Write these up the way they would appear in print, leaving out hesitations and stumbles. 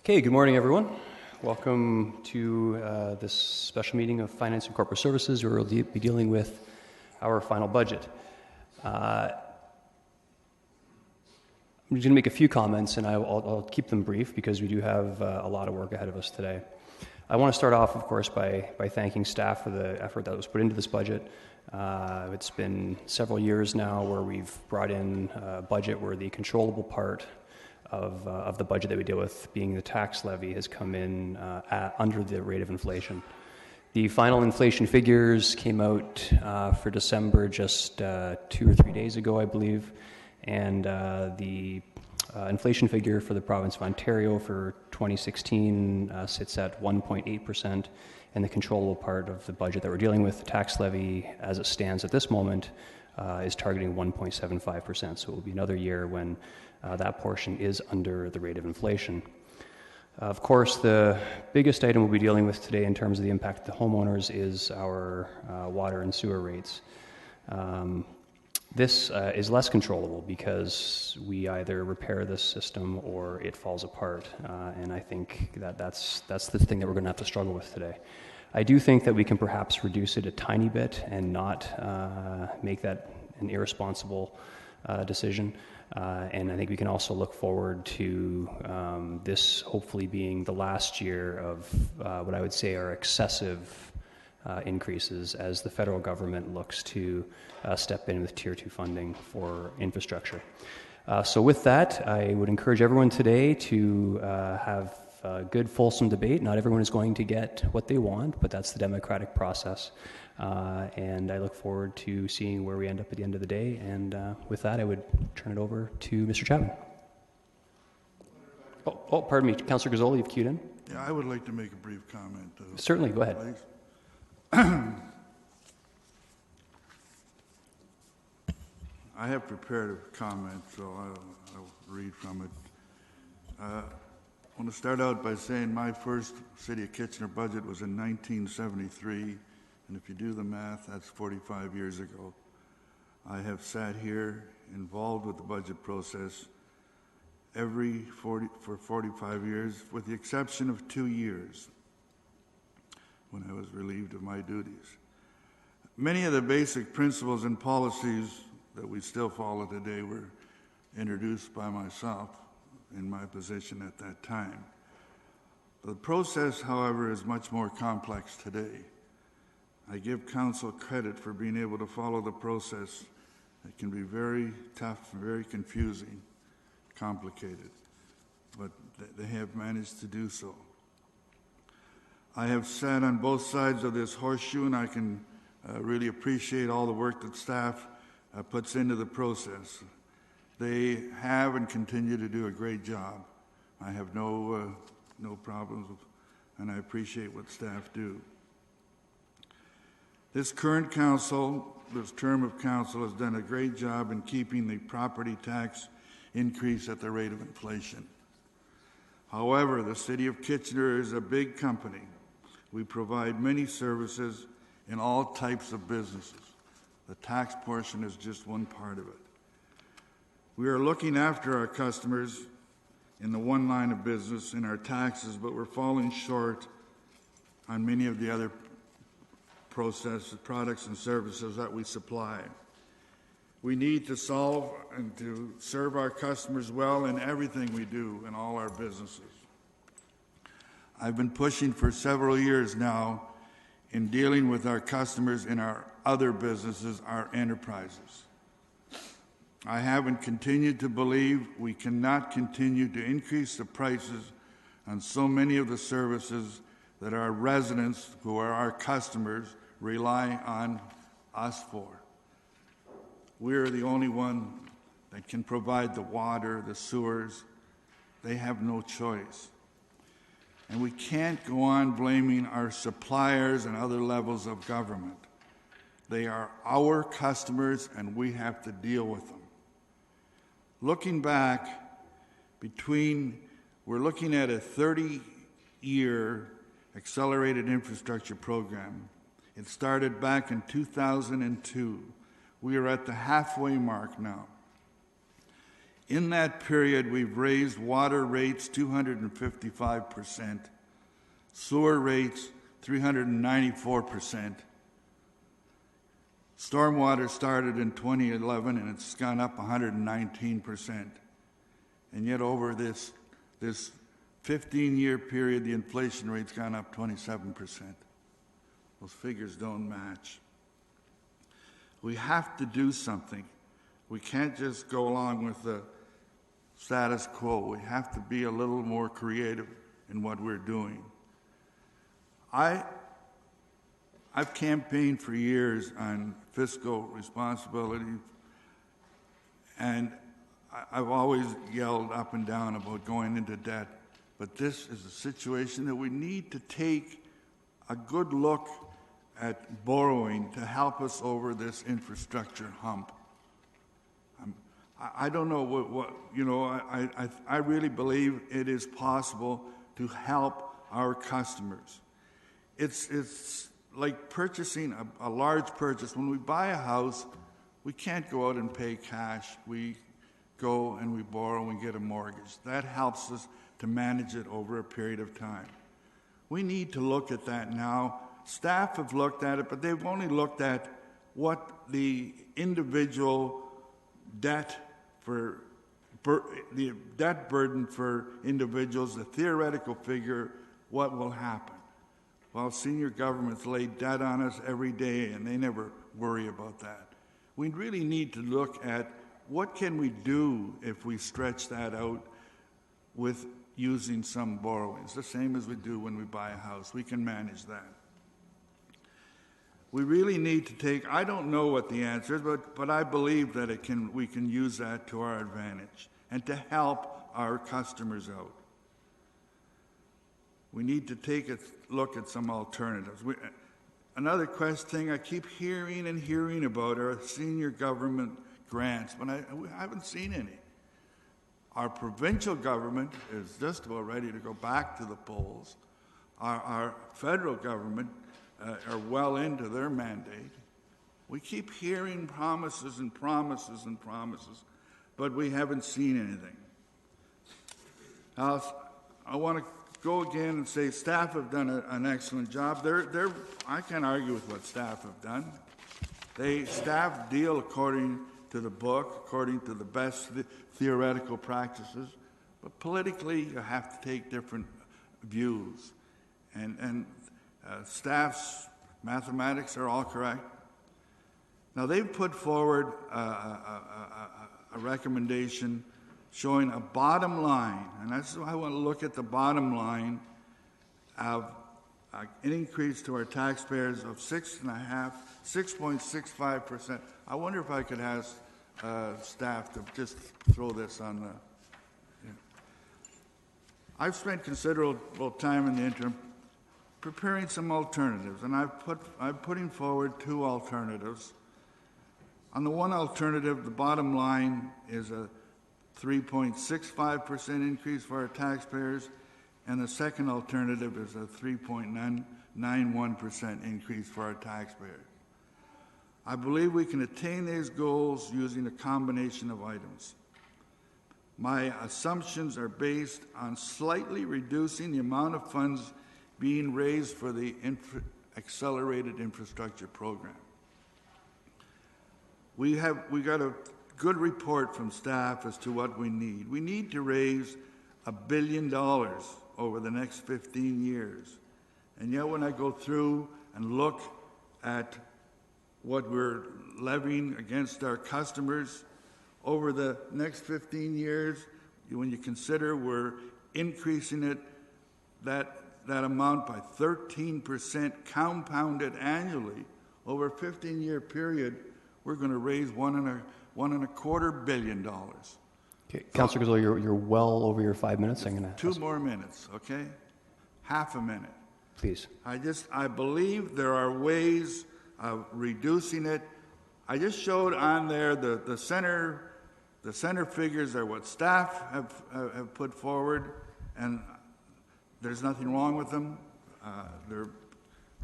Okay, good morning, everyone. Welcome to this special meeting of Finance and Corporate Services, where we'll be dealing with our final budget. I'm just going to make a few comments, and I'll keep them brief because we do have a lot of work ahead of us today. I want to start off, of course, by thanking staff for the effort that was put into this budget. It's been several years now where we've brought in a budget where the controllable part of the budget that we deal with, being the tax levy, has come in under the rate of inflation. The final inflation figures came out for December just 2 or 3 days ago, I believe, and the inflation figure for the province of Ontario for 2016 sits at 1.8%, and the controllable part of the budget that we're dealing with, the tax levy, as it stands at this moment, is targeting 1.75%. So it will be another year when that portion is under the rate of inflation. Of course, the biggest item we'll be dealing with today in terms of the impact to homeowners is our water and sewer rates. This is less controllable because we either repair this system or it falls apart, and I think that's the thing that we're going to have to struggle with today. I do think that we can perhaps reduce it a tiny bit and not make that an irresponsible decision. And I think we can also look forward to this hopefully being the last year of what I would say are excessive increases as the federal government looks to step in with Tier 2 funding for infrastructure. So with that, I would encourage everyone today to have a good, fulsome debate. Not everyone is going to get what they want, but that's the democratic process. And I look forward to seeing where we end up at the end of the day. And with that, I would turn it over to Mr. Chapman. Oh, pardon me, Councillor Gazzola, you've queued in? Yeah, I would like to make a brief comment. Certainly, go ahead. I have prepared a comment, so I'll read from it. I want to start out by saying my first City of Kitchener budget was in 1973, and if you do the math, that's 45 years ago. I have sat here involved with the budget process for 45 years, with the exception of 2 years when I was relieved of my duties. Many of the basic principles and policies that we still follow today were introduced by myself in my position at that time. The process, however, is much more complex today. I give Council credit for being able to follow the process. It can be very tough, very confusing, complicated, but they have managed to do so. I have sat on both sides of this horseshoe, and I can really appreciate all the work that staff puts into the process. They have and continue to do a great job. I have no problems, and I appreciate what staff do. This current council, this term of council, has done a great job in keeping the property tax increase at the rate of inflation. However, the City of Kitchener is a big company. We provide many services in all types of businesses. The tax portion is just one part of it. We are looking after our customers in the one line of business in our taxes, but we're falling short on many of the other products and services that we supply. We need to solve and to serve our customers well in everything we do in all our businesses. I've been pushing for several years now in dealing with our customers in our other businesses, our enterprises. I have and continue to believe we cannot continue to increase the prices on so many of the services that our residents, who are our customers, rely on us for. We're the only one that can provide the water, the sewers. They have no choice. And we can't go on blaming our suppliers and other levels of government. They are our customers, and we have to deal with them. Looking back, we're looking at a 30-year accelerated infrastructure program. It started back in 2002. We are at the halfway mark now. In that period, we've raised water rates 255%, sewer rates 394%. Stormwater started in 2011 and it's gone up 119%. And yet over this 15-year period, the inflation rate's gone up 27%. Those figures don't match. We have to do something. We can't just go along with the status quo. We have to be a little more creative in what we're doing. I've campaigned for years on fiscal responsibility, and I've always yelled up and down about going into debt, but this is a situation that we need to take a good look at borrowing to help us over this infrastructure hump. I don't know what you know, I really believe it is possible to help our customers. It's like purchasing a large purchase. When we buy a house, we can't go out and pay cash. We go and we borrow and get a mortgage. That helps us to manage it over a period of time. We need to look at that now. Staff have looked at it, but they've only looked at what the individual debt for the debt burden for individuals, the theoretical figure, what will happen. Well, senior governments lay debt on us every day, and they never worry about that. We really need to look at what can we do if we stretch that out with using some borrowings, the same as we do when we buy a house. We can manage that. We really need to take, I don't know what the answer is, but I believe that we can use that to our advantage and to help our customers out. We need to take a look at some alternatives. Another thing I keep hearing about are senior government grants, but I haven't seen any. Our provincial government is just about ready to go back to the polls. Our federal government are well into their mandate. We keep hearing promises and promises and promises, but we haven't seen anything. Now, I want to go again and say staff have done an excellent job. I can't argue with what staff have done. Staff deal according to the book, according to the best theoretical practices, but politically you have to take different views. And staff's mathematics are all correct. Now they've put forward a recommendation showing a bottom line, and that's why I want to look at the bottom line of an increase to our taxpayers of 6.65%. I wonder if I could ask staff to just throw this on the. I've spent considerable time in the interim preparing some alternatives, and I'm putting forward two alternatives. On the one alternative, the bottom line is a 3.65% increase for our taxpayers, and the second alternative is a 3.91% increase for our taxpayers. I believe we can attain these goals using a combination of items. My assumptions are based on slightly reducing the amount of funds being raised for the accelerated infrastructure program. We got a good report from staff as to what we need. We need to raise $1 billion over the next 15 years. And yet when I go through and look at what we're levying against our customers over the next 15 years, when you consider we're increasing it, that amount by 13% compounded annually over a 15-year period, we're going to raise $1.25 billion. Okay, Councillor Gazzola, you're well over your 5 minutes. I'm going to 2 more minutes, okay? Half a minute. Please. I believe there are ways of reducing it. I just showed on there the center figures are what staff have put forward, and there's nothing wrong with them. They're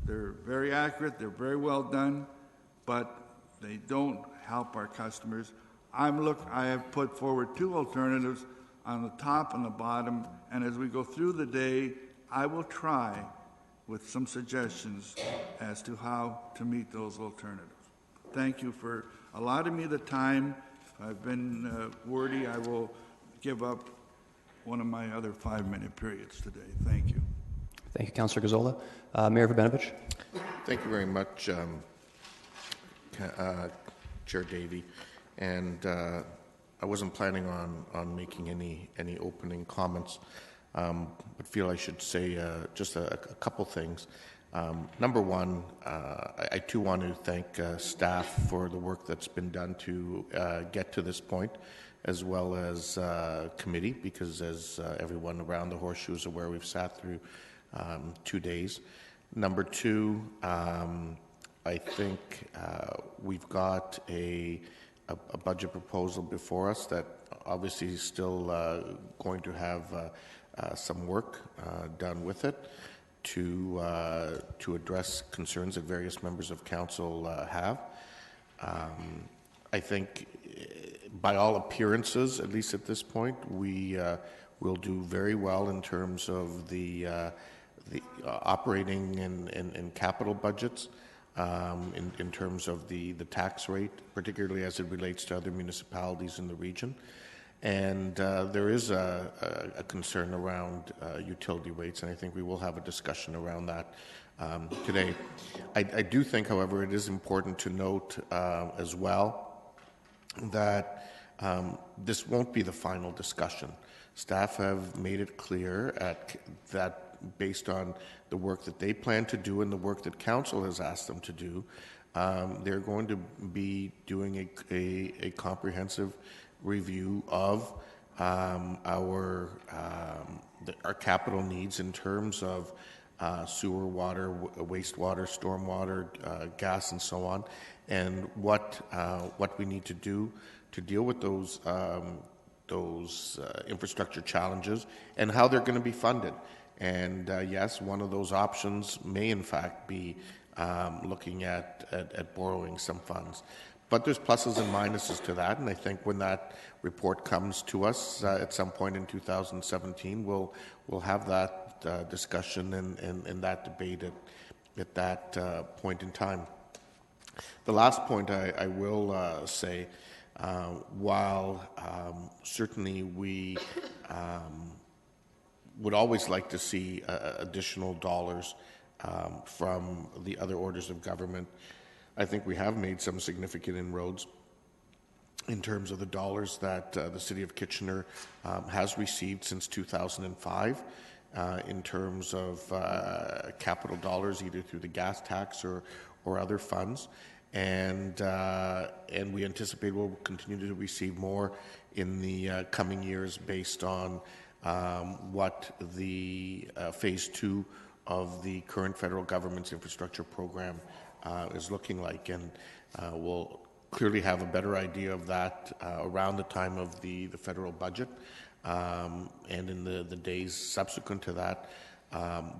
very accurate. They're very well done, but they don't help our customers. I have put forward two alternatives on the top and the bottom, and as we go through the day, I will try with some suggestions as to how to meet those alternatives. Thank you for allowing me the time. If I've been wordy, I will give up one of my other 5-minute periods today. Thank you. Thank you, Councillor Gazzola. Mayor Vabenovich. Thank you very much, Chair Davey. And I wasn't planning on making any opening comments, but feel I should say just a couple things. Number one, I too want to thank staff for the work that's been done to get to this point, as well as committee, because as everyone around the Horseshoe is aware, we've sat through 2 days. Number two, I think we've got a budget proposal before us that obviously is still going to have some work done with it to address concerns that various members of council have. I think, by all appearances, at least at this point, we will do very well in terms of the operating and capital budgets, in terms of the tax rate, particularly as it relates to other municipalities in the region. And there is a concern around utility rates, and I think we will have a discussion around that today. I do think, however, it is important to note as well that this won't be the final discussion. Staff have made it clear that based on the work that they plan to do and the work that Council has asked them to do, they're going to be doing a comprehensive review of our capital needs in terms of sewer, water, wastewater, stormwater, gas, and so on, and what we need to do to deal with those infrastructure challenges and how they're going to be funded. And yes, one of those options may in fact be looking at borrowing some funds. But there's pluses and minuses to that, and I think when that report comes to us at some point in 2017, we'll have that discussion and that debate at that point in time. The last point I will say, while certainly we would always like to see additional dollars from the other orders of government, I think we have made some significant inroads in terms of the dollars that the City of Kitchener has received since 2005 in terms of capital dollars, either through the gas tax or other funds. And we anticipate we'll continue to receive more in the coming years based on what the Phase 2 of the current federal government's infrastructure program is looking like, and we'll clearly have a better idea of that around the time of the federal budget and in the days subsequent to that.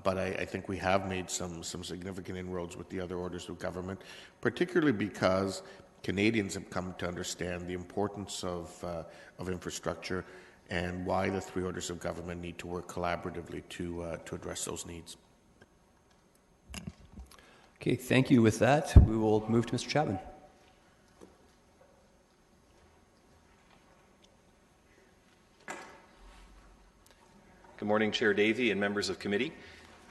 But I think we have made some significant inroads with the other orders of government, particularly because Canadians have come to understand the importance of infrastructure and why the three orders of government need to work collaboratively to address those needs. Okay, thank you. With that, we will move to Mr. Chapman. Good morning, Chair Davey and members of committee.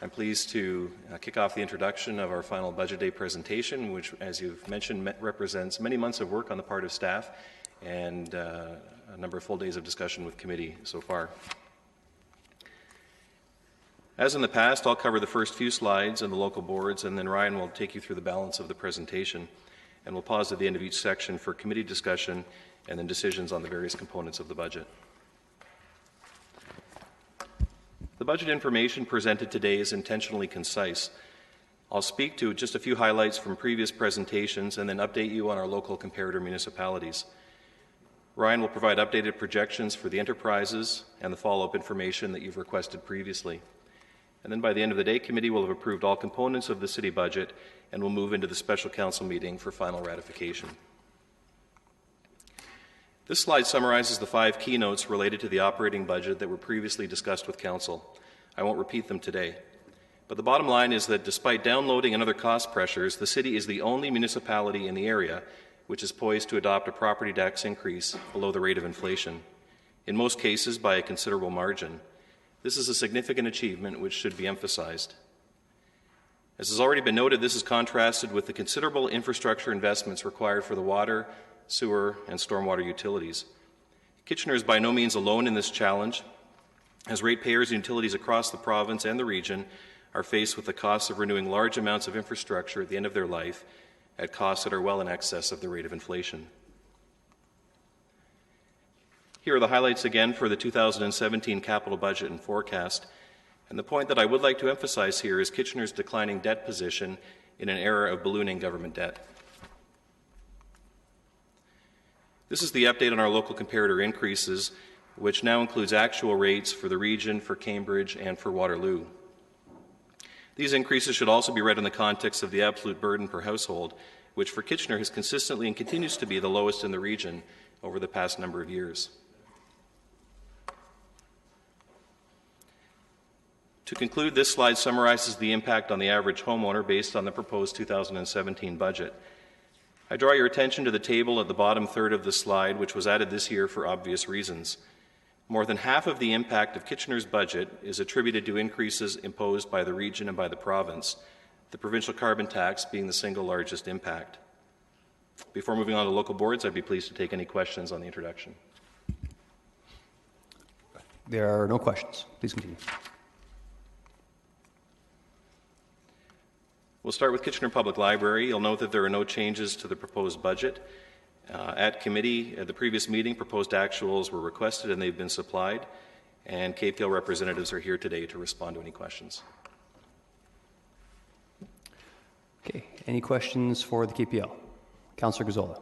I'm pleased to kick off the introduction of our final Budget Day presentation, which, as you've mentioned, represents many months of work on the part of staff and a number of full days of discussion with committee so far. As in the past, I'll cover the first few slides and the local boards, and then Ryan will take you through the balance of the presentation. And we'll pause at the end of each section for committee discussion and then decisions on the various components of the budget. The budget information presented today is intentionally concise. I'll speak to just a few highlights from previous presentations and then update you on our local comparator municipalities. Ryan will provide updated projections for the enterprises and the follow-up information that you've requested previously. And then by the end of the day, committee will have approved all components of the city budget and will move into the special council meeting for final ratification. This slide summarizes the 5 keynotes related to the operating budget that were previously discussed with Council. I won't repeat them today. But the bottom line is that despite downloading and other cost pressures, the City is the only municipality in the area which is poised to adopt a property tax increase below the rate of inflation, in most cases by a considerable margin. This is a significant achievement which should be emphasized. As has already been noted, this is contrasted with the considerable infrastructure investments required for the water, sewer, and stormwater utilities. Kitchener is by no means alone in this challenge, as ratepayers and utilities across the province and the region are faced with the costs of renewing large amounts of infrastructure at the end of their life at costs that are well in excess of the rate of inflation. Here are the highlights again for the 2017 capital budget and forecast. And the point that I would like to emphasize here is Kitchener's declining debt position in an era of ballooning government debt. This is the update on our local comparator increases, which now includes actual rates for the region, for Cambridge, and for Waterloo. These increases should also be read in the context of the absolute burden per household, which for Kitchener has consistently and continues to be the lowest in the region over the past number of years. To conclude, this slide summarizes the impact on the average homeowner based on the proposed 2017 budget. I draw your attention to the table at the bottom third of the slide, which was added this year for obvious reasons. More than half of the impact of Kitchener's budget is attributed to increases imposed by the region and by the province, the provincial carbon tax being the single largest impact. Before moving on to local boards, I'd be pleased to take any questions on the introduction. There are no questions. Please continue. We'll start with Kitchener Public Library. You'll note that there are no changes to the proposed budget. At committee, at the previous meeting, proposed actuals were requested and they've been supplied, and KPL representatives are here today to respond to any questions. Okay, any questions for the KPL? Councillor Gazzola.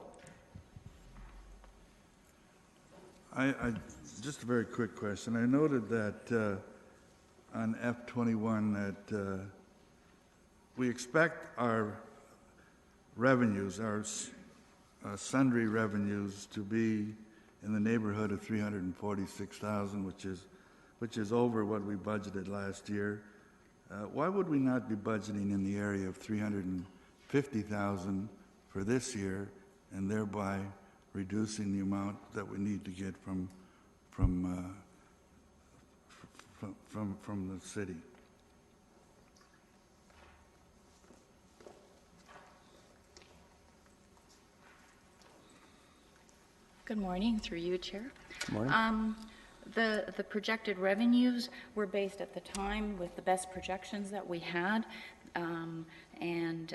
Just a very quick question. I noted that on F21 that we expect our revenues, our sundry revenues, to be in the neighborhood of $346,000, which is over what we budgeted last year. Why would we not be budgeting in the area of $350,000 for this year, and thereby reducing the amount that we need to get from the city? Good morning, through you, Chair. Good morning. The projected revenues were based at the time with the best projections that we had, and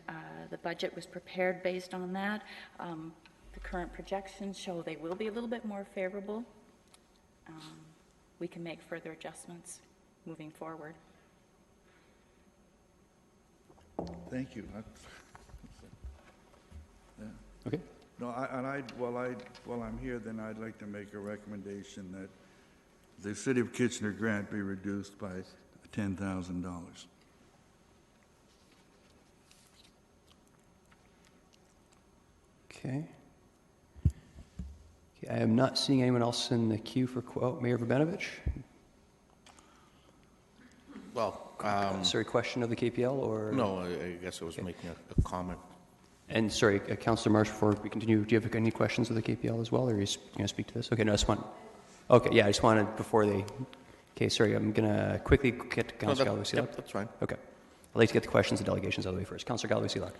the budget was prepared based on that. The current projections show they will be a little bit more favorable. We can make further adjustments moving forward. Thank you. Okay. No, while I'm here, then I'd like to make a recommendation that the City of Kitchener grant be reduced by $10,000. Okay. I am not seeing anyone else in the queue for Mayor Verbenovich. Well, Sorry, question of the KPL or? no, I guess I was making a comment. And sorry, Councillor Marsh, before we continue, do you have any questions of the KPL as well, or are you going to speak to this? Okay, no, I just want. Okay, yeah, I just wanted before they. Okay, sorry, I'm going to quickly get to Councillor Galloway-Seelock. Yep, that's fine. Okay, I'd like to get the questions and delegations out of the way first. Councillor Galloway-Seelock.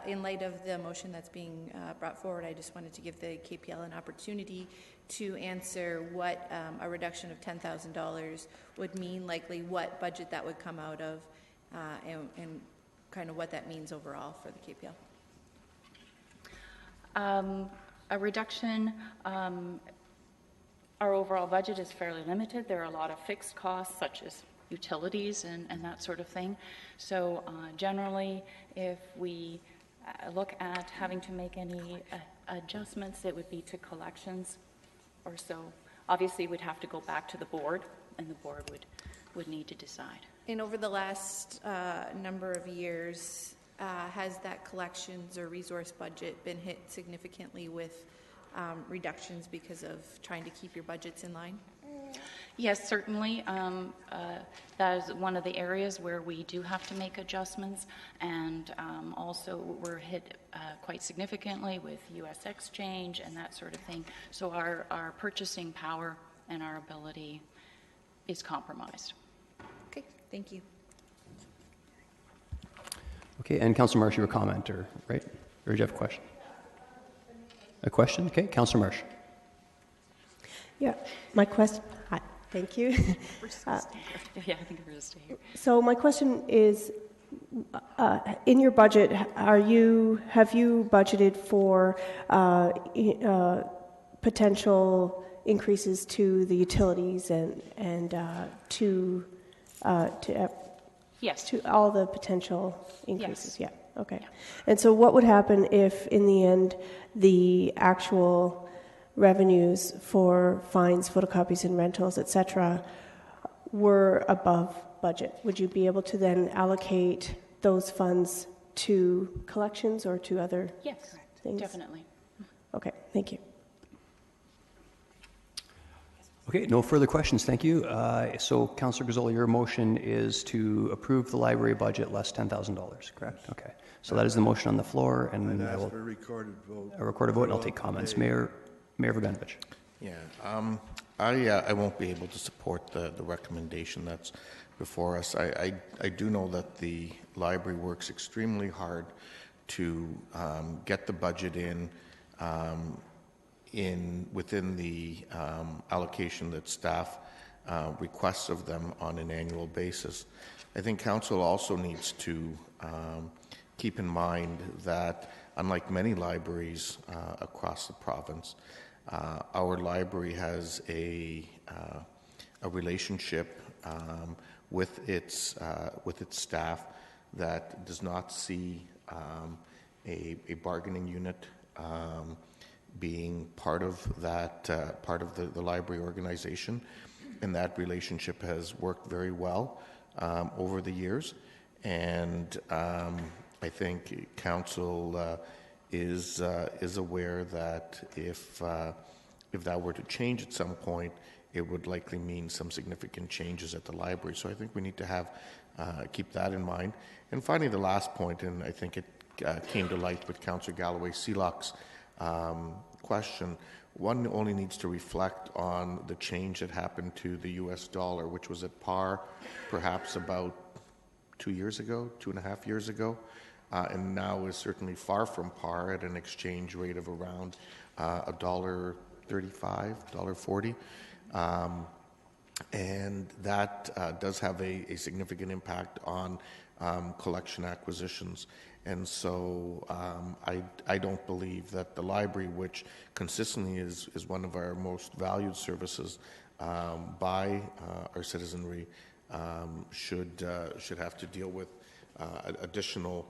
In light of the motion that's being brought forward, I just wanted to give the KPL an opportunity to answer what a reduction of $10,000 would mean, likely what budget that would come out of, and kind of what that means overall for the KPL. A reduction, our overall budget is fairly limited. There are a lot of fixed costs such as utilities and that sort of thing. So generally, if we look at having to make any adjustments, it would be to collections or so. Obviously, we'd have to go back to the board, and the board would need to decide. And over the last number of years, has that collections or resource budget been hit significantly with reductions because of trying to keep your budgets in line? Yes, certainly. That is one of the areas where we do have to make adjustments, and also we're hit quite significantly with U.S. exchange and that sort of thing. So our purchasing power and our ability is compromised. Okay, thank you. Okay, and Councillor Marsh, you were a commenter, right? Or did you have a question? A question? Okay, Councillor Marsh. Yeah, my question. Hi, thank you. We're just gonna stay here. Yeah, I think we're just stay here. So my question is, in your budget, have you budgeted for potential increases to the utilities and to Yes. to all the potential increases? Yes. Yeah. Okay. Yeah. And so, what would happen if, in the end, the actual revenues for fines, photocopies, and rentals, etc., were above budget? Would you be able to then allocate those funds to collections or to other Yes, things? definitely. Okay, thank you. Okay, no further questions, thank you. So, Councillor Gazzola, your motion is to approve the library budget less $10,000, correct? Okay, so that is the motion on the floor, and I'd I ask will for a recorded vote. a recorded vote, and I'll take comments. Mayor Voganovich. Yeah, I won't be able to support the recommendation that's before us. I do know that the library works extremely hard to get the budget within the allocation that staff requests of them on an annual basis. I think council also needs to keep in mind that, unlike many libraries across the province, our library has a relationship with its staff that does not see a bargaining unit being part of that the library organization, and that relationship has worked very well over the years. And I think council is aware that if that were to change at some point, it would likely mean some significant changes at the library. So I think we need to keep that in mind. And finally, the last point, and I think it came to light with Councillor Galloway-Seelock's question, one only needs to reflect on the change that happened to the U.S. dollar, which was at par perhaps about 2 years ago, 2.5 years ago, and now is certainly far from par at an exchange rate of around $1.35, $1.40. And that does have a significant impact on collection acquisitions. And so I don't believe that the library, which consistently is one of our most valued services by our citizenry, should have to deal with additional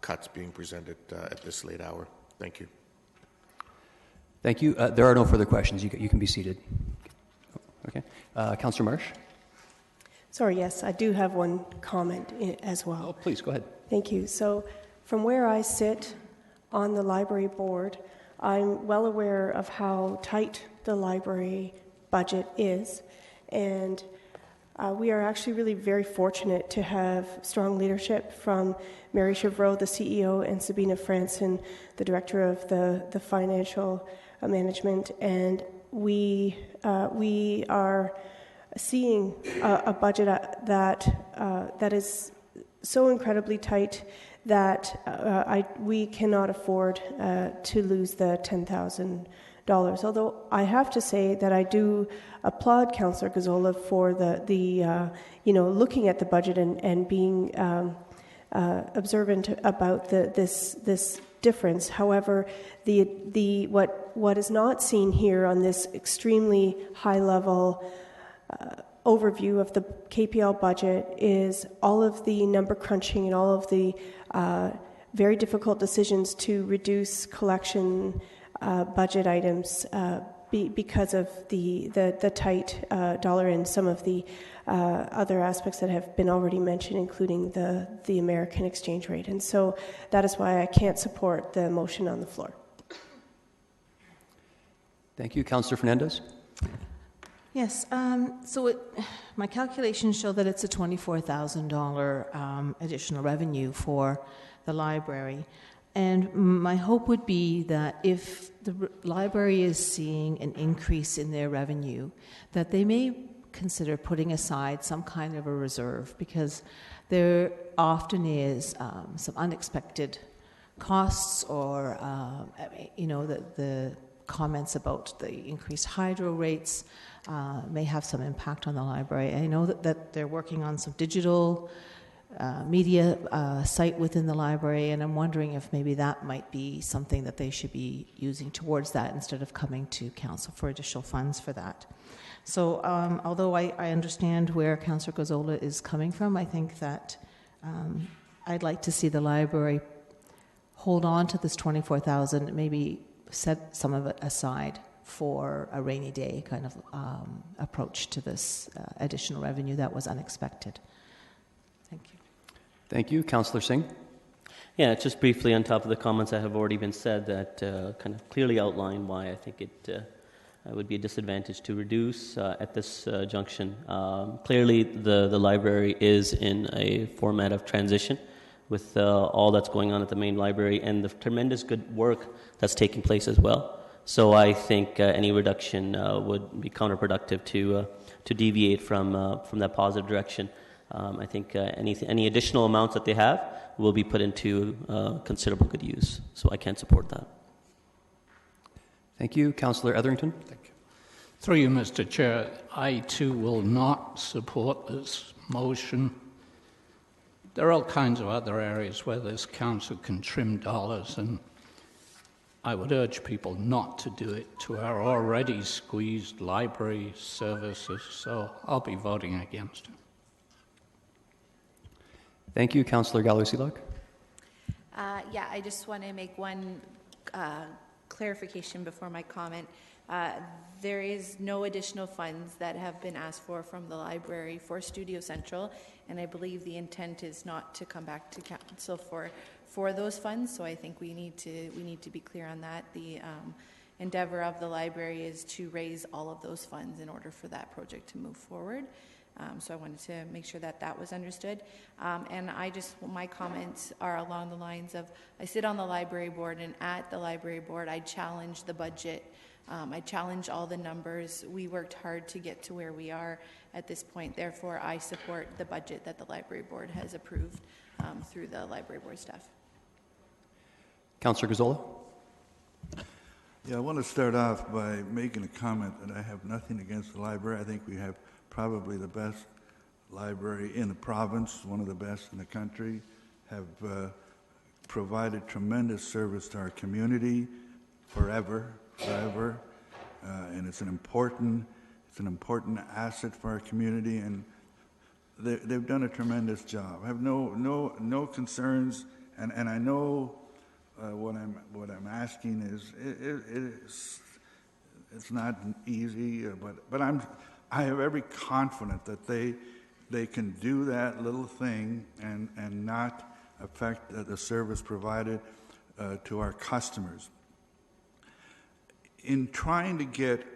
cuts being presented at this late hour. Thank you. Thank you. There are no further questions. You can be seated. Okay. Councillor Marsh? Sorry, yes, I do have one comment as well. Oh, please, go ahead. Thank you. So, from where I sit on the library board, I'm well aware of how tight the library budget is, and we are actually really very fortunate to have strong leadership from Mary Chevreau, the CEO, and Sabina Franson, the director of the financial management, and we are seeing a budget that is so incredibly tight that we cannot afford to lose the $10,000. Although I have to say that I do applaud Councillor Gazzola for the looking at the budget and being observant about this difference. However, what is not seen here on this extremely high level overview of the KPL budget is all of the number crunching and all of the very difficult decisions to reduce collection budget items because of the tight dollar and some of the other aspects that have been already mentioned, including the American exchange rate. And so that is why I can't support the motion on the floor. Thank you. Councillor Fernandez? Yes, my calculations show that it's a $24,000 additional revenue for the library. And my hope would be that if the library is seeing an increase in their revenue, that they may consider putting aside some kind of a reserve, because there often is some unexpected costs, or the comments about the increased hydro rates may have some impact on the library. I know that they're working on some digital media site within the library, and I'm wondering if maybe that might be something that they should be using towards that instead of coming to council for additional funds for that. So although I understand where Councillor Gazzola is coming from, I think that I'd like to see the library hold on to this $24,000, maybe set some of it aside for a rainy day kind of approach to this additional revenue that was unexpected. Thank you. Thank you. Councillor Singh? Yeah, just briefly on top of the comments that have already been said, that kind of clearly outline why I think it would be a disadvantage to reduce at this junction. Clearly, the library is in a format of transition with all that's going on at the main library and the tremendous good work that's taking place as well. So I think any reduction would be counterproductive to deviate from that positive direction. I think any additional amounts that they have will be put into considerable good use. So I can't support that. Thank you. Councillor Etherington? Thank you. Through you, Mr. Chair, I too will not support this motion. There are all kinds of other areas where this council can trim dollars, and I would urge people not to do it to our already squeezed library services, so I'll be voting against it. Thank you. Councillor Gallo-Silock? Yeah, I just want to make one clarification before my comment. There is no additional funds that have been asked for from the library for Studio Central, and I believe the intent is not to come back to council for those funds. So I think we need to be clear on that. The endeavor of the library is to raise all of those funds in order for that project to move forward. So I wanted to make sure that was understood. And my comments are along the lines of, I sit on the library board, and at the library board, I challenge the budget. I challenge all the numbers. We worked hard to get to where we are at this point. Therefore, I support the budget that the library board has approved through the library board staff. Councillor Gazzola? Yeah, I want to start off by making a comment that I have nothing against the library. I think we have probably the best library in the province, one of the best in the country, have provided tremendous service to our community forever, and it's an important asset for our community, and they've done a tremendous job. I have no concerns, and I know what I'm asking is it's not easy, but I have every confidence that they can do that little thing and not affect the service provided to our customers. In trying to get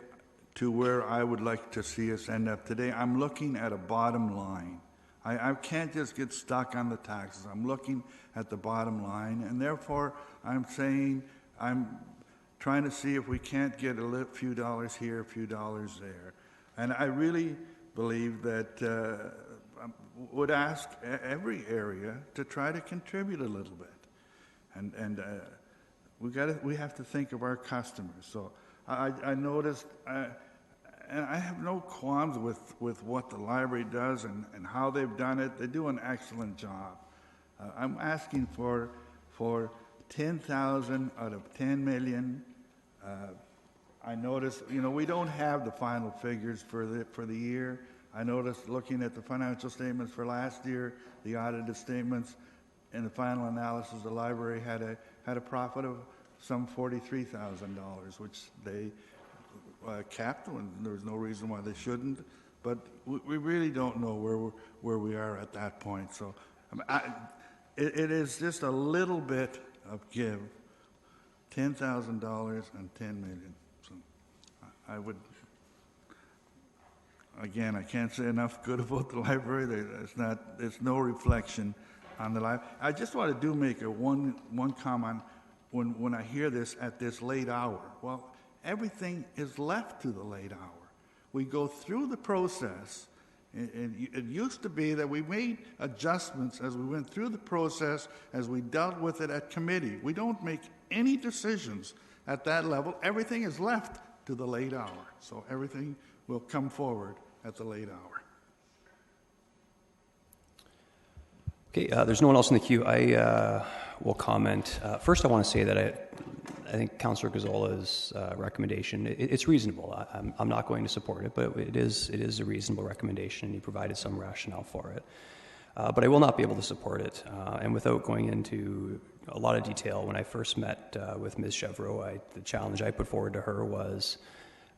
to where I would like to see us end up today, I'm looking at a bottom line. I can't just get stuck on the taxes. I'm looking at the bottom line, and therefore I'm saying I'm trying to see if we can't get a few dollars here, a few dollars there. And I really believe that would ask every area to try to contribute a little bit, and we have to think of our customers. So I noticed, and I have no qualms with what the library does and how they've done it. They do an excellent job. I'm asking for 10,000 out of 10 million. I noticed, we don't have the final figures for the year. I noticed looking at the financial statements for last year, the audited statements, in the final analysis, the library had a profit of some $43,000, which they capped, and there was no reason why they shouldn't. But we really don't know where we are at that point. So it is just a little bit of give, $10,000 and $10 million. So I would, again, I can't say enough good about the library. There's no reflection on the library. I just want to make one comment when I hear this at this late hour. Well, everything is left to the late hour. We go through the process. It used to be that we made adjustments as we went through the process, as we dealt with it at committee. We don't make any decisions at that level. Everything is left to the late hour. So everything will come forward at the late hour. Okay, there's no one else in the queue. I will comment. First, I want to say that I think Councillor Gazzola's recommendation, it's reasonable. I'm not going to support it, but it is a reasonable recommendation, and he provided some rationale for it. But I will not be able to support it. And without going into a lot of detail, when I first met with Ms. Chevreau, the challenge I put forward to her was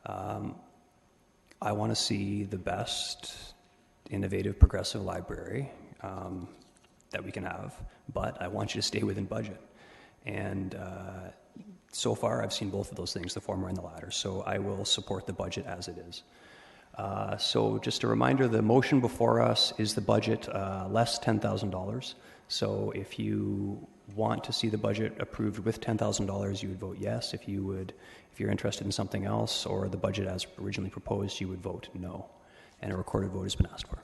I want to see the best innovative, progressive library that we can have, but I want you to stay within budget. And so far, I've seen both of those things, the former and the latter, so I will support the budget as it is. So just a reminder, the motion before us is the budget less $10,000. So if you want to see the budget approved with $10,000, you would vote yes. If you're interested in something else or the budget as originally proposed, you would vote no. And a recorded vote has been asked for.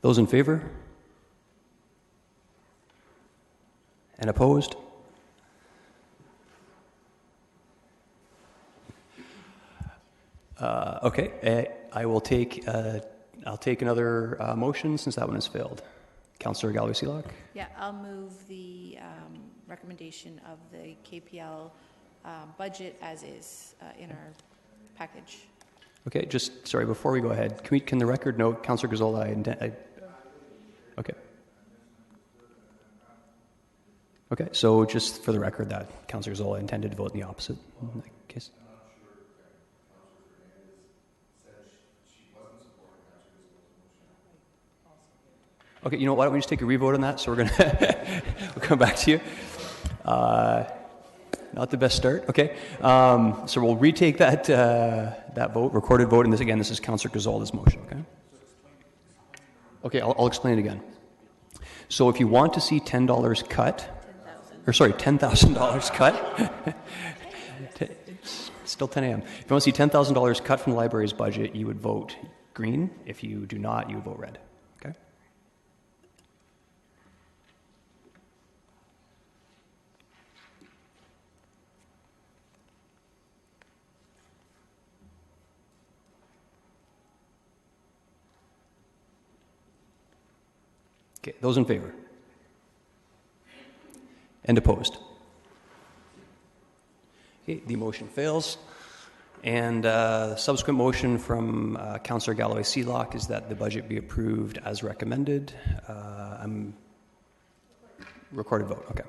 Those in favor? And opposed? Okay, I will take. I'll take another motion since that one has failed. Councillor Galway-Seelock? Yeah, I'll move the recommendation of the KPL budget as is in our package. Okay, just, sorry, before we go ahead, can the record note, Councillor Gazzola, okay. Okay, so just for the record that Councillor Gazzola intended to vote in the opposite in that case. Okay, you know, why don't we just take a revote on that? So we're gonna we'll come back to you. Not the best start. Okay, so we'll retake that that vote, recorded vote, and this is Councillor Gazzola's motion. Okay. Okay, I'll explain it again. So if you want to see $10 cut, or sorry, $10,000 cut, it's still 10 a.m. If you want to see $10,000 cut from the library's budget, you would vote green. If you do not, you would vote red. Okay. Okay, those in favor? And opposed? Okay, the motion fails. And the subsequent motion from Councillor Galway-Seelock is that the budget be approved as recommended. Recorded vote, okay.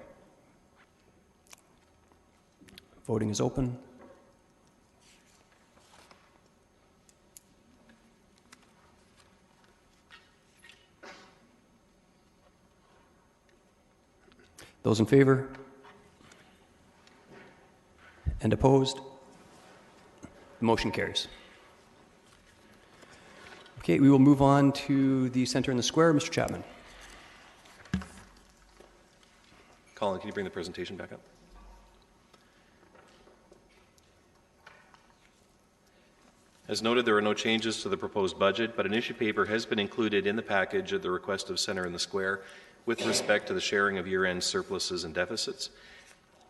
Voting is open. Those in favor? And opposed? The motion carries. Okay, we will move on to the Centre in the Square. Mr. Chapman. Colin, can you bring the presentation back up? As noted, there are no changes to the proposed budget, but an issue paper has been included in the package at the request of Centre in the Square with respect to the sharing of year-end surpluses and deficits.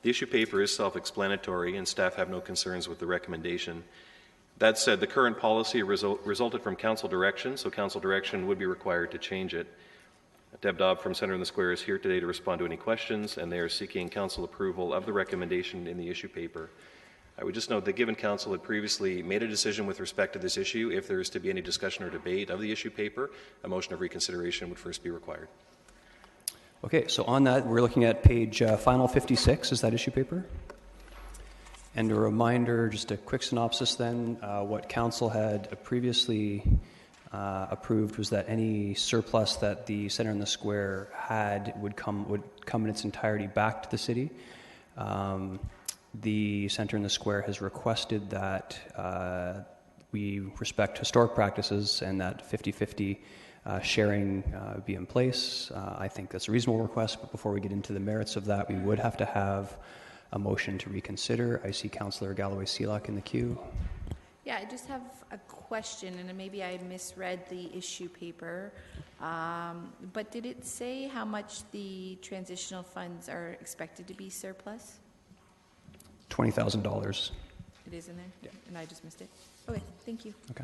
The issue paper is self-explanatory, and staff have no concerns with the recommendation. That said, the current policy resulted from council direction, so council direction would be required to change it. Deb Dobb from Centre in the Square is here today to respond to any questions, and they are seeking council approval of the recommendation in the issue paper. I would just note that given council had previously made a decision with respect to this issue, if there is to be any discussion or debate of the issue paper, a motion of reconsideration would first be required. Okay, so on that, we're looking at page final 56. Is that issue paper? And a reminder, just a quick synopsis then, what council had previously approved was that any surplus that the Centre in the Square had would come in its entirety back to the city. The Centre in the Square has requested that we respect historic practices and that 50-50 sharing be in place. I think that's a reasonable request, but before we get into the merits of that, we would have to have a motion to reconsider. I see Councillor Galloway-Seelock in the queue. Yeah, I just have a question, and maybe I misread the issue paper, but did it say how much the transitional funds are expected to be surplus? $20,000. It is in there? Yeah. And I just missed it? Okay, thank you. Okay.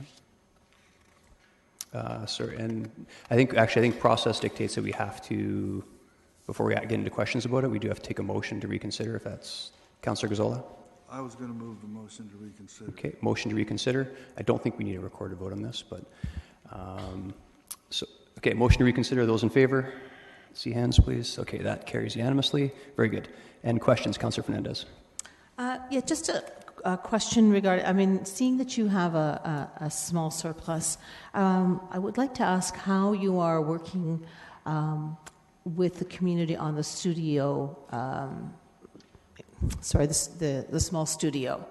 Sir, and I think process dictates that we have to, before we get into questions about it, we do have to take a motion to reconsider, if that's Councillor Gazzola. I was going to move the motion to reconsider. Okay, motion to reconsider. I don't think we need a recorded vote on this, but okay, motion to reconsider. Those in favor, see hands, please. Okay, that carries unanimously. Very good. And questions, Councillor Fernandez. Yeah, just a question regarding, seeing that you have a small surplus, I would like to ask how you are working with the community on the studio, the small studio.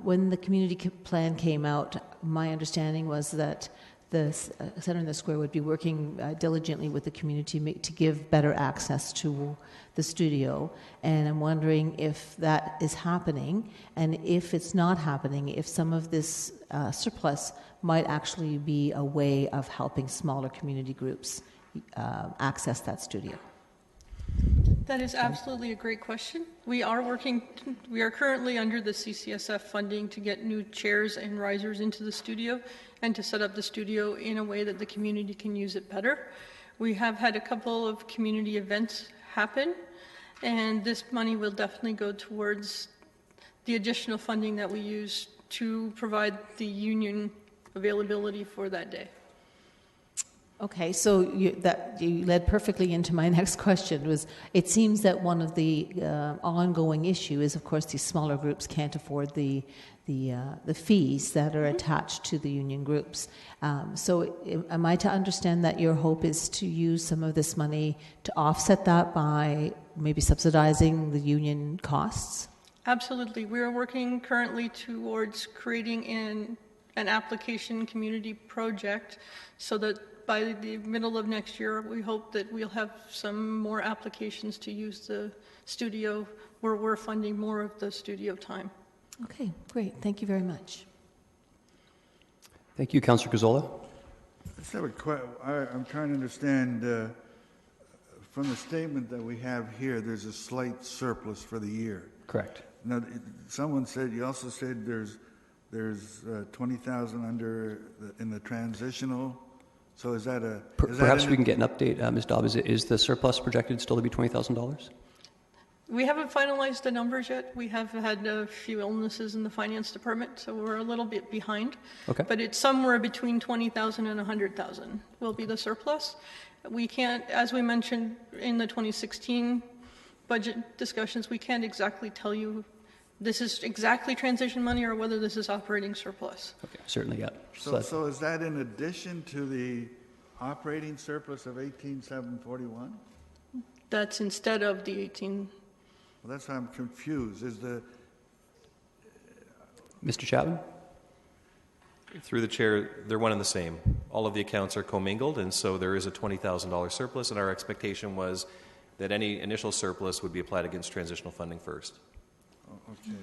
When the community plan came out, my understanding was that the Centre in the Square would be working diligently with the community to give better access to the studio, and I'm wondering if that is happening, and if it's not happening, if some of this surplus might actually be a way of helping smaller community groups access that studio. That is absolutely a great question. We are currently under the CCSF funding to get new chairs and risers into the studio and to set up the studio in a way that the community can use it better. We have had a couple of community events happen, and this money will definitely go towards the additional funding that we use to provide the union availability for that day. Okay, so you led perfectly into my next question. It seems that one of the ongoing issue is, of course, these smaller groups can't afford the fees that are attached to the union groups. So am I to understand that your hope is to use some of this money to offset that by maybe subsidizing the union costs? Absolutely. We are working currently towards creating an application community project so that by the middle of next year, we hope that we'll have some more applications to use the studio, where we're funding more of the studio time. Okay, great. Thank you very much. Thank you, Councillor Gazzola. I just have I'm trying to understand, from the statement that we have here, there's a slight surplus for the year. Correct. Now, you also said there's 20,000 in the transitional. So is that a... Perhaps we can get an update, Ms. Dobbs. Is the surplus projected still to be $20,000? We haven't finalized the numbers yet. We have had a few illnesses in the finance department, so we're a little bit behind. Okay. But it's somewhere between 20,000 and 100,000 will be the surplus. We can't, as we mentioned in the 2016 budget discussions, we can't exactly tell you this is exactly transition money or whether this is operating surplus. Okay, certainly, yeah. So is that in addition to the operating surplus of 18,741? That's instead of the 18. Well, that's why I'm confused. Mr. Chapman? Through the chair, they're one and the same. All of the accounts are commingled, and so there is a $20,000 surplus, and our expectation was that any initial surplus would be applied against transitional funding first. Okay,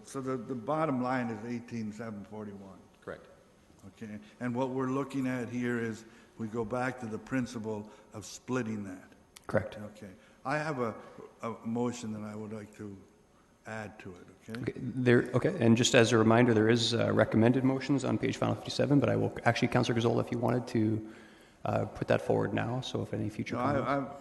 so the bottom line is 18,741. Correct. Okay, and what we're looking at here is we go back to the principle of splitting that. Correct. Okay, I have a motion that I would like to add to it. Okay, and just as a reminder, there is recommended motions on page final 57, but I will actually, Councillor Gazzola, if you wanted to put that forward now, so if any future comments.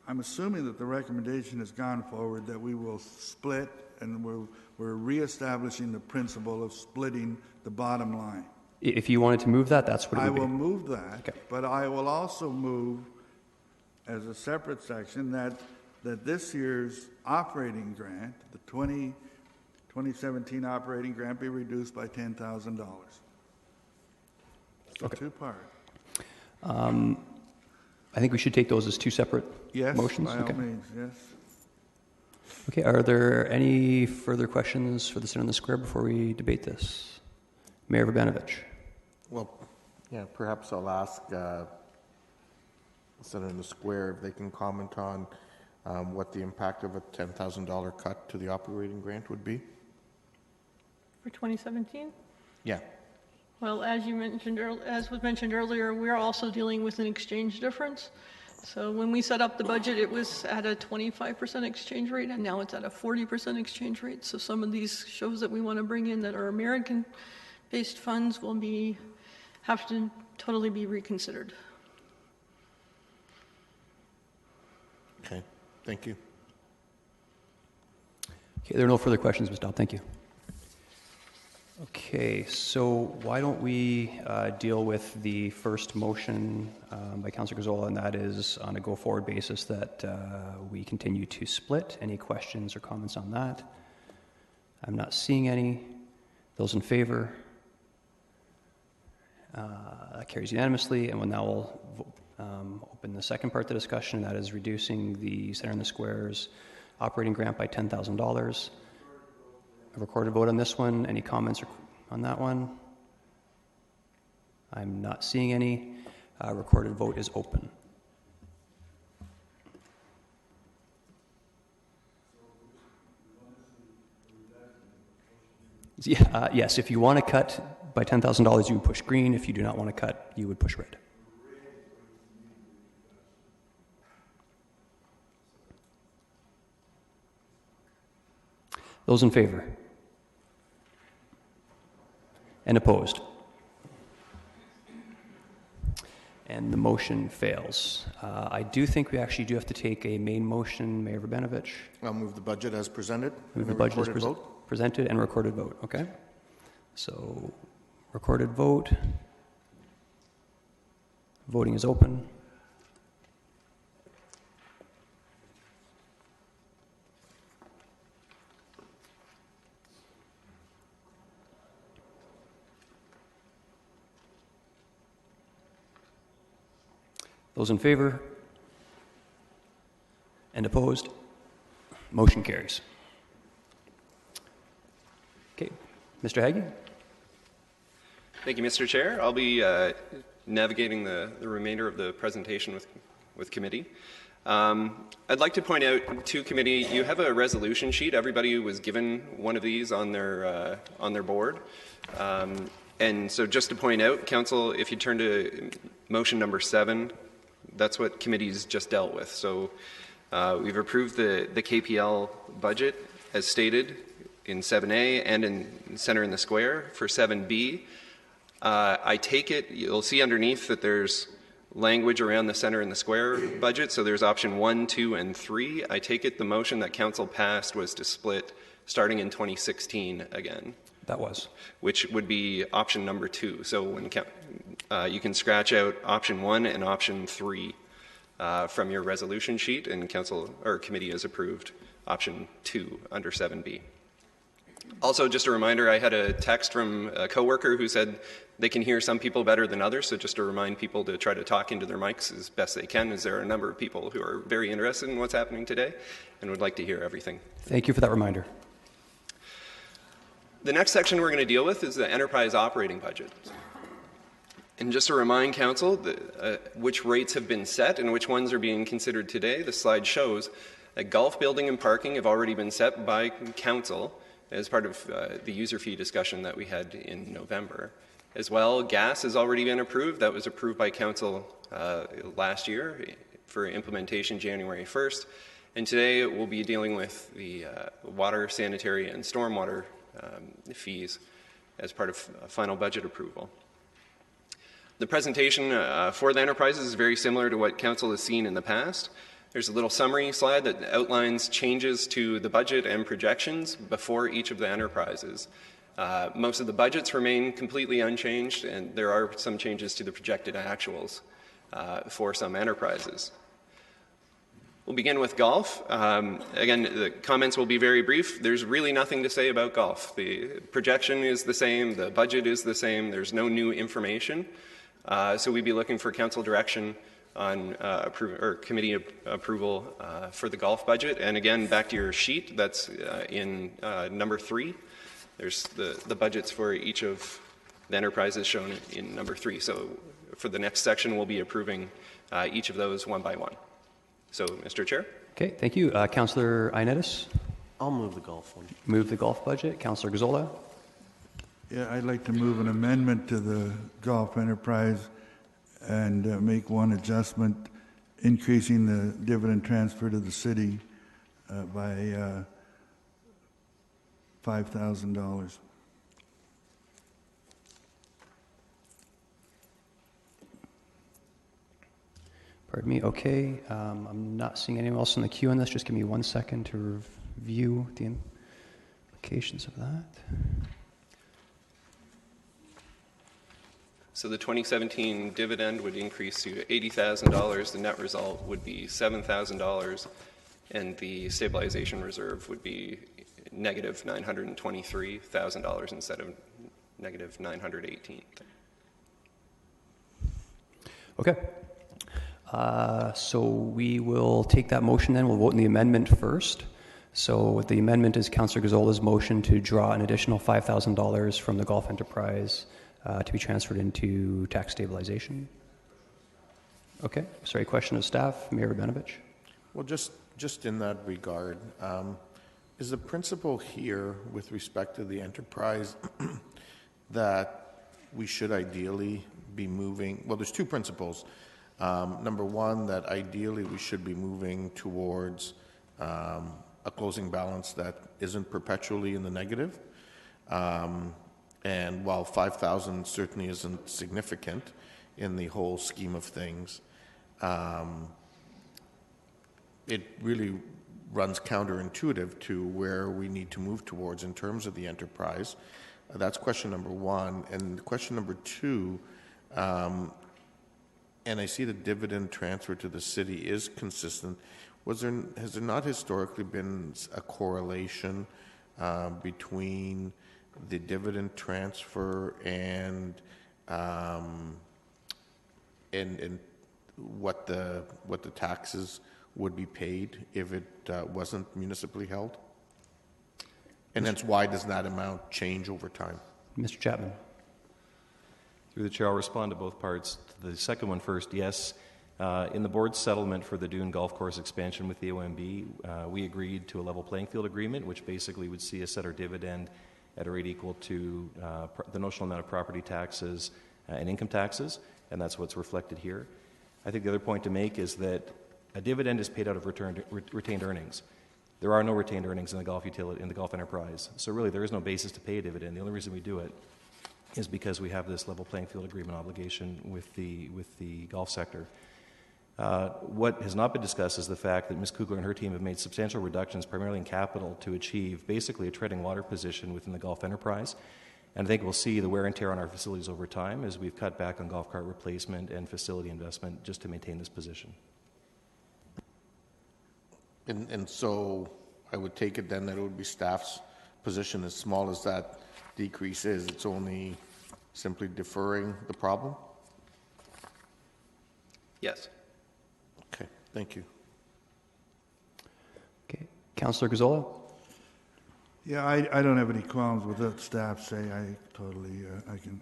I'm assuming that the recommendation has gone forward that we will split, and we're reestablishing the principle of splitting the bottom line. If you wanted to move that, that's what it I would will be. move that, Okay. but I will also move as a separate section that this year's operating grant, the 2017 operating grant, be reduced by $10,000. So Okay. two-part. I think we should take those as two separate Yes, motions. by all means, yes. Okay, are there any further questions for the Center in the Square before we debate this? Mayor Verbanovich. Well, yeah, perhaps I'll ask Senator in the Square if they can comment on what the impact of a $10,000 cut to the operating grant would be. For 2017? Yeah. Well, as was mentioned earlier, we're also dealing with an exchange difference. So when we set up the budget, it was at a 25% exchange rate, and now it's at a 40% exchange rate. So some of these shows that we want to bring in that are American-based funds will have to totally be reconsidered. Okay, thank you. Okay, there are no further questions, Ms. Dobb. Thank you. Okay, so why don't we deal with the first motion by Councillor Gazzola, and that is on a go-forward basis that we continue to split. Any questions or comments on that? I'm not seeing any. Those in favor? That carries unanimously, and now we'll open the second part of the discussion, and that is reducing the Center in the Square's operating grant by $10,000. A recorded vote on this one. Any comments on that one? I'm not seeing any. Recorded vote is open. Yeah, yes, if you want to cut by $10,000, you would push green. If you do not want to cut, you would push red. Those in favor? And opposed? And the motion fails. I do think we actually do have to take a main motion, Mayor Verbanovich. I'll move the budget as presented. Move the and a budget as recorded vote. presented and recorded vote, okay? So, recorded vote. Voting is open. Those in favor? And opposed? Motion carries. Okay, Mr. Haggie? Thank you, Mr. Chair. I'll be navigating the remainder of the presentation with committee. I'd like to point out to committee, you have a resolution sheet. Everybody was given one of these on their board. And so just to point out, Council, if you turn to motion number 7, that's what committee's just dealt with. So we've approved the KPL budget as stated in 7A and in Center in the Square. For 7B, I take it, you'll see underneath that there's language around the Center in the Square budget. So there's option 1, 2, and 3. I take it the motion that Council passed was to split starting in 2016 again. That was. Which would be option number 2. So when you can scratch out option 1 and option 3 from your resolution sheet, and Council or committee has approved option 2 under 7B. Also, just a reminder, I had a text from a coworker who said they can hear some people better than others, so just to remind people to try to talk into their mics as best they can, as there are a number of people who are very interested in what's happening today and would like to hear everything. Thank you for that reminder. The next section we're going to deal with is the enterprise operating budget. And just to remind Council which rates have been set and which ones are being considered today, the slide shows that golf building and parking have already been set by Council as part of the user fee discussion that we had in November. As well, gas has already been approved. That was approved by Council last year for implementation January 1st. And today we'll be dealing with the water, sanitary, and stormwater fees as part of final budget approval. The presentation for the enterprises is very similar to what Council has seen in the past. There's a little summary slide that outlines changes to the budget and projections before each of the enterprises. Most of the budgets remain completely unchanged, and there are some changes to the projected actuals for some enterprises. We'll begin with golf. Again, the comments will be very brief. There's really nothing to say about golf. The projection is the same, the budget is the same, there's no new information. So we'd be looking for council direction on committee approval for the golf budget. And again, back to your sheet, that's in number 3. There's the budgets for each of the enterprises shown in number 3. So for the next section, we'll be approving each of those one by one. So, Mr. Chair. Okay, thank you. Councillor Ioannidis? I'll move the golf one. Move the golf budget. Councillor Gazzola? Yeah, I'd like to move an amendment to the golf enterprise and make one adjustment, increasing the dividend transfer to the city by $5,000. Pardon me. Okay. I'm not seeing anyone else in the queue on this. Just give me 1 second to review the implications of that. So the 2017 dividend would increase to $80,000. The net result would be $7,000, and the stabilization reserve would be negative $923,000 instead of negative $918,000. Okay. So we will take that motion then. We'll vote on the amendment first. So the amendment is Councillor Gazzola's motion to draw an additional $5,000 from the golf enterprise to be transferred into tax stabilization. Okay. Sorry, question of staff. Mayor Rabinovich. Well, just in that regard, is the principle here with respect to the enterprise that we should ideally be moving, well, there's two principles. Number one, that ideally we should be moving towards a closing balance that isn't perpetually in the negative. And while 5,000 certainly isn't significant in the whole scheme of things, it really runs counterintuitive to where we need to move towards in terms of the enterprise. That's question number one. And question number two, and I see the dividend transfer to the city is consistent. Has there not historically been a correlation between the dividend transfer and what the taxes would be paid if it wasn't municipally held? And hence, why does that amount change over time? Mr. Chapman. Through the chair, I'll respond to both parts. The second one first, yes. In the board's settlement for the Dune Golf Course expansion with the OMB, we agreed to a level playing field agreement, which basically would see us set our dividend at a rate equal to the notional amount of property taxes and income taxes, and that's what's reflected here. I think the other point to make is that a dividend is paid out of retained earnings. There are no retained earnings in the golf utility, in the golf enterprise, so really there is no basis to pay a dividend. The only reason we do it is because we have this level playing field agreement obligation with the golf sector. What has not been discussed is the fact that Ms. Kugler and her team have made substantial reductions, primarily in capital, to achieve basically a treading water position within the golf enterprise. And I think we'll see the wear and tear on our facilities over time as we've cut back on golf cart replacement and facility investment just to maintain this position. And so I would take it then that it would be staff's position, as small as that decrease is, it's only simply deferring the problem? Yes. Okay, thank you. Okay. Councillor Gazzola. Yeah, I don't have any qualms with what staff say. I totally,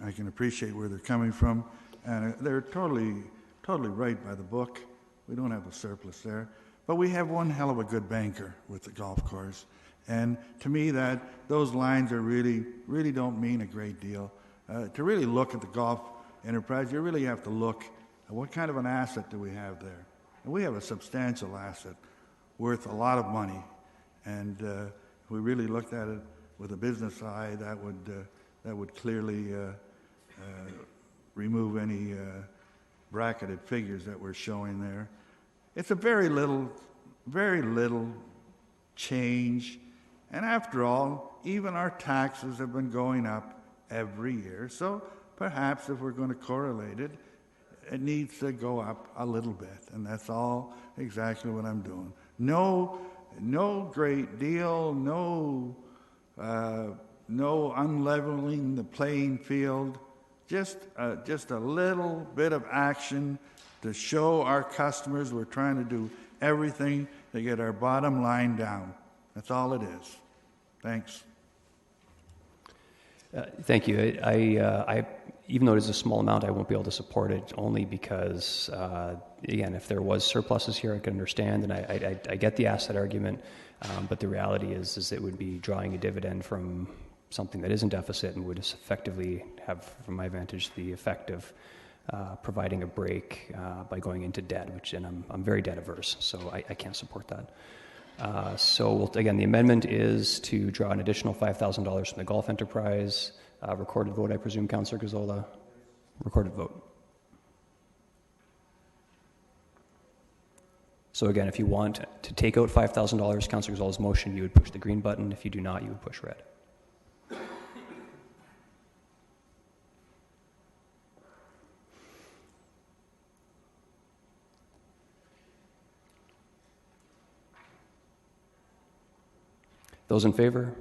I can appreciate where they're coming from, and they're totally right by the book. We don't have a surplus there, but we have one hell of a good banker with the golf course, and to me those lines are really don't mean a great deal. To really look at the golf enterprise, you really have to look at what kind of an asset do we have there, and we have a substantial asset worth a lot of money, and if we really looked at it with a business eye, that would clearly remove any bracketed figures that we're showing there. It's a very little change, and after all, even our taxes have been going up every year. So perhaps if we're going to correlate it, it needs to go up a little bit. And that's all exactly what I'm doing. No great deal, no unleveling the playing field, just a little bit of action to show our customers we're trying to do everything to get our bottom line down. That's all it is. Thanks. Thank you. I even though it is a small amount, I won't be able to support it only because, again, if there was surpluses here, I could understand, and I get the asset argument, but the reality is it would be drawing a dividend from something that is in deficit and would effectively have, from my vantage, the effect of providing a break by going into debt, and I'm very debt averse, so I can't support that. Again, the amendment is to draw an additional $5,000 from the golf enterprise. Recorded vote, I presume, Councillor Gazzola. Recorded vote. So again, if you want to take out $5,000, Councillor Gazzola's motion, you would push the green button. If you do not, you would push red. Those in favor?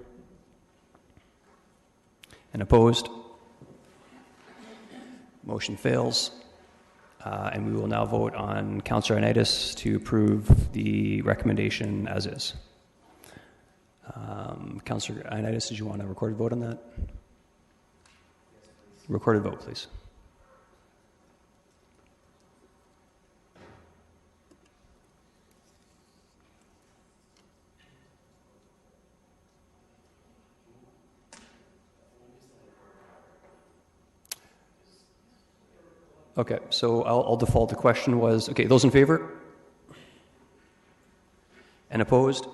And opposed? Motion fails. And we will now vote on Councillor Ioannidis to approve the recommendation as is. Councillor Ioannidis, did you want a recorded vote on that? Recorded vote, please. Okay, so I'll default. The question was, okay, those in favor? And opposed?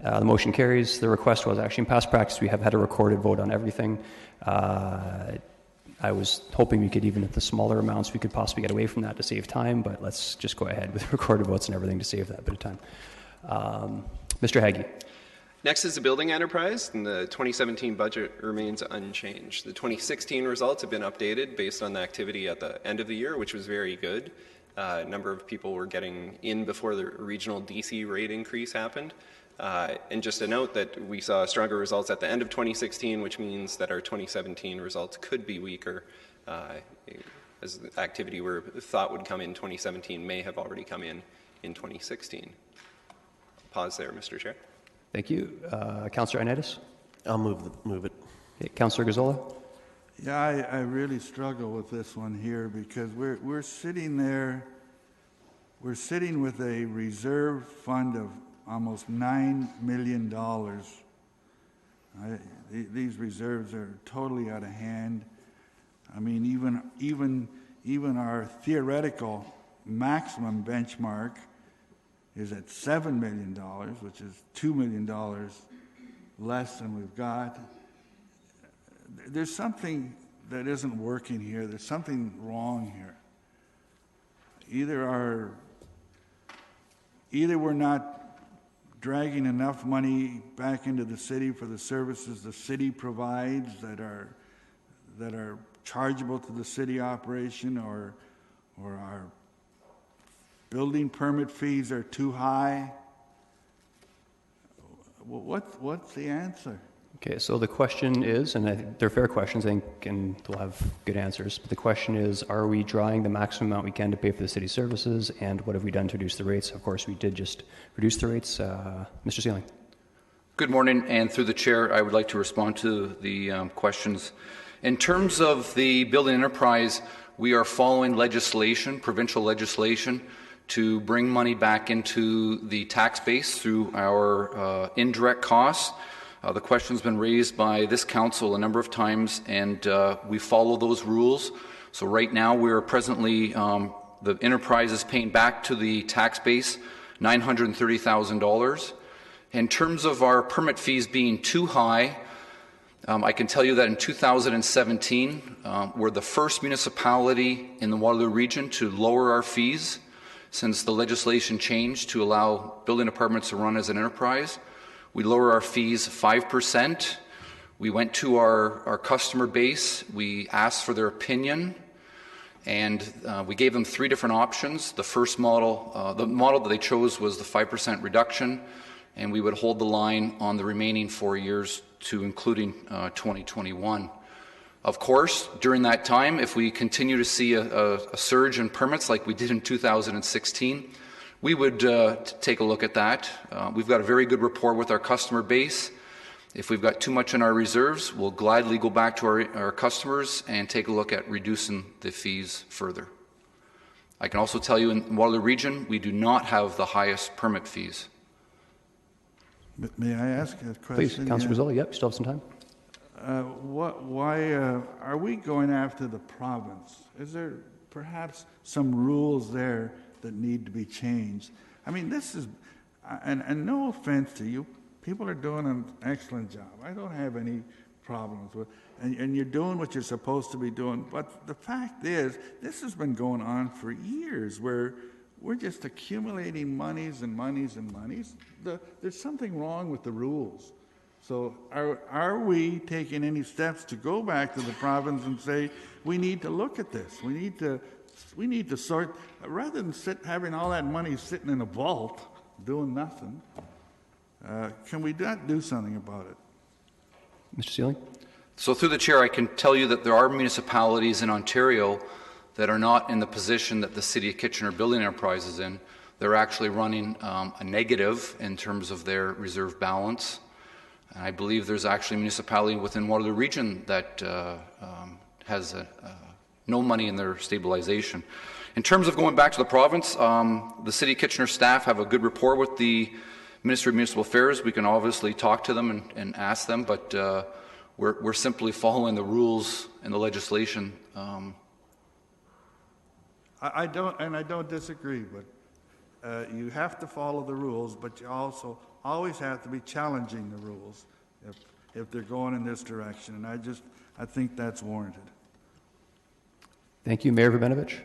The motion carries. The request was actually in past practice, we have had a recorded vote on everything. I was hoping we could, even at the smaller amounts, we could possibly get away from that to save time, but let's just go ahead with recorded votes and everything to save that bit of time. Mr. Haggie. Next is the building enterprise, and the 2017 budget remains unchanged. The 2016 results have been updated based on the activity at the end of the year, which was very good. A number of people were getting in before the regional DC rate increase happened. And just a note that we saw stronger results at the end of 2016, which means that our 2017 results could be weaker, as the activity we thought would come in 2017 may have already come in 2016. Pause there, Mr. Chair. Thank you. Councillor Ioannidis? I'll move it. Okay. Councillor Gazzola? Yeah, I really struggle with this one here because we're sitting there, we're sitting with a reserve fund of almost $9 million. These reserves are totally out of hand. I mean, even our theoretical maximum benchmark is at $7 million, which is $2 million less than we've got. There's something that isn't working here. There's something wrong here. Either we're not dragging enough money back into the city for the services the city provides that are chargeable to the city operation, or our building permit fees are too high. What's the answer? Okay, so the question is, and I think they're fair questions, I think, and they'll have good answers, but the question is, are we drawing the maximum amount we can to pay for the city services, and what have we done to reduce the rates? Of course, we did just reduce the rates. Mr. Sealing. Good morning, and through the chair, I would like to respond to the questions. In terms of the building enterprise, we are following legislation, provincial legislation, to bring money back into the tax base through our indirect costs. The question's been raised by this council a number of times, and we follow those rules. So right now we're presently, the enterprise is paying back to the tax base $930,000. In terms of our permit fees being too high, I can tell you that in 2017, we're the first municipality in the Waterloo region to lower our fees since the legislation changed to allow building departments to run as an enterprise. We lower our fees 5%. We went to our customer base. We asked for their opinion, and we gave them 3 different options. The first model, the model that they chose was the 5% reduction, and we would hold the line on the remaining 4 years to including 2021. Of course, during that time, if we continue to see a surge in permits like we did in 2016, we would take a look at that. We've got a very good rapport with our customer base. If we've got too much in our reserves, we'll gladly go back to our customers and take a look at reducing the fees further. I can also tell you in Waterloo Region, we do not have the highest permit fees. May I ask a question? Please, Councillor Mazzoli. Yep, still have some time. Why are we going after the province? Is there perhaps some rules there that need to be changed? I mean, this is, and no offense to you, people are doing an excellent job. I don't have any problems with, and you're doing what you're supposed to be doing. But the fact is, this has been going on for years, where we're just accumulating monies and monies and monies. There's something wrong with the rules. So are we taking any steps to go back to the province and say, we need to look at this? We need to sort, rather than having all that money sitting in a vault doing nothing, can we not do something about it? Mr. Sealing? So through the chair, I can tell you that there are municipalities in Ontario that are not in the position that the City of Kitchener Building Enterprise is in. They're actually running a negative in terms of their reserve balance. And I believe there's actually a municipality within Waterloo Region that has no money in their stabilization. In terms of going back to the province, the City of Kitchener staff have a good rapport with the Ministry of Municipal Affairs. We can obviously talk to them and ask them, but we're simply following the rules and the legislation. I don't disagree, but you have to follow the rules, but you also always have to be challenging the rules if they're going in this direction, and I think that's warranted. Thank you, Mayor Verbenovich.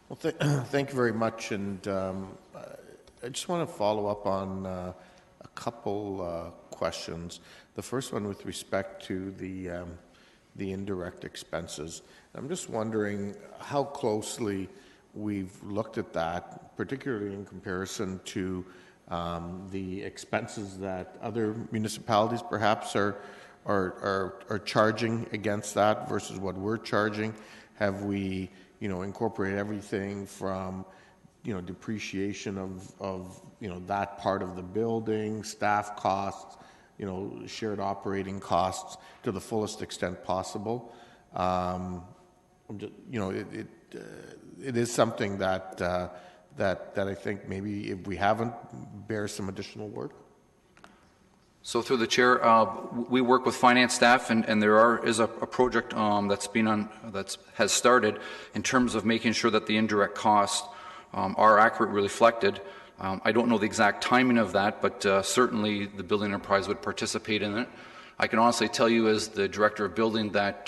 Well, thank you very much, and I just want to follow up on a couple questions. The first one with respect to the indirect expenses. I'm just wondering how closely we've looked at that, particularly in comparison to the expenses that other municipalities perhaps are charging against that versus what we're charging. Have we, incorporated everything from, depreciation of that part of the building, staff costs, shared operating costs to the fullest extent possible? It is something that I think maybe if we haven't, bears some additional work. So through the chair, we work with finance staff, and there is a project that has started in terms of making sure that the indirect costs are accurately reflected. I don't know the exact timing of that, but certainly the building enterprise would participate in it. I can honestly tell you as the director of building that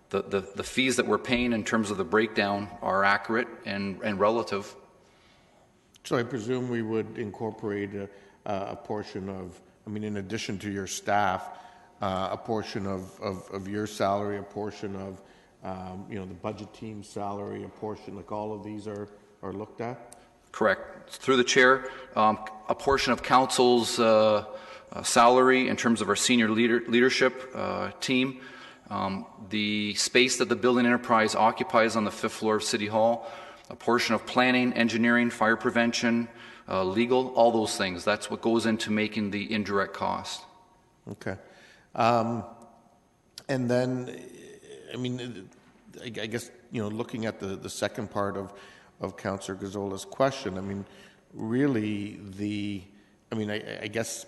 the fees that we're paying in terms of the breakdown are accurate and relative. So I presume we would incorporate a portion of, in addition to your staff, a portion of your salary, a portion of, the budget team's salary, a portion, like all of these are looked at? Correct. Through the chair, a portion of council's salary in terms of our senior leadership team, the space that the building enterprise occupies on the 5th floor of City Hall, a portion of planning, engineering, fire prevention, legal, all those things. That's what goes into making the indirect cost. Okay. And then, I guess, looking at the second part of Councillor Gazzola's question, really I guess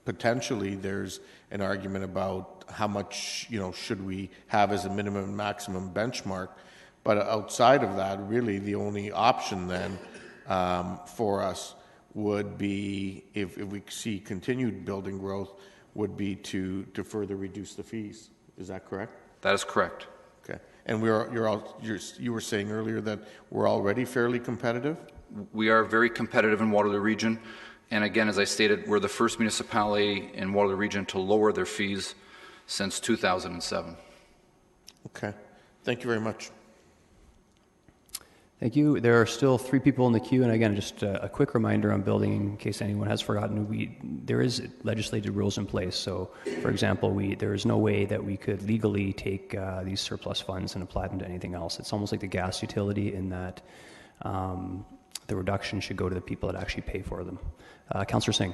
potentially there's an argument about how much, should we have as a minimum and maximum benchmark. But outside of that, really the only option then for us would be, if we see continued building growth, would be to further reduce the fees. Is that correct? That is correct. Okay. And you were saying earlier that we're already fairly competitive? We are very competitive in Waterloo Region. And again, as I stated, we're the first municipality in Waterloo Region to lower their fees since 2007. Okay. Thank you very much. Thank you. There are still 3 people in the queue, and again, just a quick reminder on building, in case anyone has forgotten, there is legislative rules in place. So, for example, there is no way that we could legally take these surplus funds and apply them to anything else. It's almost like the gas utility in that the reduction should go to the people that actually pay for them. Councillor Singh.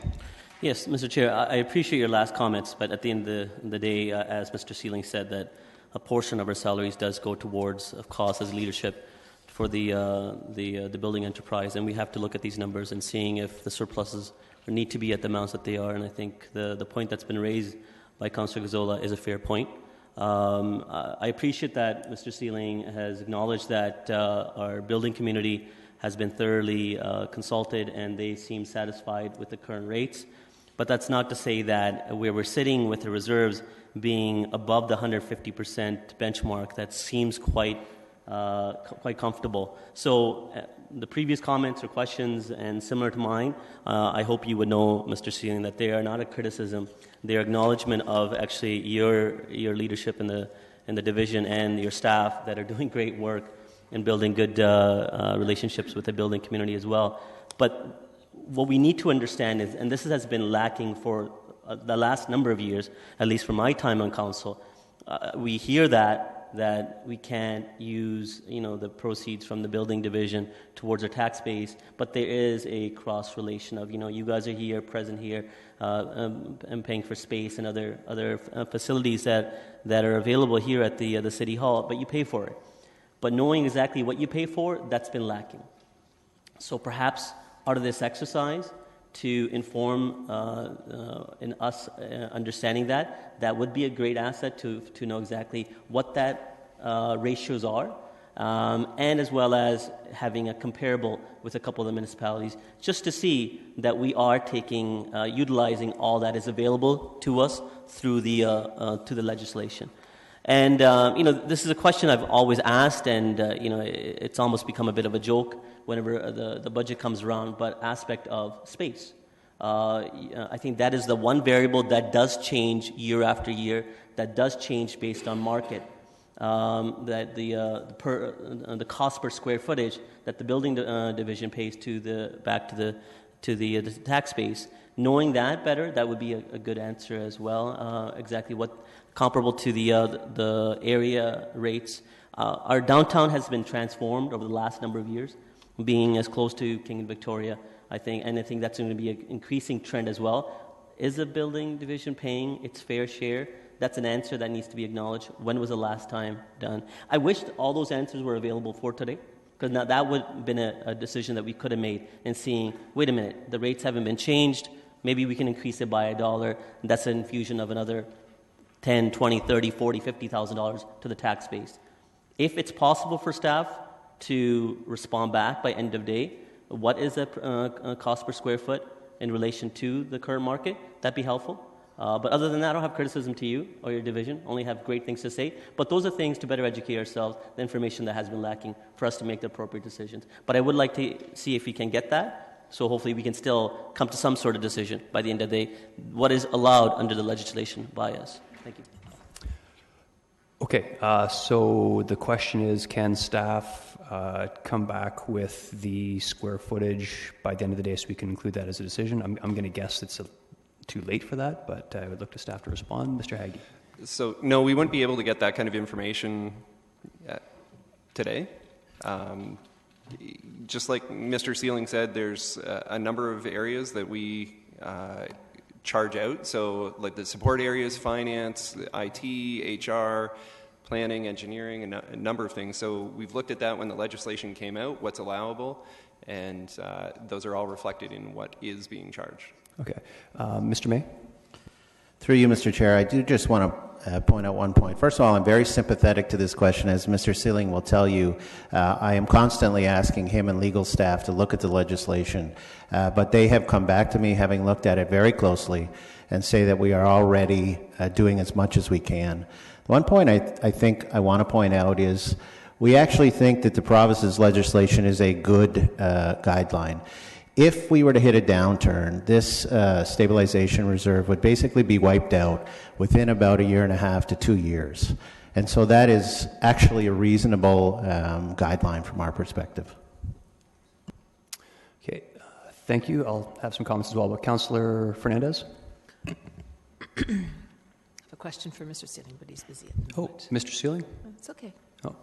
Yes, Mr. Chair, I appreciate your last comments, but at the end of the day, as Mr. Sealing said, that a portion of our salaries does go towards costs as leadership for the building enterprise, and we have to look at these numbers and seeing if the surpluses need to be at the amounts that they are. And I think the point that's been raised by Councillor Gazzola is a fair point. I appreciate that Mr. Sealing has acknowledged that our building community has been thoroughly consulted and they seem satisfied with the current rates. But that's not to say that where we're sitting with the reserves being above the 150% benchmark, that seems quite comfortable. So the previous comments or questions, and similar to mine, I hope you would know, Mr. Sealing, that they are not a criticism. They are acknowledgement of actually your leadership in the division and your staff that are doing great work and building good relationships with the building community as well. But what we need to understand is, and this has been lacking for the last number of years, at least from my time on council, we hear that we can't use the proceeds from the building division towards our tax base, but there is a cross relation of you guys are here, present here, and paying for space and other facilities that are available here at the city hall, but you pay for it. But knowing exactly what you pay for, that's been lacking. So perhaps out of this exercise, to inform in us understanding that would be a great asset to know exactly what that ratios are, and as well as having a comparable with a couple of the municipalities, just to see that we are utilizing all that is available to us through to the legislation. And this is a question I've always asked, and it's almost become a bit of a joke whenever the budget comes around, but aspect of space. I think that is the one variable that does change year after year, that does change based on market. That the cost per square footage that the building division pays back to the tax base. Knowing that better, that would be a good answer as well. Exactly what comparable to the area rates. Our downtown has been transformed over the last number of years, being as close to King and Victoria, I think, and I think that's going to be an increasing trend as well. Is the building division paying its fair share? That's an answer that needs to be acknowledged. When was the last time done? I wish all those answers were available for today, because now that would have been a decision that we could have made in seeing, wait a minute, the rates haven't been changed, maybe we can increase it by $1. That's an infusion of another $10, $20, $30, $40, $50,000 to the tax base. If it's possible for staff to respond back by end of day, what is the cost per square foot in relation to the current market, that'd be helpful. But other than that, I don't have criticism to you or your division, only have great things to say. But those are things to better educate ourselves, the information that has been lacking for us to make the appropriate decisions. But I would like to see if we can get that, so hopefully we can still come to some sort of decision by the end of the day, what is allowed under the legislation by us. Thank you. Okay, so the question is, can staff come back with the square footage by the end of the day so we can include that as a decision? I'm going to guess it's too late for that, but I would look to staff to respond. Mr. Haggie. So, no, we wouldn't be able to get that kind of information today. Just like Mr. Sealing said, there's a number of areas that we charge out. So, like the support areas, finance, IT, HR, planning, engineering, a number of things. So we've looked at that when the legislation came out, what's allowable, and those are all reflected in what is being charged. Okay. Mr. May? Through you, Mr. Chair, I do just want to point out one point. First of all, I'm very sympathetic to this question. As Mr. Sealing will tell you, I am constantly asking him and legal staff to look at the legislation, but they have come back to me, having looked at it very closely, and say that we are already doing as much as we can. One point I think I want to point out is we actually think that the province's legislation is a good guideline. If we were to hit a downturn, this stabilization reserve would basically be wiped out within about 1.5 to 2 years. And so that is actually a reasonable guideline from our perspective. Okay, thank you. I'll have some comments as well. But Councillor Fernandez? I have a question for Mr. Sealing, but he's busy at the moment. Mr. Sealing? It's okay. Oh.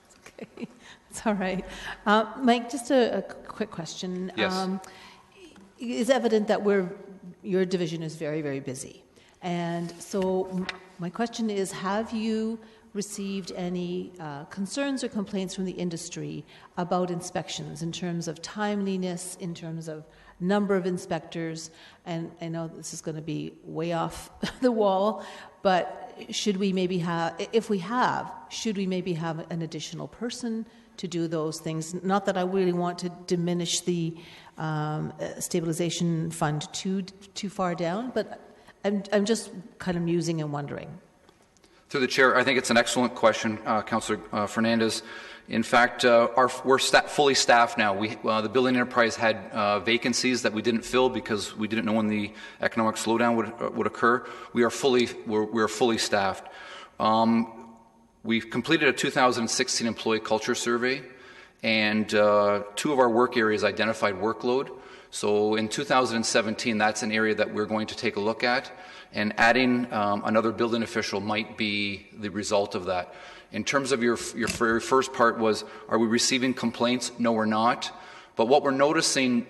It's okay. It's all right. Mike, just a quick question. Yes. It's evident that your division is very, very busy. And so my question is, have you received any concerns or complaints from the industry about inspections in terms of timeliness, in terms of number of inspectors? And I know this is going to be way off the wall, but should we maybe have, if we have, should we maybe have an additional person to do those things? Not that I really want to diminish the stabilization fund too far down, but I'm just kind of musing and wondering. Through the chair, I think it's an excellent question, Councillor Fernandez. In fact, we're fully staffed now. The building enterprise had vacancies that we didn't fill because we didn't know when the economic slowdown would occur. We're fully staffed. We've completed a 2016 employee culture survey, and 2 of our work areas identified workload. So in 2017, that's an area that we're going to take a look at, and adding another building official might be the result of that. In terms of your very first part was, are we receiving complaints? No, we're not. But what we're noticing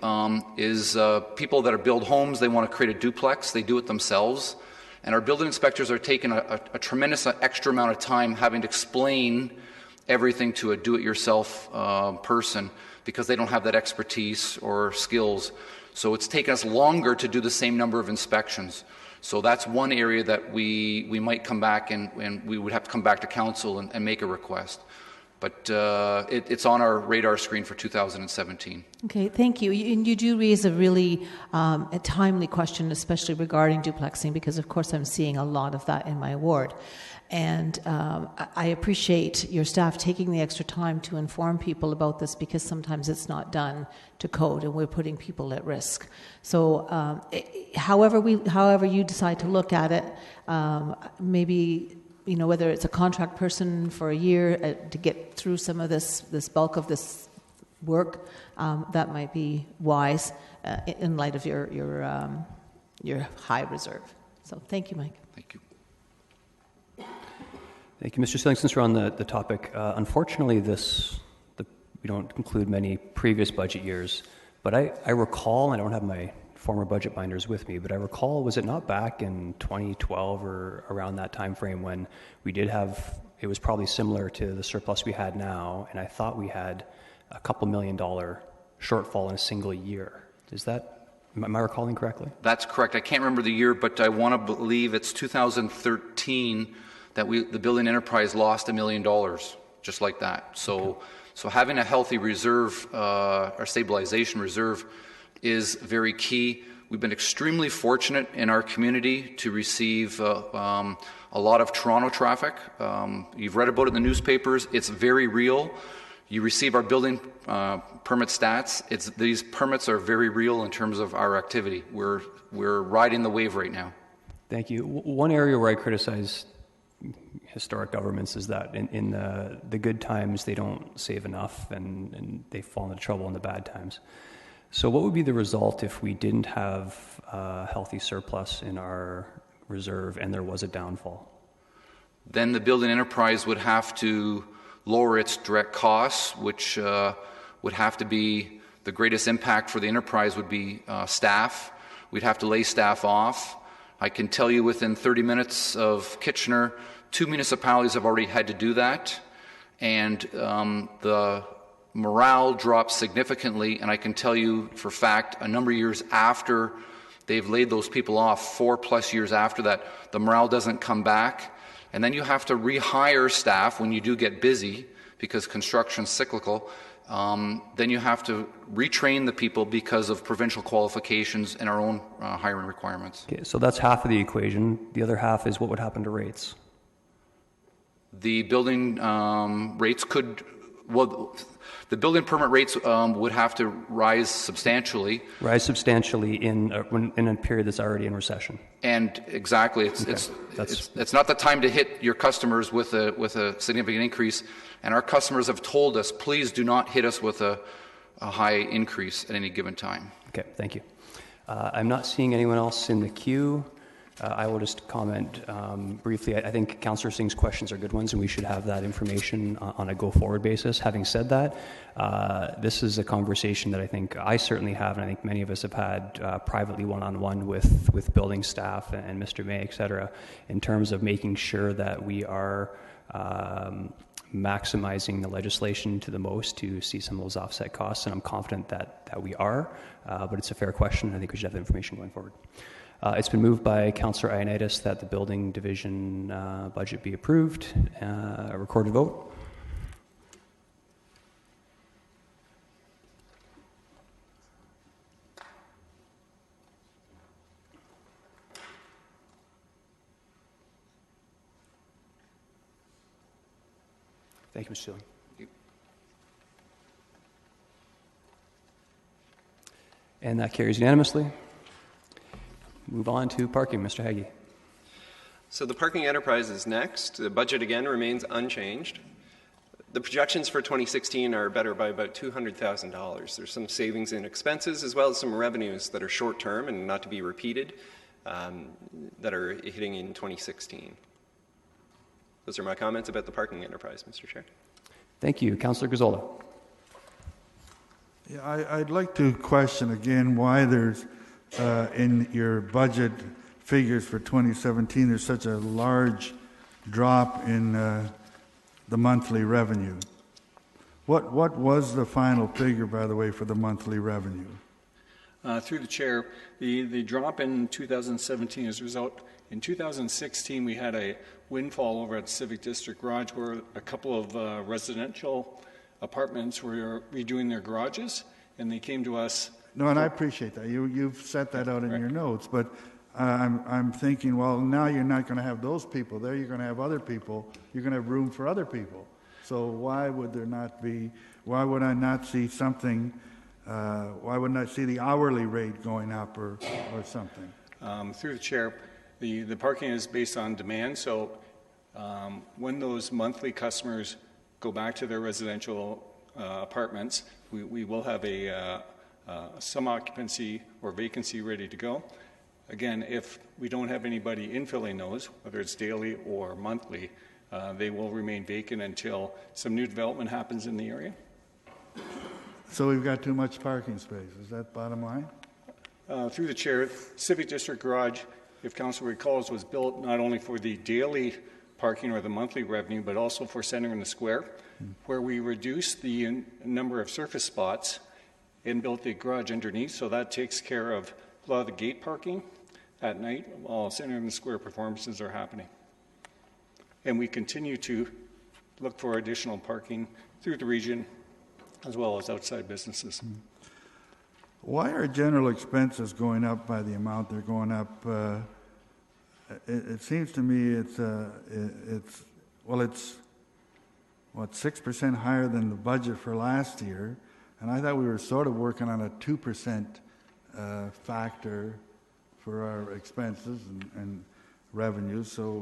is people that build homes, they want to create a duplex, they do it themselves. And our building inspectors are taking a tremendous extra amount of time having to explain everything to a do-it-yourself person because they don't have that expertise or skills. So it's taken us longer to do the same number of inspections. So that's one area that we might come back and we would have to come back to council and make a request. But it's on our radar screen for 2017. Okay, thank you. You do raise a really a timely question, especially regarding duplexing, because of course I'm seeing a lot of that in my ward. And I appreciate your staff taking the extra time to inform people about this, because sometimes it's not done to code and we're putting people at risk. So however you decide to look at it, maybe, you know, whether it's a contract person for a year to get through some of this bulk of this work, that might be wise in light of your high reserve. So thank you, Mike. Thank you. Thank you, Mr. Sealing. Since we're on the topic, unfortunately, we don't include many previous budget years, but I recall, and I don't have my former budget binders with me, but I recall, was it not back in 2012 or around that time frame when we did have, it was probably similar to the surplus we had now, and I thought we had a couple $1 million shortfall in a single year. Am I recalling correctly? That's correct. I can't remember the year, but I want to believe it's 2013 that the building enterprise lost $1 million, just like that. So having a healthy reserve, or stabilization reserve, is very key. We've been extremely fortunate in our community to receive a lot of Toronto traffic. You've read about it in the newspapers. It's very real. You receive our building permit stats. These permits are very real in terms of our activity. We're riding the wave right now. Thank you. One area where I criticize historic governments is that in the good times they don't save enough and they fall into trouble in the bad times. So what would be the result if we didn't have a healthy surplus in our reserve and there was a downfall? Then the building enterprise would have to lower its direct costs, which would have to be the greatest impact for the enterprise would be staff. We'd have to lay staff off. I can tell you within 30 minutes of Kitchener, 2 municipalities have already had to do that, and the morale drops significantly, and I can tell you for fact a number of years after they've laid those people off, 4+ years after that, the morale doesn't come back, and then you have to rehire staff when you do get busy because construction's cyclical. Then you have to retrain the people because of provincial qualifications and our own hiring requirements. Okay, so that's half of the equation. The other half is what would happen to rates? The building rates could, well, The building permit rates would have to rise substantially. Rise substantially in a period that's already in recession. And exactly, it's not the time to hit your customers with a significant increase. And our customers have told us, please do not hit us with a high increase at any given time. Okay, thank you. I'm not seeing anyone else in the queue. I will just comment briefly. I think Councillor Singh's questions are good ones, and we should have that information on a go-forward basis. Having said that, this is a conversation that I think I certainly have, and I think many of us have had privately one-on-one with building staff and Mr. May, et cetera, in terms of making sure that we are maximizing the legislation to the most to see some of those offset costs, and I'm confident that we are, but it's a fair question. I think we should have the information going forward. It's been moved by Councillor Ioannidis that the building division budget be approved. A recorded vote. Thank you, Mr. Sealing. And that carries unanimously. Move on to parking, Mr. Haggie. So the parking enterprise is next. The budget again remains unchanged. The projections for 2016 are better by about $200,000. There's some savings in expenses as well as some revenues that are short-term and not to be repeated that are hitting in 2016. Those are my comments about the parking enterprise, Mr. Chair. Thank you. Councillor Gazzola. Yeah, I'd like to question again why there's in your budget figures for 2017, there's such a large drop in the monthly revenue. What was the final figure, by the way, for the monthly revenue? Through the chair, the drop in 2017 is a result. In 2016, we had a windfall over at Civic District Garage where a couple of residential apartments were redoing their garages, and they came to us. No, and I appreciate that. You've set that out in your notes, but I'm thinking, well, now you're not going to have those people there. You're going to have other people. You're going to have room for other people. So why would there not be? Why would I not see something? Why wouldn't I see the hourly rate going up or something? Through the chair, the parking is based on demand. So when those monthly customers go back to their residential apartments, we will have some occupancy or vacancy ready to go. Again, if we don't have anybody infilling those, whether it's daily or monthly, they will remain vacant until some new development happens in the area. So we've got too much parking space. Is that bottom line? Through the chair, Civic District Garage, if council recalls, was built not only for the daily parking or the monthly revenue, but also for Centre in the Square, where we reduced the number of surface spots and built the garage underneath, so that takes care of a lot of the gate parking at night while Centre in the Square performances are happening. And we continue to look for additional parking through the region as well as outside businesses. Why are general expenses going up by the amount they're going up? It seems to me it's 6% higher than the budget for last year, and I thought we were sort of working on a 2% factor for our expenses and revenues. So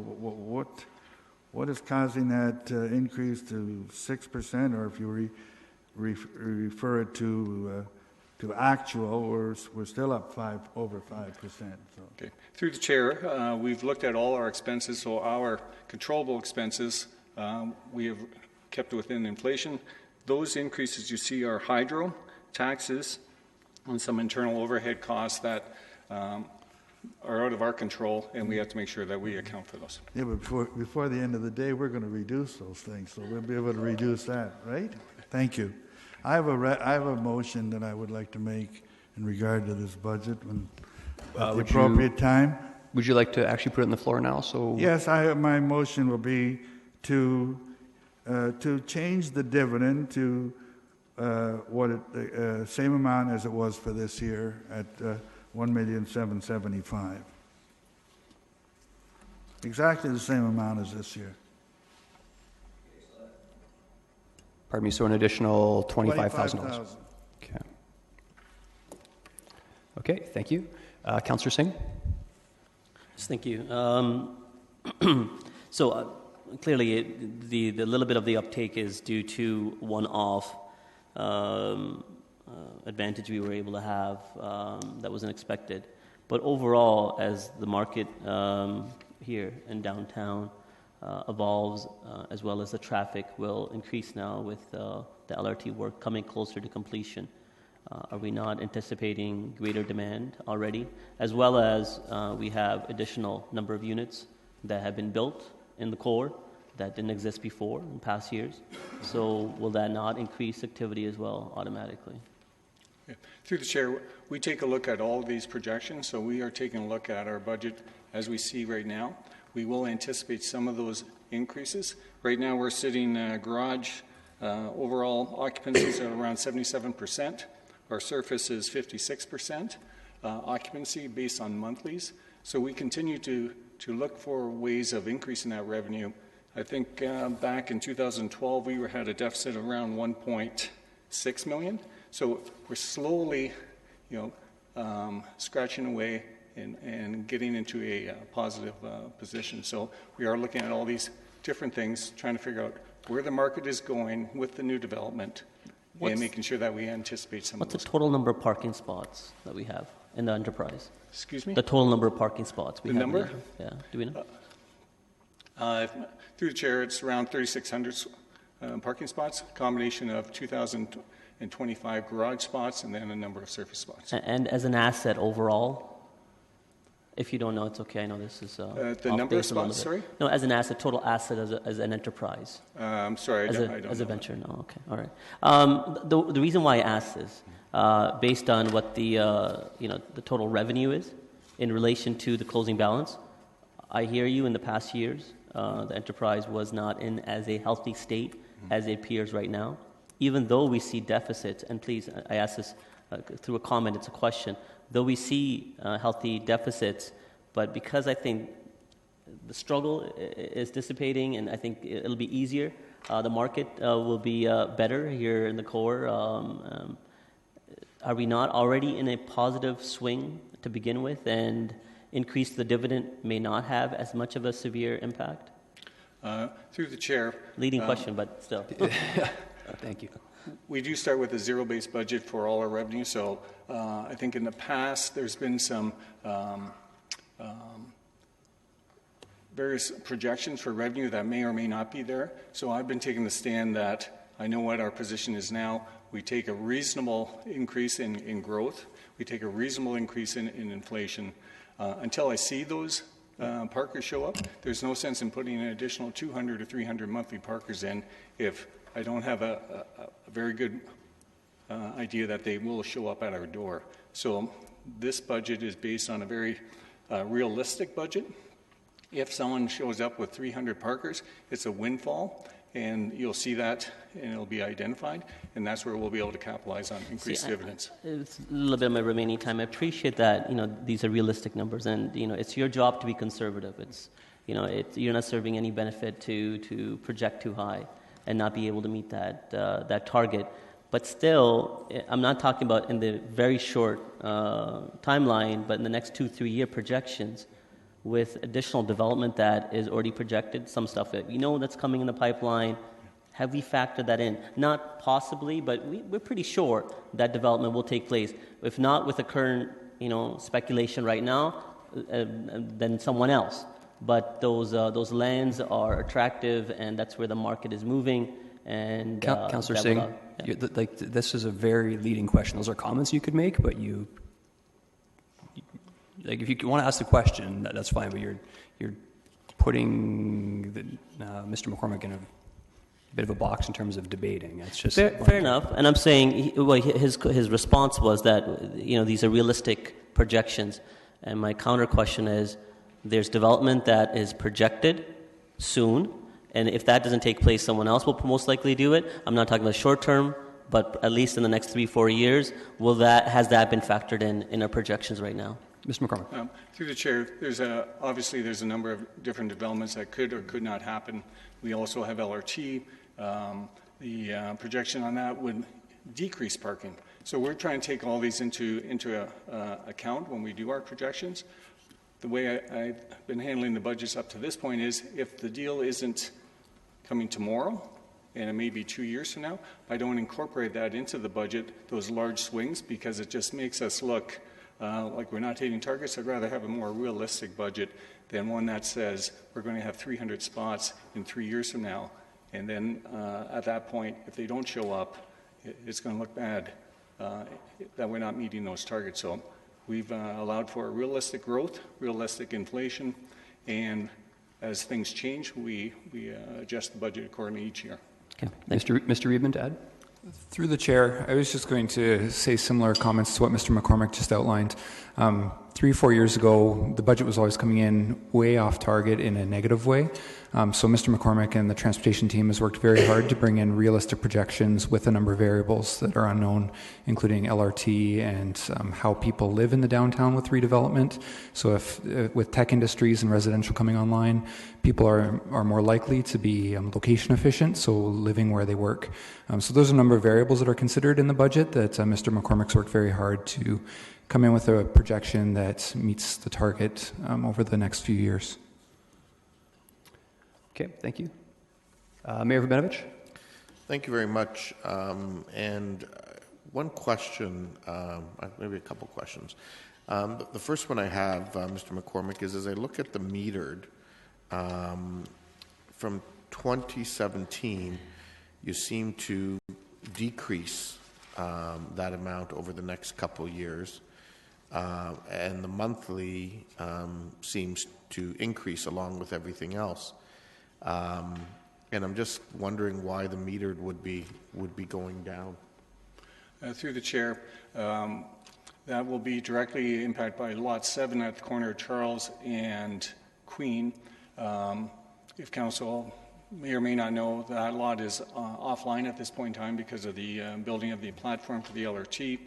what is causing that increase to 6%, or if you refer it to actual, we're still up over 5%. So. Okay. Through the chair, we've looked at all our expenses, so our controllable expenses, we have kept within inflation. Those increases you see are hydro, taxes, and some internal overhead costs that are out of our control, and we have to make sure that we account for those. Yeah, but before the end of the day, we're going to reduce those things, so we'll be able to reduce that, right? Thank you. I have a motion that I would like to make in regard to this budget at the appropriate time. Would you like to actually put it on the floor now? So yes, my motion will be to change the dividend to same amount as it was for this year at $1,775,000. Exactly the same amount as this year. Pardon me, so an additional $25,000. $25,000. Okay. Okay, thank you. Councillor Singh? Yes, thank you. So clearly, the little bit of the uptake is due to one-off advantage we were able to have that wasn't expected. But overall, as the market here in downtown evolves, as well as the traffic will increase now with the LRT work coming closer to completion, are we not anticipating greater demand already? As well as we have additional number of units that have been built in the core that didn't exist before in past years. So will that not increase activity as well automatically? Yeah. Through the chair, we take a look at all of these projections. So we are taking a look at our budget as we see right now. We will anticipate some of those increases. Right now we're sitting garage overall occupancies are around 77%. Our surface is 56% occupancy based on monthlies. So we continue to look for ways of increasing that revenue. I think back in 2012 we had a deficit of around 1.6 million. So we're slowly, scratching away and getting into a positive position. So we are looking at all these different things, trying to figure out where the market is going with the new development and making sure that we anticipate some of those. What's the total number of parking spots that we have in the enterprise? Excuse me? The total number of parking spots we have. The number? Yeah, do we know? Through the chair, it's around 3,600 parking spots, a combination of 2,025 garage spots and then a number of surface spots. And as an asset overall, if you don't know, it's okay. I know this is the number of spots, sorry? No, as an asset, total asset as an enterprise. I'm sorry, I don't as know a venture, that. No, okay, all right. The reason why I asked this, based on what the the total revenue is in relation to the closing balance, I hear you. In the past years, the enterprise was not in as a healthy state as it appears right now. Even though we see deficits, and please, I ask this through a comment, it's a question. Though we see healthy deficits, but because I think the struggle is dissipating and I think it'll be easier, the market will be better here in the core. Are we not already in a positive swing to begin with, and increase the dividend may not have as much of a severe impact? Through the chair. Leading question, but still. Thank you. We do start with a zero-based budget for all our revenue. So I think in the past there's been some various projections for revenue that may or may not be there. So I've been taking the stand that I know what our position is now. We take a reasonable increase in growth. We take a reasonable increase in inflation. Until I see those parkers show up, there's no sense in putting an additional 200 or 300 monthly parkers in if I don't have a very good idea that they will show up at our door. So this budget is based on a very realistic budget. If someone shows up with 300 parkers, it's a windfall, and you'll see that, and it'll be identified, and that's where we'll be able to capitalize on increased dividends. It's a little bit of my remaining time. I appreciate that, these are realistic numbers, and, it's your job to be conservative. It's, you're not serving any benefit to project too high and not be able to meet that target. But still, I'm not talking about in the very short timeline, but in the next 2-3 year projections with additional development that is already projected, some stuff that we know that's coming in the pipeline. Have we factored that in? Not possibly, but we're pretty sure that development will take place. If not with the current, speculation right now, then someone else. But those lands are attractive, and that's where the market is moving. And Councillor Singh, this is a very leading question. Those are comments you could make, but if you want to ask the question, that's fine. But you're putting Mr. McCormick in a bit of a box in terms of debating. It's just fair enough. And I'm saying his response was that these are realistic projections, and my counter question is, there's development that is projected soon, and if that doesn't take place, someone else will most likely do it. I'm not talking about short term, but at least in the next 3-4 years. Has that been factored in our projections right now? Mr. McCormick. Through the chair, obviously there's a number of different developments that could or could not happen. We also have LRT. projection on that would decrease parking. So we're trying to take all these into account when we do our projections. The way I've been handling the budgets up to this point is if the deal isn't coming tomorrow, and it may be 2 years from now, I don't incorporate that into the budget, those large swings, because it just makes us look like we're not hitting targets. I'd rather have a more realistic budget than one that says we're going to have 300 spots in 3 years from now. And then at that point, if they don't show up, it's going to look bad that we're not meeting those targets. So we've allowed for realistic growth, realistic inflation, and as things change, we adjust the budget accordingly each year. Okay. Mr. Reedman to add? Through the chair, I was just going to say similar comments to what Mr. McCormick just outlined. 3 or 4 years ago, the budget was always coming in way off target in a negative way. So Mr. McCormick and the transportation team has worked very hard to bring in realistic projections with a number of variables that are unknown, including LRT and how people live in the downtown with redevelopment. So if with tech industries and residential coming online, people are more likely to be location efficient, so living where they work. So those are a number of variables that are considered in the budget that Mr. McCormick's worked very hard to come in with a projection that meets the target over the next few years. Okay, thank you. Mayor Verbenovich? Thank you very much. And one question, maybe a couple questions. The first one I have, Mr. McCormick, is as I look at the metered, from 2017, you seem to decrease that amount over the next couple years. And the monthly seems to increase along with everything else. And I'm just wondering why the metered would be going down. Through the chair, that will be directly impacted by Lot 7 at the corner of Charles and Queen. If council may or may not know, that lot is offline at this point in time because of the building of the platform for the LRT.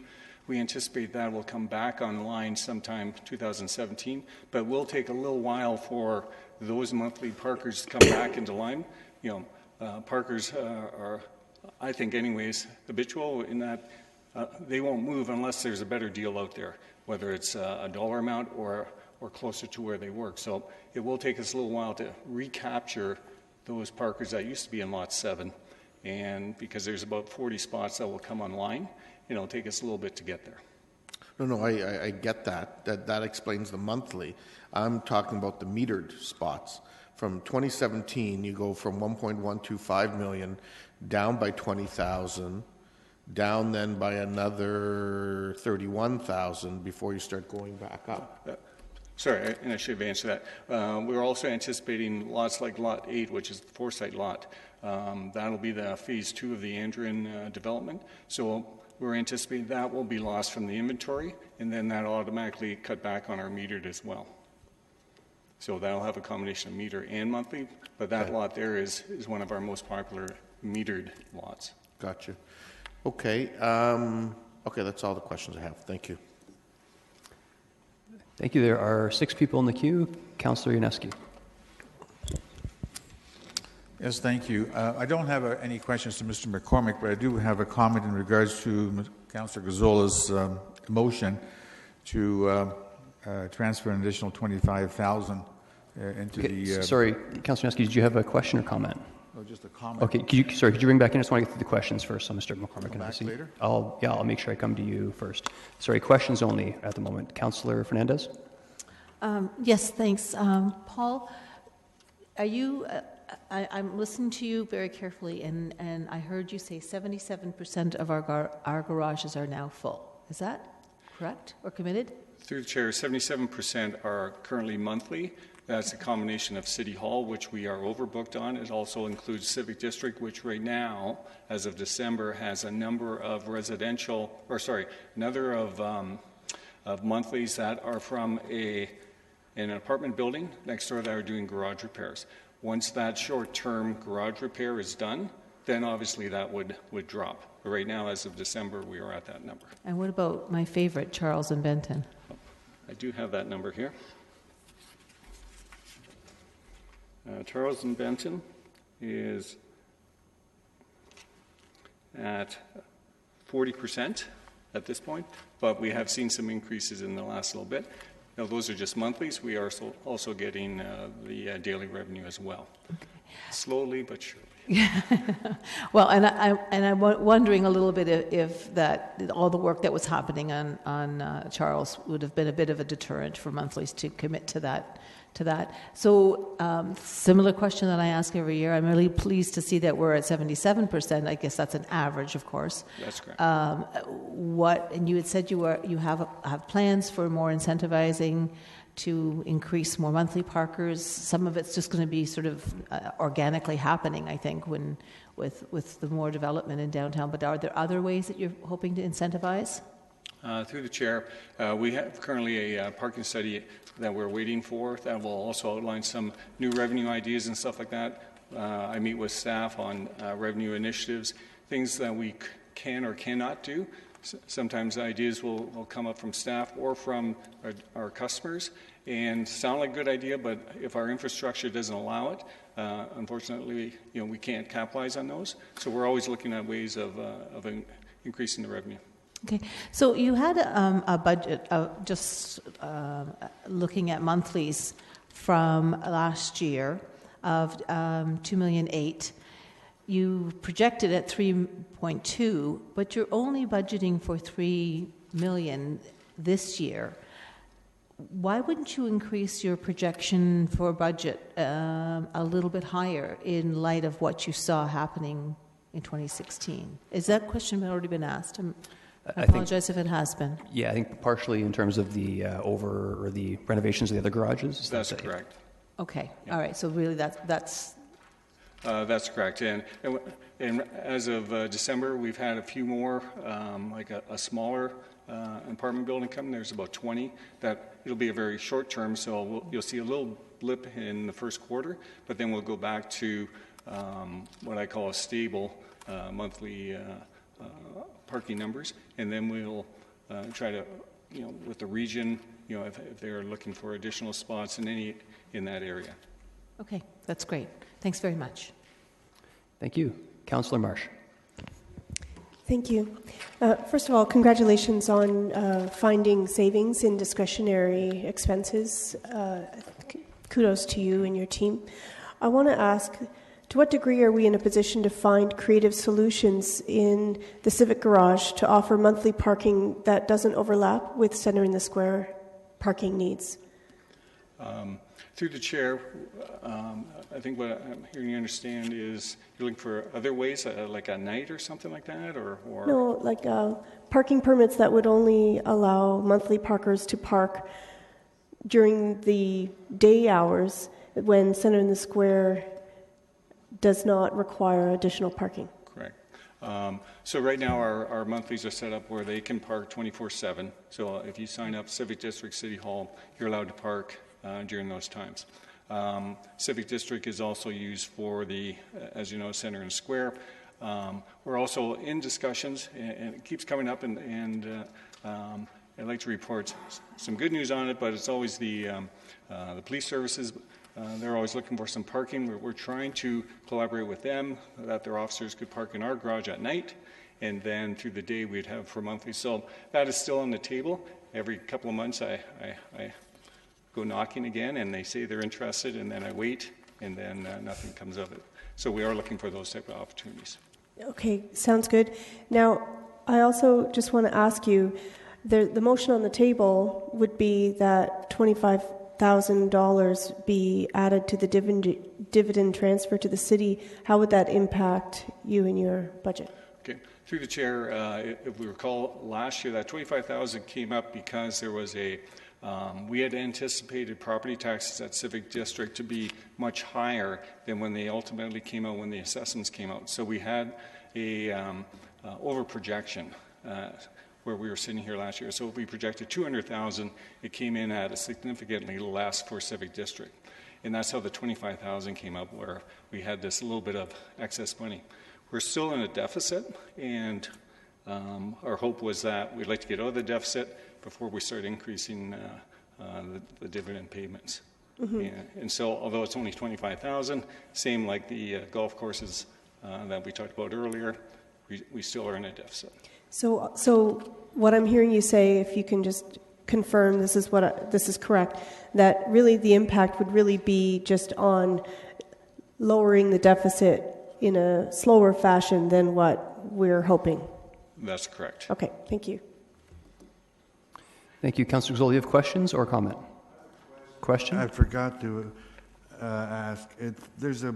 We anticipate that will come back online sometime 2017, but will take a little while for those monthly parkers to come back into line. You know, parkers are, I think anyways, habitual in that they won't move unless there's a better deal out there, whether it's a dollar amount or closer to where they work. So it will take us a little while to recapture those parkers that used to be in Lot 7. And because there's about 40 spots that will come online, it'll take us a little bit to get there. No, I get that. That explains the monthly. I'm talking about the metered spots. From 2017, you go from 1.125 million down by 20,000, down then by another 31,000 before you start going back up. Sorry, and I should have answered that. We're also anticipating lots like Lot 8, which is the Foresight lot. That'll be the phase 2 of the Andrian development. So we're anticipating that will be lost from the inventory, and then that'll automatically cut back on our metered as well. So that'll have a combination of meter and monthly, but that lot there is one of our most popular metered lots. Gotcha. Okay. Okay, that's all the questions I have. Thank you. Thank you. There are 6 people in the queue. Councillor Yaneski. Yes, thank you. I don't have any questions to Mr. McCormick, but I do have a comment in regards to Councillor Gazzola's motion to transfer an additional $25,000 into the... Sorry, Councillor Yaneski, did you have a question or comment? Oh, just a comment. Okay, could you bring back in? I just want to get through the questions first, so Mr. McCormick Come back later? I'll make sure I come to you first. Sorry, questions only at the moment. Councillor Fernandez? Yes, thanks. Paul, are you... I'm listening to you very carefully, and I heard you say 77% of our garages are now full. Is that correct or committed? Through the chair, 77% are currently monthly. That's a combination of City Hall, which we are overbooked on. It also includes Civic District, which right now, as of December, has a number of of monthlies that are from an apartment building next door that are doing garage repairs. Once that short-term garage repair is done, then obviously that would drop. But right now, as of December, we are at that number. And what about my favorite, Charles and Benton? I do have that number here. Charles and Benton is at 40% at this point, but we have seen some increases in the last little bit. Now, those are just monthlies. We are also getting the daily revenue as well. Slowly but surely. Well, and I'm wondering a little bit if that all the work that was happening on Charles would have been a bit of a deterrent for monthlies to commit to that. So, similar question that I ask every year. I'm really pleased to see that we're at 77%. I guess that's an average, of course. That's correct. And you had said you have plans for more incentivizing to increase more monthly parkers. Some of it's just going to be sort of organically happening, I think, with the more development in downtown. But are there other ways that you're hoping to incentivize? Through the chair, we have currently a parking study that we're waiting for that will also outline some new revenue ideas and stuff like that. I meet with staff on revenue initiatives, things that we can or cannot do. Sometimes ideas will come up from staff or from our customers and sound like a good idea, but if our infrastructure doesn't allow it, unfortunately, we can't capitalize on those. So we're always looking at ways of increasing the revenue. Okay, so you had a budget looking at monthlies from last year of $2.8 million. You projected at 3.2, but you're only budgeting for $3 million this year. Why wouldn't you increase your projection for budget a little bit higher in light of what you saw happening in 2016? Is that question already been asked? I apologize if it has been. Yeah, I think partially in terms of the the renovations of the other garages. That's correct. Okay, yeah. All right. So really, that's correct. And as of December, we've had a few more, like a smaller apartment building coming. There's about 20. That it'll be a very short term, so you'll see a little blip in the first quarter, but then we'll go back to what I call a stable monthly parking numbers, and then we'll try to, with the region, if they're looking for additional spots in that area. Okay, that's great. Thanks very much. Thank you. Councillor Marsh. Thank you. First of all, congratulations on finding savings in discretionary expenses. Kudos to you and your team. I want to ask, to what degree are we in a position to find creative solutions in the Civic Garage to offer monthly parking that doesn't overlap with Centre in the Square parking needs? Through the chair, I think what I'm hearing you understand is you're looking for other ways, like a night or something like that, or? No, like parking permits that would only allow monthly parkers to park during the day hours when Centre in the Square does not require additional parking. Correct. So right now our monthlies are set up where they can park 24/7. So if you sign up Civic District City Hall, you're allowed to park during those times. Civic District is also used for the, as you know, Centre and Square. We're also in discussions, and it keeps coming up, and I'd like to report some good news on it, but it's always the police services. They're always looking for some parking. We're trying to collaborate with them that their officers could park in our garage at night, and then through the day we'd have for monthly. So that is still on the table. Every couple of months I go knocking again, and they say they're interested, and then I wait, and then nothing comes of it. So we are looking for those type of opportunities. Okay, sounds good. Now, I also just want to ask you, the motion on the table would be that $25,000 be added to the dividend transfer to the city. How would that impact you and your budget? Okay. Through the chair, if we recall last year, that $25,000 came up because there was we had anticipated property taxes at Civic District to be much higher than when they ultimately came out, when the assessments came out. So we had a over projection where we were sitting here last year. So if we projected $200,000, it came in at a significantly less for Civic District. And that's how the $25,000 came up, where we had this little bit of excess money. We're still in a deficit, and our hope was that we'd like to get out of the deficit before we start increasing the dividend payments. Mm-hmm. And so, although it's only $25,000, same like the golf courses that we talked about earlier, we still are in a deficit. So what I'm hearing you say, if you can just confirm this is correct, that really the impact would really be just on lowering the deficit in a slower fashion than what we're hoping. That's correct. Okay, thank you. Thank you. Councillor Gazzola, you have questions or comment? Question? I forgot to ask. There's a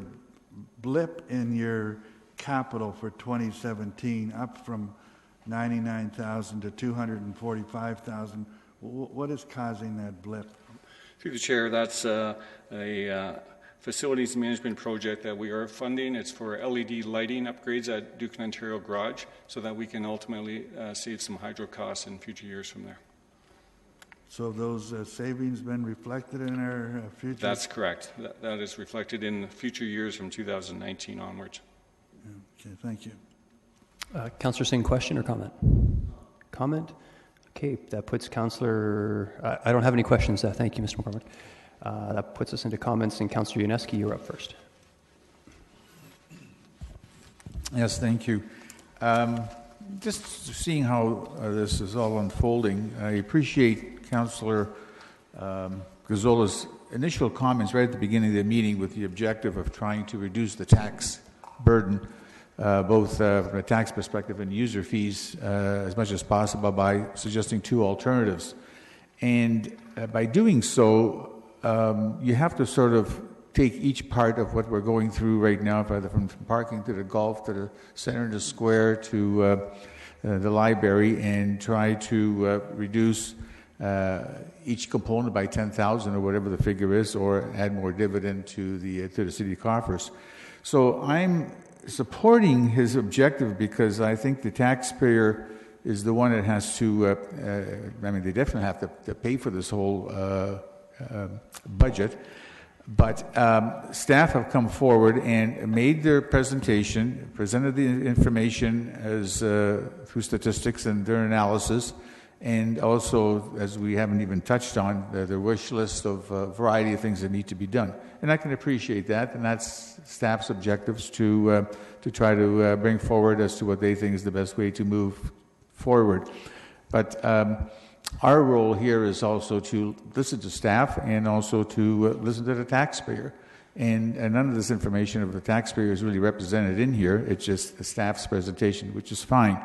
blip in your capital for 2017, up from 99,000 to 245,000. What is causing that blip? Through the chair, that's a facilities management project that we are funding. It's for LED lighting upgrades at Duke and Ontario Garage so that we can ultimately save some hydro costs in future years from there. So those savings been reflected in our future? That's correct. That is reflected in future years from 2019 onwards. Okay, thank you. Councillor Singh, question or comment? Comment? Okay, that puts Councillor... I don't have any questions. Thank you, Mr. McCormick. That puts us into comments, and Councillor Yaneski, you're up first. Yes, thank you. Just seeing how this is all unfolding, I appreciate Councillor Gazzola's initial comments right at the beginning of the meeting with the objective of trying to reduce the tax burden, both from a tax perspective and user fees, as much as possible by suggesting two alternatives. And by doing so, you have to sort of take each part of what we're going through right now, from parking to the golf to the center to square to the library, and try to reduce each component by 10,000 or whatever the figure is, or add more dividend to the city coffers. So I'm supporting his objective because I think the taxpayer is the one that has to. They definitely have to pay for this whole budget. But staff have come forward and made their presentation, presented the information as through statistics and their analysis, and also, as we haven't even touched on, their wish list of a variety of things that need to be done. And I can appreciate that, and that's staff's objectives to try to bring forward as to what they think is the best way to move forward. But our role here is also to listen to staff and also to listen to the taxpayer. And none of this information of the taxpayer is really represented in here. It's just the staff's presentation, which is fine.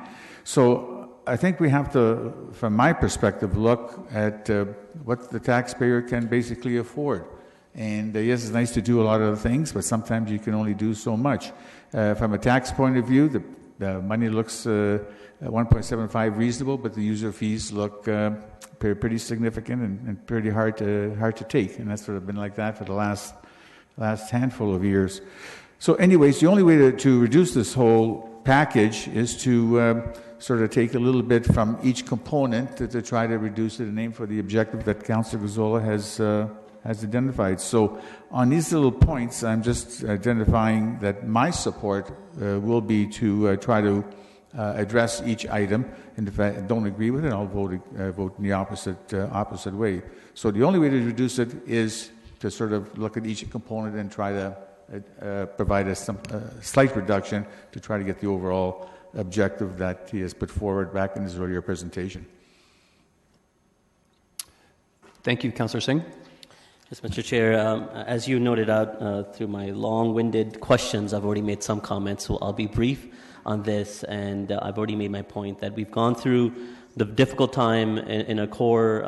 So I think we have to, from my perspective, look at what the taxpayer can basically afford. And yes, it's nice to do a lot of things, but sometimes you can only do so much. From a tax point of view, the money looks 1.75 reasonable, but the user fees look pretty significant and pretty hard to take, and that's sort of been like that for the last handful of years. So, anyways, the only way to reduce this whole package is to sort of take a little bit from each component to try to reduce it and aim for the objective that Councillor Gazzola has identified. So, on these little points, I'm just identifying that my support will be to try to address each item, and if I don't agree with it, I'll vote in the opposite way. So the only way to reduce it is to sort of look at each component and try to provide us some slight reduction to try to get the overall objective that he has put forward back in his earlier presentation. Thank you, Councillor Singh. Yes, Mr. Chair, as you noted out through my long-winded questions, I've already made some comments, so I'll be brief on this, and I've already made my point that we've gone through the difficult time in a core,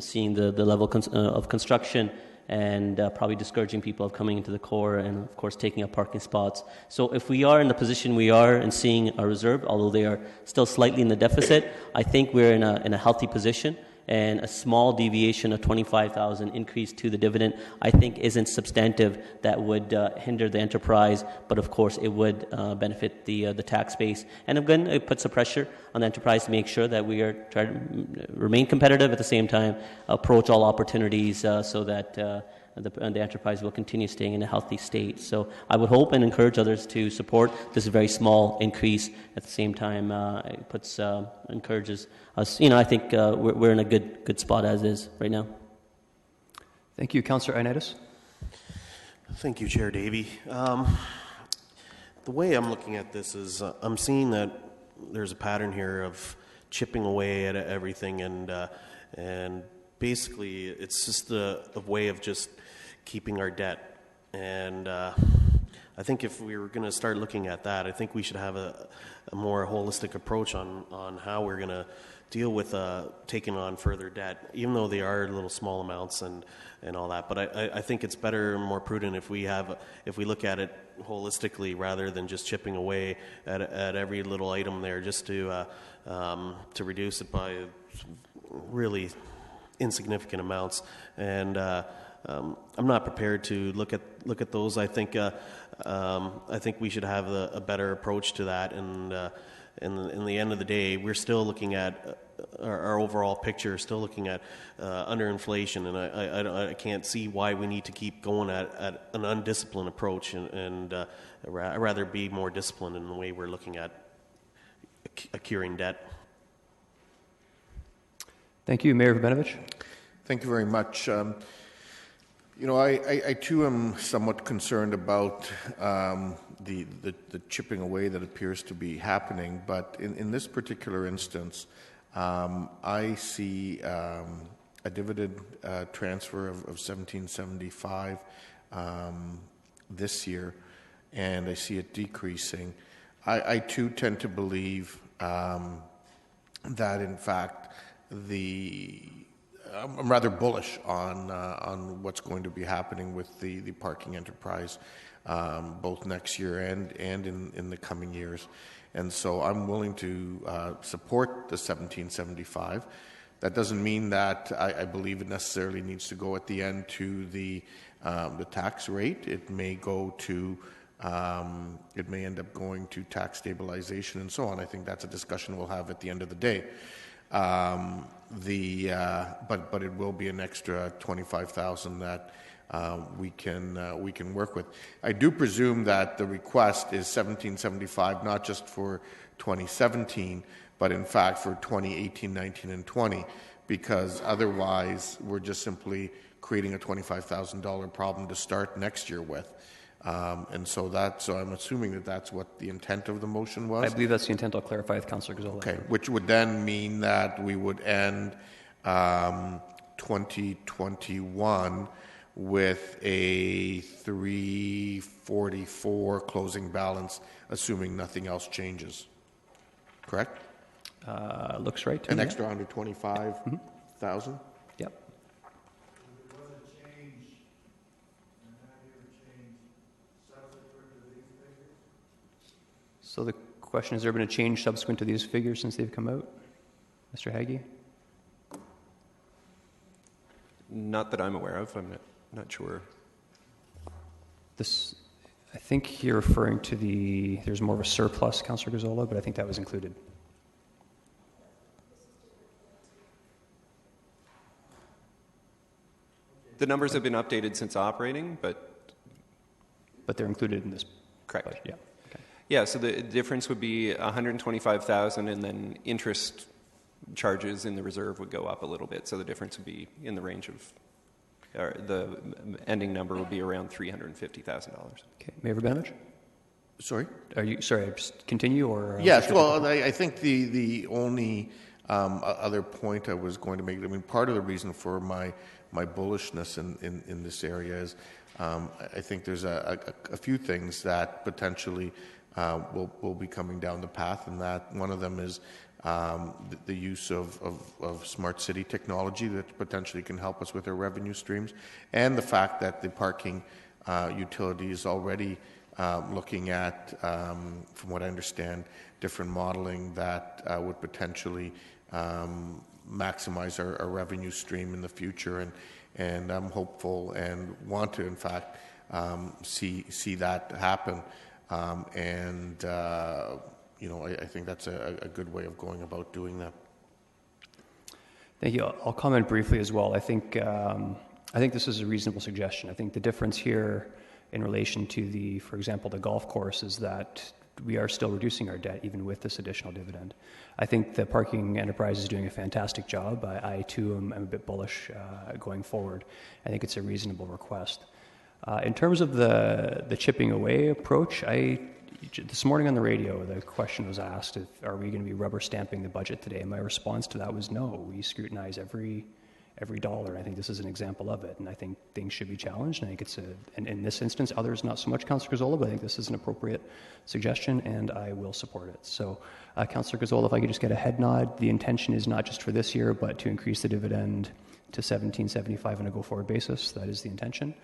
seeing the level of construction and probably discouraging people of coming into the core and, of course, taking up parking spots. So if we are in the position we are and seeing our reserve, although they are still slightly in the deficit, I think we're in a healthy position. And a small deviation of 25,000 increase to the dividend, I think, isn't substantive that would hinder the enterprise, but of course it would benefit the tax base. And again, it puts some pressure on the enterprise to make sure that we are trying to remain competitive at the same time, approach all opportunities so that the enterprise will continue staying in a healthy state. So I would hope and encourage others to support this very small increase. At the same time, it encourages us. I think we're in a good spot as is right now. Thank you, Councillor Ioannidis. Thank you, Chair Davey. The way I'm looking at this is I'm seeing that there's a pattern here of chipping away at everything, and basically it's just a way of just keeping our debt. And I think if we were going to start looking at that, I think we should have a more holistic approach on how we're going to deal with taking on further debt, even though they are little small amounts and all that. But I think it's better and more prudent if we look at it holistically rather than just chipping away at every little item there, just to reduce it by really insignificant amounts. And I'm not prepared to look at those. I think we should have a better approach to that. And in the end of the day, we're still looking at our overall picture, still looking at underinflation, and I can't see why we need to keep going at an undisciplined approach, and I'd rather be more disciplined in the way we're looking at curing debt. Thank you. Mayor Rabinovich. Thank you very much. I too am somewhat concerned about the chipping away that appears to be happening, but in this particular instance, I see a dividend transfer of 1775 this year, and I see it decreasing. I too tend to believe that, in fact, I'm rather bullish on what's going to be happening with the parking enterprise, both next year and in the coming years. And so I'm willing to support the 1775. That doesn't mean that I believe it necessarily needs to go at the end to the tax rate. It may go to it may end up going to tax stabilization and so on. I think that's a discussion we'll have at the end of the day. But it will be an extra $25,000 that we can work with. I do presume that the request is 1775 not just for 2017, but in fact for 2018, 19, and 20, because otherwise we're just simply creating a $25,000 problem to start next year with. So I'm assuming that that's what the intent of the motion was. I believe that's the intent. I'll clarify with Councillor Gazzola. Okay, which would then mean that we would end 2021 with a 344 closing balance, assuming nothing else changes. Correct? Looks right to me. An me. extra under 25,000? Yep. So the question, has there been a change subsequent to these figures since they've come out? Mr. Haggie? Not that I'm aware of. I'm not sure. I think you're referring to there's more of a surplus, Councillor Gazzola, but I think that was included. The numbers have been updated since operating, but they're included in this. Correct. Budget. Yeah. Okay. Yeah. So the difference would be $125,000, and then interest charges in the reserve would go up a little bit. So the difference would be in the range of, the ending number would be around $350,000. Okay. Mayor Rabinovich? Sorry? Just continue or? Yes. Well, I think the only other point I was going to make, I mean, part of the reason for my bullishness in this area is I think there's a few things that potentially will be coming down the path, and that one of them is the use of smart city technology that potentially can help us with our revenue streams, and the fact that the parking utility is already looking at, from what I understand, different modeling that would potentially maximize our revenue stream in the future, and I'm hopeful and want to, in fact, see that happen. I think that's a good way of going about doing that. Thank you. I'll comment briefly as well. I think this is a reasonable suggestion. I think the difference here in relation to for example, the golf course is that we are still reducing our debt even with this additional dividend. I think the parking enterprise is doing a fantastic job. I too am a bit bullish going forward. I think it's a reasonable request. In terms of the chipping away approach, this morning on the radio, the question was asked, are we going to be rubber stamping the budget today? And my response to that was no. We scrutinize every dollar. I think this is an example of it, and I think things should be challenged. And I think it's and in this instance, others not so much, Councillor Gazzola, but I think this is an appropriate suggestion, and I will support it. So, Councillor Gazzola, if I could just get a head nod, the intention is not just for this year, but to increase the dividend to $17.75 on a go-forward basis. That is the intention.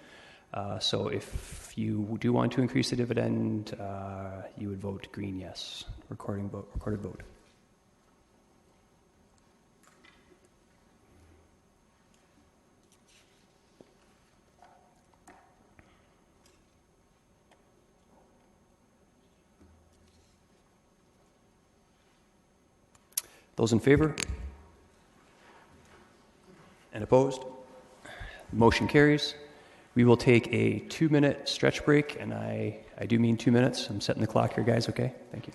So if you do want to increase the dividend, you would vote green, yes. Recorded vote. Those in favor? And opposed? Motion carries. We will take a 2-minute stretch break, and I do mean 2 minutes. I'm setting the clock here, guys, okay? Thank you.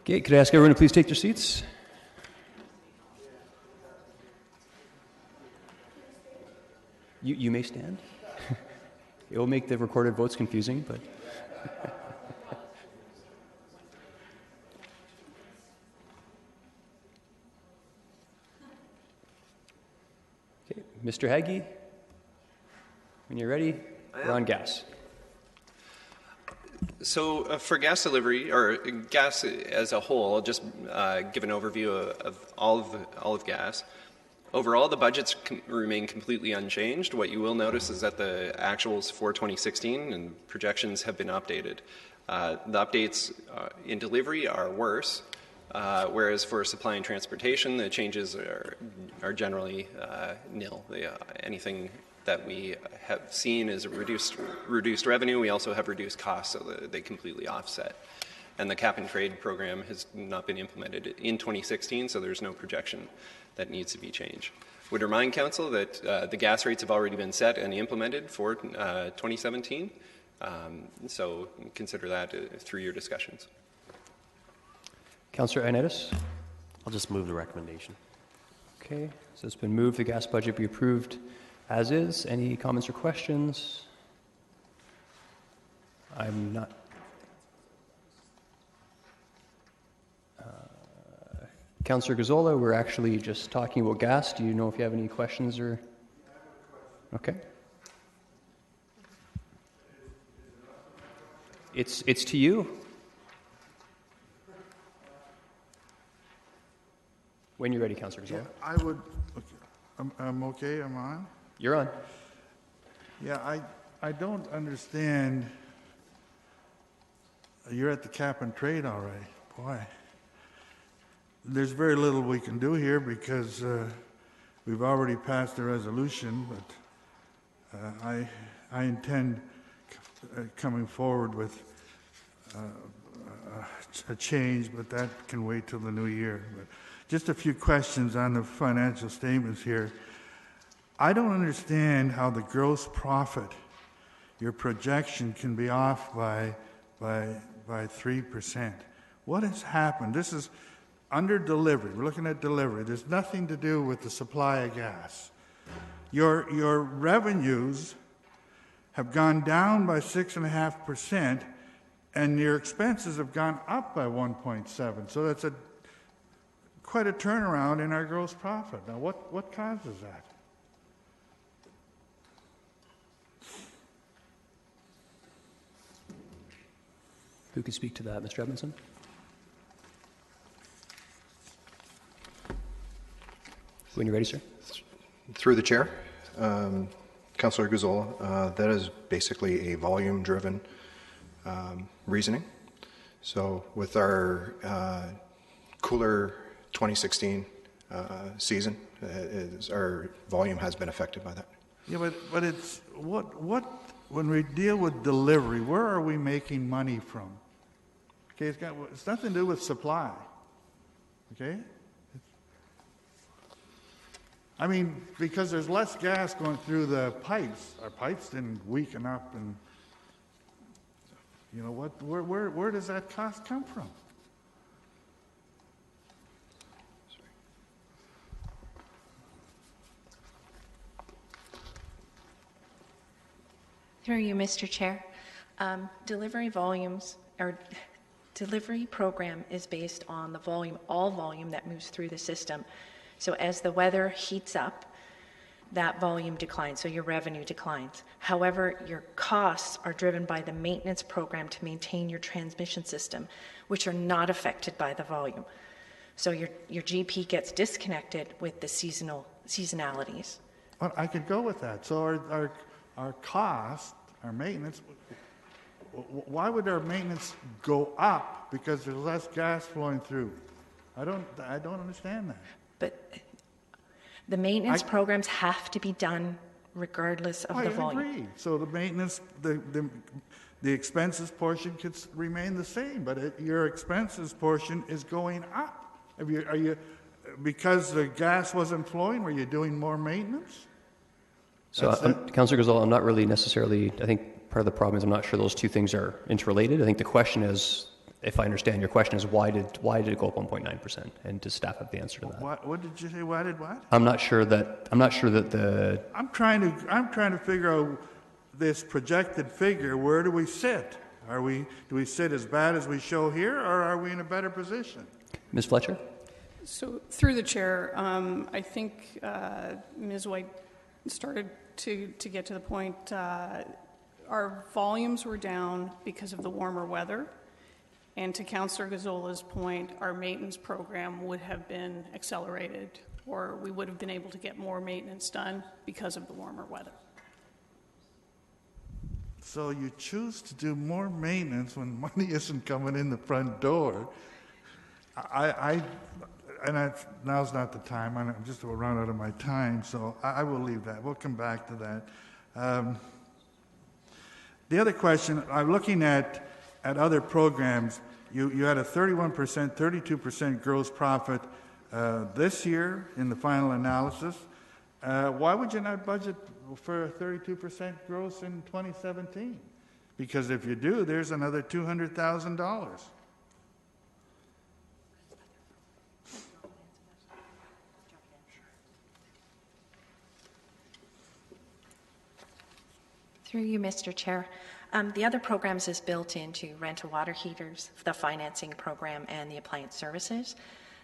Okay, could I ask everyone to please take their seats? You may stand. It will make the recorded votes confusing, but... Okay, Mr. Haggie, when you're ready, we're on gas. So for gas delivery, or gas as a whole, I'll just give an overview of all of gas. Overall, the budgets remain completely unchanged. What you will notice is that the actuals for 2016 and projections have been updated. The updates in delivery are worse, whereas for supply and transportation, the changes are generally nil. Anything that we have seen is reduced revenue. We also have reduced costs, so that they completely offset. And the cap and trade program has not been implemented in 2016, so there's no projection that needs to be changed. Would remind Council that the gas rates have already been set and implemented for 2017, so consider that through your discussions. Councillor Ioannidis? I'll just move the recommendation. Okay, so it's been moved the gas budget be approved as is. Any comments or questions? I'm not... Councillor Gazzola, we're actually just talking about gas. Do you know if you have any questions or... Okay. It's to you. When you're ready, Councillor Gazzola. Yeah, I would... Okay. I'm okay, I'm on? You're on. Yeah, I don't understand. You're at the cap and trade already. Boy. There's very little we can do here because we've already passed a resolution, but I intend coming forward with a change, but that can wait till the new year. But just a few questions on the financial statements here. I don't understand how the gross profit, your projection, can be off by 3%. What has happened? This is under delivery. We're looking at delivery. There's nothing to do with the supply of gas. Your revenues have gone down by 6.5%, and your expenses have gone up by 1.7%. So that's quite a turnaround in our gross profit. Now, what causes that? Who can speak to that, Mr. Edmondson? When you're ready, sir. Through the chair, Councillor Gazzola, that is basically a volume-driven reasoning. So with our cooler 2016 season, our volume has been affected by that. Yeah, but it's what when we deal with delivery, where are we making money from? Okay, it's nothing to do with supply. Okay. I mean, because there's less gas going through the pipes. Our pipes didn't weaken up, and you know what? Where does that cost come from? Through you, Mr. Chair. Delivery volumes, or delivery program is based on the volume, all volume that moves through the system. So as the weather heats up, that volume declines, so your revenue declines. However, your costs are driven by the maintenance program to maintain your transmission system, which are not affected by the volume. So your GP gets disconnected with the seasonalities. Well, I could go with that. So our cost, our maintenance, why would our maintenance go up because there's less gas flowing through? I don't understand that. But the maintenance programs have to be done regardless of the volume. I agree. So the maintenance, the expenses portion could remain the same, but your expenses portion is going up. Are you because the gas wasn't flowing? Were you doing more maintenance? So, Councillor Gazzola, I'm not really necessarily. I think part of the problem is I'm not sure those two things are interrelated. I think the question is, if I understand your question, is why did it go up 1.9%? And does staff have the answer to that? What did you say? Why did what? I'm not sure that the. I'm trying to figure out this projected figure. Where do we sit? Do we sit as bad as we show here, or are we in a better position? Ms. Fletcher. So through the chair, I think Ms. White started to get to the point. Our volumes were down because of the warmer weather. And to Councillor Gazzola's point, our maintenance program would have been accelerated, or we would have been able to get more maintenance done because of the warmer weather. So you choose to do more maintenance when money isn't coming in the front door. Now's not the time. I'm just about run out of my time, so I will leave that. We'll come back to that. The other question, I'm looking at other programs. You had a 31%, 32% gross profit this year in the final analysis. Why would you not budget for a 32% gross in 2017? Because if you do, there's another $200,000. Through you, Mr. Chair. The other programs is built into rental water heaters, the financing program, and the appliance services.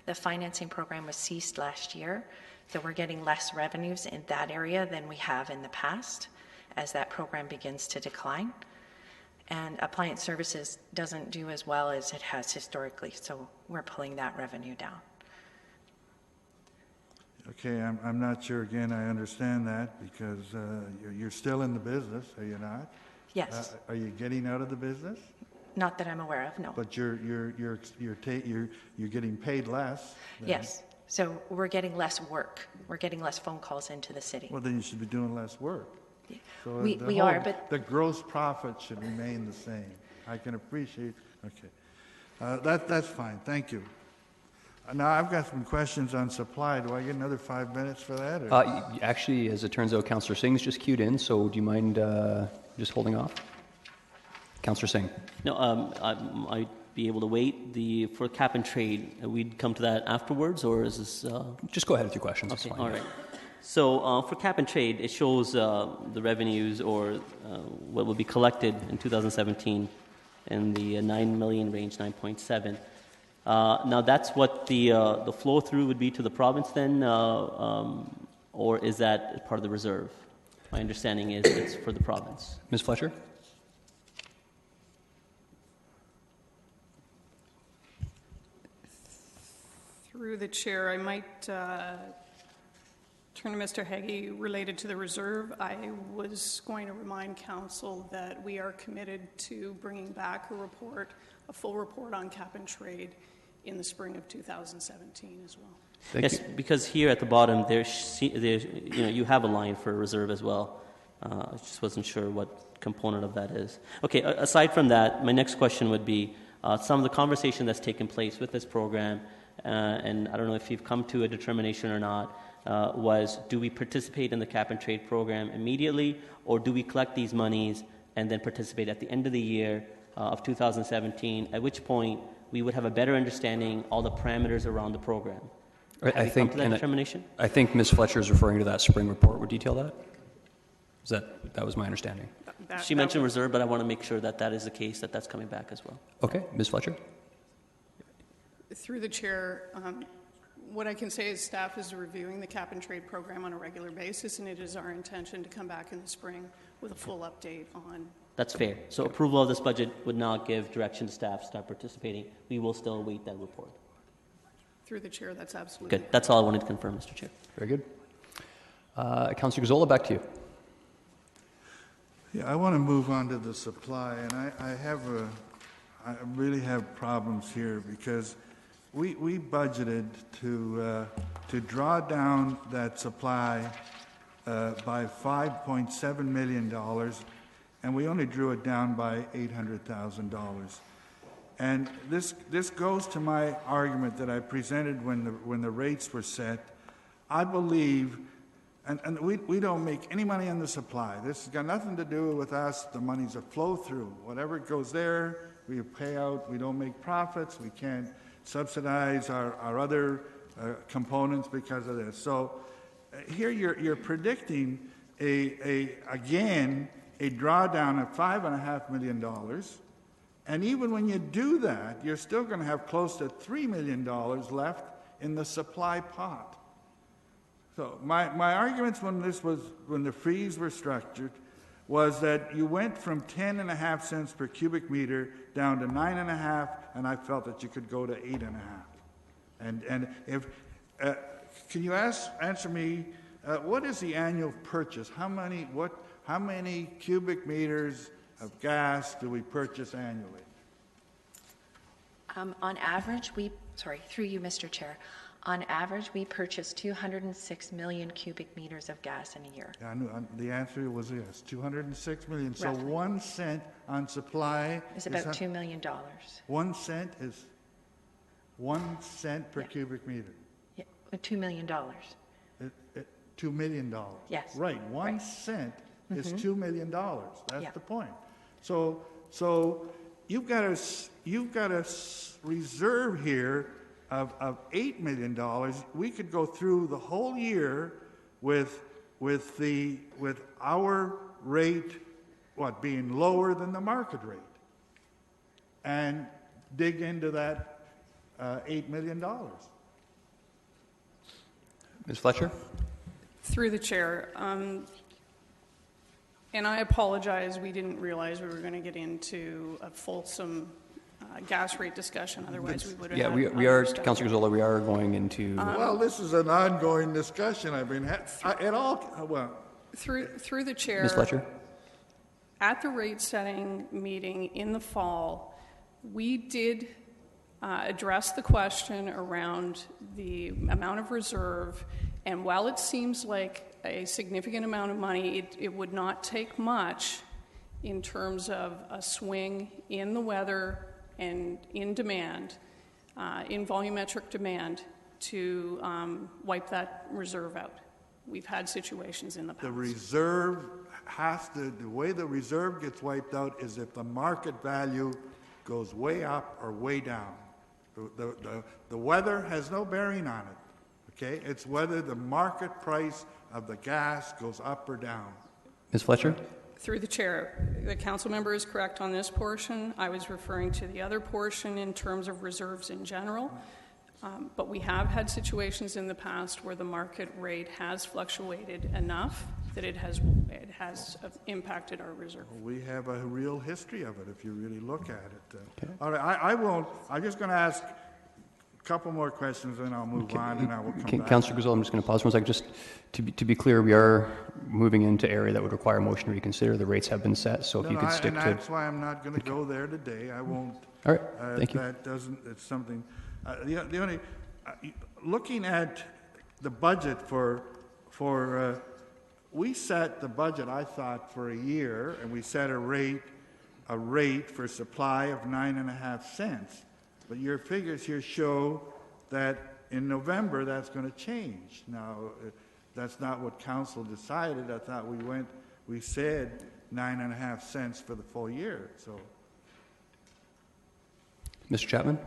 The financing program was ceased last year, so we're getting less revenues in that area than we have in the past as that program begins to decline. And appliance services doesn't do as well as it has historically, so we're pulling that revenue down. Okay, I'm not sure, again, I understand that because you're still in the business, are you not? Yes. Are you getting out of the business? Not that I'm aware of, no. But you're getting paid less. Then. Yes. So we're getting less work. We're getting less phone calls into the city. Well, then you should be doing less work. So we are, but the gross profit should remain the same. I can appreciate. Okay, that's fine. Thank you. Now I've got some questions on supply. Do I get another 5 minutes for that? Actually, as it turns out, Councillor Singh's just queued in. So do you mind just holding off? Councillor Singh. No, I'd be able to wait. For cap and trade, we'd come to that afterwards, or is this? Just go ahead with your questions. Okay, It's fine. all right. So for cap and trade, it shows the revenues or what will be collected in 2017 in the 9 million range, 9.7. Now that's what the flow through would be to the province then, or is that part of the reserve? My understanding is it's for the province. Ms. Fletcher? Through the chair, I might turn to Mr. Heggie related to the reserve. I was going to remind council that we are committed to bringing back a full report on cap and trade in the spring of 2017 as well. Yes, because here at the bottom, you have a line for reserve as well. I just wasn't sure what component of that is. Okay, aside from that, my next question would be some of the conversation that's taken place with this program, and I don't know if you've come to a determination or not, was do we participate in the cap and trade program immediately, or do we collect these monies and then participate at the end of the year of 2017, at which point we would have a better understanding all the parameters around the program? I think come to that determination? I think Ms. Fletcher is referring to that spring report. Would detail that? That was my understanding. She mentioned reserve, but I want to make sure that is the case, that's coming back as well. Okay, Ms. Fletcher? Through the chair, what I can say is staff is reviewing the cap and trade program on a regular basis, and it is our intention to come back in the spring with a full update on. That's fair. So approval of this budget would not give direction to staff to start participating. We will still await that report. Through the chair, that's absolutely good. That's all I wanted to confirm, Mr. Chair. Very good. Councillor Gazzola, back to you. Yeah, I want to move on to the supply, and I really have problems here because we budgeted to draw down that supply by $5.7 million, and we only drew it down by $800,000. And this goes to my argument that I presented when the rates were set. I believe, and we don't make any money on the supply. This has got nothing to do with us. The money's a flow through. Whatever goes there, we pay out. We don't make profits. We can't subsidize our other components because of this. So here you're predicting again a drawdown of $5.5 million. And even when you do that, you're still going to have close to $3 million left in the supply pot. So my arguments when the fees were structured was that you went from 10.5 cents per cubic meter down to 9.5, and I felt that you could go to 8.5. And if can you answer me what is the annual purchase? How many cubic meters of gas do we purchase annually? On average, through you, Mr. Chair, on average, we purchase 206 million cubic meters of gas in a year. Yeah, I knew, the answer was yes, 206 million. So Roughly. 1 cent on supply It's about $2 million. 1 cent is 1 cent per cubic meter. Yeah, $2 million. $2 million. Yes. Right. 1 cent is $2 million. That's the point. So you've got a reserve here of $8 million. We could go through the whole year with our rate being lower than the market rate, and dig into that $8 million. Ms. Fletcher? Through the chair, and I apologize, we didn't realize we were going to get into a fulsome gas rate discussion, otherwise we would have had we are, other stuff. Councillor Gazzola, we are going into... Well, this is an ongoing discussion. I mean, Through the chair... Ms. Fletcher? At the rate setting meeting in the fall, we did address the question around the amount of reserve, and while it seems like a significant amount of money, it would not take much in terms of a swing in the weather and in demand, in volumetric demand, to wipe that reserve out. We've had situations in the past. The reserve the way the reserve gets wiped out is if the market value goes way up or way down. The weather has no bearing on it, okay? It's whether the market price of the gas goes up or down. Ms. Fletcher? Through the chair, the council member is correct on this portion. I was referring to the other portion in terms of reserves in general. But we have had situations in the past where the market rate has fluctuated enough that it has impacted our reserve. We have a real history of it if you really look at it. All right, I'm just going to ask a couple more questions and I'll move on and I will come back. Councillor Gazzola, I'm just going to pause for a second. Just to be clear, we are moving into area that would require a motion to reconsider. The rates have been set, so if you could stick to... And that's why I'm not going to go there today. I won't. All right, thank you. That doesn't, it's something... the only... looking at the budget we set the budget, I thought, for a year, and we set a rate for supply of 9.5 cents. But your figures here show that in November that's going to change. Now, that's not what council decided. I thought we said 9.5 cents for the full year. So, Mr. Chapman?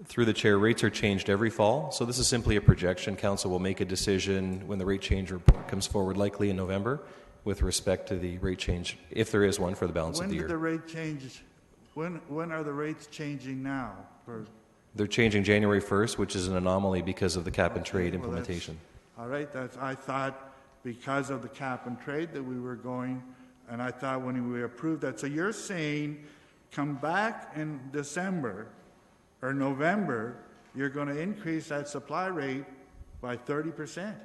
Through the chair, rates are changed every fall, so this is simply a projection. Council will make a decision when the rate change report comes forward, likely in November, with respect to the rate change, if there is one, for the balance of the year. When did the rate change? When are the rates changing now? They're changing January 1st, which is an anomaly because of the cap and trade implementation. All right, I thought because of the cap and trade that we were going, and I thought when we approved that. So you're saying come back in December or November, you're going to increase that supply rate by 30%.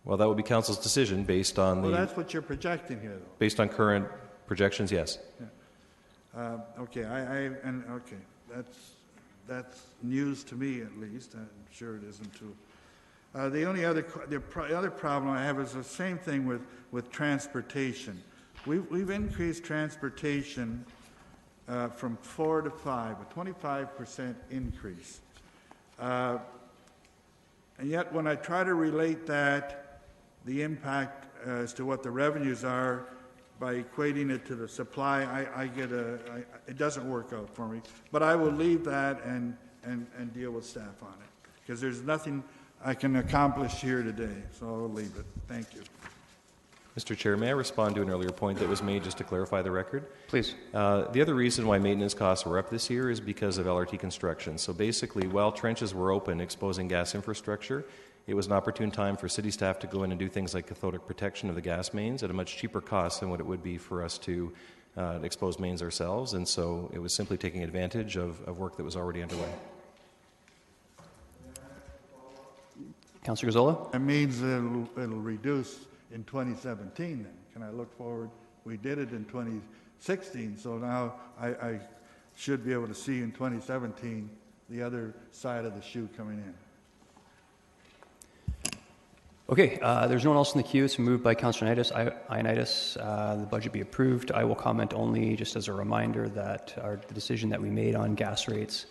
Well, that would be council's decision based on Well, that's what you're projecting here, though. based on current projections, yes. Yeah. Okay, okay, that's news to me at least. I'm sure it isn't too. The other problem I have is the same thing with transportation. We've increased transportation from 4 to 5, a 25% increase. And yet when I try to relate that, the impact as to what the revenues are by equating it to the supply, it doesn't work out for me. But I will leave that and deal with staff on it, because there's nothing I can accomplish here today, so I'll leave it. Thank you. Mr. Chair, may I respond to an earlier point that was made just to clarify the record? Please. The other reason why maintenance costs were up this year is because of LRT construction. So basically, while trenches were open exposing gas infrastructure, it was an opportune time for city staff to go in and do things like cathodic protection of the gas mains at a much cheaper cost than what it would be for us to expose mains ourselves. And so it was simply taking advantage of work that was already underway. Councillor Gazzola? That means it'll reduce in 2017 then. Can I look forward We did it in 2016, so now I should be able to see in 2017 the other side of the shoe coming in. Okay, there's no one else in the queue. It's moved by Councillor Ioannidis. The budget be approved. I will comment only just as a reminder that the decision that we made on gas rates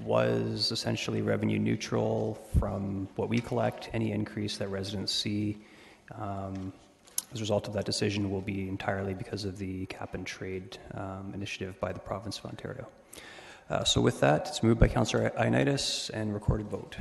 was essentially revenue neutral from what we collect. Any increase that residents see as a result of that decision will be entirely because of the cap and trade initiative by the province of Ontario. So with that, it's moved by Councillor Ioannidis and recorded vote.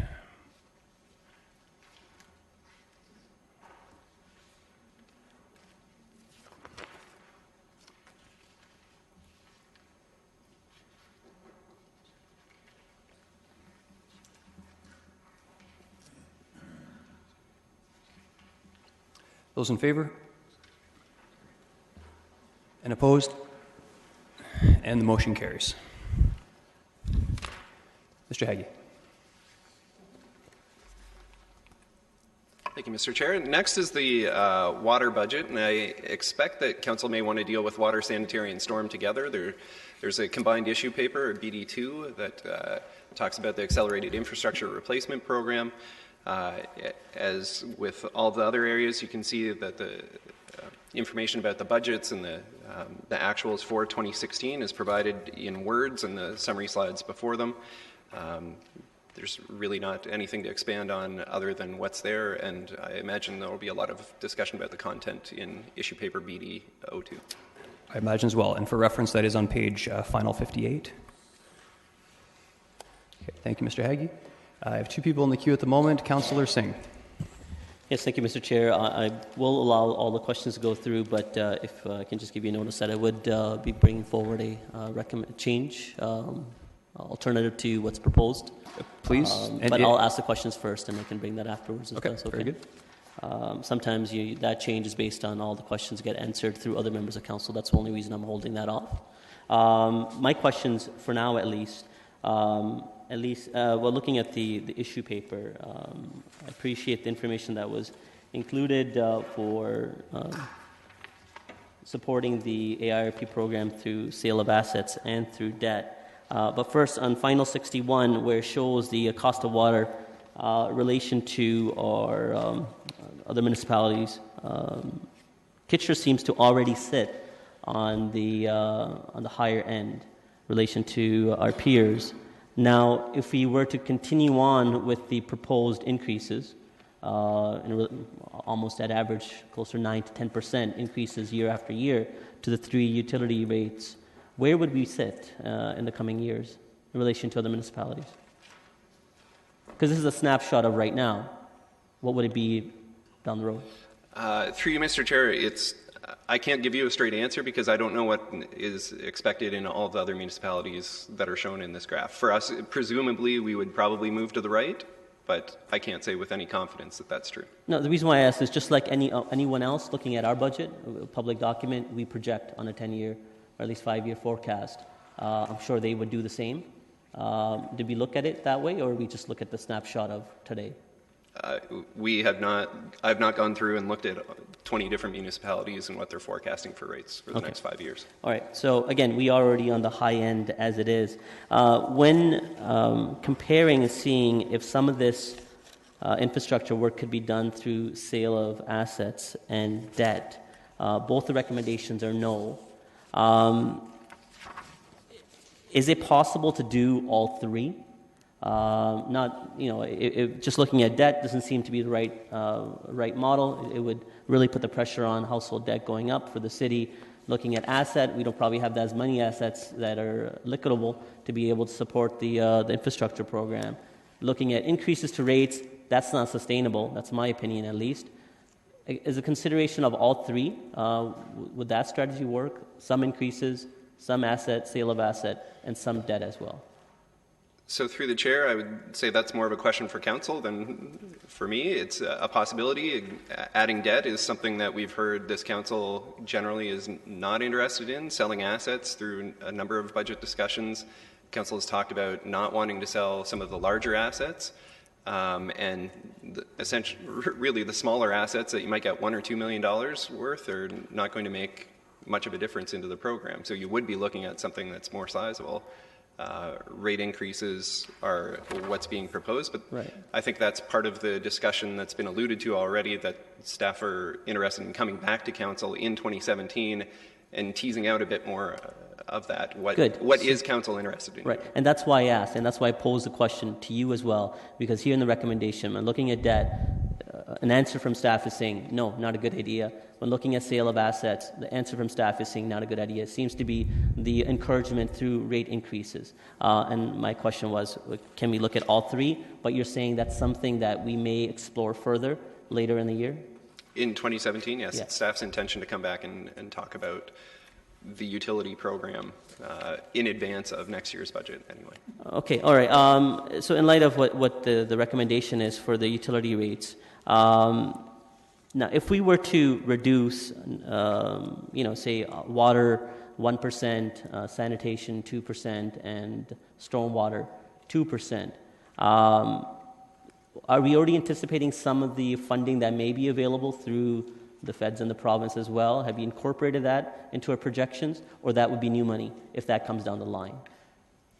Those in favor? And opposed? And the motion carries. Mr. Haggie. Thank you, Mr. Chair. Next is the water budget, and I expect that Council may want to deal with water, sanitary, and storm together. There's a combined issue paper, or BD2, that talks about the Accelerated Infrastructure Replacement Program. As with all the other areas, you can see that the information about the budgets and the actuals for 2016 is provided in words in the summary slides before them. There's really not anything to expand on other than what's there, and I imagine there will be a lot of discussion about the content in issue paper BD02. I imagine as well. And for reference, that is on page final 58. Okay, thank you, Mr. Haggie. I have two people in the queue at the moment. Councillor Singh. Yes, thank you, Mr. Chair. I will allow all the questions to go through, but if I can just give you a notice that I would be bringing forward a change, alternative to what's proposed. Please. But I'll ask the questions first, and I can bring that afterwards. Okay, that's okay. Very good. Sometimes that change is based on all the questions get answered through other members of council. That's the only reason I'm holding that off. My questions, for now at least, looking at the issue paper, I appreciate the information that was included for supporting the AIRP program through sale of assets and through debt. But first, on Final 61, where it shows the cost of water relation to our other municipalities, Kitchener seems to already sit on the higher end relation to our peers. Now, if we were to continue on with the proposed increases, almost at average, closer 9 to 10% increases year after year to the three utility rates, where would we sit in the coming years in relation to other municipalities? Because this is a snapshot of right now. What would it be down the road? Through you, Mr. Chair, I can't give you a straight answer because I don't know what is expected in all the other municipalities that are shown in this graph. For us, presumably, we would probably move to the right, but I can't say with any confidence that that's true. No, the reason why I ask is just like anyone else looking at our budget, a public document, we project on a 10-year or at least 5-year forecast. I'm sure they would do the same. Did we look at it that way, or we just look at the snapshot of today? I've not gone through and looked at 20 different municipalities and what they're forecasting for rates for the next 5 years. All right. So again, we are already on the high end as it is. When comparing and seeing if some of this infrastructure work could be done through sale of assets and debt, both the recommendations are no. Is it possible to do all three? Just looking at debt doesn't seem to be the right model. It would really put the pressure on household debt going up for the city. Looking at asset, we don't probably have as many assets that are liquidable to be able to support the infrastructure program. Looking at increases to rates, that's not sustainable. That's my opinion, at least. As a consideration of all three, would that strategy work? Some increases, some asset, sale of asset, and some debt as well. So through the chair, I would say that's more of a question for council than for me. It's a possibility. Adding debt is something that we've heard this council generally is not interested in. Selling assets through a number of budget discussions. Council has talked about not wanting to sell some of the larger assets. And essentially, really, the smaller assets that you might get $1 or $2 million worth are not going to make much of a difference into the program. So you would be looking at something that's more sizable. Rate increases are what's being proposed, but right. I think that's part of the discussion that's been alluded to already, that staff are interested in coming back to council in 2017 and teasing out a bit more of that. What is council interested in? Right, and that's why I asked, and that's why I posed the question to you as well, because here in the recommendation, when looking at debt, an answer from staff is saying, no, not a good idea. When looking at sale of assets, the answer from staff is saying, not a good idea. It seems to be the encouragement through rate increases. And my question was, can we look at all three? But you're saying that's something that we may explore further later in the year? In 2017, yes. Yeah. It's staff's intention to come back and talk about the utility program in advance of next year's budget anyway. Okay, all right. So in light of what the recommendation is for the utility rates, now if we were to reduce, say water 1%, sanitation 2%, and stormwater 2%, are we already anticipating some of the funding that may be available through the feds and the province as well? Have you incorporated that into our projections, or that would be new money if that comes down the line?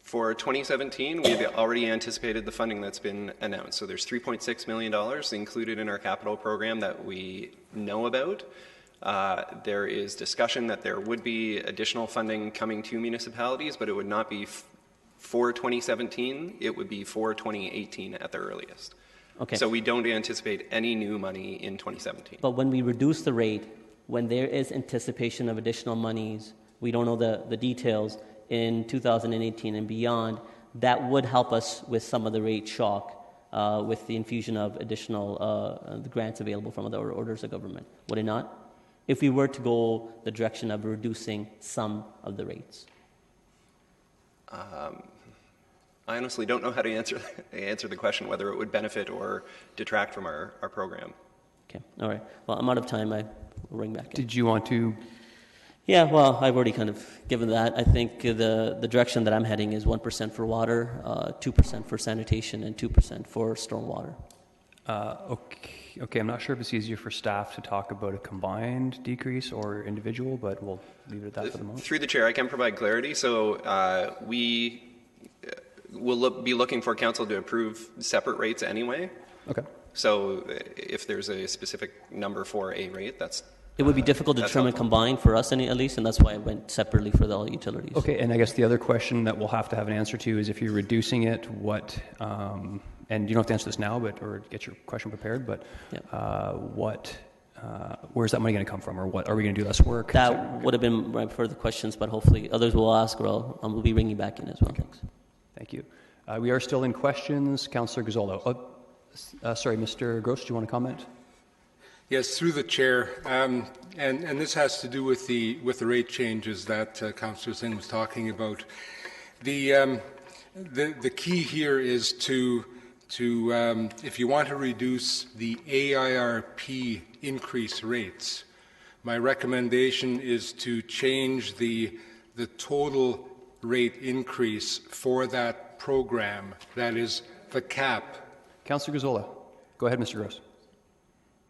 For 2017, we've already anticipated the funding that's been announced. So there's $3.6 million included in our capital program that we know about. There is discussion that there would be additional funding coming to municipalities, but it would not be for 2017. It would be for 2018 at the earliest. Okay. So we don't anticipate any new money in 2017. But when we reduce the rate, when there is anticipation of additional monies, we don't know the details, in 2018 and beyond, that would help us with some of the rate shock with the infusion of additional the grants available from other orders of government. Would it not? If we were to go the direction of reducing some of the rates. I honestly don't know how to answer the question, whether it would benefit or detract from our program. Okay, all right. Well, I'm out of time. I will ring back in. Did you want to? Yeah, well, I've already kind of given that. I think the direction that I'm heading is 1% for water, 2% for sanitation, and 2% for stormwater. Okay, I'm not sure if it's easier for staff to talk about a combined decrease or individual, but we'll leave it at that for the moment. Through the chair, I can provide clarity. So we will be looking for council to approve separate rates anyway. Okay. So if there's a specific number for a rate, it would be difficult to determine combined for us, at least, and that's why I went separately for all utilities. Okay, and I guess the other question that we'll have to have an answer to is if you're reducing it, what, and you don't have to answer this now, or get your question prepared, but where's that money going to come from, or what are we going to do less work? That would have been my further questions, but hopefully others will ask, or we'll be ringing back in as well. Thanks. Thank you. We are still in questions. Councillor Gazzolo. Sorry, Mr. Gross, do you want to comment? Yes, through the chair, and this has to do with the rate changes that Councillor Singh was talking about. The key here is to if you want to reduce the AIRP increase rates, my recommendation is to change the total rate increase for that program. That is the cap. Councillor Gazzola. Go ahead, Mr. Gross.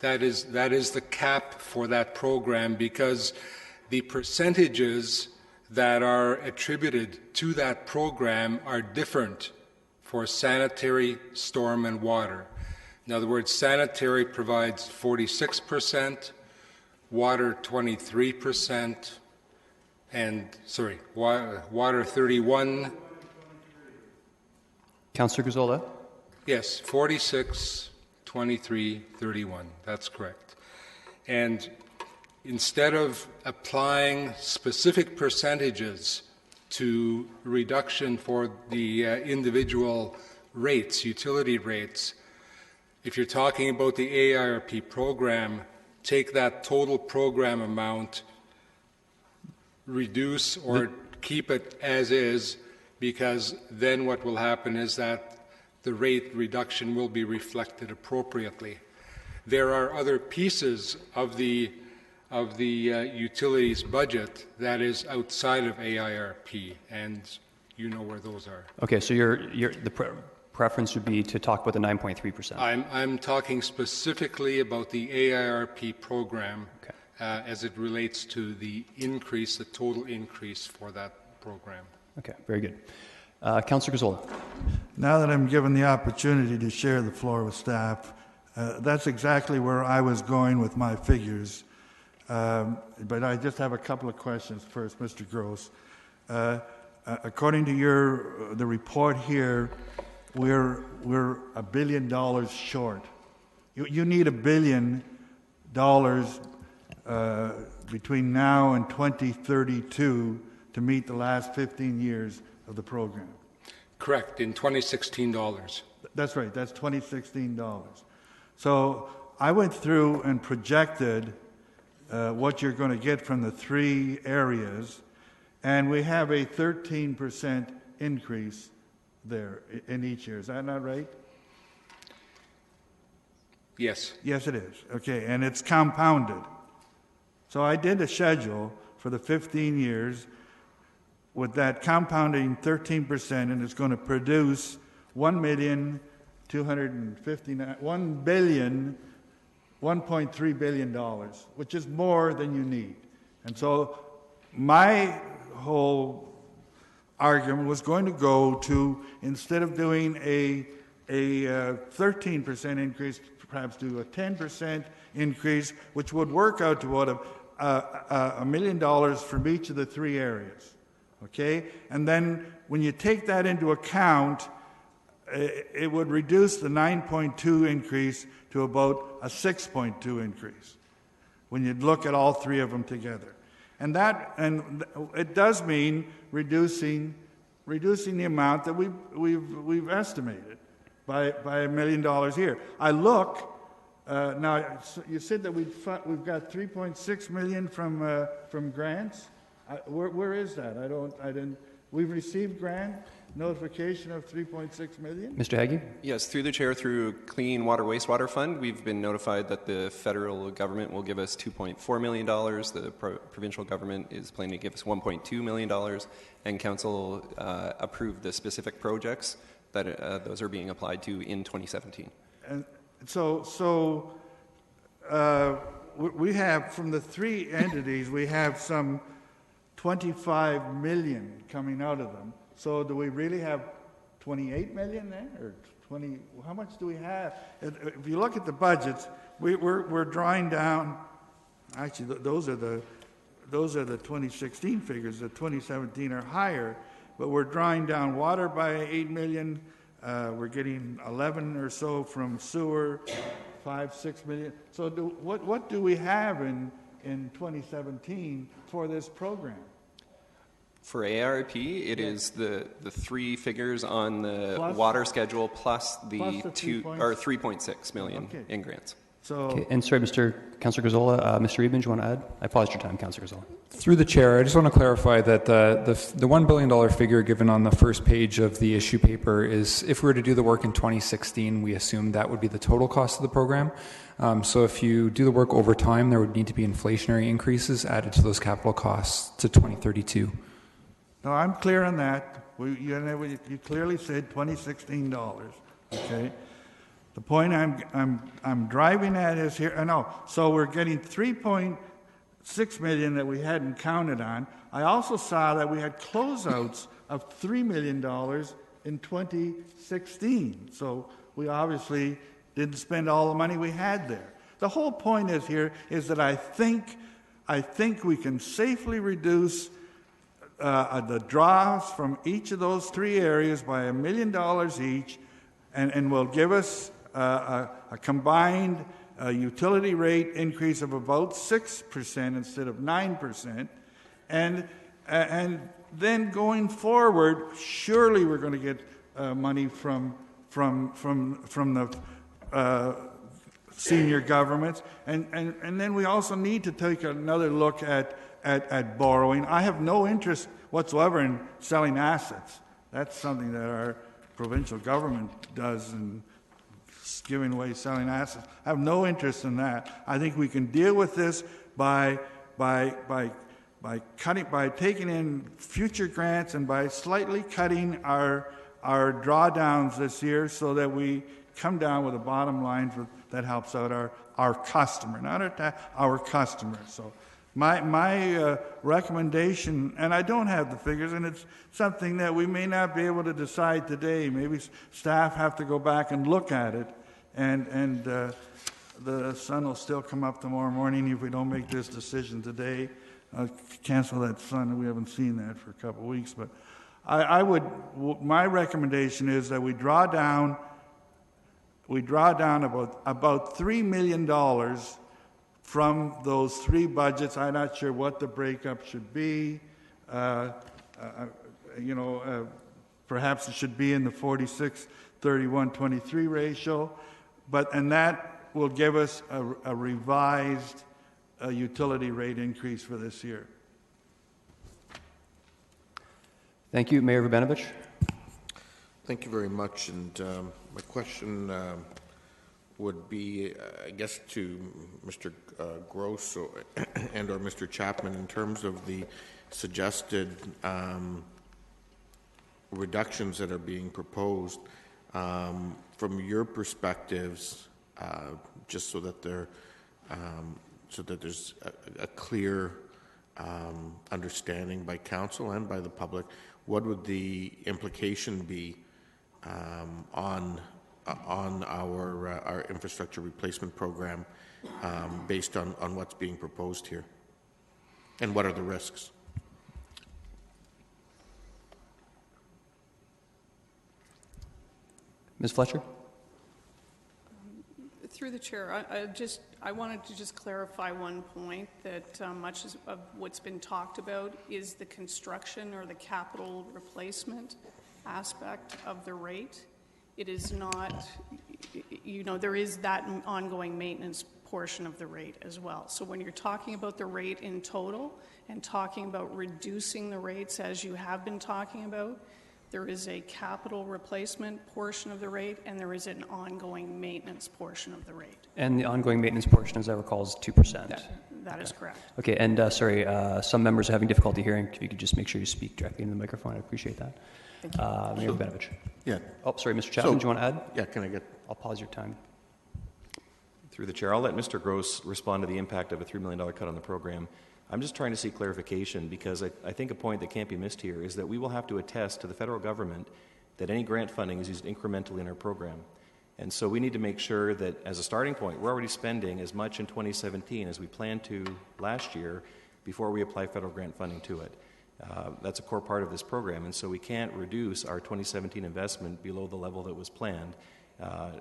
That is the cap for that program, because the percentages that are attributed to that program are different for sanitary, storm, and water. In other words, sanitary provides 46%, water 23%, water 31%. Councillor Gazzola. Yes, 46%. 23, 31, that's correct. And instead of applying specific percentages to reduction for the individual rates, utility rates, if you're talking about the AIRP program, take that total program amount, reduce or keep it as is, because then what will happen is that the rate reduction will be reflected appropriately. There are other pieces of the utilities budget that is outside of AIRP, and you know where those are. Okay, so preference would be to talk about the 9.3%. I'm talking specifically about the AIRP program as it relates to the increase, the total increase for that program. Okay, very good. Councillor Gazzola. Now that I'm given the opportunity to share the floor with staff, that's exactly where I was going with my figures. But I just have a couple of questions first, Mr. Gross. According to the report here, we're $1 billion short. You need $1 billion between now and 2032 to meet the last 15 years of the program. Correct, in 2016 dollars. That's right, that's 2016 dollars. So I went through and projected what you're going to get from the three areas, and we have a 13% increase there in each year. Is that not right? Yes. Yes, it is. Okay, and it's compounded. So I did a schedule for the 15 years with that compounding 13%, and it's going to produce $1.3 billion, which is more than you need. And so my whole argument was going to go to, instead of doing a 13% increase, perhaps do a 10% increase, which would work out to about $1 million from each of the three areas. Okay? And then when you take that into account, it would reduce the 9.2 increase to about a 6.2 increase when you look at all three of them together. And it does mean reducing the amount that we've estimated by $1 million here. I look now. You said that we've got $3.6 million from grants. Where is that? I didn't. We've received grant notification of $3.6 million. Mr. Haggie? Yes, through the chair, through Clean Water Wastewater Fund, we've been notified that the federal government will give us $2.4 million. The provincial government is planning to give us $1.2 million, and council approved the specific projects that those are being applied to in 2017. And so we have, from the three entities, we have some $25 million coming out of them. So do we really have $28 million then, or 20? How much do we have? If you look at the budgets, we're drawing down. Actually, those are the 2016 figures. The 2017 are higher, but we're drawing down water by $8 million. We're getting 11 or so from sewer, 5-6 million. So what do we have in 2017 for this program? For ARP, it is the three figures on the water schedule plus the 3.6 million in grants. Okay. And sorry, Councillor Gazzola, Mr. Eben, do you want to add? I paused your time, Councillor Gazzola. Through the chair, I just want to clarify that the $1 billion figure given on the first page of the issue paper is, if we were to do the work in 2016, we assume that would be the total cost of the program. So if you do the work over time, there would need to be inflationary increases added to those capital costs to 2032. No, I'm clear on that. You clearly said $2016. Okay. The point I'm driving at is here. So we're getting $3.6 million that we hadn't counted on. I also saw that we had closeouts of $3 million in 2016. So we obviously didn't spend all the money we had there. The whole point is that I think we can safely reduce the draws from each of those three areas by $1 million each, and will give us a combined utility rate increase of about 6% instead of 9%, and then going forward, surely we're going to get money from the senior governments, and then we also need to take another look at borrowing. I have no interest whatsoever in selling assets. That's something that our provincial government does, and giving away, selling assets. I have no interest in that. I think we can deal with this by taking in future grants and by slightly cutting our our drawdowns this year so that we come down with a bottom line that helps out our customer, not our customers. So my recommendation, and I don't have the figures, and it's something that we may not be able to decide today. Maybe staff have to go back and look at it, and the sun will still come up tomorrow morning if we don't make this decision today. Cancel that sun. We haven't seen that for a couple of weeks, but my recommendation is that we draw down about $3 million from those three budgets. I'm not sure what the breakup should be. Perhaps it should be in the 46-31-23 ratio, and that will give us a revised utility rate increase for this year. Thank you. Mayor Verbenovich. Thank you very much. And my question would be, I guess, to Mr. Gross and or Mr. Chapman in terms of the suggested reductions that are being proposed. From your perspectives, just so that there's a clear understanding by council and by the public, what would the implication be on our infrastructure replacement program based on what's being proposed here, and what are the risks? Ms. Fletcher? Through the chair, I wanted to just clarify one point, that much of what's been talked about is the construction or the capital replacement aspect of the rate. It is not, there is that ongoing maintenance portion of the rate as well. So when you're talking about the rate in total and talking about reducing the rates as you have been talking about, there is a capital replacement portion of the rate, and there is an ongoing maintenance portion of the rate. And the ongoing maintenance portion, as I recall, is 2%. That is correct. Okay, and sorry, some members are having difficulty hearing. If you could just make sure you speak directly into the microphone, I'd appreciate that. Thank you. Mayor Benovich. Yeah. Oh, sorry, Mr. Chapman, do you want to add? Yeah, can I get... I'll pause your time. Through the chair, I'll let Mr. Gross respond to the impact of a $3 million cut on the program. I'm just trying to seek clarification, because I think a point that can't be missed here is that we will have to attest to the federal government that any grant funding is used incrementally in our program. And so we need to make sure that as a starting point, we're already spending as much in 2017 as we planned to last year before we apply federal grant funding to it. That's a core part of this program, and so we can't reduce our 2017 investment below the level that was planned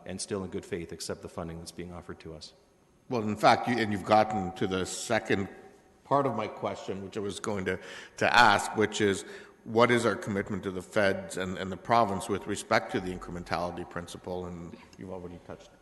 and still in good faith accept the funding that's being offered to us. Well, in fact, you've gotten to the second part of my question, which I was going to ask, which is, what is our commitment to the feds and the province with respect to the incrementality principle? And you've already touched it.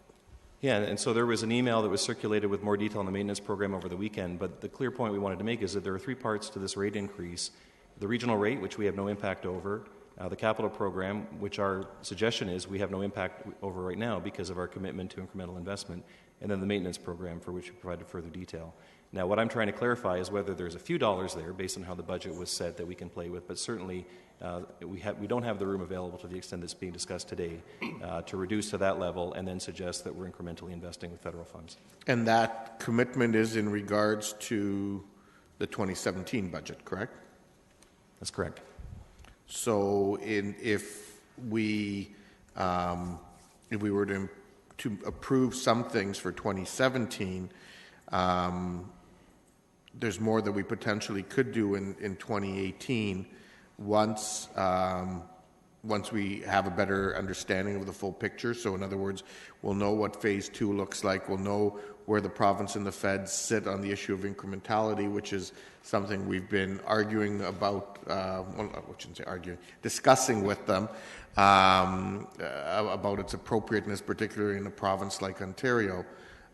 Yeah, and so there was an email that was circulated with more detail on the maintenance program over the weekend, but the clear point we wanted to make is that there are three parts to this rate increase. The regional rate, which we have no impact over, the capital program, which our suggestion is we have no impact over right now because of our commitment to incremental investment, and then the maintenance program, for which we provided further detail. Now, what I'm trying to clarify is whether there's a few dollars there based on how the budget was set that we can play with, but certainly we don't have the room available to the extent that's being discussed today to reduce to that level and then suggest that we're incrementally investing with federal funds. And that commitment is in regards to the 2017 budget, correct? That's correct. So if we were to approve some things for 2017, there's more that we potentially could do in 2018 once we have a better understanding of the full picture. So in other words, we'll know what phase 2 looks like. We'll know where the province and the feds sit on the issue of incrementality, which is something we've been arguing about, discussing with them about its appropriateness, particularly in a province like Ontario.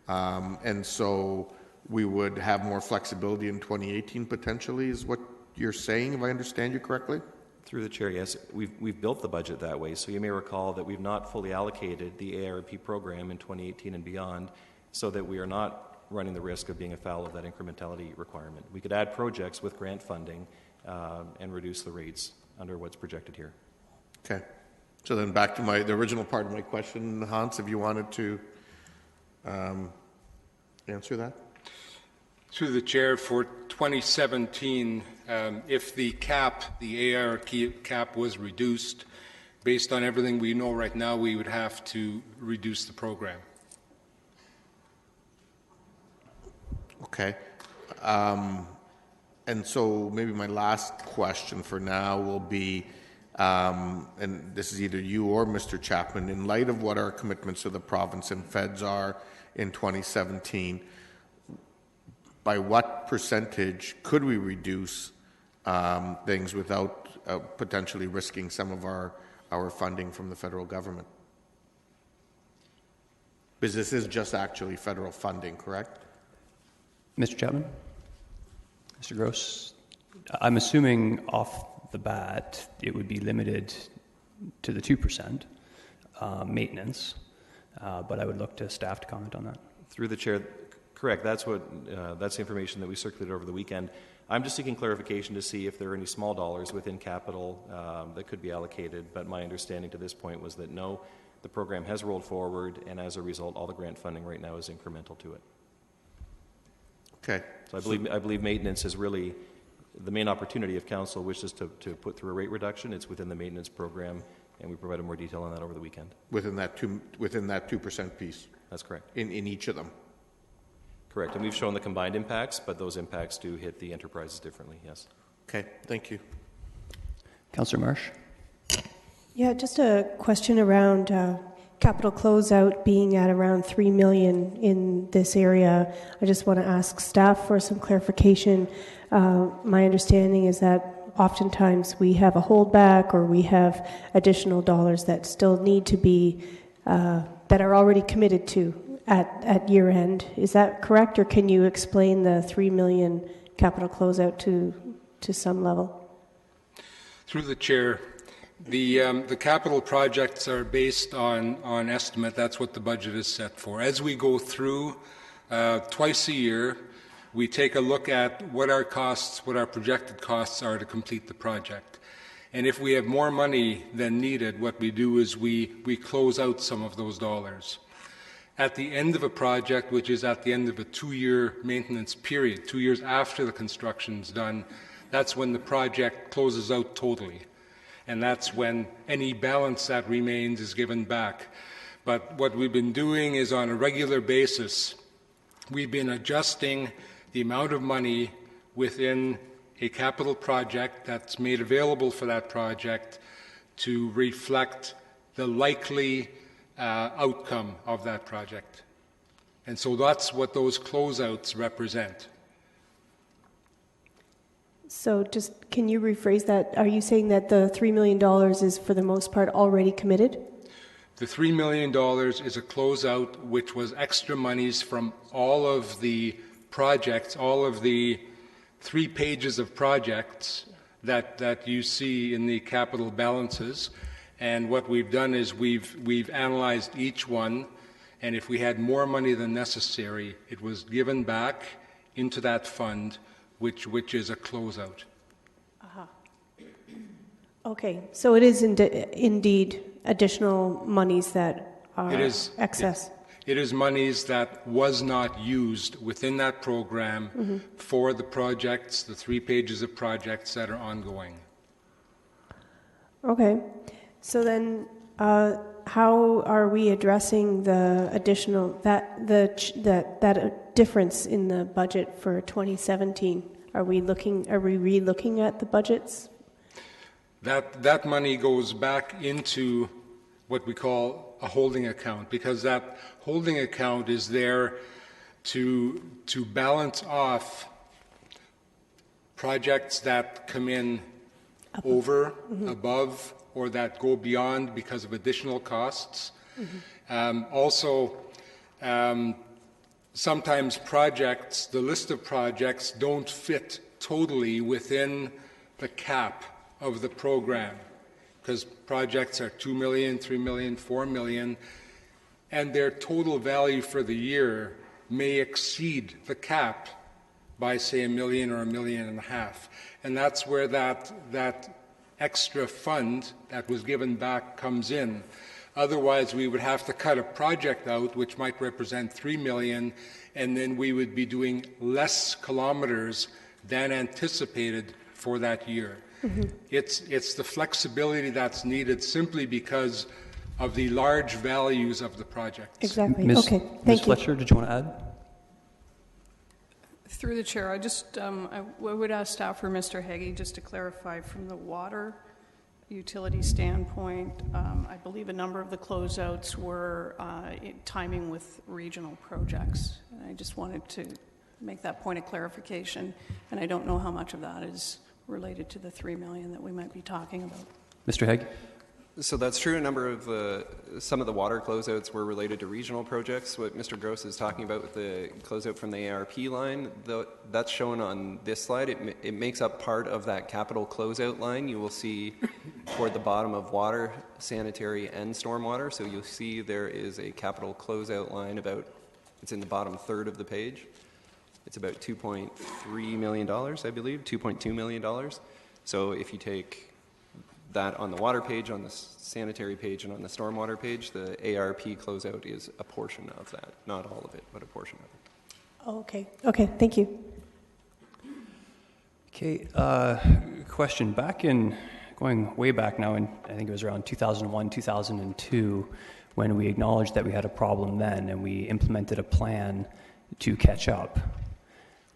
And so we would have more flexibility in 2018 potentially, is what you're saying, if I understand you correctly? Through the chair, yes. We've built the budget that way. So you may recall that we've not fully allocated the ARP program in 2018 and beyond, so that we are not running the risk of being afoul of that incrementality requirement. We could add projects with grant funding and reduce the rates under what's projected here. Okay. So then back to the original part of my question, Hans, if you wanted to answer that. Through the chair, for 2017, if the AR cap was reduced, based on everything we know right now, we would have to reduce the program. Okay. And so maybe my last question for now will be, and this is either you or Mr. Chapman, in light of what our commitments to the province and feds are in 2017, by what percentage could we reduce things without potentially risking some of our funding from the federal government? Because this is just actually federal funding, correct? Mr. Chapman? Mr. Gross? I'm assuming off the bat it would be limited to the 2% maintenance, but I would look to staff to comment on that. Through the chair, correct. That's the information that we circulated over the weekend. I'm just seeking clarification to see if there are any small dollars within capital that could be allocated, but my understanding to this point was that no, the program has rolled forward, and as a result, all the grant funding right now is incremental to it. Okay. So I believe maintenance is really the main opportunity if council wishes to put through a rate reduction. It's within the maintenance program, and we provided more detail on that over the weekend. Within that 2% piece. That's correct. In each of them. Correct, and we've shown the combined impacts, but those impacts do hit the enterprises differently. Yes. Okay. Thank you. Councillor Marsh. Yeah, just a question around capital closeout being at around $3 million in this area. I just want to ask staff for some clarification. My understanding is that oftentimes we have a holdback or we have additional dollars that still need to be, that are already committed to at year end. Is that correct, or can you explain the $3 million capital closeout to some level? Through the chair, the capital projects are based on estimate. That's what the budget is set for. As we go through twice a year, we take a look at what our projected costs are to complete the project. And if we have more money than needed, what we do is we close out some of those dollars. At the end of a project, which is at the end of a 2-year maintenance period, 2 years after the construction's done, that's when the project closes out totally. And that's when any balance that remains is given back. But what we've been doing is on a regular basis, we've been adjusting the amount of money within a capital project that's made available for that project to reflect the likely outcome of that project. And so that's what those closeouts represent. So just, can you rephrase that? Are you saying that the $3 million is for the most part already committed? The $3 million is a closeout which was extra monies from all of the projects, all of the 3 pages of projects that you see in the capital balances. And what we've done is we've analyzed each one, and if we had more money than necessary, it was given back into that fund, which is a closeout. Okay, so it is indeed additional monies that are excess. It is monies that was not used within that program for the projects, the 3 pages of projects that are ongoing. Okay. So then, how are we addressing the additional that difference in the budget for 2017? Are we re-looking at the budgets? That money goes back into what we call a holding account, because that holding account is there to balance off projects that come in over, above, or that go beyond because of additional costs. Sometimes projects, the list of projects, don't fit totally within the cap of the program, because projects are $2 million, $3 million, $4 million, and their total value for the year may exceed the cap by, say, $1 million or $1.5 million. And that's where that extra fund that was given back comes in. Otherwise, we would have to cut a project out, which might represent $3 million, and then we would be doing less kilometers than anticipated for that year. Mm-hmm. It's the flexibility that's needed simply because of the large values of the project. Exactly. Okay. Thank Ms. you. Fletcher, did you want to add? Through the chair, I would ask staff for Mr. Heggie just to clarify from the water utility standpoint. I believe a number of the closeouts were timing with regional projects. And I just wanted to make that point of clarification, and I don't know how much of that is related to the $3 million that we might be talking about. Mr. Heggie? So that's true. A number of some of the water closeouts were related to regional projects. What Mr. Gross is talking about with the closeout from the ARP line, that's shown on this slide. It makes up part of that capital closeout line. You will see toward the bottom of water, sanitary, and stormwater. So you'll see there is a capital closeout line it's in the bottom third of the page. It's about $2.3 million, I believe, $2.2 million. So if you take that on the water page, on the sanitary page, and on the stormwater page, the ARP closeout is a portion of that. Not all of it, but a portion of it. Oh, okay. Okay, thank you. Okay, question. Going way back now, and I think it was around 2001, 2002, when we acknowledged that we had a problem then, and we implemented a plan to catch up.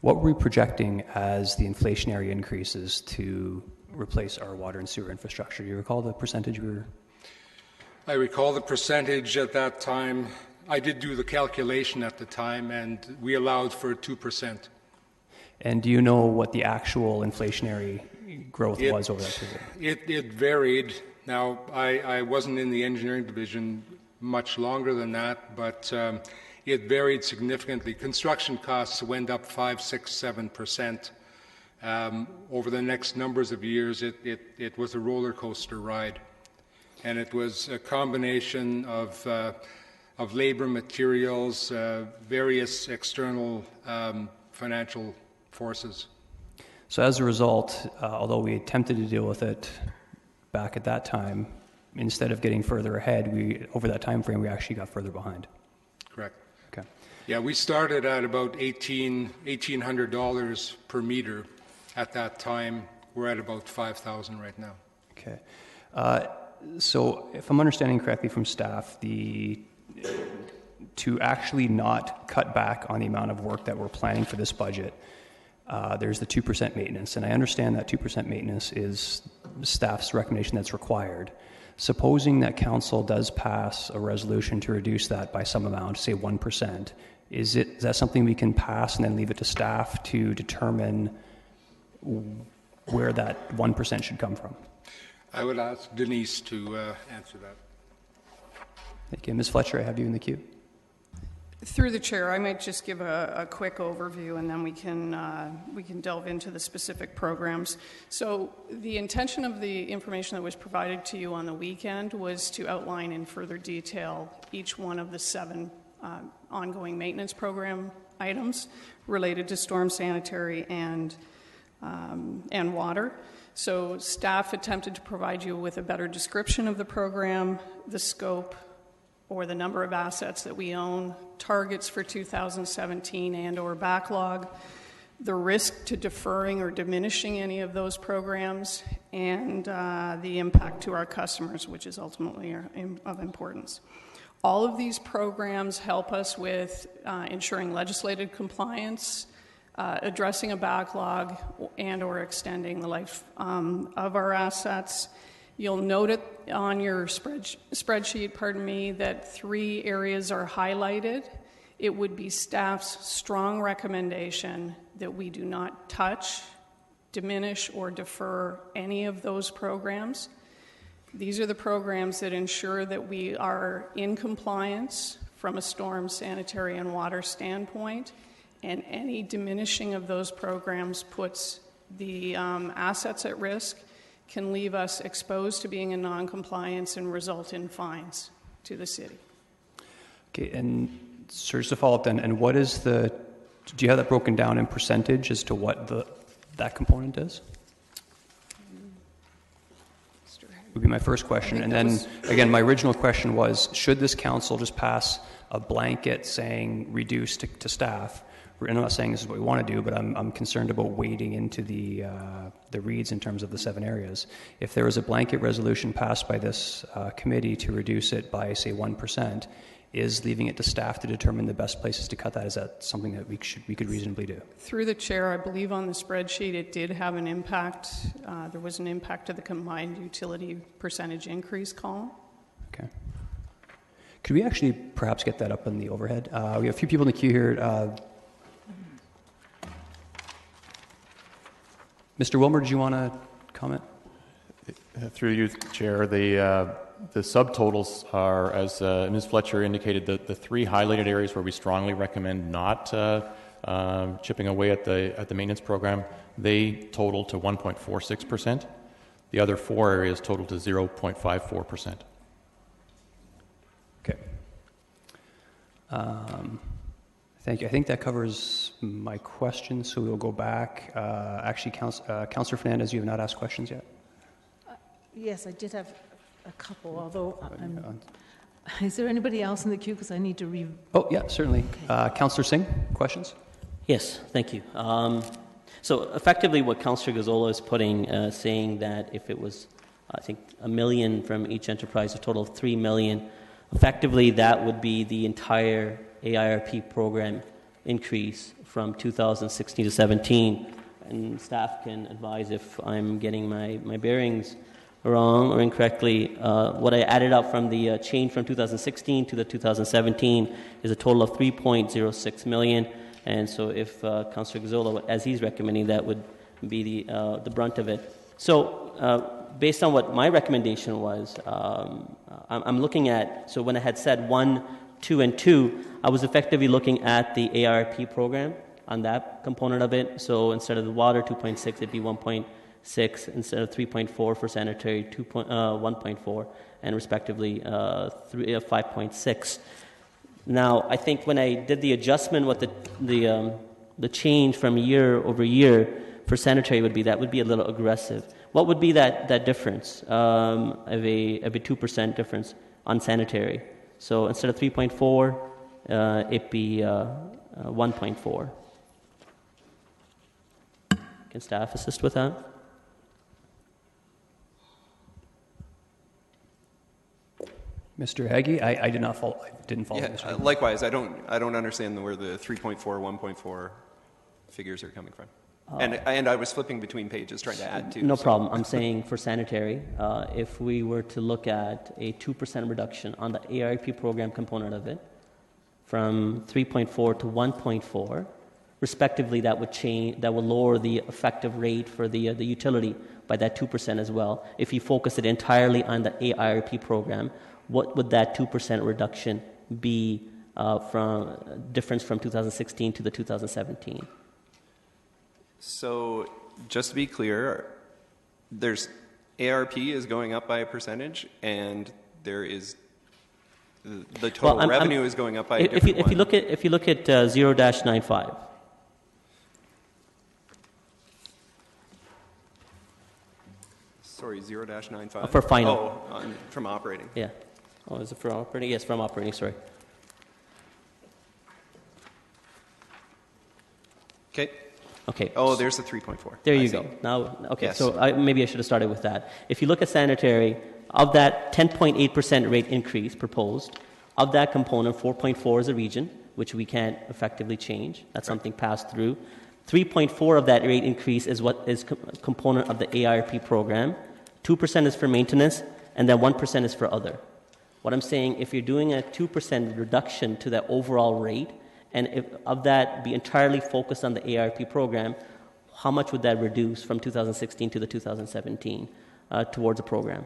What were we projecting as the inflationary increases to replace our water and sewer infrastructure? Do you recall the percentage we were? I recall the percentage at that time. I did do the calculation at the time, and we allowed for 2%. And do you know what the actual inflationary growth was over that period? It varied. Now, I wasn't in the engineering division much longer than that, but it varied significantly. Construction costs went up 5%, 6%, 7%. Over the next numbers of years, it was a roller coaster ride, and it was a combination of labor, materials, various external financial forces. So as a result, although we attempted to deal with it back at that time, instead of getting further ahead, over that time frame, we actually got further behind. Correct. Okay. Yeah, we started at about $1,800 per meter. At that time, we're at about $5,000 right now. Okay. So if I'm understanding correctly from staff, to actually not cut back on the amount of work that we're planning for this budget, there's the 2% maintenance. And I understand that 2% maintenance is staff's recommendation that's required. Supposing that council does pass a resolution to reduce that by some amount, say 1%, is that something we can pass and then leave it to staff to determine where that 1% should come from? I would ask Denise to answer that. Thank you. Ms. Fletcher, I have you in the queue. Through the chair, I might just give a quick overview, and then we can delve into the specific programs. So the intention of the information that was provided to you on the weekend was to outline in further detail each one of the 7 ongoing maintenance program items related to storm sanitary and water. So staff attempted to provide you with a better description of the program, the scope, or the number of assets that we own, targets for 2017 and or backlog, the risk to deferring or diminishing any of those programs, and the impact to our customers, which is ultimately of importance. All of these programs help us with ensuring legislative compliance, addressing a backlog, and or extending the life of our assets. You'll note it on your spreadsheet, that 3 areas are highlighted. It would be staff's strong recommendation that we do not touch, diminish, or defer any of those programs. These are the programs that ensure that we are in compliance from a storm, sanitary, and water standpoint, and any diminishing of those programs puts the assets at risk, can leave us exposed to being in non-compliance and result in fines to the city. Okay, and sir, just to follow up then, and what is do you have that broken down in percentage as to what that component is? would be my first question. And then, again, my original question was, should this council just pass a blanket saying reduce to staff? And I'm not saying this is what we want to do, but I'm concerned about wading into the reeds in terms of the 7 areas. If there was a blanket resolution passed by this committee to reduce it by, say, 1%, is leaving it to staff to determine the best places to cut that? Is that something that we could reasonably do? Through the chair, I believe on the spreadsheet it did have an impact. There was an impact to the combined utility percentage increase column. Okay. Could we actually perhaps get that up in the overhead? We have a few people in the queue here. Mr. Wilmer, did you want to comment? Through you, Chair, the subtotals are, as Ms. Fletcher indicated, the 3 highlighted areas where we strongly recommend not chipping away at the maintenance program. They total to 1.46%. The other 4 areas total to 0.54%. Okay. Thank you. I think that covers my questions, so we'll go back. Actually, Councillor Fernandez, you have not asked questions yet? Yes, I did have a couple, although is there anybody else in the queue? Because I need to Oh, yeah, certainly. Okay. Councillor Singh, questions? Yes, thank you. So effectively what Councillor Gazzola is putting, saying that if it was, I think, $1 million from each enterprise, a total of $3 million, effectively that would be the entire AIRP program increase from 2016 to 17, and staff can advise if I'm getting my bearings wrong or incorrectly. What I added up from the change from 2016 to the 2017 is a total of 3.06 million, and so if Councillor Gazzola, as he's recommending, that would be the brunt of it. So based on what my recommendation was, I'm looking at, so when I had said 1, 2, and 2, I was effectively looking at the ARP program on that component of it. So instead of the water 2.6, it'd be 1.6, instead of 3.4 for sanitary 1.4, and respectively 5.6. Now, I think when I did the adjustment, what the change from year over year for sanitary would be, that would be a little aggressive. What would be that difference of a 2% difference on sanitary? So instead of 3.4, it'd be 1.4. Can staff assist with that? Mr. Haggie, I did not follow. I didn't follow. Yeah, likewise, I don't understand where the 3.4, 1.4 figures are coming from. And I was flipping between pages trying to add to. No problem. I'm saying for sanitary, if we were to look at a 2% reduction on the ARP program component of it, from 3.4 to 1.4, respectively, that would lower the effective rate for the utility by that 2% as well. If you focus it entirely on the AIRP program, what would that 2% reduction be from difference from 2016 to the 2017? So just to be clear, there's ARP is going up by a percentage, and there is the total revenue is going up by a different if you look at 0-95. Sorry, 0-95? For final. Oh, from operating. Yeah. Oh, is it from operating? Yes, from operating, sorry. Okay. Okay. Oh, there's the 3.4. There you go. Now, okay, yes. so maybe I should have started with that. If you look at sanitary, of that 10.8% rate increase proposed, of that component, 4.4 is a region, which we can't effectively change. That's something passed through. 3.4 of that rate increase is what is component of the AIRP program. 2% is for maintenance, and then 1% is for other. What I'm saying, if you're doing a 2% reduction to that overall rate, and if of that be entirely focused on the AIRP program, how much would that reduce from 2016 to the 2017 towards the program?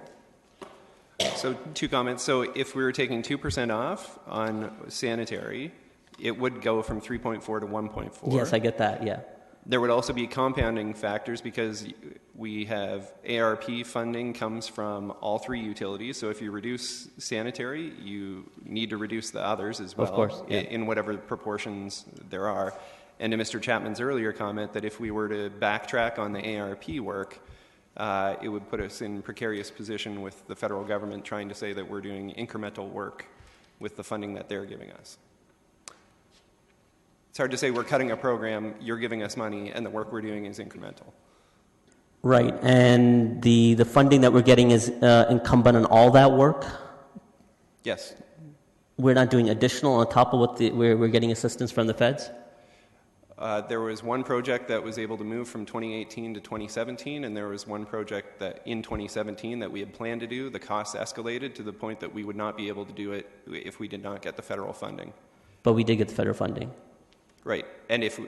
So 2 comments. So if we were taking 2% off on sanitary, it would go from 3.4 to 1.4. Yes, I get that, yeah. There would also be compounding factors because we have ARP funding comes from all 3 utilities. So if you reduce sanitary, you need to reduce the others as well. Of course, yeah. In whatever proportions there are. And to Mr. Chapman's earlier comment that if we were to backtrack on the ARP work, it would put us in precarious position with the federal government trying to say that we're doing incremental work with the funding that they're giving us. It's hard to say we're cutting a program, you're giving us money, and the work we're doing is incremental. Right, and the funding that we're getting is incumbent on all that work? Yes. We're not doing additional on top of what we're getting assistance from the feds? There was one project that was able to move from 2018 to 2017, and there was one project that in 2017 that we had planned to do. The costs escalated to the point that we would not be able to do it if we did not get the federal funding. But we did get the federal funding. Right, and if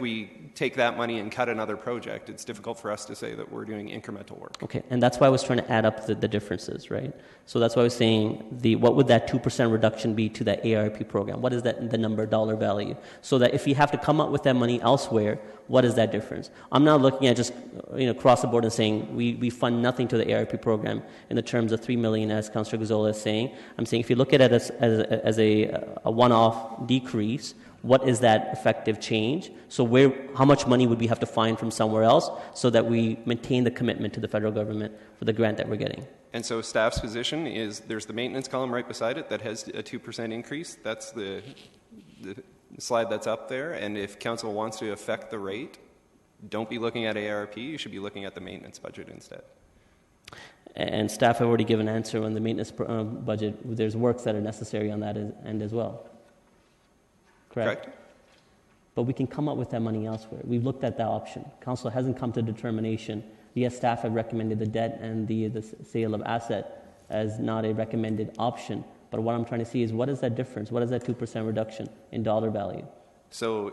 we take that money and cut another project, it's difficult for us to say that we're doing incremental work. Okay, and that's why I was trying to add up the differences, right? So that's why I was saying, what would that 2% reduction be to that ARP program? What is that, the number dollar value? So that if you have to come up with that money elsewhere, what is that difference? I'm not looking at just across the board and saying we fund nothing to the ARP program in the terms of $3 million, as Councillor Gazzola is saying. I'm saying if you look at it as a one-off decrease, what is that effective change? So how much money would we have to find from somewhere else so that we maintain the commitment to the federal government for the grant that we're getting? And so staff's position is there's the maintenance column right beside it that has a 2% increase. That's the slide that's up there. And if council wants to affect the rate, don't be looking at ARP. You should be looking at the maintenance budget instead. And staff have already given an answer on the maintenance budget. There's works that are necessary on that end as well. Correct? But we can come up with that money elsewhere. We've looked at that option. Council hasn't come to determination. Yes, staff have recommended the debt and the sale of asset as not a recommended option. But what I'm trying to see is what is that difference? What is that 2% reduction in dollar value? So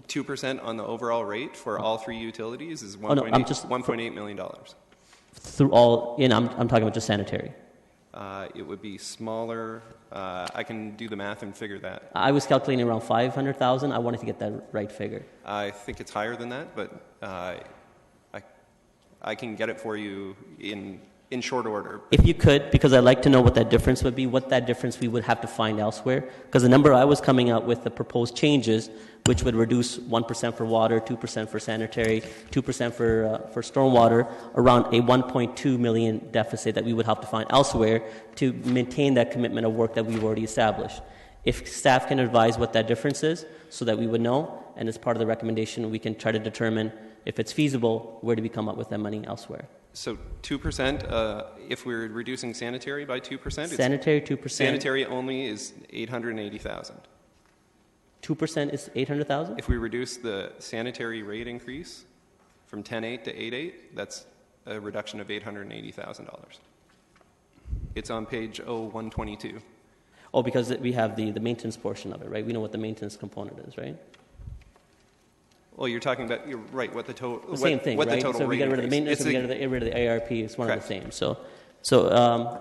2% on the overall rate for all three utilities is $1.8 million. Through all, I'm talking about just sanitary. It would be smaller. I can do the math and figure that. I was calculating around 500,000. I wanted to get that right figure. I think it's higher than that, but I can get it for you in short order. If you could, because I'd like to know what that difference would be, what that difference we would have to find elsewhere. Because the number I was coming out with, the proposed changes, which would reduce 1% for water, 2% for sanitary, 2% for stormwater, around a 1.2 million deficit that we would have to find elsewhere to maintain that commitment of work that we've already established. If staff can advise what that difference is so that we would know, and as part of the recommendation we can try to determine if it's feasible, where do we come up with that money elsewhere? So 2%, if we're reducing sanitary by 2%? Sanitary 2%? Sanitary only is $880,000. 2% is $800,000? If we reduce the sanitary rate increase from 10.8 to 8.8, that's a reduction of $880,000. It's on page 122. Oh, because we have the maintenance portion of it, right? We know what the maintenance component is, right? Well, you're talking about, you're right, what the total... Same thing, right? So we get rid of the maintenance and we get rid of the ARP. It's one of the same. So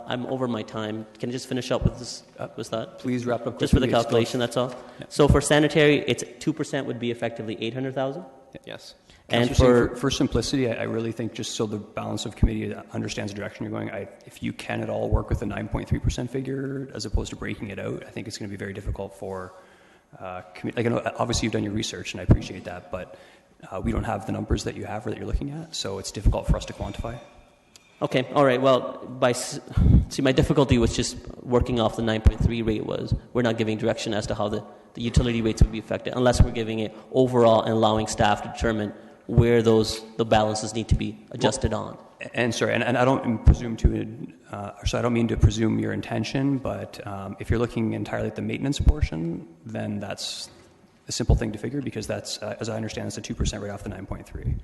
I'm over my time. Can I just finish up with this? With that? Please wrap up. Just for the calculation, that's all. Yeah. So for sanitary, it's 2% would be effectively 800,000. Yes. And for simplicity, I really think just so the balance of committee understands the direction you're going, if you can at all work with a 9.3% figure as opposed to breaking it out, I think it's going to be very difficult for. I know obviously you've done your research, and I appreciate that, but we don't have the numbers that you have or that you're looking at, so it's difficult for us to quantify. Okay, all right. Well, my difficulty was just working off the 9.3 rate was we're not giving direction as to how the utility rates would be affected unless we're giving it overall and allowing staff to determine where the balances need to be adjusted on. And sorry, and I don't presume I don't mean to presume your intention, but if you're looking entirely at the maintenance portion, then that's a simple thing to figure because that's, as I understand, it's a 2% right off the 9.3.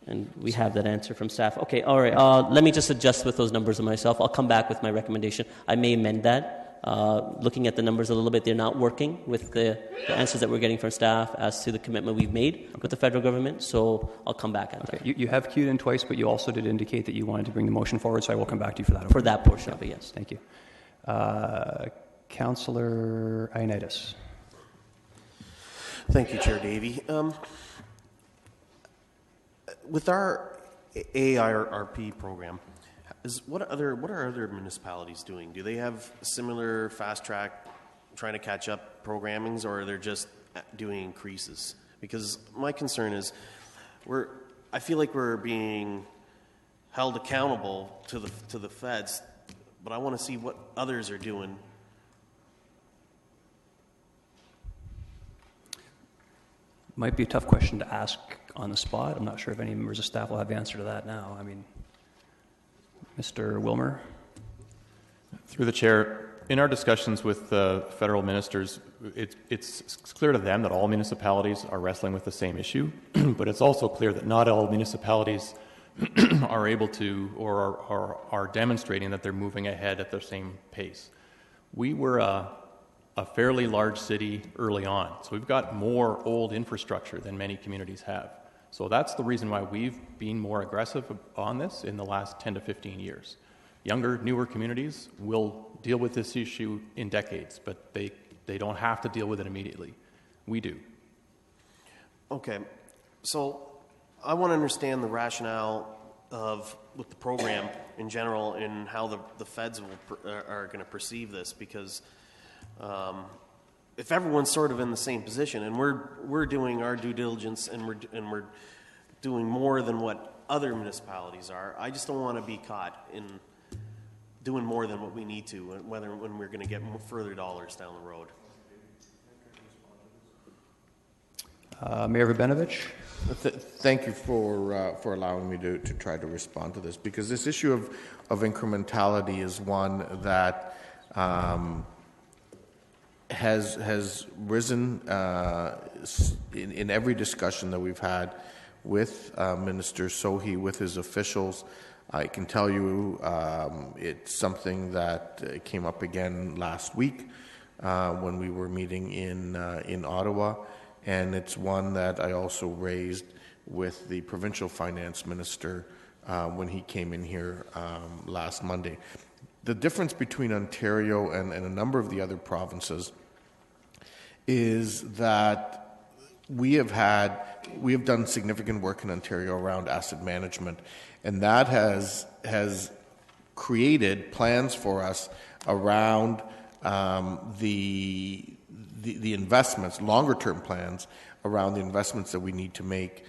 And we have that answer from staff. Okay, all right. Let me just adjust with those numbers myself. I'll come back with my recommendation. I may amend that. Looking at the numbers a little bit, they're not working with the answers that we're getting from staff as to the commitment we've made with the federal government, so I'll come back on that. You have queued in twice, but you also did indicate that you wanted to bring the motion forward, so I will come back to you for that. For that portion of it, yes. Thank you. Councillor Ioannidis. Thank you, Chair Davey. With our AIRP program, what are other municipalities doing? Do they have similar fast track, trying to catch up programmings, or are they just doing increases? Because my concern is, I feel like we're being held accountable to the feds, but I want to see what others are doing. Might be a tough question to ask on the spot. I'm not sure if any members of staff will have the answer to that now. I mean, Mr. Wilmer? Through the chair, in our discussions with the federal ministers, it's clear to them that all municipalities are wrestling with the same issue, but it's also clear that not all municipalities are able to or are demonstrating that they're moving ahead at the same pace. We were a fairly large city early on, so we've got more old infrastructure than many communities have. So that's the reason why we've been more aggressive on this in the last 10 to 15 years. Younger, newer communities will deal with this issue in decades, but they don't have to deal with it immediately. We do. Okay, so I want to understand the rationale with the program in general and how the feds are going to perceive this, because if everyone's sort of in the same position and we're doing our due diligence and we're doing more than what other municipalities are, I just don't want to be caught in doing more than what we need to, when we're going to get further dollars down the road. Mayor Rabinovich? Thank you for allowing me to try to respond to this, because this issue of incrementality is one that has risen in every discussion that we've had with Minister Sohi, with his officials. I can tell you it's something that came up again last week when we were meeting in Ottawa, and it's one that I also raised with the provincial finance minister when he came in here last Monday. The difference between Ontario and a number of the other provinces is that we have done significant work in Ontario around asset management, and that has created plans for us around the investments, longer-term plans around the investments that we need to make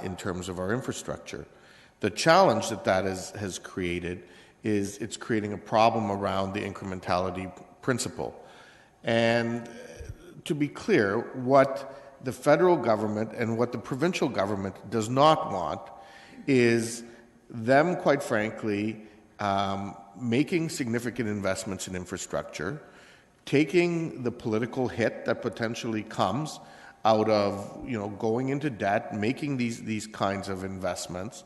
in terms of our infrastructure. The challenge that has created is it's creating a problem around the incrementality principle. And to be clear, what the federal government and what the provincial government does not want is them, quite frankly, making significant investments in infrastructure, taking the political hit that potentially comes out of going into debt, making these kinds of investments,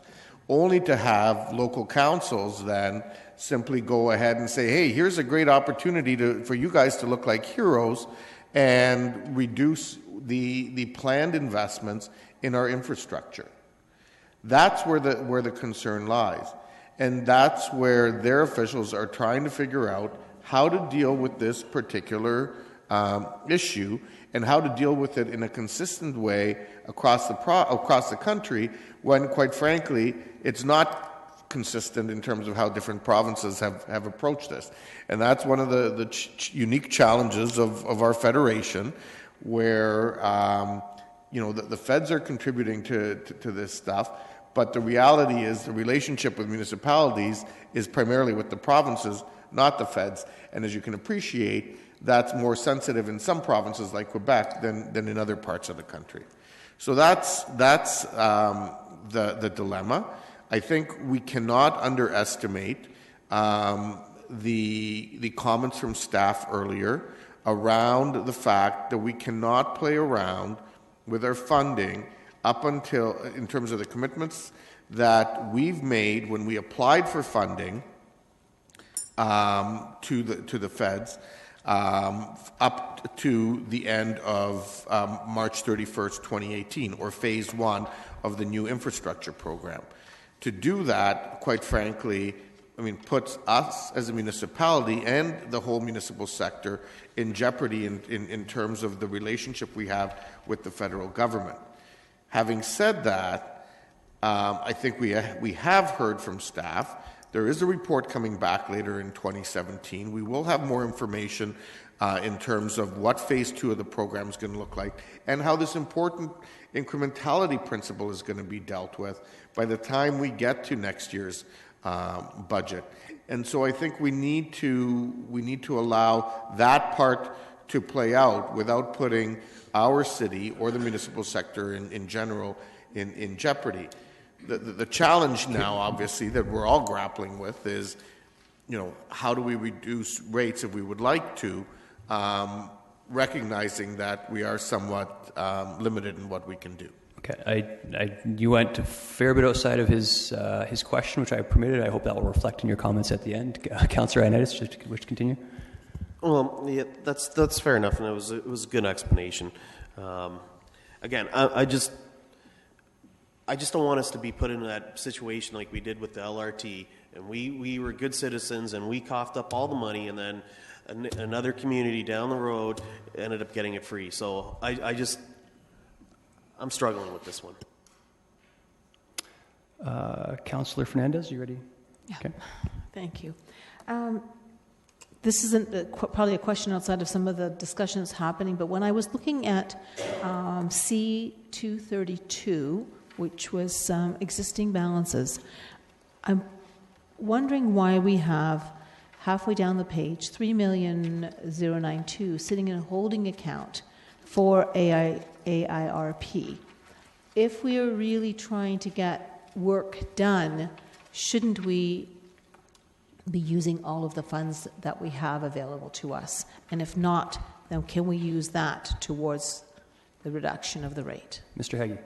only to have local councils then simply go ahead and say, hey, here's a great opportunity for you guys to look like heroes and reduce the planned investments in our infrastructure. That's where the concern lies. And that's where their officials are trying to figure out how to deal with this particular issue and how to deal with it in a consistent way across the country when, quite frankly, it's not consistent in terms of how different provinces have approached this. And that's one of the unique challenges of our federation, where the feds are contributing to this stuff, but the reality is the relationship with municipalities is primarily with the provinces, not the feds. And as you can appreciate, that's more sensitive in some provinces like Quebec than in other parts of the country. So that's the dilemma. I think we cannot underestimate the comments from staff earlier around the fact that we cannot play around with our funding up until, in terms of the commitments that we've made when we applied for funding to the feds up to the end of March 31st, 2018, or phase 1 of the new infrastructure program. To do that, quite frankly, puts us as a municipality and the whole municipal sector in jeopardy in terms of the relationship we have with the federal government. Having said that, I think we have heard from staff There is a report coming back later in 2017. We will have more information in terms of what phase 2 of the program is going to look like and how this important incrementality principle is going to be dealt with by the time we get to next year's budget. And so I think we need to allow that part to play out without putting our city or the municipal sector in general in jeopardy. The challenge now, obviously, that we're all grappling with is, how do we reduce rates if we would like to, recognizing that we are somewhat limited in what we can do. Okay, you went a fair bit outside of his question, which I permitted. I hope that will reflect in your comments at the end. Councillor Ioannidis, just wish to continue. Well, yeah, that's fair enough, and it was a good explanation. Again, I just don't want us to be put in that situation like we did with the LRT, and we were good citizens, and we coughed up all the money, and then another community down the road ended up getting it free. So I'm struggling with this one. Councillor Fernandez, you ready? Yeah. Okay. Thank you. This isn't probably a question outside of some of the discussion that's happening, but when I was looking at C232, which was existing balances, I'm wondering why we have halfway down the page 3,092,000 sitting in a holding account for AIRP. If we are really trying to get work done, shouldn't we be using all of the funds that we have available to us? And if not, then can we use that towards the reduction of the rate? Mr. Haggie.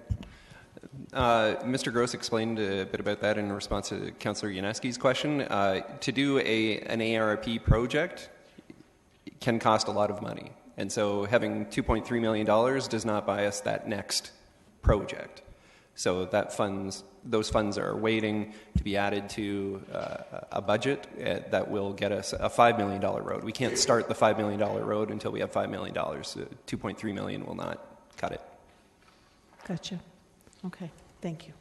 Mr. Gross explained a bit about that in response to Councillor Yaneski's question. To do an ARP project can cost a lot of money. And so having $2.3 million does not buy us that next project. So those funds are waiting to be added to a budget that will get us a $5 million road. We can't start the $5 million road until we have $5 million. $2.3 million will not cut it. Gotcha. Okay, thank you.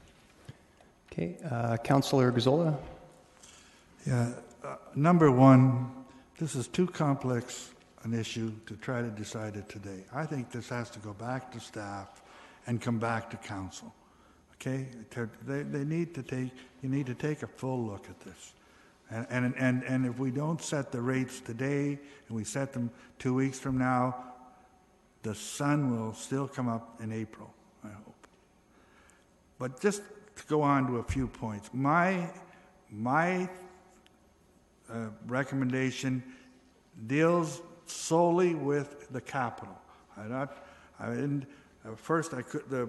Okay, Councillor Gazzola. Yeah, number one, this is too complex an issue to try to decide it today. I think this has to go back to staff and come back to council. Okay, they need to take. You need to take a full look at this, and if we don't set the rates today and we set them 2 weeks from now, the sun will still come up in April, I hope. But just to go on to a few points, my recommendation deals solely with the capital. First, I could the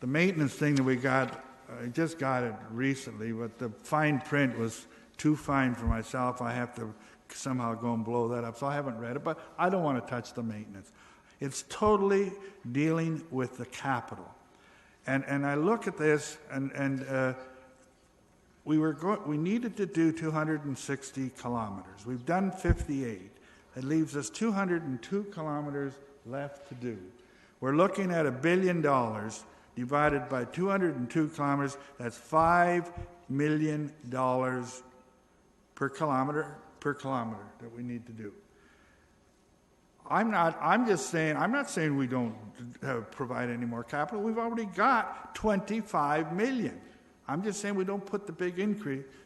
maintenance thing that we got. I just got it recently, but the fine print was too fine for myself. I have to somehow go and blow that up, so I haven't read it. But I don't want to touch the maintenance. It's totally dealing with the capital. And I look at this, and we needed to do 260 kilometers. We've done 58. It leaves us 202 kilometers left to do. We're looking at $1 billion divided by 202 kilometers. That's $5 million per kilometer that we need to do. I'm not saying we don't provide any more capital. We've already got $25 million. I'm just saying we don't put the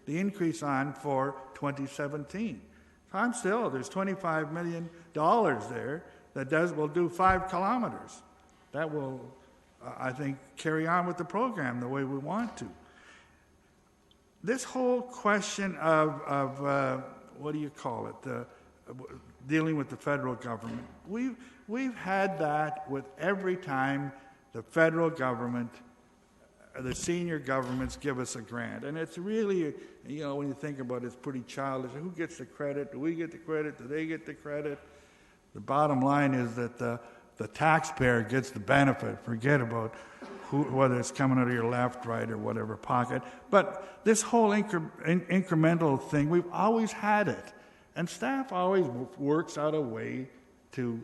increase on for 2017. So there's $25 million there that will do 5 kilometers. That will, I think, carry on with the program the way we want to. This whole question of what do you call it? Dealing with the federal government. We've had that with every time the federal government, the senior governments give us a grant. And it's really, when you think about it, it's pretty childish. Who gets the credit? Do we get the credit? Do they get the credit? The bottom line is that the taxpayer gets the benefit. Forget about whether it's coming out of your left, right, or whatever pocket. But this whole incremental thing, we've always had it. And staff always works out a way to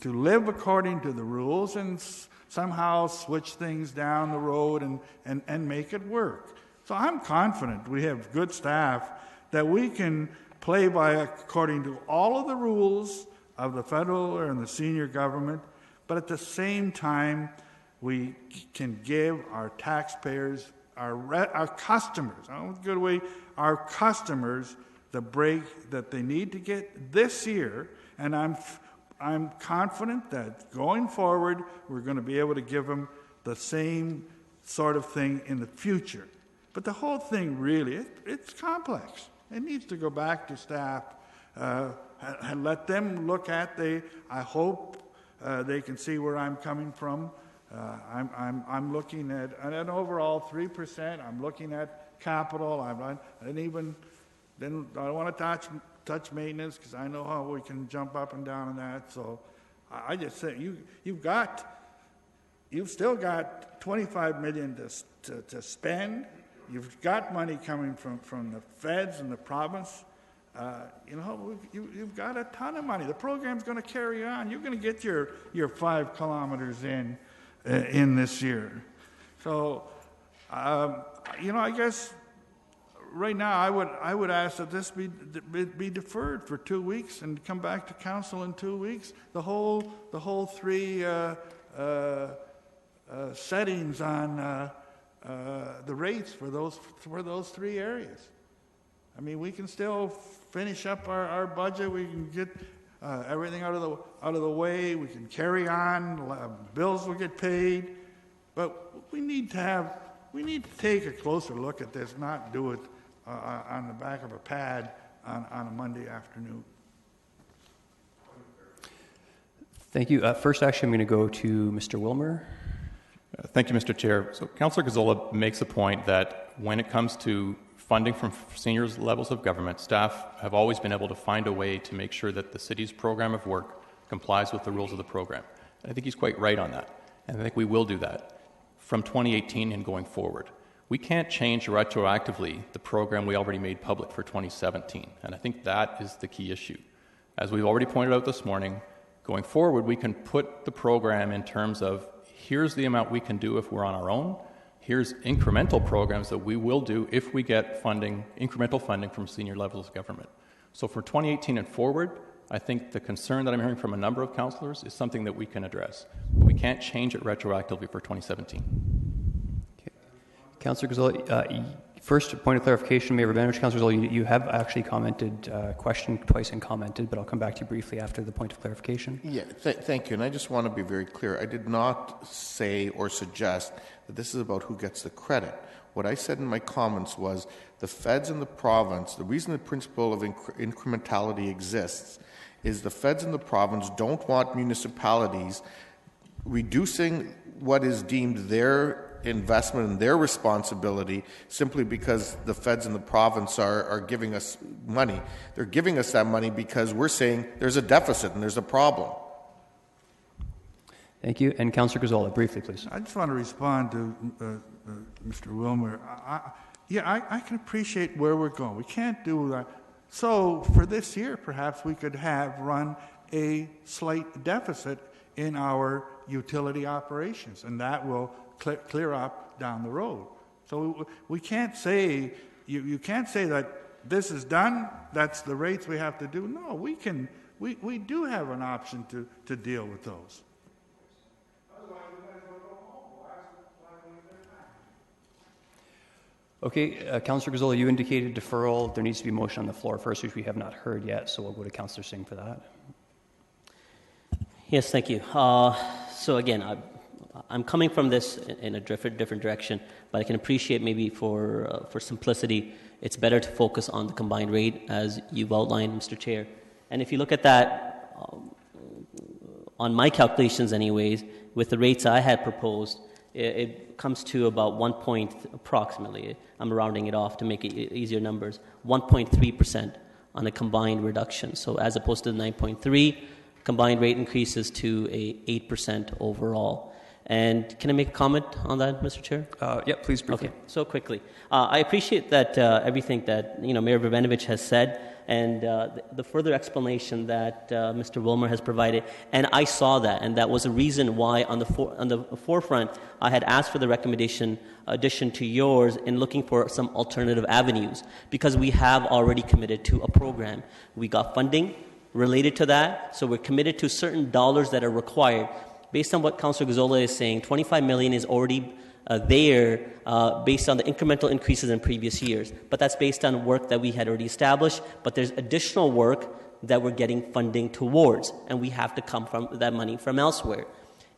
live according to the rules and somehow switch things down the road and make it work. So I'm confident we have good staff that we can play by according to all of the rules of the federal and the senior government, but at the same time, we can give our taxpayers, our customers, our customers the break that they need to get this year, and I'm confident that going forward, we're going to be able to give them the same sort of thing in the future. But the whole thing really, it's complex. It needs to go back to staff and let them look at. I hope they can see where I'm coming from. I'm looking at an overall 3%. I'm looking at capital. I don't want to touch maintenance because I know how we can jump up and down on that. So I just say you've still got $25 million to spend. You've got money coming from the feds and the province. You've got a ton of money. The program's going to carry on. You're going to get your 5 kilometers in this year. So, I guess right now I would ask that this be deferred for 2 weeks and come back to council in 2 weeks. The whole 3 settings on the rates for those 3 areas. I mean, we can still finish up our budget. We can get everything out of the way. We can carry on. Bills will get paid, but we need to take a closer look at this, not do it on the back of a pad on a Monday afternoon. Thank you. First, actually, I'm going to go to Mr. Wilmer. Thank you, Mr. Chair. So Councillor Gazzola makes a point that when it comes to funding from senior levels of government, staff have always been able to find a way to make sure that the city's program of work complies with the rules of the program. And I think he's quite right on that. And I think we will do that from 2018 and going forward. We can't change retroactively the program we already made public for 2017. And I think that is the key issue. As we've already pointed out this morning, going forward, we can put the program in terms of here's the amount we can do if we're on our own. Here's incremental programs that we will do if we get funding, incremental funding from senior levels of government. So for 2018 and forward, I think the concern that I'm hearing from a number of councillors is something that we can address. We can't change it retroactively for 2017. Okay. Councillor Gazzola, first point of clarification, Mayor Rabinovich, Councillor Gazzola, you have actually questioned twice and commented, but I'll come back to you briefly after the point of clarification. Yeah, thank you. And I just want to be very clear. I did not say or suggest that this is about who gets the credit. What I said in my comments was the feds and the province, the reason the principle of incrementality exists is the feds and the province don't want municipalities reducing what is deemed their investment and their responsibility simply because the feds and the province are giving us money. They're giving us that money because we're saying there's a deficit and there's a problem. Thank you. And Councillor Gazzola, briefly, please. I just want to respond to Mr. Wilmer. I can appreciate where we're going. We can't do that. So for this year, perhaps we could run a slight deficit in our utility operations, and that will clear up down the road. So we can't say, you can't say that this is done, that's the rates we have to do. No, we do have an option to deal with those. Okay, Councillor Gazzola, you indicated deferral. There needs to be a motion on the floor first, which we have not heard yet, so we'll go to Councillor Singh for that. Yes, thank you. So again, I'm coming from this in a different direction, but I can appreciate maybe for simplicity, it's better to focus on the combined rate as you've outlined, Mr. Chair. And if you look at that, on my calculations anyways, with the rates I had proposed, it comes to about 1 point approximately. I'm rounding it off to make it easier numbers. 1.3% on a combined reduction. So as opposed to the 9.3, combined rate increases to a 8% overall. And can I make a comment on that, Mr. Chair? Yeah, please briefly. Okay, so quickly. I appreciate that everything that Mayor Rabinovich has said, and the further explanation that Mr. Wilmer has provided, and I saw that, and that was a reason why on the forefront I had asked for the recommendation addition to yours in looking for some alternative avenues, because we have already committed to a program. We got funding related to that, so we're committed to certain dollars that are required. Based on what Councillor Gazzola is saying, $25 million is already there based on the incremental increases in previous years. But that's based on work that we had already established, but there's additional work that we're getting funding towards, and we have to come from that money from elsewhere.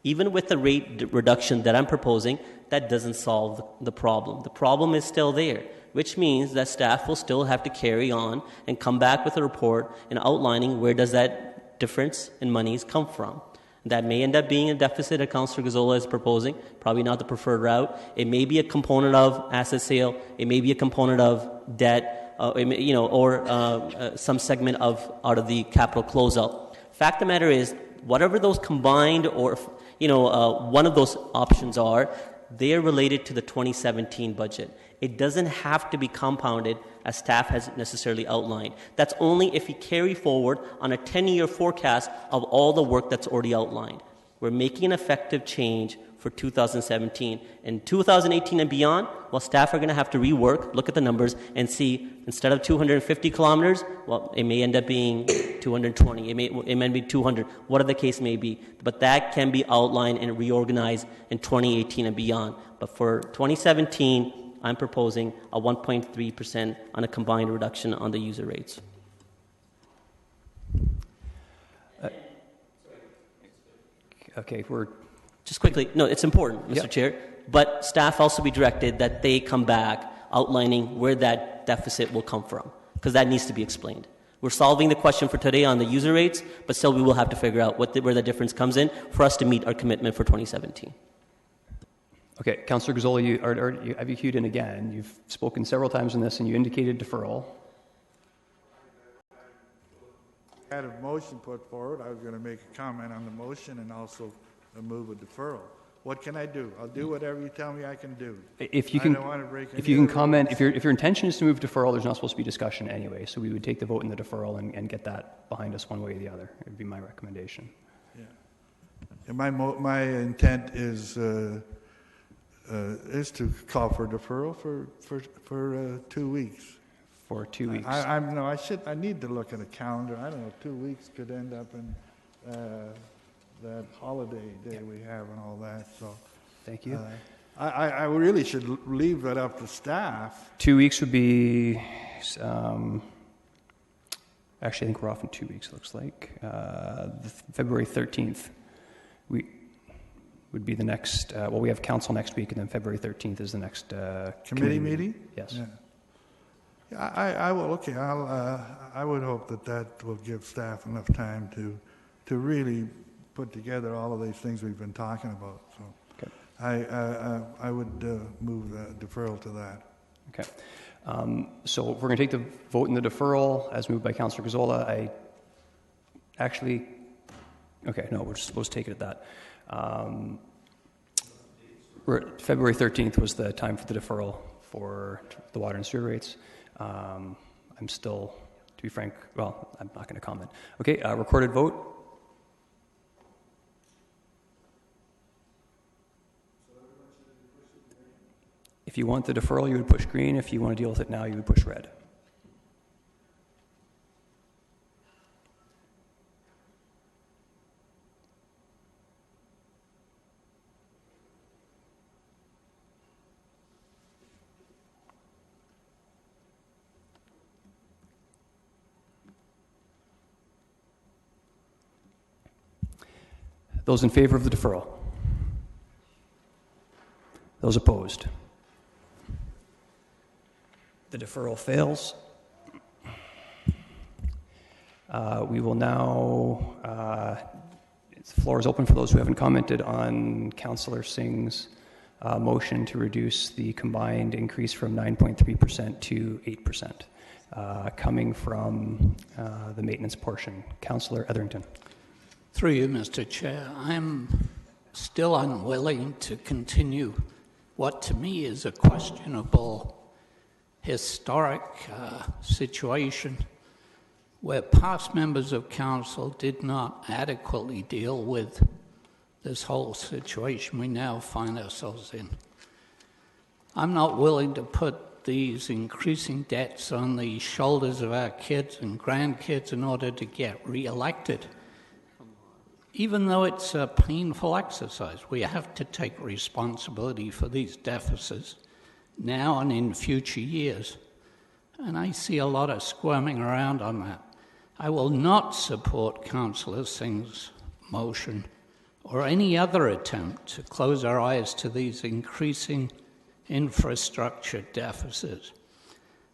Even with the rate reduction that I'm proposing, that doesn't solve the problem. The problem is still there, which means that staff will still have to carry on and come back with a report and outlining where does that difference in monies come from. That may end up being a deficit that Councillor Gazzola is proposing, probably not the preferred route. It may be a component of asset sale. It may be a component of debt, or some segment out of the capital closeout. Fact of the matter is, whatever those combined or one of those options are, they are related to the 2017 budget. It doesn't have to be compounded as staff has necessarily outlined. That's only if you carry forward on a 10-year forecast of all the work that's already outlined. We're making an effective change for 2017. In 2018 and beyond, well, staff are going to have to rework, look at the numbers, and see, instead of 250 kilometers, well, it may end up being 220, it may be 200, whatever the case may be. But that can be outlined and reorganized in 2018 and beyond. But for 2017, I'm proposing a 1.3% on a combined reduction on the user rates. Okay, we're... Just quickly, no, it's important, Mr. Chair, but staff also be directed that they come back outlining where that deficit will come from, because that needs to be explained. We're solving the question for today on the user rates, but still we will have to figure out where the difference comes in for us to meet our commitment for 2017. Okay, Councillor Gazzola, have you queued in again? You've spoken several times on this, and you indicated deferral. I had a motion put forward. I was going to make a comment on the motion and also move a deferral. What can I do? I'll do whatever you tell me I can do. If you can, I don't want to break if you can comment, if your intention is to move deferral, there's not supposed to be discussion anyway. So we would take the vote in the deferral and get that behind us one way or the other. It would be my recommendation. Yeah. And my intent is to call for deferral for 2 weeks. For 2 weeks. I need to look at a calendar. I don't know. 2 weeks could end up in that holiday day we have and all that. So, thank you. I really should leave that up to staff. 2 weeks would be. Actually, I think we're off in 2 weeks. Looks like February 13th. Would be the next. We have council next week, and then February 13th is the next committee meeting. Yes. Yeah. I will. Okay. I would hope that will give staff enough time to really put together all of these things we've been talking about. So, okay. I would move the deferral to that. Okay. So if we're going to take the vote in the deferral as moved by Councillor Gazzola, we're just supposed to take it at that. February 13th was the time for the deferral for the water and sewer rates. I'm still, to be frank, I'm not going to comment. Okay, recorded vote. If you want the deferral, you would push green. If you want to deal with it now, you would push red. Those in favor of the deferral? Those opposed? The deferral fails. We will now, the floor is open for those who haven't commented on Councillor Singh's motion to reduce the combined increase from 9.3% to 8%, coming from the maintenance portion. Councillor Etherington. Through you, Mr. Chair, I'm still unwilling to continue what to me is a questionable historic situation where past members of council did not adequately deal with this whole situation we now find ourselves in. I'm not willing to put these increasing debts on the shoulders of our kids and grandkids in order to get re-elected. Even though it's a painful exercise, we have to take responsibility for these deficits now and in future years. And I see a lot of squirming around on that. I will not support Councillor Singh's motion or any other attempt to close our eyes to these increasing infrastructure deficits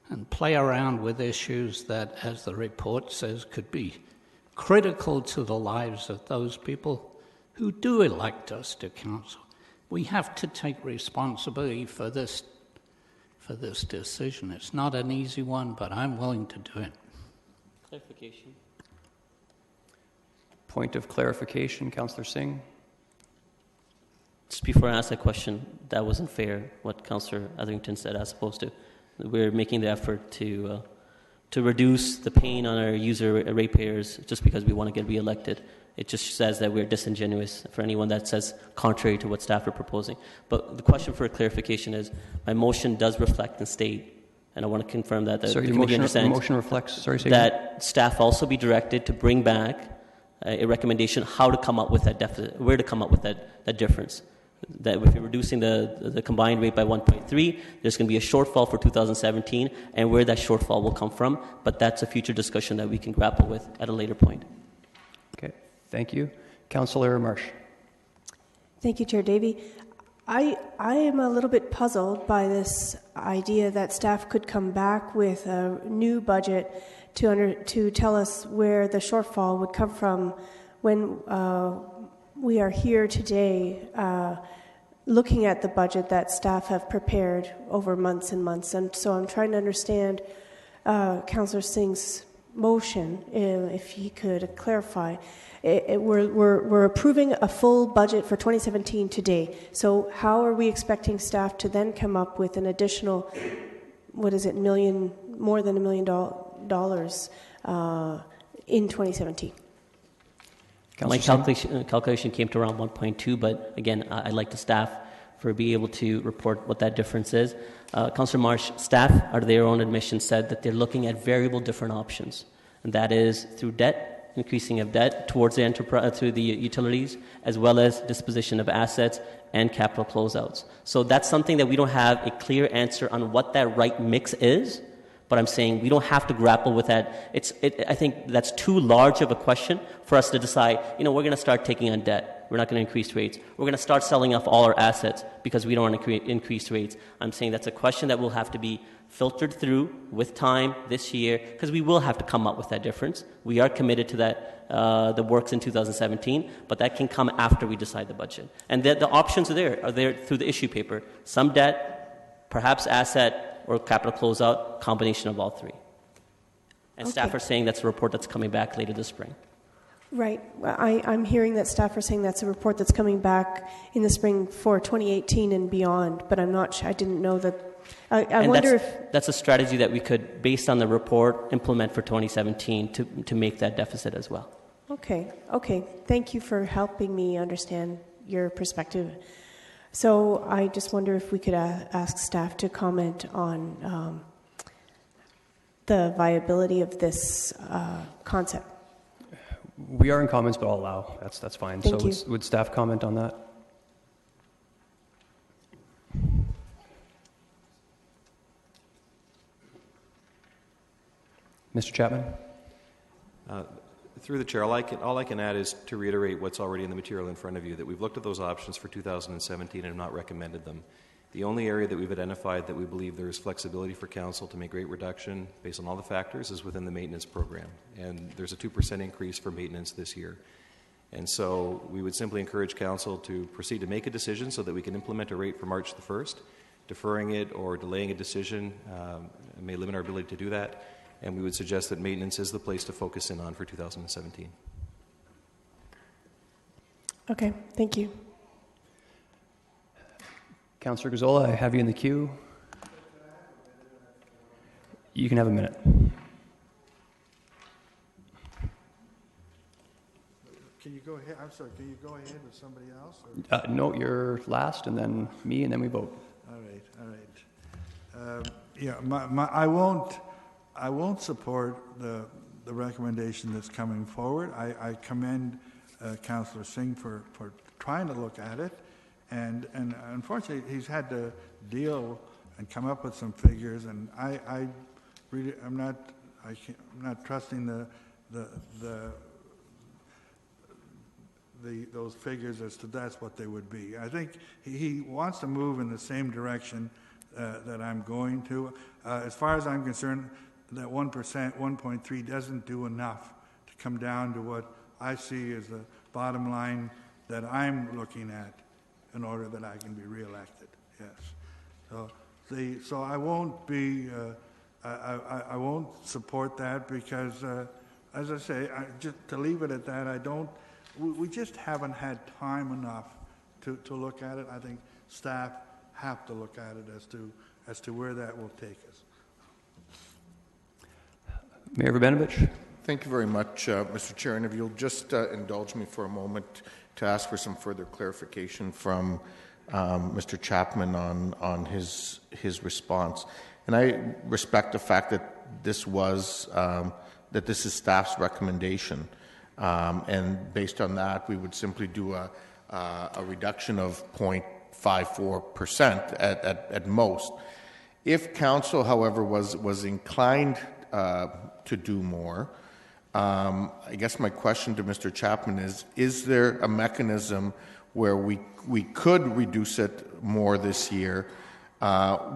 and play around with issues that, as the report says, could be critical to the lives of those people who do elect us to council. We have to take responsibility for this decision. It's not an easy one, but I'm willing to do it. Clarification. Point of clarification, Councillor Singh. Just before I ask that question, that wasn't fair, what Councillor Etherington said as opposed to. We're making the effort to reduce the pain on our user ratepayers just because we want to get re-elected. It just says that we're disingenuous for anyone that says contrary to what staff are proposing. But the question for clarification is, my motion does reflect and state, and I want to confirm that the committee understands motion reflects, that staff also be directed to bring back a recommendation how to come up with that deficit, where to come up with that difference. That if you're reducing the combined rate by 1.3, there's going to be a shortfall for 2017, and where that shortfall will come from. But that's a future discussion that we can grapple with at a later point. Okay, thank you. Councillor Marsh. Thank you, Chair Davey. I am a little bit puzzled by this idea that staff could come back with a new budget to tell us where the shortfall would come from when we are here today looking at the budget that staff have prepared over months and months. And so I'm trying to understand Councillor Singh's motion, if he could clarify. We're approving a full budget for 2017 today. So how are we expecting staff to then come up with an additional, more than $1 million in 2017? My calculation came to around 1.2, but again, I'd like the staff for being able to report what that difference is. Councillor Marsh, staff, out of their own admission, said that they're looking at variable different options, and that is through debt, increasing of debt towards the enterprise, through the utilities, as well as disposition of assets and capital closeouts. So that's something that we don't have a clear answer on what that right mix is. But I'm saying we don't have to grapple with that. I think that's too large of a question for us to decide, we're going to start taking on debt. We're not going to increase rates. We're going to start selling off all our assets because we don't want to increase rates. I'm saying that's a question that will have to be filtered through with time this year because we will have to come up with that difference. We are committed to that, the works in 2017, but that can come after we decide the budget. And the options are there through the issue paper. Some debt, perhaps asset, or capital closeout, combination of all three. And Okay. Staff are saying that's a report that's coming back later this spring. Right. I'm hearing that staff are saying that's a report that's coming back in the spring for 2018 and beyond, but I'm not sure. I didn't know that. I wonder if... That's a strategy that we could, based on the report, implement for 2017 to make that deficit as well. Okay. Thank you for helping me understand your perspective. So I just wonder if we could ask staff to comment on the viability of this concept. We are in comments, but I'll allow. That's fine. Thank you. Would staff comment on that? Mr. Chapman? Through the chair, all I can add is to reiterate what's already in the material in front of you, that we've looked at those options for 2017 and have not recommended them. The only area that we've identified that we believe there is flexibility for council to make rate reduction based on all the factors is within the maintenance program. And there's a 2% increase for maintenance this year. And so we would simply encourage council to proceed to make a decision so that we can implement a rate for March the 1st. Deferring it or delaying a decision may limit our ability to do that. And we would suggest that maintenance is the place to focus in on for 2017. Okay, thank you. Councillor Gazzola, I have you in the queue. You can have a minute. go ahead? I'm sorry, can you go ahead with somebody else? Or? No, you're last, and then me, and then we vote. All right. I won't support the recommendation that's coming forward. I commend Councillor Singh for trying to look at it, and unfortunately he's had to deal and come up with some figures, and I'm not trusting those figures as to that's what they would be. I think he wants to move in the same direction that I'm going to. As far as I'm concerned, that 1%, 1.3 doesn't do enough to come down to what I see as the bottom line that I'm looking at in order that I can be reelected. Yes. So I won't be. I won't support that because, as I say, just to leave it at that, I don't. We just haven't had time enough to look at it. I think staff have to look at it as to where that will take us. Mayor Rabinovich. Thank you very much, Mr. Chair. And if you'll just indulge me for a moment to ask for some further clarification from Mr. Chapman on his response. And I respect the fact that this was that this is staff's recommendation, and based on that, we would simply do a reduction of 0.54% at most. If council, however, was inclined to do more, I guess my question to Mr. Chapman is there a mechanism where we could reduce it more this year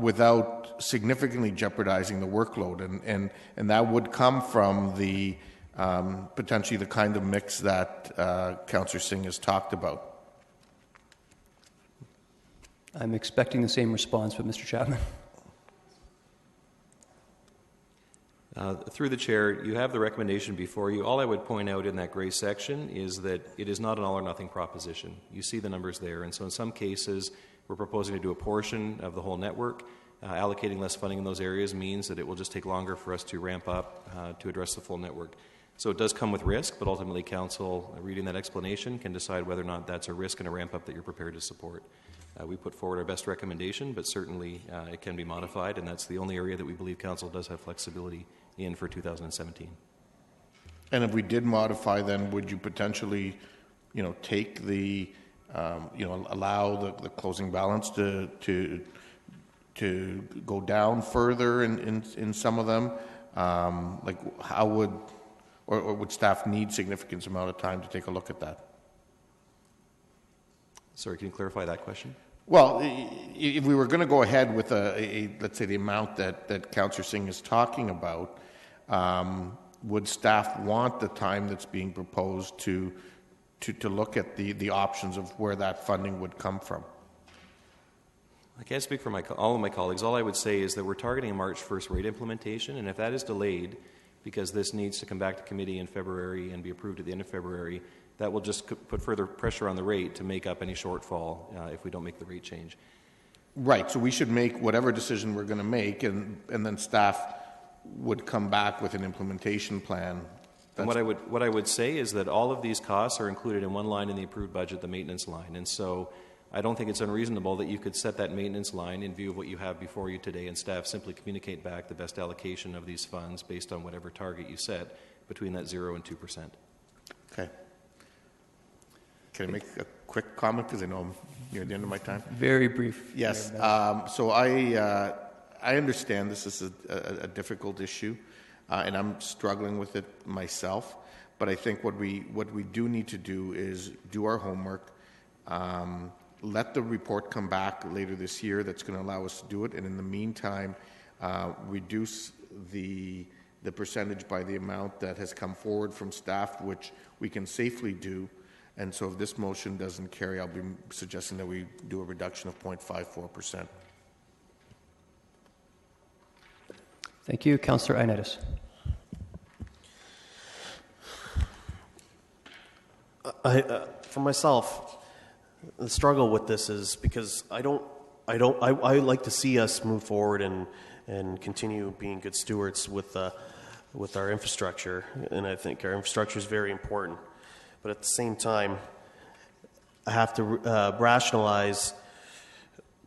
without significantly jeopardizing the workload, and that would come from the potentially the kind of mix that Councillor Singh has talked about? I'm expecting the same response from Mr. Chapman. Through the chair, you have the recommendation before you. All I would point out in that gray section is that it is not an all or nothing proposition. You see the numbers there, and so in some cases we're proposing to do a portion of the whole network. Allocating less funding in those areas means that it will just take longer for us to ramp up to address the full network. So it does come with risk, but ultimately council, reading that explanation, can decide whether or not that's a risk and a ramp up that you're prepared to support. We put forward our best recommendation, but certainly it can be modified, and that's the only area that we believe council does have flexibility in for 2017. And if we did modify, then would you potentially, take the, allow the closing balance to go down further in some of them? Like how would, or would staff need significant amount of time to take a look at that? Sorry, can you clarify that question? Well, if we were going to go ahead with let's say the amount that Councillor Singh is talking about, would staff want the time that's being proposed to look at the options of where that funding would come from? I can't speak for all of my colleagues. All I would say is that we're targeting a March 1st rate implementation, and if that is delayed because this needs to come back to committee in February and be approved at the end of February, that will just put further pressure on the rate to make up any shortfall if we don't make the rate change. Right, so we should make whatever decision we're going to make, and then staff would come back with an implementation plan. And what I would say is that all of these costs are included in one line in the approved budget, the maintenance line. And so I don't think it's unreasonable that you could set that maintenance line in view of what you have before you today, and staff simply communicate back the best allocation of these funds based on whatever target you set between that 0 and 2%. Okay. Can I make a quick comment, because I know I'm near the end of my time? Very brief. Yes. So I understand this is a difficult issue, and I'm struggling with it myself. But I think what we do need to do is do our homework, let the report come back later this year. That's going to allow us to do it, and in the meantime, reduce the percentage by the amount that has come forward from staff, which we can safely do. And so if this motion doesn't carry, I'll be suggesting that we do a reduction of 0.54%. Thank you. Councillor Ioannidis. For myself, the struggle with this is because I like to see us move forward and continue being good stewards with our infrastructure, and I think our infrastructure is very important. but at the same time, I have to rationalize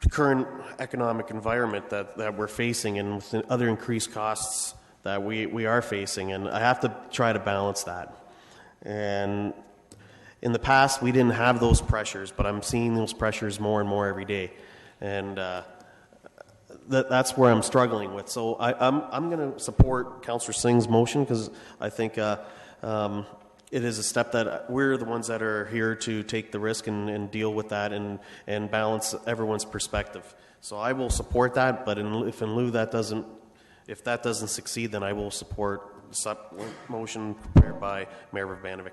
the current economic environment that we're facing and with the other increased costs that we are facing, and I have to try to balance that. And in the past, we didn't have those pressures, but I'm seeing those pressures more and more every day, and that's where I'm struggling with. So I'm going to support Councillor Singh's motion because I think it is a step that we're the ones that are here to take the risk and deal with that and balance everyone's perspective. So I will support that, but if that doesn't succeed, then I will support the motion prepared by Mayor Urbanovic.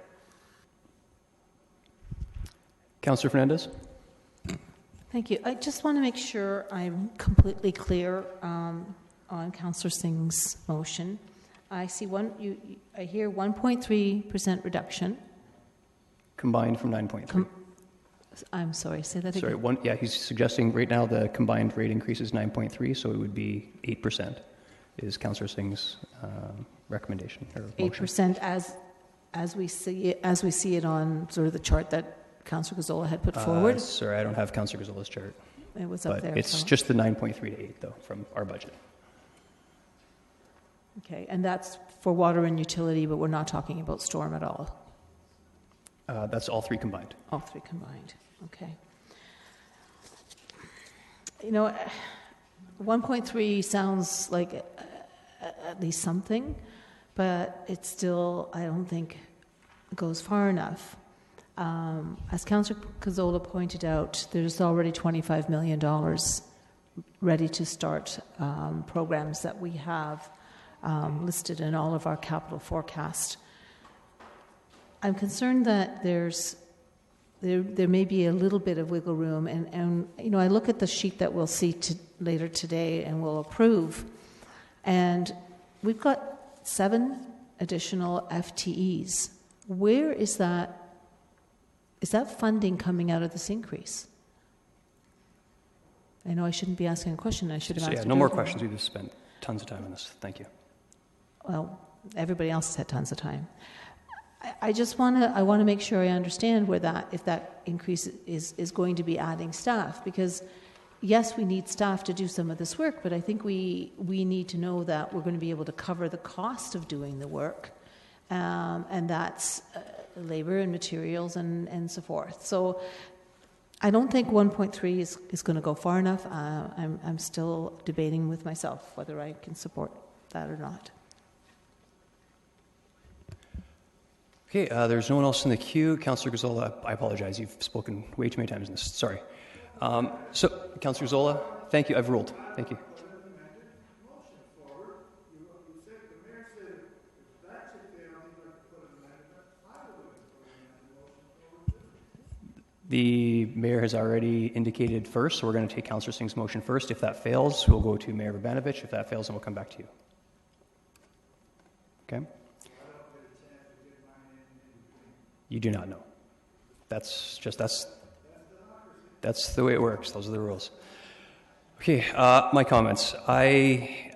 Councillor Fernandez? Thank you. I just want to make sure I'm completely clear on Councillor Singh's motion. I see I hear 1.3% reduction. Combined from 9.3. I'm sorry, say that again. Sorry, he's suggesting right now the combined rate increase is 9.3, so it would be 8%, is Councillor Singh's recommendation or motion. 8% as we see it on sort of the chart that Councillor Gazzola had put forward. Sorry, I don't have Councillor Gazzola's chart. It was up there. It's just the 9.3 to 8, though, from our budget. Okay, and that's for water and utility, but we're not talking about storm at all. That's all three combined. All three combined. Okay. You know, 1.3 sounds like at least something, but it still, I don't think, goes far enough. As Councillor Gazzola pointed out, there's already $25 million ready to start programs that we have listed in all of our capital forecast. I'm concerned that there may be a little bit of wiggle room, and you know, I look at the sheet that we'll see later today and we'll approve, and we've got 7 additional FTEs. Where is that? Is that funding coming out of this increase? I know I shouldn't be asking a question. I should have asked. Yeah, no more questions. We just spent tons of time on this. Thank you. Well, everybody else has had tons of time. I just want to make sure I understand if that increase is going to be adding staff, because yes, we need staff to do some of this work, but I think we need to know that we're going to be able to cover the cost of doing the work, and that's labor and materials and so forth. So I don't think 1.3 is going to go far enough. I'm still debating with myself whether I can support that or not. Okay, there's no one else in the queue. Councillor Gazzola, I apologize. You've spoken way too many times in this. Sorry. So, Councillor Gazzola, thank you. I've ruled. Thank you. The mayor has already indicated first, so we're going to take Councillor Singh's motion first. If that fails, we'll go to Mayor Urbanovic. If that fails, then we'll come back to you. Okay? You do not know. That's the way it works. Those are the rules. Okay, my comments. I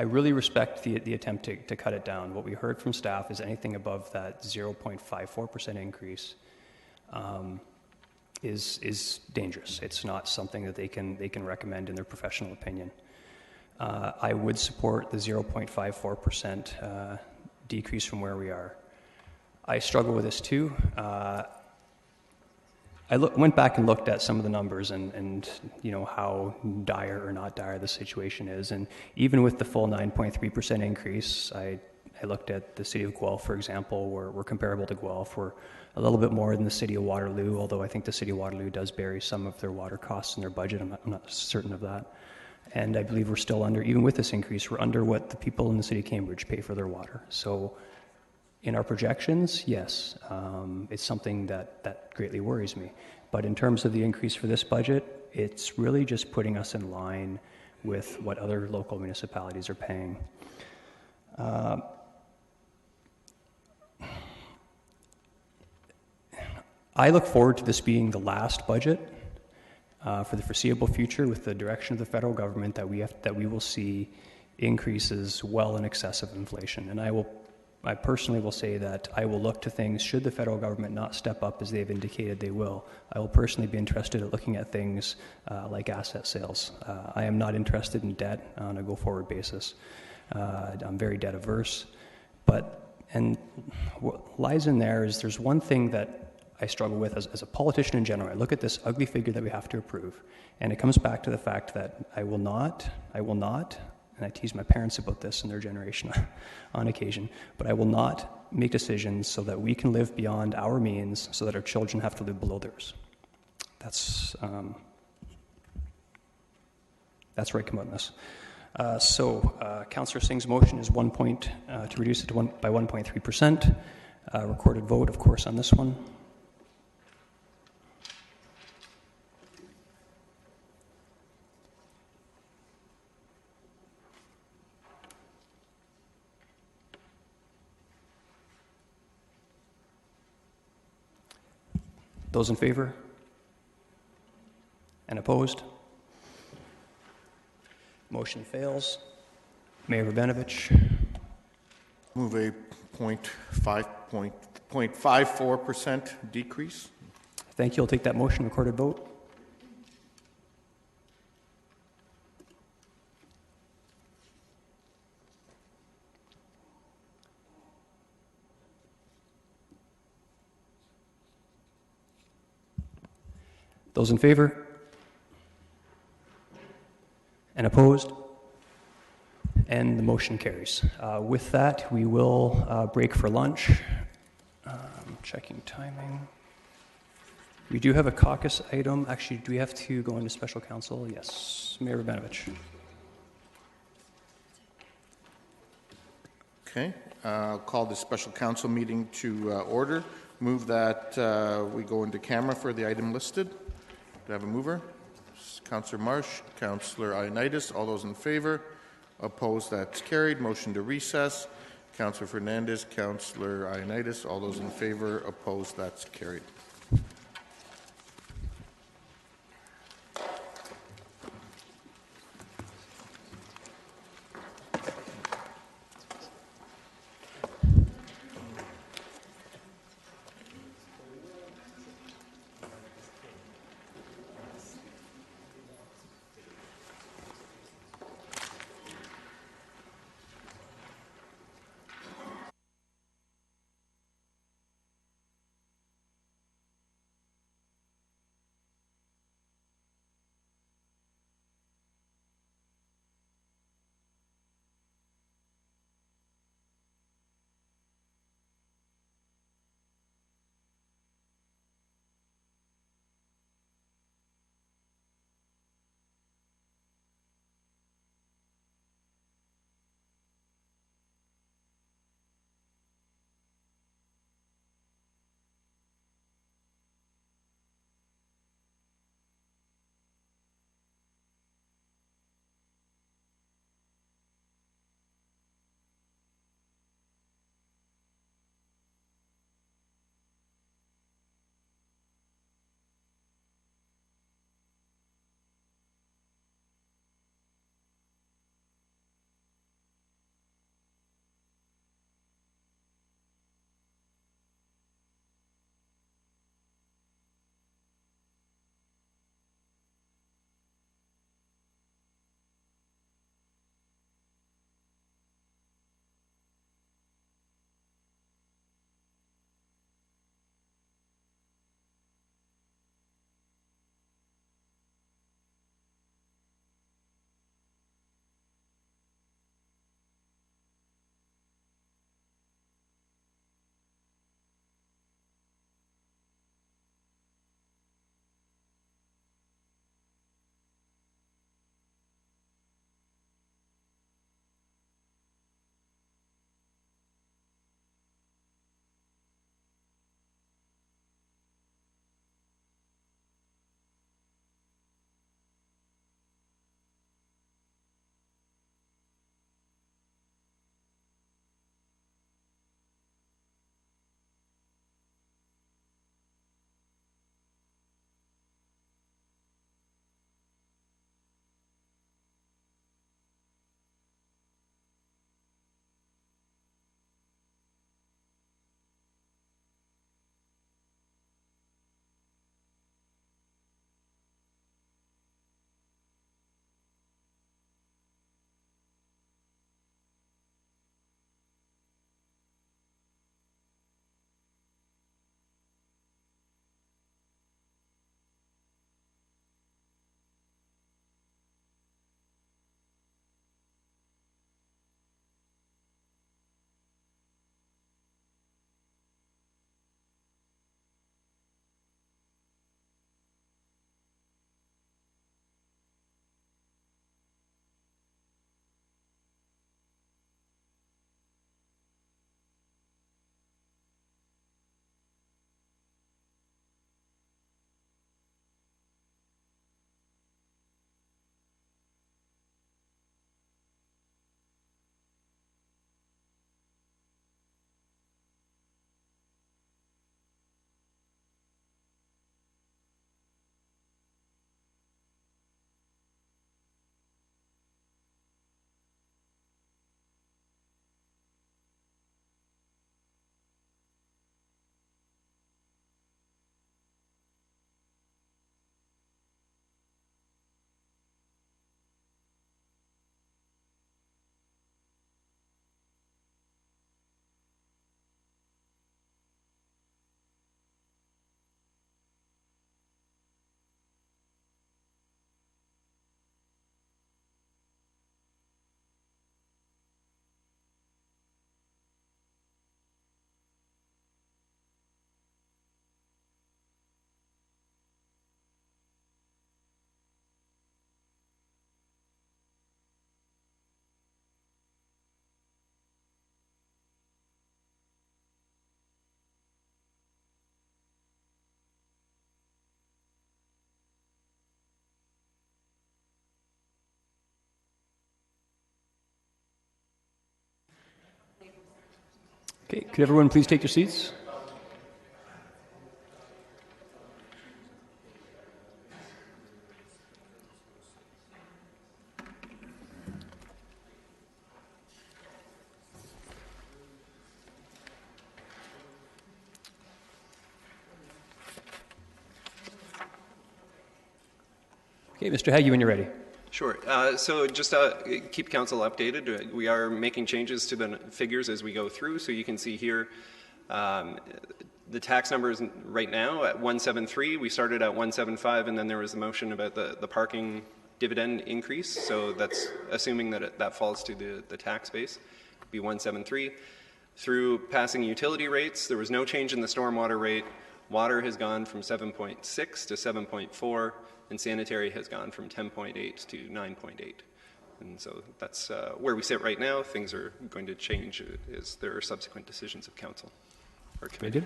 really respect the attempt to cut it down. What we heard from staff is anything above that 0.54% increase is dangerous. It's not something that they can recommend in their professional opinion. I would support the 0.54% decrease from where we are. I struggle with this too. I went back and looked at some of the numbers and you know how dire or not dire the situation is, and even with the full 9.3% increase, I looked at the city of Guelph, for example. We're comparable to Guelph. We're a little bit more than the city of Waterloo, although I think the city of Waterloo does bury some of their water costs in their budget. I'm not certain of that. And I believe we're still under, even with this increase, we're under what the people in the city of Cambridge pay for their water. So in our projections, yes, it's something that greatly worries me. But in terms of the increase for this budget, it's really just putting us in line with what other local municipalities are paying. I look forward to this being the last budget for the foreseeable future, with the direction of the federal government that we will see increases well in excess of inflation. And I will I personally will say that I will look to things, should the federal government not step up as they've indicated they will, I will personally be interested in looking at things like asset sales. I am not interested in debt on a go-forward basis. I'm very debt averse. And what lies in there is there's one thing that I struggle with as a politician in general. I look at this ugly figure that we have to approve, and it comes back to the fact that I will not, and I tease my parents about this and their generation on occasion, but I will not make decisions so that we can live beyond our means so that our children have to live below theirs. That's where I come out in this. Councillor Singh's motion is to reduce it by 1.3%. Recorded vote, of course, on this one. Those in favor? And opposed? Motion fails. Mayor Rabinovich. Move a 0.54% decrease. Thank you. I'll take that motion. Recorded vote. Those in favor? And opposed? And the motion carries. With that, we will break for lunch. Checking timing. We do have a caucus item. Actually, do we have to go into special council? Yes. Mayor Rabinovich. Okay. I'll call the special council meeting to order. Move that we go into camera for the item listed. Do I have a mover? Councillor Marsh, Councillor Ioannidis. All those in favor? Opposed? That's carried. Motion to recess. Councillor Fernandez, Councillor Ioannidis. All those in favor? Opposed? That's carried. Okay, could everyone please take your seats? Okay, Mr. Haggie, when you're ready. Sure. So just keep council updated. We are making changes to the figures as we go through. So you can see here the tax numbers right now at 173. We started at 175, and then there was a motion about the parking dividend increase. So that's assuming that that falls to the tax base. Be 173. Through passing utility rates, there was no change in the stormwater rate. Water has gone from 7.6 to 7.4. And sanitary has gone from 10.8 to 9.8. And so that's where we sit right now. Things are going to change as there are subsequent decisions of council or committee.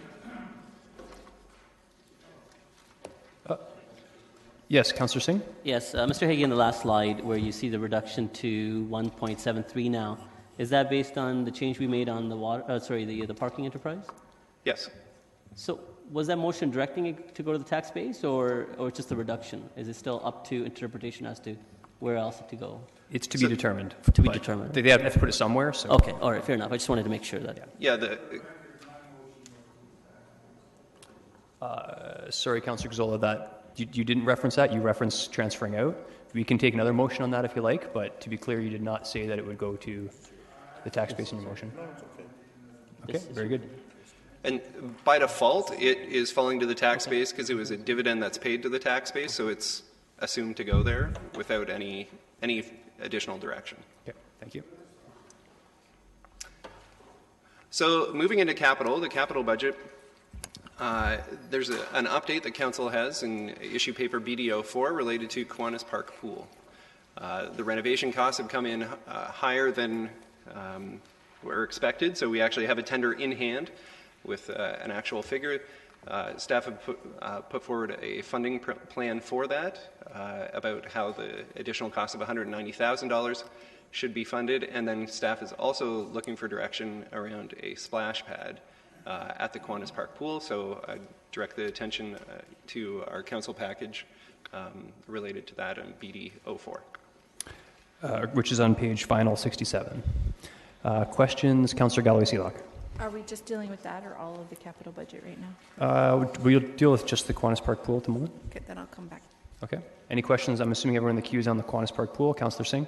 Yes, Councillor Singh? Yes, Mr. Hagee, in the last slide where you see the reduction to 1.73 now, is that based on the change we made on the water, the parking enterprise? Yes. So was that motion directing it to go to the tax base or just the reduction? Is it still up to interpretation as to where else to go? It's to be determined. To be determined. They have to put it somewhere. So. Okay, all right, fair enough. I just wanted to make sure that. Yeah. Sorry, Councillor Gazzola, that you didn't reference that. You referenced transferring out. We can take another motion on that if you like, but to be clear, you did not say that it would go to the tax base in your motion. No, it's okay. Okay, very good. And by default, it is falling to the tax base because it was a dividend that's paid to the tax base, so it's assumed to go there without any additional direction. Okay, thank you. So moving into capital, the capital budget, there's an update that council has in issue paper BD04 related to Kiwanis Park Pool. The renovation costs have come in higher than were expected, so we actually have a tender in hand with an actual figure. Staff have put forward a funding plan for that, about how the additional cost of $190,000 should be funded, and then staff is also looking for direction around a splash pad at the Kiwanis Park Pool, so I direct the attention to our council package related to that on BD04. Which is on page final 67. Questions? Councillor Galloway-Seelock. Are we just dealing with that or all of the capital budget right now? We'll deal with just the Kiwanis Park Pool at the moment. Okay, then I'll come back. Okay. Any questions? I'm assuming everyone in the queue is on the Kiwanis Park Pool. Councillor Singh?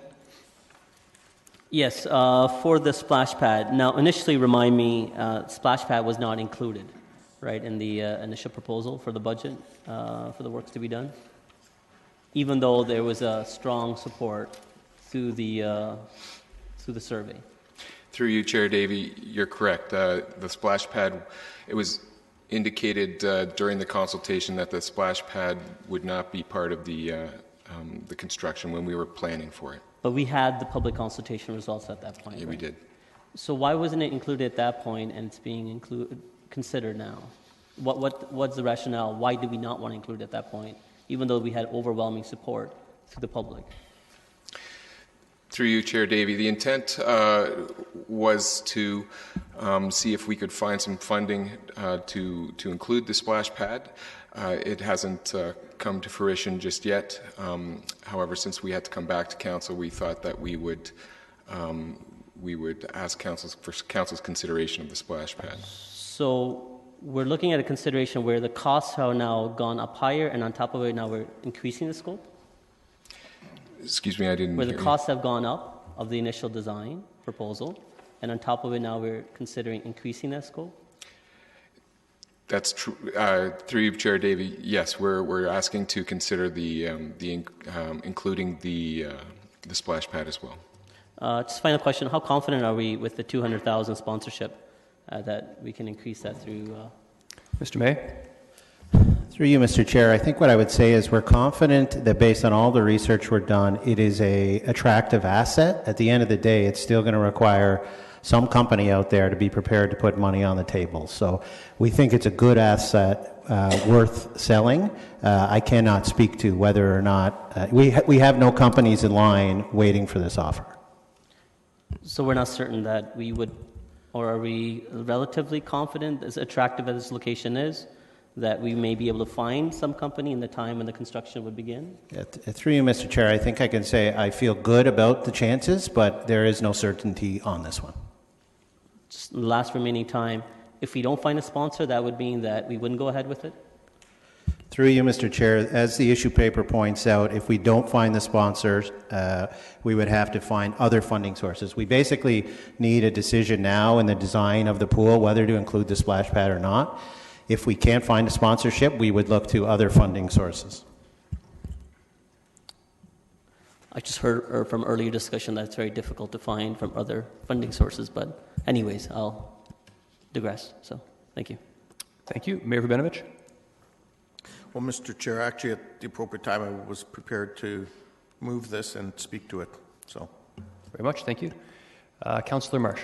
Yes, for the splash pad. Now, initially, remind me, splash pad was not included, right, in the initial proposal for the budget for the works to be done, even though there was a strong support through the survey. Through you, Chair Davey, you're correct. The splash pad, it was indicated during the consultation that the splash pad would not be part of the construction when we were planning for it. But we had the public consultation results at that point. Yeah, right? we did. So why wasn't it included at that point and it's being considered now? What's the rationale? Why did we not want to include it at that point, even though we had overwhelming support through the public? Through you, Chair Davey, the intent was to see if we could find some funding to include the splash pad. It hasn't come to fruition just yet. However, since we had to come back to council, we thought that we would ask for council's consideration of the splash pad. So we're looking at a consideration where the costs have now gone up higher, and on top of it, now we're increasing the scope? Excuse me, I didn't Where the hear you. costs have gone up of the initial design proposal, and on top of it, now we're considering increasing that scope? That's true. Through you, Chair Davey, yes, we're asking to consider including the splash pad as well. Just final question: how confident are we with the 200,000 sponsorship that we can increase that through? Mr. May. Through you, Mr. Chair, I think what I would say is we're confident that based on all the research we've done, it is a attractive asset. At the end of the day, it's still going to require some company out there to be prepared to put money on the table. So we think it's a good asset worth selling. I cannot speak to whether or not we have no companies in line waiting for this offer. So we're not certain that we would Or are we relatively confident, as attractive as this location is, that we may be able to find some company in the time when the construction would begin? Yeah, through you, Mr. Chair, I think I can say I feel good about the chances, but there is no certainty on this one. Just the last remaining time, if we don't find a sponsor, that would mean that we wouldn't go ahead with it? Through you, Mr. Chair, as the issue paper points out, if we don't find the sponsors, we would have to find other funding sources. We basically need a decision now in the design of the pool whether to include the splash pad or not. If we can't find a sponsorship, we would look to other funding sources. I just heard from earlier discussion that it's very difficult to find from other funding sources, but anyways, I'll digress. So, thank you. Thank you. Mayor Rubenovich? Well, Mr. Chair, actually at the appropriate time I was prepared to move this and speak to it. So, very much. Thank you. Councillor Marsh?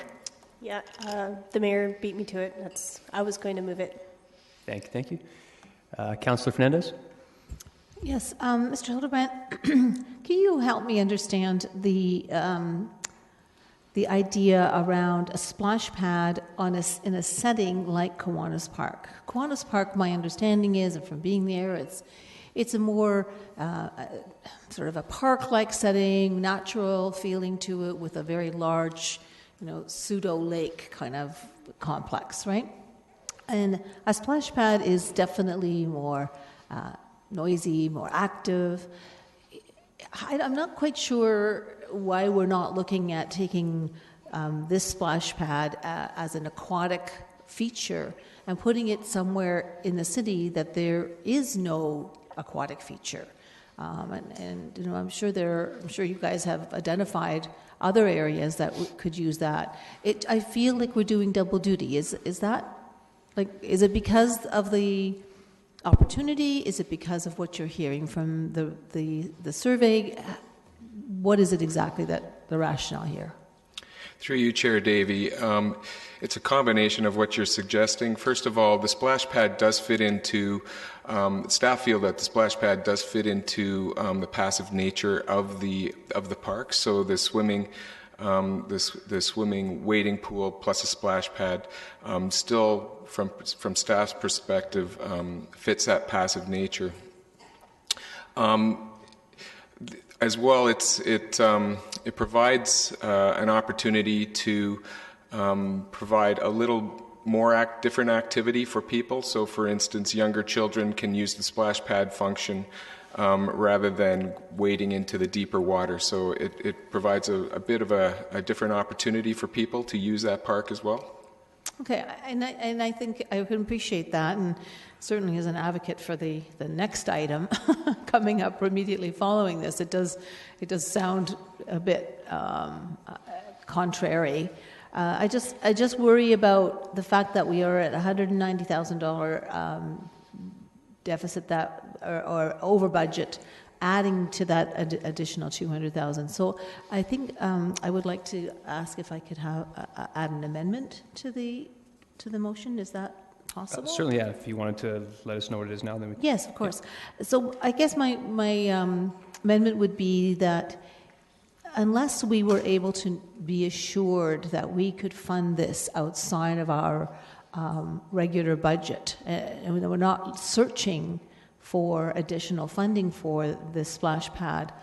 Yeah, the mayor beat me to it. I was going to move it. Thank you. Councillor Fernandez? Yes, Mr. Hildebrand, can you help me understand the idea around a splash pad in a setting like Kiwanis Park? Kiwanis Park, my understanding is, and from being there, it's a more sort of a park-like setting, natural feeling to it, with a very large, pseudo lake kind of complex, right? And a splash pad is definitely more noisy, more active. I'm not quite sure why we're not looking at taking this splash pad as an aquatic feature and putting it somewhere in the city that there is no aquatic feature. I'm sure you guys have identified other areas that could use that. I feel like we're doing double duty. Is that? Is it because of the opportunity? Is it because of what you're hearing from the survey? What is it exactly that the rationale here? Through you, Chair Davey, it's a combination of what you're suggesting. First of all, the splash pad does fit into, staff feel that the splash pad does fit into the passive nature of the park. So the swimming, the swimming wading pool plus a splash pad still, from staff's perspective, fits that passive nature. As well, it provides an opportunity to provide a little more different activity for people. So, for instance, younger children can use the splash pad function rather than wading into the deeper water. So it provides a bit of a different opportunity for people to use that park as well. Okay, and I think I can appreciate that, and certainly as an advocate for the next item coming up immediately following this, it does sound a bit contrary. I just worry about the fact that we are at $190,000 deficit or over budget, adding to that additional $200,000. So I think I would like to ask if I could add an amendment to the motion. Is that possible? Certainly, yeah. If you wanted to let us know what it is now, then we can. Yes, of course. Yeah. So I guess my amendment would be that unless we were able to be assured that we could fund this outside of our regular budget, and we're not searching for additional funding for this splash pad,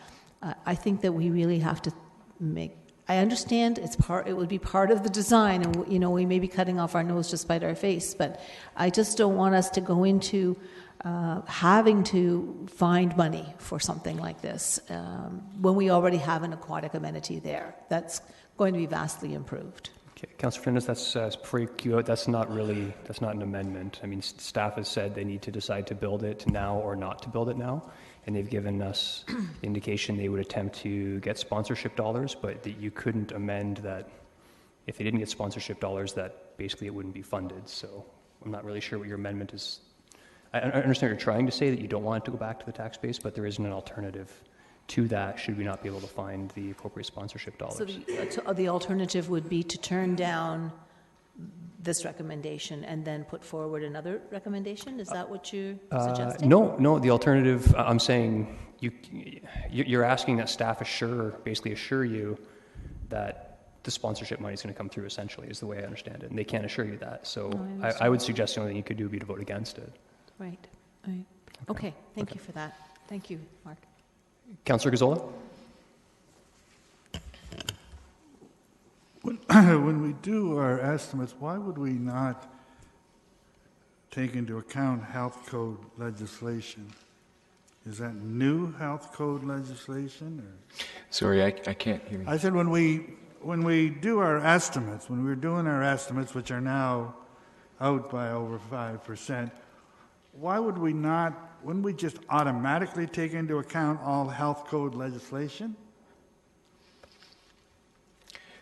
I think that we really have to make. I understand it would be part of the design, and we may be cutting off our nose to spite our face, but I just don't want us to go into having to find money for something like this when we already have an aquatic amenity there. That's going to be vastly improved. Okay, Councillor Fernandez, that's before you cue out, that's not an amendment. I mean, staff has said they need to decide to build it now or not to build it now, and they've given us the indication they would attempt to get sponsorship dollars, but that you couldn't amend that if they didn't get sponsorship dollars, that basically it wouldn't be funded. So I'm not really sure what your amendment is. I understand what you're trying to say, that you don't want it to go back to the tax base, but there isn't an alternative to that should we not be able to find the appropriate sponsorship dollars. So the alternative would be to turn down this recommendation and then put forward another recommendation? Is that what you're suggesting? No. The alternative, I'm saying you're asking that staff basically assure you that the sponsorship money is going to come through, essentially, is the way I understand it. And they can't assure you that. So No, I I understand. would suggest the only thing you could do would be to vote against it. Right. Right. Okay. Thank you for that. Thank you, Mark. Councillor Gazzola? When we do our estimates, why would we not take into account health code legislation? Is that new health code legislation? Or? Sorry, I can't hear you. I said when we do our estimates, when we're doing our estimates, which are now out by over 5%, why would we not, wouldn't we just automatically take into account all health code legislation?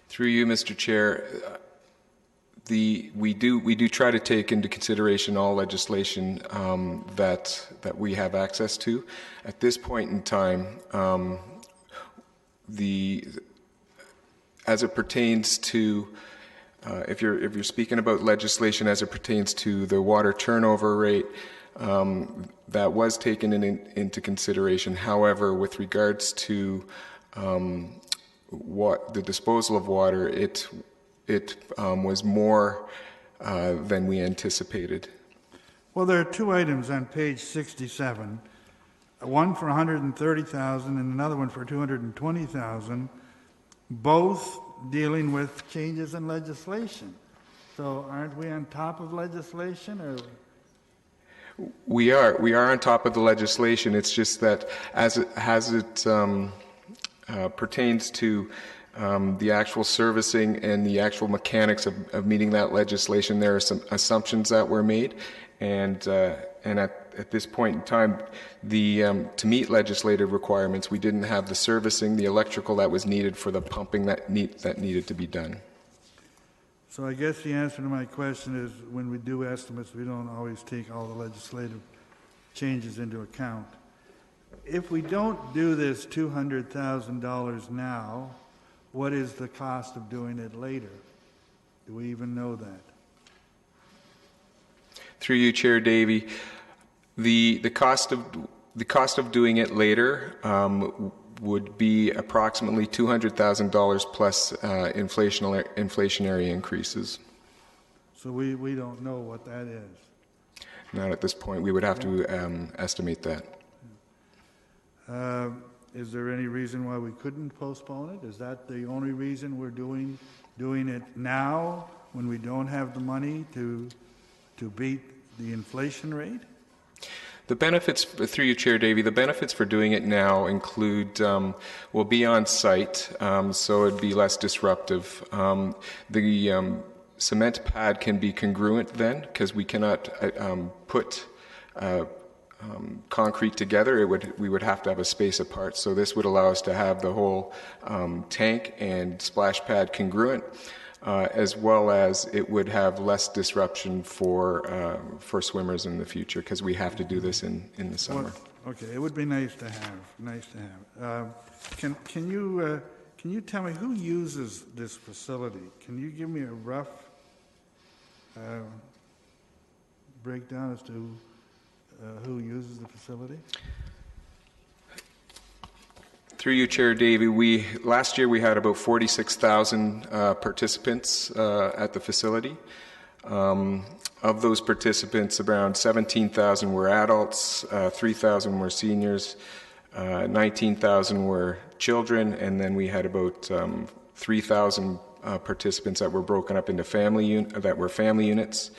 Through you, Mr. Chair, we do try to take into consideration all legislation that we have access to. At this point in time, as it pertains to if you're speaking about legislation as it pertains to the water turnover rate, that was taken into consideration. However, with regards to what the disposal of water, it was more than we anticipated. Well, there are two items on page 67, one for 130,000 and another one for 220,000, both dealing with changes in legislation. So aren't we on top of legislation, or? We are on top of the legislation. It's just that as it pertains to the actual servicing and the actual mechanics of meeting that legislation, there are some assumptions that were made, and at this point in time, to meet legislative requirements, we didn't have the servicing, the electrical that was needed for the pumping that needed to be done. So I guess the answer to my question is, when we do estimates, we don't always take all the legislative changes into account. If we don't do this $200,000 now, what is the cost of doing it later? Do we even know that? Through you, Chair Davey, the cost of doing it later would be approximately $200,000 plus inflationary increases. So we don't know what that is. Not at this point. We would have to estimate that. Is there any reason why we couldn't postpone it? Is that the only reason we're doing it now, when we don't have the money to beat the inflation rate? The benefits, through you, Chair Davey, the benefits for doing it now include, we'll be on site, so it'd be less disruptive. The cement pad can be congruent then, because we cannot put concrete together. We would have to have a space apart. So this would allow us to have the whole tank and splash pad congruent, as well as it would have less disruption for swimmers in the future, because we have to do this in the summer. Well, okay, it would be nice to have. Can you tell me who uses this facility? Can you give me a rough breakdown as to who uses the facility? Through you, Chair Davey, last year we had about 46,000 participants at the facility. Of those participants, around 17,000 were adults, 3,000 were seniors, 19,000 were children, and then we had about 3,000 participants that were broken up into family units.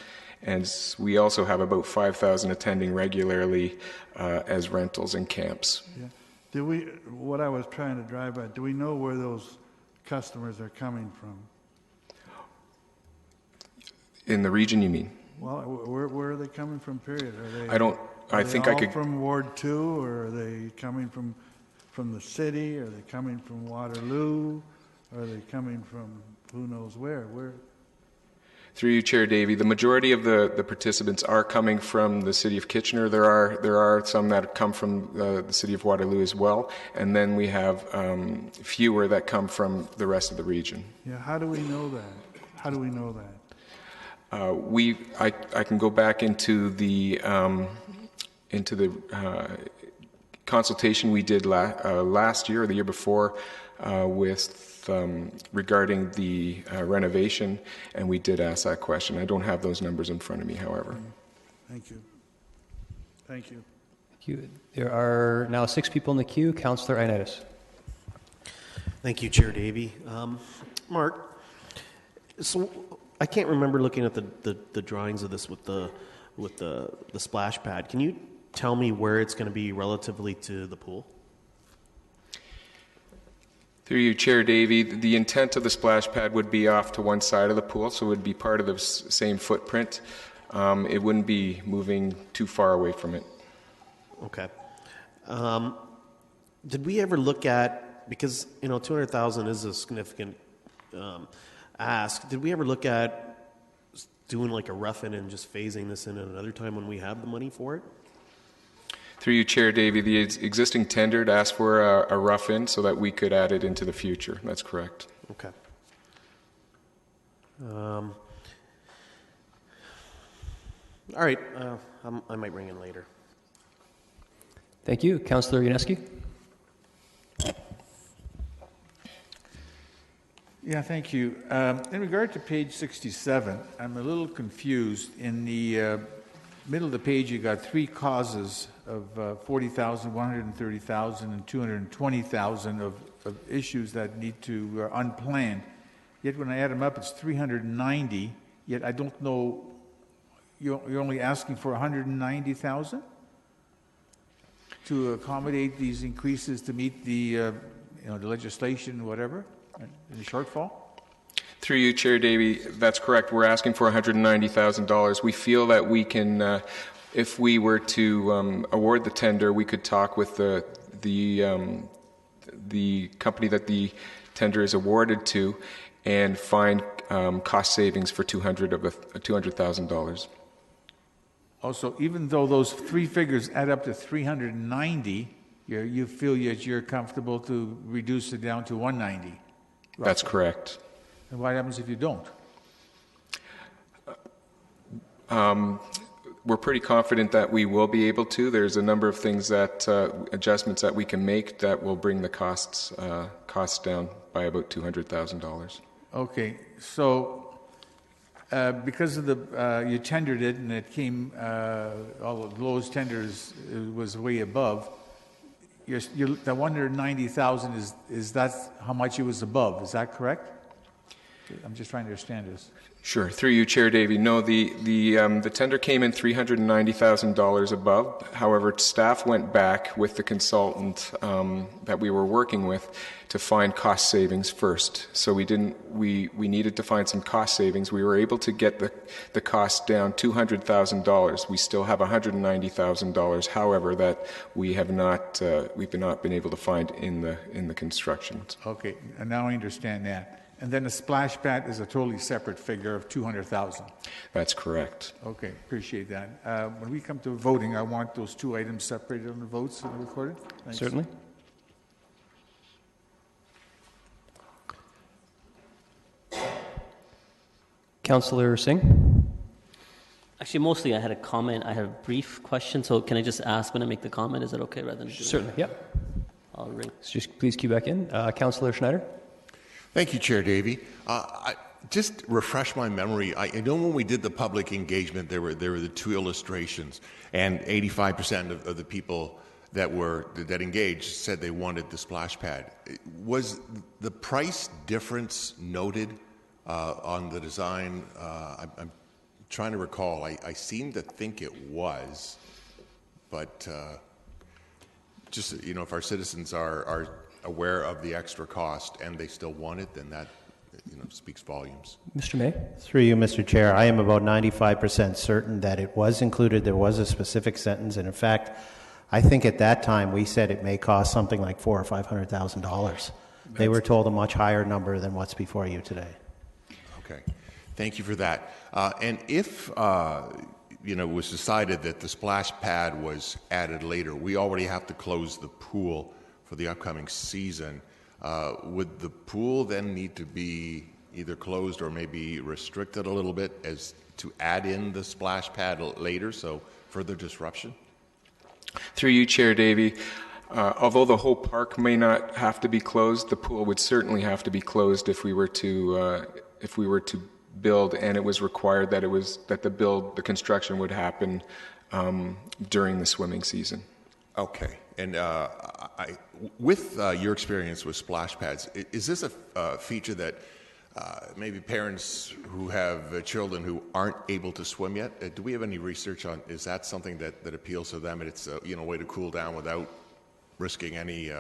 And we also have about 5,000 attending regularly as rentals and camps. Yeah. What I was trying to drive at, do we know where those customers are coming from? In the region, you mean? Well, where are they coming from, period? I think I could... from Ward 2, or are they coming from the city? Are they coming from Waterloo? Are they coming from who knows where? Through you, Chair Davey, the majority of the participants are coming from the City of Kitchener. There are some that come from the City of Waterloo as well, and then we have fewer that come from the rest of the region. Yeah, how do we know that? How do we know that? I can go back into the consultation we did last year or the year before regarding the renovation, and we did ask that question. I don't have those numbers in front of me, however. Thank you. Thank you. Thank you. There are now 6 people in the queue. Councillor Ioannidis. Thank you, Chair Davey. Mark, so I can't remember looking at the drawings of this with the splash pad. Can you tell me where it's going to be relatively to the pool? Through you, Chair Davey, the intent of the splash pad would be off to one side of the pool, so it would be part of the same footprint. It wouldn't be moving too far away from it. Okay. Did we ever look at, because, $200,000 is a significant ask, did we ever look at doing like a rough-in and just phasing this in at another time when we have the money for it? Through you, Chair Davey, the existing tender asked for a rough-in so that we could add it into the future. That's correct. Okay. All right. I might bring in later. Thank you. Councillor Yaneski. Yeah, thank you. In regard to page 67, I'm a little confused. In the middle of the page, you got 3 causes of 40,000, 130,000, and 220,000 of issues that need to are unplanned. Yet when I add them up, it's 390. Yet I don't know. You're only asking for 190,000 to accommodate these increases to meet the the legislation, whatever, the shortfall. Through you, Chair Davey, that's correct. We're asking for $190,000. We feel that we can, if we were to award the tender, we could talk with the company that the tender is awarded to, and find cost savings for $200,000. Also, even though those 3 figures add up to 390, you feel that you're comfortable to reduce it down to 190. Roughly. That's correct. And what happens if you don't? We're pretty confident that we will be able to. There's a number of things that adjustments that we can make that will bring the costs down by about $200,000. Okay, so because of you tendered it and it came all of the lowest tenders was way above. The 190,000 is that how much it was above? Is that correct? I'm just trying to understand this. Sure. Through you, Chair Davey. No, the tender came in $390,000 above. However, staff went back with the consultant that we were working with to find cost savings first. So we needed to find some cost savings. We were able to get the cost down $200,000. We still have $190,000. However, that we have not we've not been able to find in the construction. Okay, and now I understand that. And then the splash pad is a totally separate figure of 200,000. That's correct. Okay, appreciate that. When we come to voting, I want those 2 items separated on the votes and recorded. Thanks. Certainly. Councillor Singh. Actually, mostly I had a comment. I had a brief question, so can I just ask when I make the comment? Is that okay rather than Certainly, yep. I'll ring. Just please cue back in. Councillor Schneider. Thank you, Chair Davey. Just refresh my memory. I know when we did the public engagement, there were the 2 illustrations, and 85% of the people that engaged said they wanted the splash pad. Was the price difference noted on the design? I'm trying to recall. I seem to think it was, but just if our citizens are aware of the extra cost and they still want it, then that speaks volumes. Mr. May? Through you, Mr. Chair, I am about 95% certain that it was included. There was a specific sentence, and in fact, I think at that time we said it may cost something like $400,000 or $500,000. They were told a much higher number than what's before you today. Okay, thank you for that. And if it was decided that the splash pad was added later, we already have to close the pool for the upcoming season. Would the pool then need to be either closed or maybe restricted a little bit as to add in the splash pad later, so further disruption? Through you, Chair Davey, Although the whole park may not have to be closed, the pool would certainly have to be closed if we were to build, and it was required that the construction would happen during the swimming season. Okay. And with your experience with splash pads, is this a feature that maybe parents who have children who aren't able to swim yet, do we have any research on, is that something that appeals to them and it's a way to cool down without risking any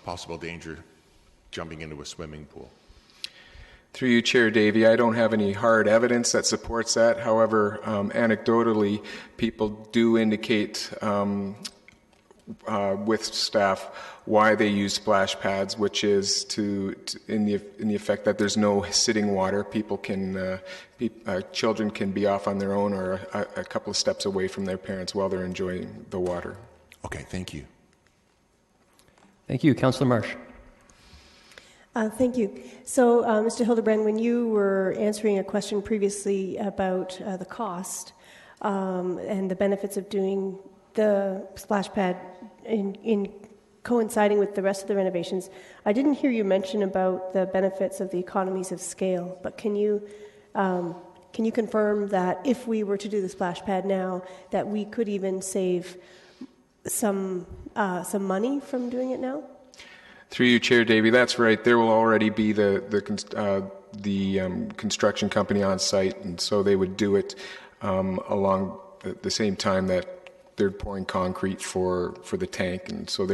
possible danger jumping into a swimming pool? Through you, Chair Davey, I don't have any hard evidence that supports that. However, anecdotally, people do indicate with staff why they use splash pads, which is in the effect that there's no sitting water. Children can be off on their own or a couple of steps away from their parents while they're enjoying the water. Okay, thank you. Thank you. Councillor Marsh. Thank you. So, Mr. Hildebrand, when you were answering a question previously about the cost and the benefits of doing the splash pad in coinciding with the rest of the renovations, I didn't hear you mention about the benefits of the economies of scale, but can you confirm that if we were to do the splash pad now, that we could even save some money from doing it now? Through you, Chair Davey, that's right. There will already be the construction company on site, and so they would do it along the same time that they're pouring concrete for the tank, and so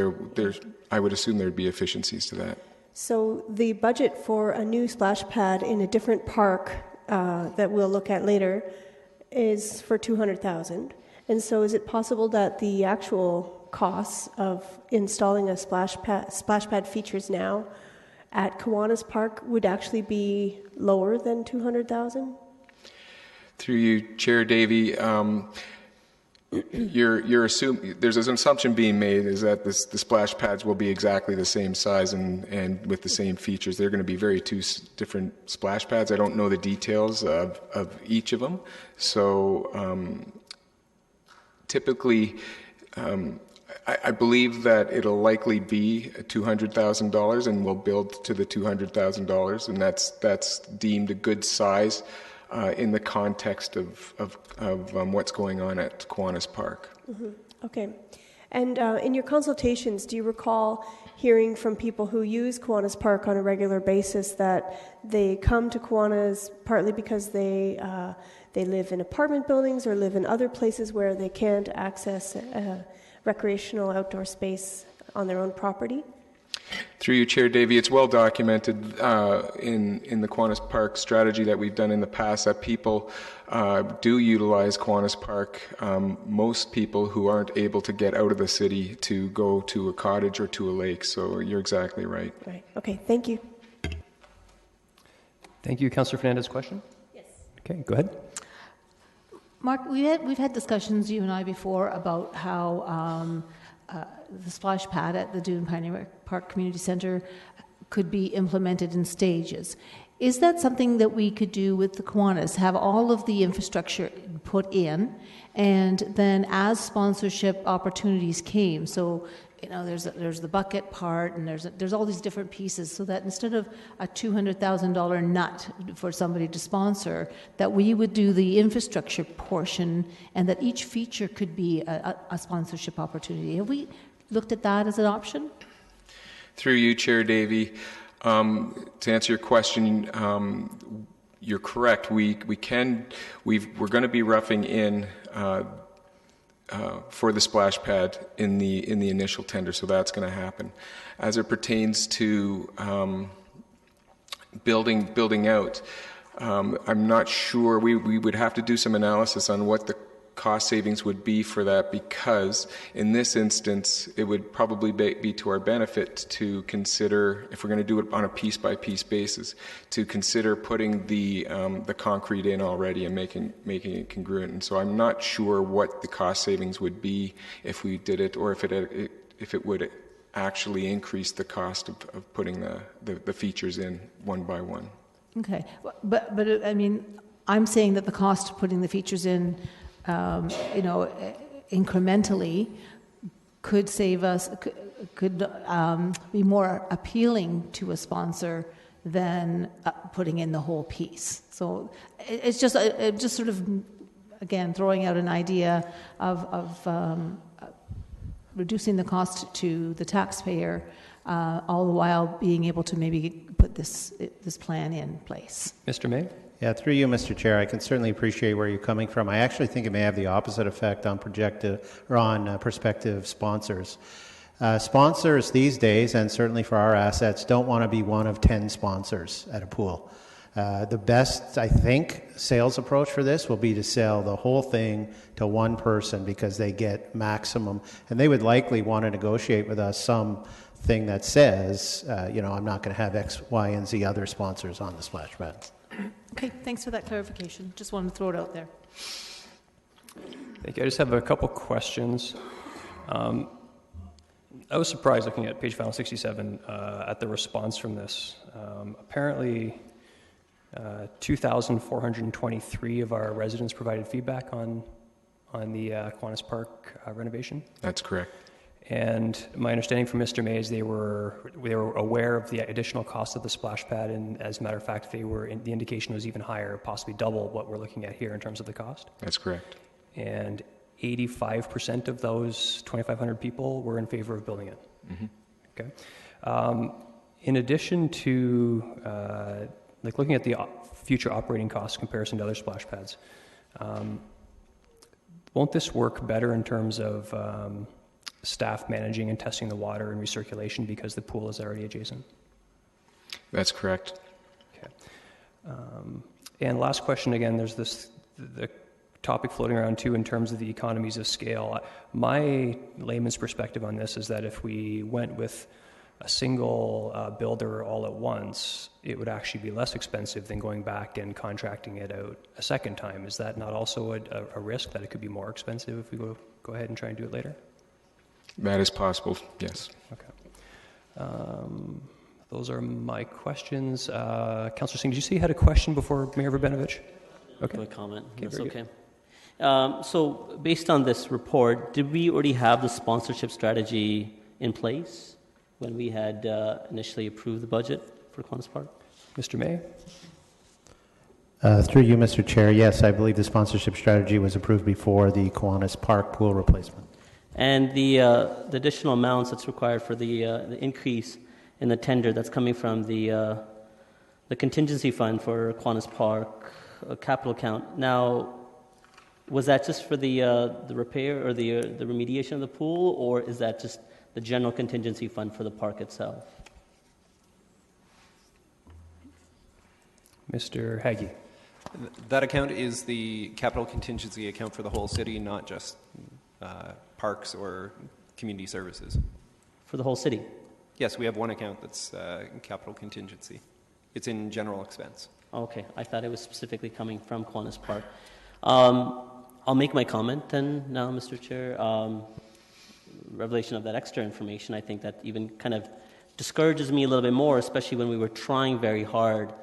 I would assume there'd be efficiencies to that. So the budget for a new splash pad in a different park that we'll look at later is for $200,000, and so is it possible that the actual costs of installing a splash pad features now at Kiwanis Park would actually be lower than $200,000? Through you, Chair Davey, you're assuming there's an assumption being made is that the splash pads will be exactly the same size and with the same features. They're going to be two different splash pads. I don't know the details of each of them, so typically. I believe that it'll likely be $200,000, and we'll build to the $200,000, and that's deemed a good size in the context of what's going on at Kiwanis Park. Mm-hmm. Okay. And in your consultations, do you recall hearing from people who use Kiwanis Park on a regular basis that they come to Kiwanis partly because they live in apartment buildings or live in other places where they can't access recreational outdoor space on their own property? Through you, Chair Davey, it's well documented in the Kiwanis Park strategy that we've done in the past that people do utilize Kiwanis Park. Most people who aren't able to get out of the city to go to a cottage or to a lake. So you're exactly right. Right. Okay. Thank you. Thank you. Councillor Fernandez, question? Yes. Okay, go ahead. Mark, we've had discussions, you and I, before about how the splash pad at the Dune Pioneer Park Community Centre could be implemented in stages. Is that something that we could do with the Kiwanis, have all of the infrastructure put in, and then as sponsorship opportunities came, so there's the bucket part, and there's all these different pieces, so that instead of a $200,000 nut for somebody to sponsor, that we would do the infrastructure portion, and that each feature could be a sponsorship opportunity. Have we looked at that as an option? Through you, Chair Davey, to answer your question, you're correct. We're going to be roughing in. For the splash pad in the initial tender, so that's going to happen. As it pertains to building out, I'm not sure. We would have to do some analysis on what the cost savings would be for that, because in this instance, it would probably be to our benefit to consider, if we're going to do it on a piece-by-piece basis, to consider putting the concrete in already and making it congruent. And so I'm not sure what the cost savings would be if we did it, or if it would actually increase the cost of putting the features in one by one. Okay, but I mean, I'm saying that the cost of putting the features in incrementally could save us, be more appealing to a sponsor than putting in the whole piece. So it's just sort of, again, throwing out an idea of reducing the cost to the taxpayer, all the while being able to maybe put this plan in place. Mr. May? Yeah, through you, Mr. Chair, I can certainly appreciate where you're coming from. I actually think it may have the opposite effect on prospective sponsors. Sponsors these days, and certainly for our assets, don't want to be one of 10 sponsors at a pool. The best, I think, sales approach for this will be to sell the whole thing to one person because they get maximum, and they would likely want to negotiate with us something that says, I'm not going to have X, Y, and Z other sponsors on the splash pad. Okay, thanks for that clarification. Just wanted to throw it out there. Thank you. I just have a couple questions. I was surprised looking at page file 67 at the response from this. Apparently, 2,423 of our residents provided feedback on the Kiwanis Park renovation. That's correct. And my understanding from Mr. May is they were aware of the additional cost of the splash pad, and as a matter of fact, the indication was even higher, possibly double what we're looking at here in terms of the cost. That's correct. And 85% of those 2,500 people were in favor of building it. Mm-hmm. Okay. In addition to looking at the future operating costs comparison to other splash pads, won't this work better in terms of staff managing and testing the water and recirculation because the pool is already adjacent? That's correct. Okay. And last question again, there's the topic floating around too in terms of the economies of scale. My layman's perspective on this is that if we went with a single builder all at once, it would actually be less expensive than going back and contracting it out a second time. Is that not also a risk that it could be more expensive if we go ahead and try and do it later? That is possible, yes. Okay. Those are my questions. Councillor Singh, did you say you had a question before Mayor Verbenovich? Okay. A comment. Okay, That's very okay. So based on this report, did we already have the sponsorship strategy in place when we had initially approved the budget for Kiwanis Park? Mr. May? Through you, Mr. Chair, yes, I believe the sponsorship strategy was approved before the Kiwanis Park pool replacement. And the additional amounts that's required for the increase in the tender that's coming from the contingency fund for Kiwanis Park capital account. Now, was that just for the repair or the remediation of the pool, or is that just the general contingency fund for the park itself? Mr. Haggie. That account is the capital contingency account for the whole city, not just parks or community services. For the whole city? Yes, we have one account that's capital contingency. It's in general expense. Okay, I thought it was specifically coming from Kiwanis Park. I'll make my comment then now, Mr. Chair. Revelation of that extra information, I think that even kind of discourages me a little bit more, especially when we were trying very hard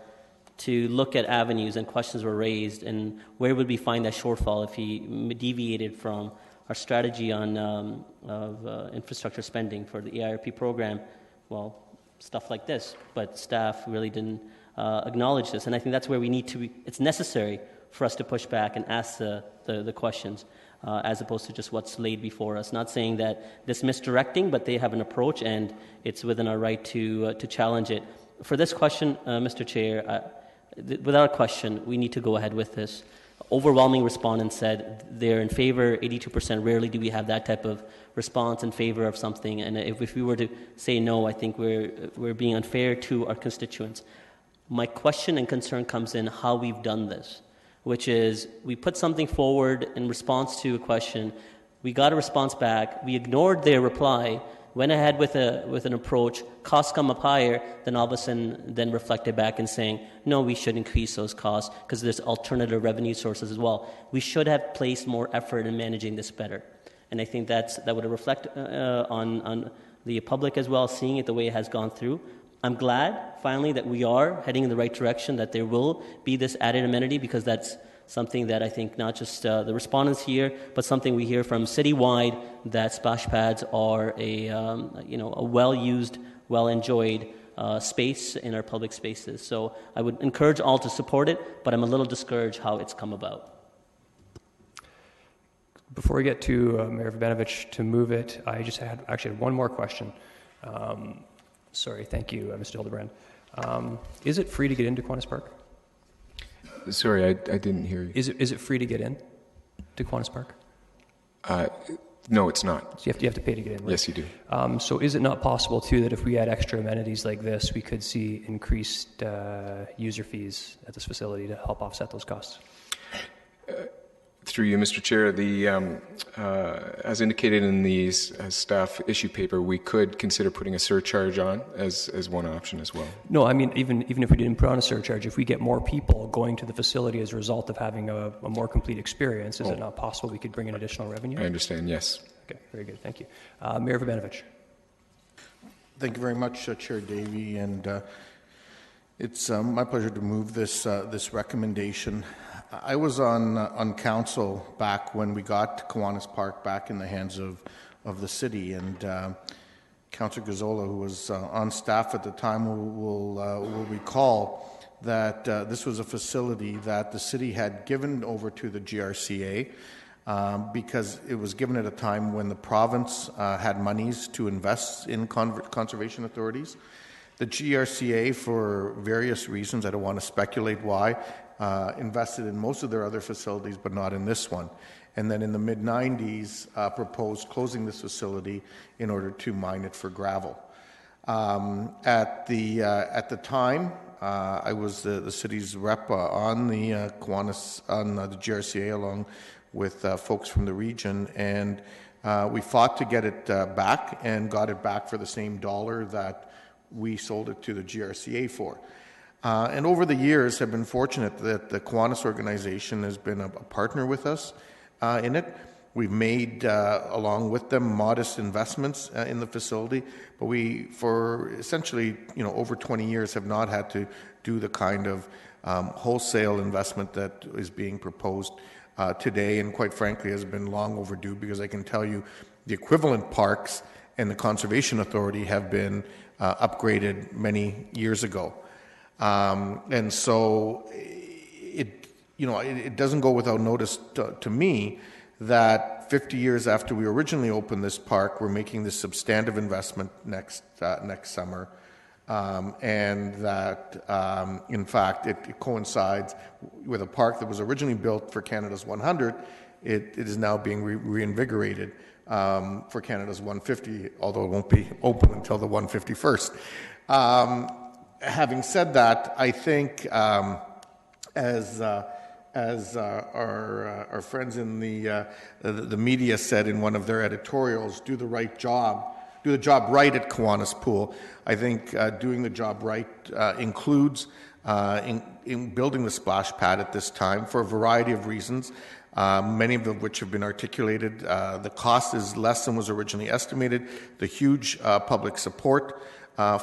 to look at avenues and questions were raised and where would we find that shortfall if he deviated from our strategy on infrastructure spending for the ARP program. Well, stuff like this, but staff really didn't acknowledge this, and I think that's where we need to be. It's necessary for us to push back and ask the questions as opposed to just what's laid before us. Not saying that this misdirecting, but they have an approach and it's within our right to challenge it. For this question, Mr. Chair, without a question, we need to go ahead with this. Overwhelming respondents said they're in favor, 82%. Rarely do we have that type of response in favor of something. And if we were to say no, I think we're being unfair to our constituents. My question and concern comes in how we've done this, which is we put something forward in response to a question, we got a response back, we ignored their reply, went ahead with an approach, costs come up higher, then all of a sudden then reflected back and saying, no, we should increase those costs because there's alternative revenue sources as well. We should have placed more effort in managing this better. And I think that would reflect on the public as well, seeing it the way it has gone through. I'm glad, finally, that we are heading in the right direction, that there will be this added amenity because that's something that I think not just the respondents here, but something we hear from citywide, that splash pads are a well-used, well-enjoyed space in our public spaces. So I would encourage all to support it, but I'm a little discouraged how it's come about. Before we get to Mayor Vabenovich to move it, I just had one more question. Sorry, thank you, Mr. Hildebrand. Is it free to get into Kiwanis Park? Sorry, I didn't hear you. Is it free to get in to Kiwanis Park? No, it's not. So you have to pay to get in, right? Yes, you do. So is it not possible, too, that if we had extra amenities like this, we could see increased user fees at this facility to help offset those costs? Through you, Mr. Chair, as indicated in the staff issue paper, we could consider putting a surcharge on as one option as well. No, I mean, even if we didn't put on a surcharge, if we get more people going to the facility as a result of having a more complete experience, is it not possible we could bring in additional revenue? I understand, yes. Okay, very good, thank you. Mayor Vabenovich. Thank you very much, Chair Davey, and it's my pleasure to move this recommendation. I was on council back when we got Kiwanis Park back in the hands of the city, and Councillor Gazzola, who was on staff at the time, will recall that this was a facility that the city had given over to the GRCA because it was given at a time when the province had monies to invest in conservation authorities. The GRCA, for various reasons, I don't want to speculate why, invested in most of their other facilities, but not in this one. And then in the mid-90s, proposed closing this facility in order to mine it for gravel. At the time, I was the city's rep on the Kiwanis, on the GRCA, along with folks from the region, and we fought to get it back and got it back for the same dollar that we sold it to the GRCA for. And over the years, have been fortunate that the Kiwanis organization has been a partner with us in it. We've made, along with them, modest investments in the facility, but we, for essentially, over 20 years, have not had to do the kind of wholesale investment that is being proposed today, and quite frankly, has been long overdue, because I can tell you the equivalent parks and the Conservation Authority have been upgraded many years ago. And so it doesn't go without notice to me that 50 years after we originally opened this park, we're making this substantive investment next summer, and that in fact it coincides with a park that was originally built for Canada's 100. It is now being reinvigorated for Canada's 150, although it won't be open until the 151st. Having said that, I think as our friends in the media said in one of their editorials, do the job right at Kiwanis Pool. I think doing the job right includes in building the splash pad at this time for a variety of reasons, many of which have been articulated. The cost is less than was originally estimated, the huge public support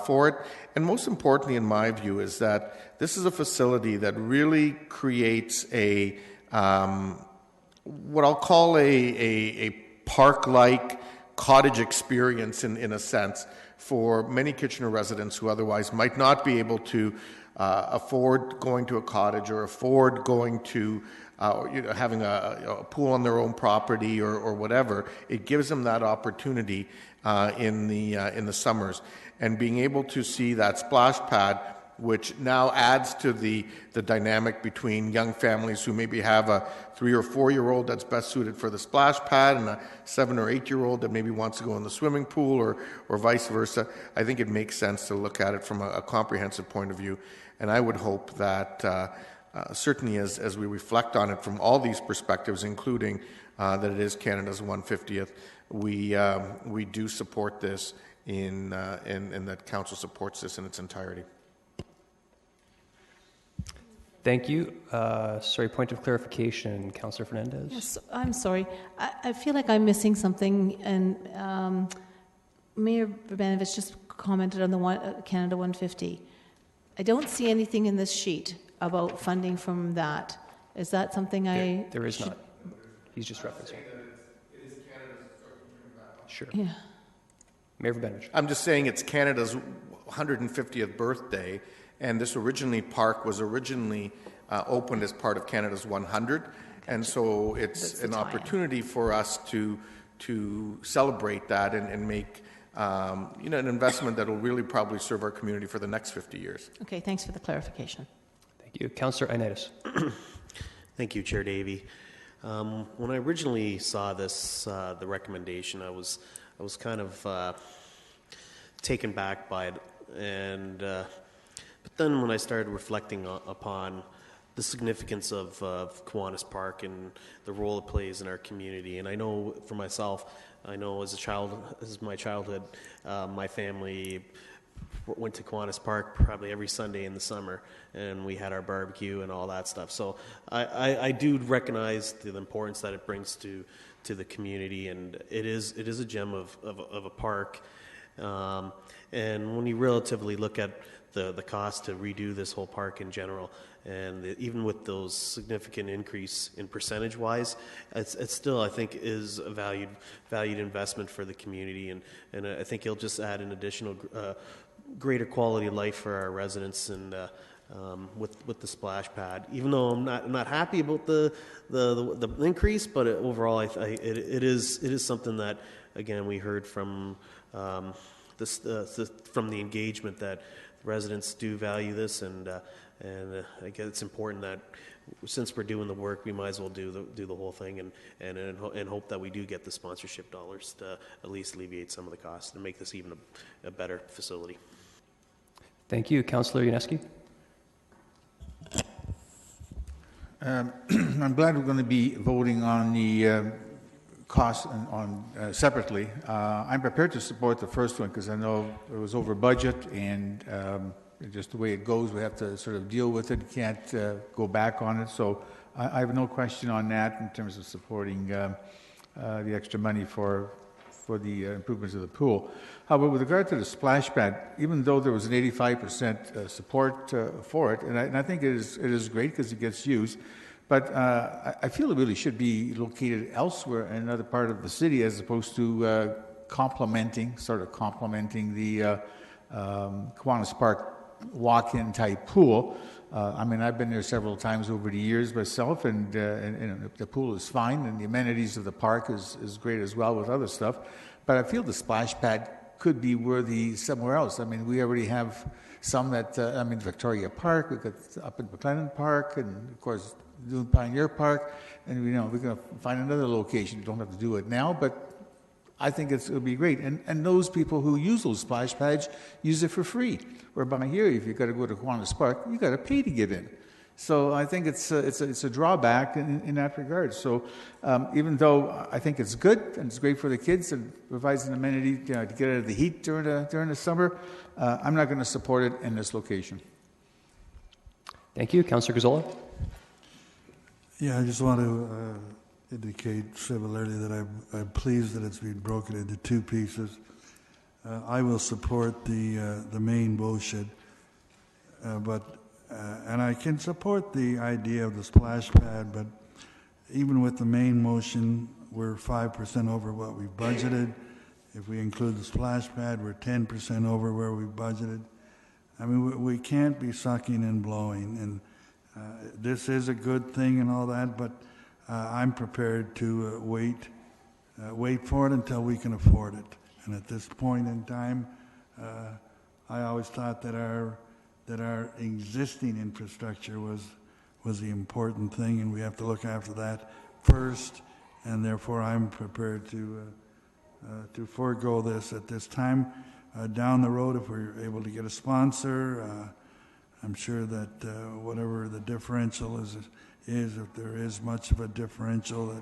for it, and most importantly, in my view, is that this is a facility that really creates a what I'll call a park-like cottage experience in a sense for many Kitchener residents who otherwise might not be able to afford going to a cottage or afford going to having a pool on their own property or whatever. It gives them that opportunity in the summers, and being able to see that splash pad, which now adds to the dynamic between young families who maybe have a 3 or 4 year old that's best suited for the splash pad and a 7 or 8 year old that maybe wants to go in the swimming pool or vice versa. I think it makes sense to look at it from a comprehensive point of view, and I would hope that certainly as we reflect on it from all these perspectives, including that it is Canada's 150th, we do support this and that Council supports this in its entirety. Thank you. Sorry, point of clarification, Councillor Fernandez. Yes, I'm sorry. I feel like I'm missing something, and Mayor Vabenovich just commented on the Canada 150. I don't see anything in this sheet about funding from that Is that something I... There is not. He's just referencing. Sure. Yeah. Mayor Verbenovich. I'm just saying it's Canada's 150th birthday, and this park was originally opened as part of Canada's 100, and so it's an opportunity for us to celebrate that and make an investment that will really probably serve our community for the next 50 years. Okay, thanks for the clarification. Thank you. Councillor Ioannidis. Thank you, Chair Davey. When I originally saw this, the recommendation, I was kind of taken back by it, and but then when I started reflecting upon the significance of Kiwanis Park and the role it plays in our community, and I know for myself, as my childhood, my family went to Kiwanis Park probably every Sunday in the summer, and we had our barbecue and all that stuff. So I do recognize the importance that it brings to the community, and it is a gem of a park. And when you relatively look at the cost to redo this whole park in general, and even with those significant increase in percentage-wise, it's still, I think, is a valued investment for the community, and I think it'll just add an additional greater quality of life for our residents, and with the splash pad. Even though I'm not happy about the increase, but overall, it is something that, again, we heard from from the engagement that residents do value this, and I guess it's important that since we're doing the work, we might as well do the whole thing, and hope that we do get the sponsorship dollars to at least alleviate some of the costs and make this even a better facility. Thank you. Councillor Yaneski. I'm glad we're going to be voting on the costs separately. I'm prepared to support the first one because I know it was over budget, and just the way it goes, we have to sort of deal with it. Can't go back on it. So I have no question on that in terms of supporting the extra money for the improvements of the pool. However, with regard to the splash pad, even though there was an 85% support for it, and I think it is great because it gets used, but I feel it really should be located elsewhere in another part of the city as opposed to complementing the Kiwanis Park walk-in type pool. I mean, I've been there several times over the years myself, and the pool is fine, and the amenities of the park is great as well with other stuff. But I feel the splash pad could be worthy somewhere else. I mean, we already have some that, Victoria Park, we've got up in McLennan Park, and of course, doing Pioneer Park, and we're going to find another location. You don't have to do it now, but I think it'll be great. And those people who use those splash pads use it for free. Whereby here, if you've got to go to Kiwanis Park, you've got to pay to get in. So I think it's a drawback in that regard. So even though I think it's good and it's great for the kids and provides an amenity to get out of the heat during the summer, I'm not going to support it in this location. Thank you. Councillor Gazzola. Yeah, I just want to indicate similarly that I'm pleased that it's been broken into two pieces. I will support the main motion, and I can support the idea of the splash pad, but even with the main motion, we're 5% over what we budgeted. If we include the splash pad, we're 10% over where we budgeted. I mean, we can't be sucking and blowing, and this is a good thing and all that, but I'm prepared to wait for it until we can afford it. And at this point in time, I always thought that our existing infrastructure was the important thing, and we have to look after that first. And therefore, I'm prepared to forego this at this time. Down the road, if we're able to get a sponsor, I'm sure that whatever the differential is, if there is much of a differential,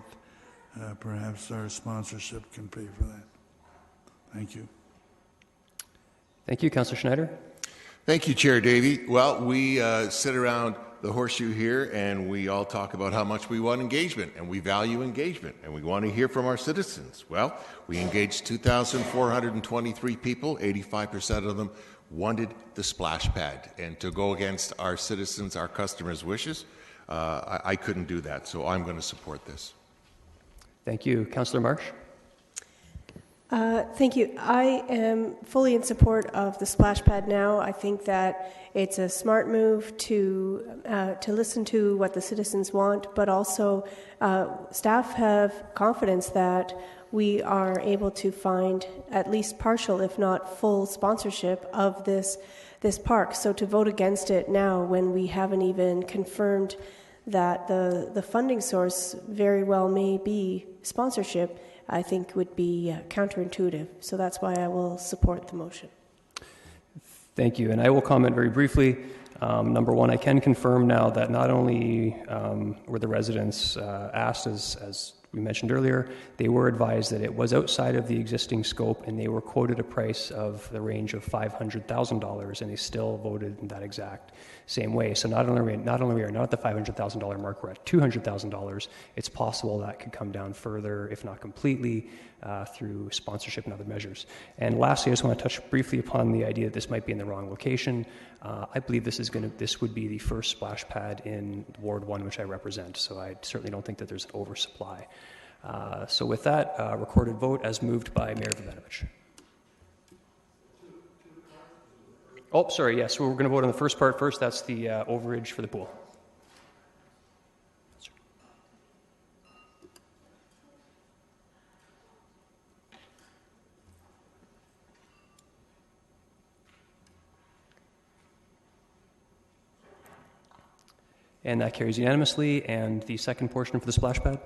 that perhaps our sponsorship can pay for that. Thank you. Thank you. Councillor Schneider. Thank you, Chair Davey. Well, we sit around the horseshoe here and we all talk about how much we want engagement, and we value engagement, and we want to hear from our citizens. Well, we engaged 2,423 people. 85% of them wanted the splash pad. And to go against our citizens, our customers' wishes, I couldn't do that, so I'm going to support this. Thank you. Councillor Marsh? Thank you. I am fully in support of the splash pad now. I think that it's a smart move to listen to what the citizens want, but also staff have confidence that we are able to find at least partial, if not full, sponsorship of this park. So to vote against it now when we haven't even confirmed that the funding source very well may be sponsorship, I think would be counterintuitive. So that's why I will support the motion. Thank you. And I will comment very briefly. Number one, I can confirm now that not only were the residents asked, as we mentioned earlier, they were advised that it was outside of the existing scope, and they were quoted a price of the range of $500,000, and they still voted in that exact same way. So not only are we not at the $500,000 mark, we're at $200,000. It's possible that could come down further, if not completely, through sponsorship and other measures. And lastly, I just want to touch briefly upon the idea that this might be in the wrong location. I believe this would be the first splash pad in Ward 1, which I represent, so I certainly don't think that there's an oversupply. So with that, recorded vote as moved by Mayor Voinovich. Oh, sorry, yes, we're going to vote on the first part first. That's the overage for the pool. And that carries unanimously. And the second portion for the splash pad?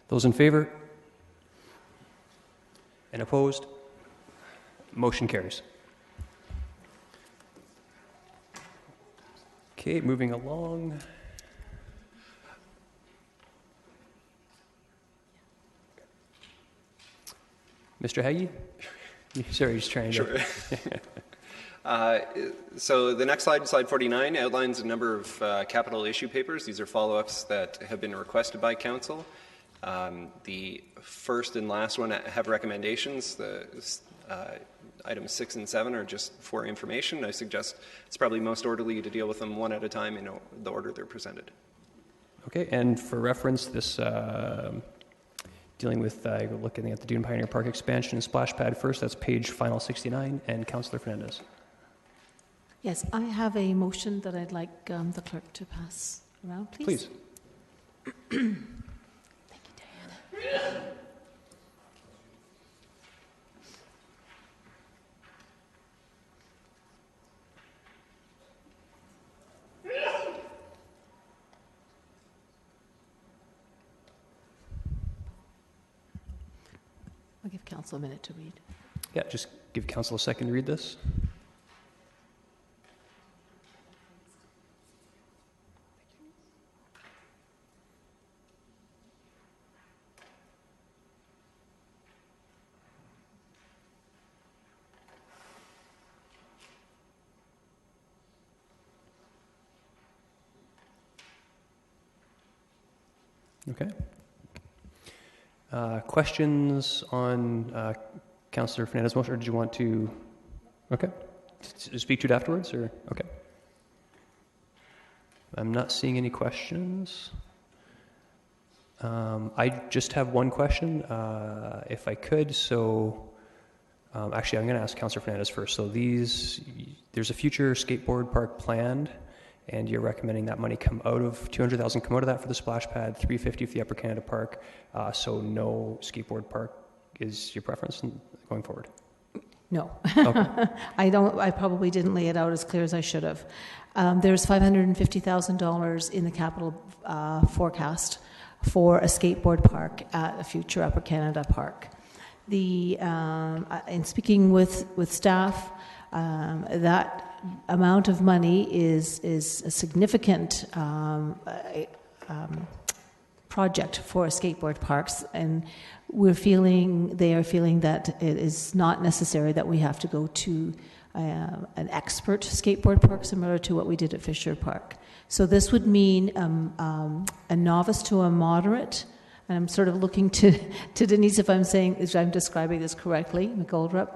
Those in favor? And opposed? Motion carries. Okay, moving along. Mr. Hagee? Sorry, just trying to... Sure. So the next slide, slide 49, outlines a number of capital issue papers. These are follow-ups that have been requested by Council. The first and last one have recommendations. The items 6 and 7 are just for information. I suggest it's probably most orderly to deal with them one at a time in the order they're presented. Okay, and for reference, this dealing with looking at the Dune Pioneer Park expansion and splash pad first, that's page final 69, and Councillor Fernandez. Yes, I have a motion that I'd like the clerk to pass around, please. Please. I'll give Council a minute to read. Yeah, just give Council a second to read this. Okay. Questions on Councillor Fernandez's motion, or did you want to, okay, speak to it afterwards, or, okay. I'm not seeing any questions. I just have one question, if I could. So, actually, I'm going to ask Councillor Fernandez first. So there's a future skateboard park planned, and you're recommending that money come out of $200,000, come out of that for the splash pad, $350 for the Upper Canada Park. So no skateboard park is your preference going forward? No. Okay. I probably didn't lay it out as clear as I should have. There's $550,000 in the capital forecast for a skateboard park at a future Upper Canada Park. In speaking with staff, that amount of money is a significant project for skateboard parks, and they are feeling that it is not necessary that we have to go to an expert skateboard park similar to what we did at Fisher Park. So this would mean a novice to a moderate, and I'm sort of looking to Denise if I'm describing this correctly, McGoldrick.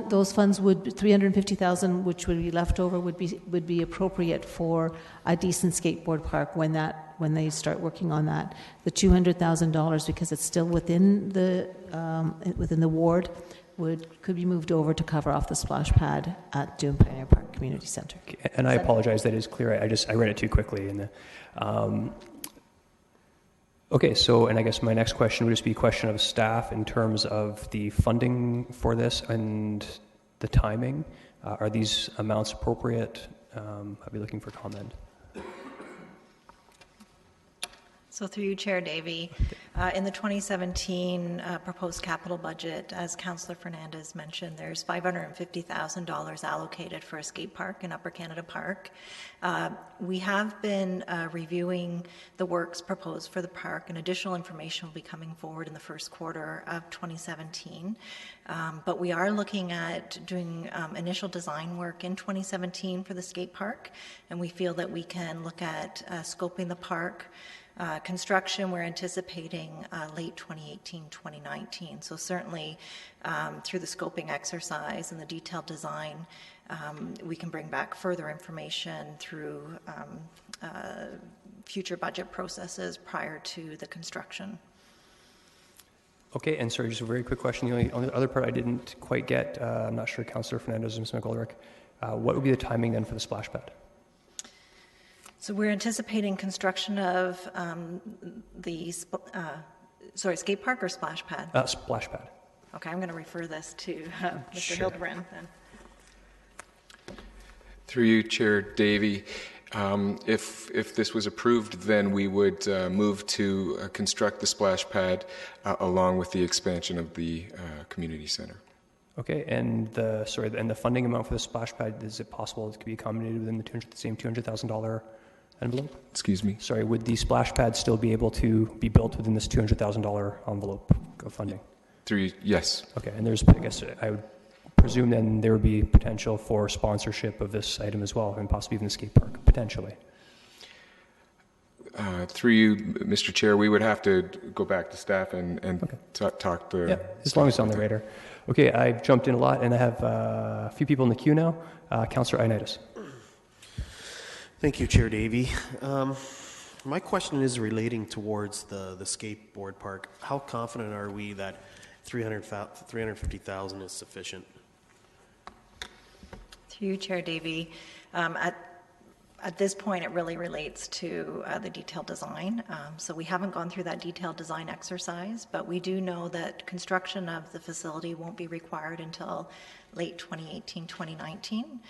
Those funds would $350,000, which would be left over, would be appropriate for a decent skateboard park when they start working on that. The $200,000, because it's still within the ward, could be moved over to cover off the splash pad at Doon Pioneer Park Community Centre. And I apologize, that is clear. I read it too quickly. Okay, so, and I guess my next question would just be a question of staff in terms of the funding for this and the timing. Are these amounts appropriate? I'll be looking for comment. So through you, Chair Davey, in the 2017 proposed capital budget, as Councillor Fernandez mentioned, there's $550,000 allocated for a skate park in Upper Canada Park. We have been reviewing the works proposed for the park, and additional information will be coming forward in the first quarter of 2017. But we are looking at doing initial design work in 2017 for the skate park, and we feel that we can look at scoping the park. Construction, we're anticipating late 2018, 2019. So certainly through the scoping exercise and the detailed design, we can bring back further information through future budget processes prior to the construction. Okay, and sorry, just a very quick question. The only other part I didn't quite get, I'm not sure, Councillor Fernandez and Ms. McGoldrick, what would be the timing then for the splash pad? So we're anticipating construction of skate park or splash pad? Splash pad. Okay, I'm going to refer this to Mr. Hildebrand then. Through you, Chair Davey, if this was approved, then we would move to construct the splash pad along with the expansion of the community center. Okay, and the funding amount for the splash pad, is it possible it could be accommodated within the same $200,000 envelope? Excuse me? Sorry, would the splash pad still be able to be built within this $200,000 envelope of funding? Yes. Okay, and I guess I would presume then there would be potential for sponsorship of this item as well, and possibly even the skate park, potentially. Through you, Mr. Chair, we would have to go back to staff and talk to... Yeah, as long as it's on the radar. Okay, I've jumped in a lot, and I have a few people in the queue now. Councillor Ioannidis. Thank you, Chair Davey. My question is relating towards the skateboard park. How confident are we that $350,000 is sufficient? Through you, Chair Davey, at this point it really relates to the detailed design. So we haven't gone through that detailed design exercise, but we do know that construction of the facility won't be required until late 2018, 2019.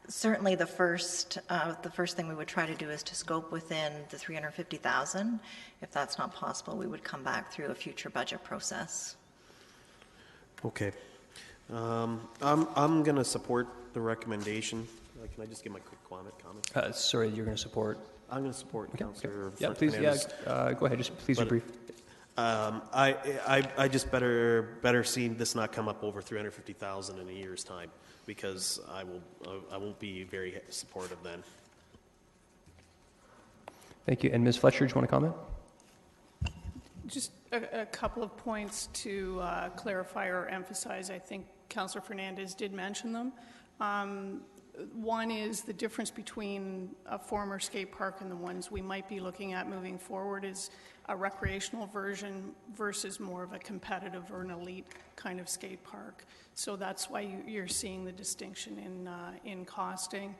Certainly the first thing we would try to do is to scope within the $350,000. If that's not possible, we would come back through a future budget process. Okay. I'm going to support the recommendation. Can I just give my quick comment? Sorry, you're going to support? I'm going to support Councillor. Yeah, please. Yeah, go ahead. Just please be brief. I just better see this not come up over $350,000 in a year's time, because I won't be very supportive then. Thank you. And Ms. Fletcher, do you want to comment? Just a couple of points to clarify or emphasize. I think Councillor Fernandez did mention them. One is the difference between a former skate park and the ones we might be looking at moving forward is a recreational version versus more of a competitive or an elite kind of skate park. So that's why you're seeing the distinction in costing.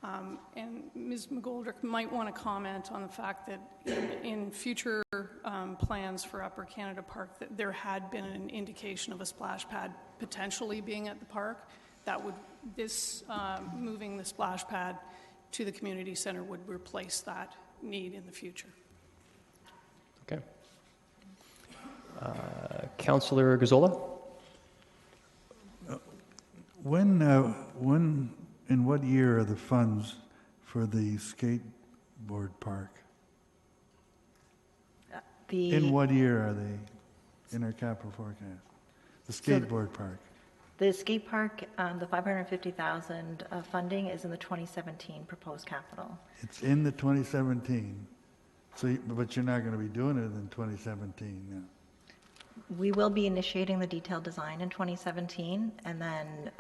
And Ms. McGoldrick might want to comment on the fact that in future plans for Upper Canada Park, that there had been an indication of a splash pad potentially being at the park. Moving the splash pad to the community center would replace that need in the future. Okay. Councillor Gazzola? In what year are the funds for the skateboard park? The In what year are they in our capital forecast? The skateboard park. The skate park, the 550,000 funding is in the 2017 proposed capital. It's in the 2017. So, but you're not going to be doing it in 2017 now. We will be initiating the detailed design in 2017, and then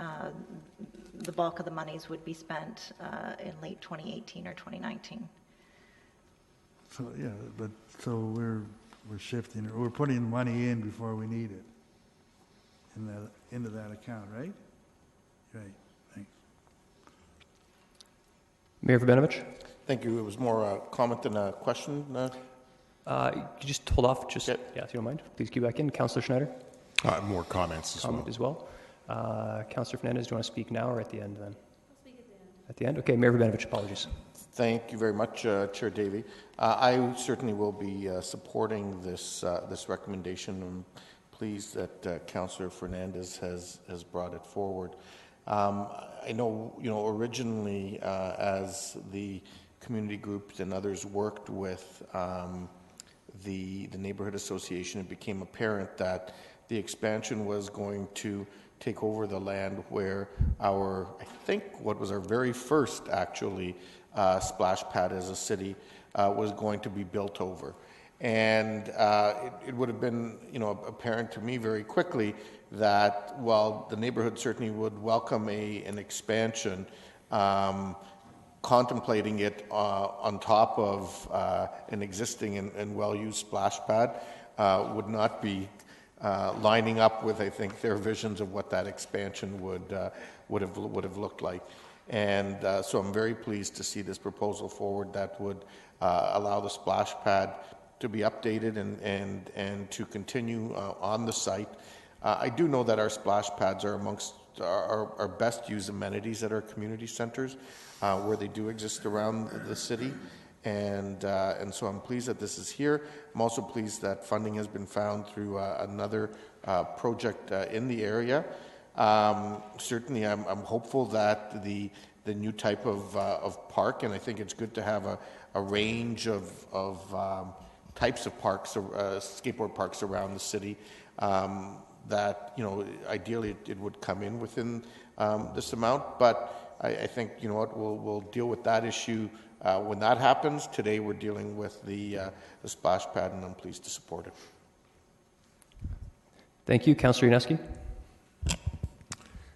the bulk of the monies would be spent in late 2018 or 2019. So yeah, but so we're shifting. We're putting money in before we need it into that account, right? Right. Thanks. Mayor Verbenovich? Thank you. It was more a comment than a question. Could you just hold off? Just yeah, if you don't mind. Please queue back in. Councillor Schneider? More comments as well. Councillor Fernandez, do you want to speak now or at the end then? I'll speak at the end. At the end? Okay, Mayor Verbenovich, apologies. Thank you very much, Chair Davey. I certainly will be supporting this recommendation. I'm pleased that Councillor Fernandez has brought it forward. I know, originally as the community groups and others worked with the neighborhood association, it became apparent that the expansion was going to take over the land where I think what was our very first actually splash pad as a city was going to be built over. And it would have been, apparent to me very quickly that while the neighborhood certainly would welcome an expansion, contemplating it on top of an existing and well-used splash pad would not be lining up with, I think, their visions of what that expansion would have looked like. And so I'm very pleased to see this proposal forward that would allow the splash pad to be updated and to continue on the site. I do know that our splash pads are amongst our best used amenities at our community centers where they do exist around the city. And so I'm pleased that this is here. I'm also pleased that funding has been found through another project in the area. Certainly, I'm hopeful that the new type of park, and I think it's good to have a range of types of parks, skateboard parks around the city. That ideally it would come in within this amount, but I think we'll deal with that issue when that happens. Today we're dealing with the splash pad, and I'm pleased to support it. Thank you, Councillor Yaneski.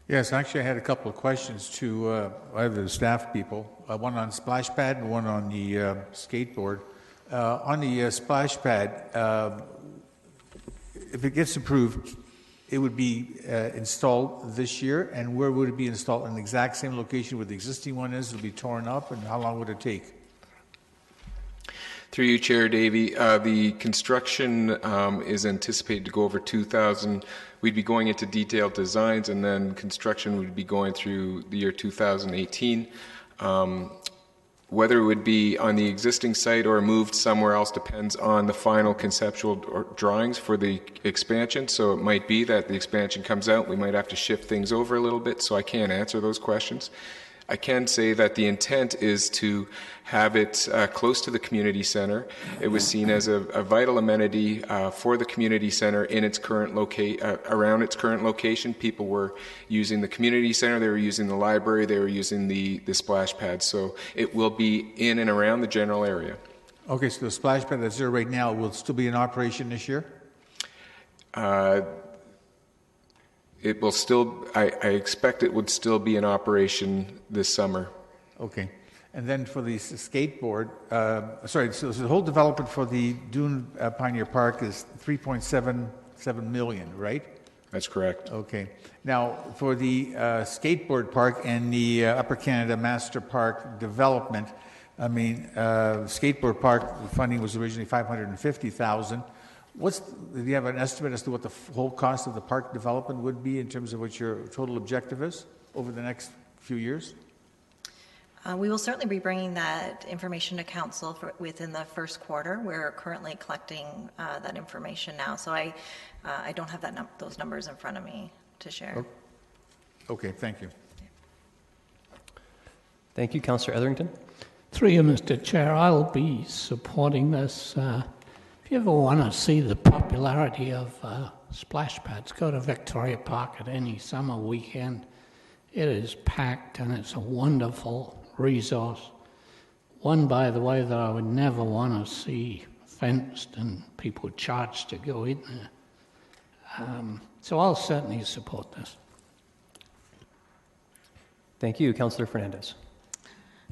Yes, actually, I had a couple of questions to either the staff people. One on splash pad and one on the skateboard. On the splash pad, if it gets approved, it would be installed this year, and where would it be installed? In the exact same location where the existing one is? It'll be torn up, and how long would it take? Through you, Chair Davey, the construction is anticipated to go over 2,000. We'd be going into detailed designs, and then construction would be going through the year 2018. Whether it would be on the existing site or moved somewhere else depends on the final conceptual drawings for the expansion. So it might be that the expansion comes out, we might have to shift things over a little bit, so I can't answer those questions. I can say that the intent is to have it close to the community center. It was seen as a vital amenity for the community center in its current around its current location. People were using the community center, they were using the library, they were using the splash pad. So it will be in and around the general area. Okay, so the splash pad that's there right now will still be in operation this year? It will still, I expect it would still be in operation this summer. Okay. And then for the skateboard, so the whole development for the Dune Pioneer Park is $3.77 million, right? That's correct. Okay. Now, for the skateboard park and the Upper Canada Master Park development, I mean, skateboard park funding was originally $550,000. Do you have an estimate as to what the whole cost of the park development would be in terms of what your total objective is over the next few years? We will certainly be bringing that information to council within the first quarter. We're currently collecting that information now, so I don't have those numbers in front of me to share. Okay, thank you. Thank you, Councillor Etherington. Through you, Mr. Chair, I'll be supporting this. If you ever want to see the popularity of splash pads, go to Victoria Park at any summer weekend. It is packed and it's a wonderful resource. One, by the way, that I would never want to see fenced and people charged to go in there. So I'll certainly support this. Thank you. Councillor Fernandez.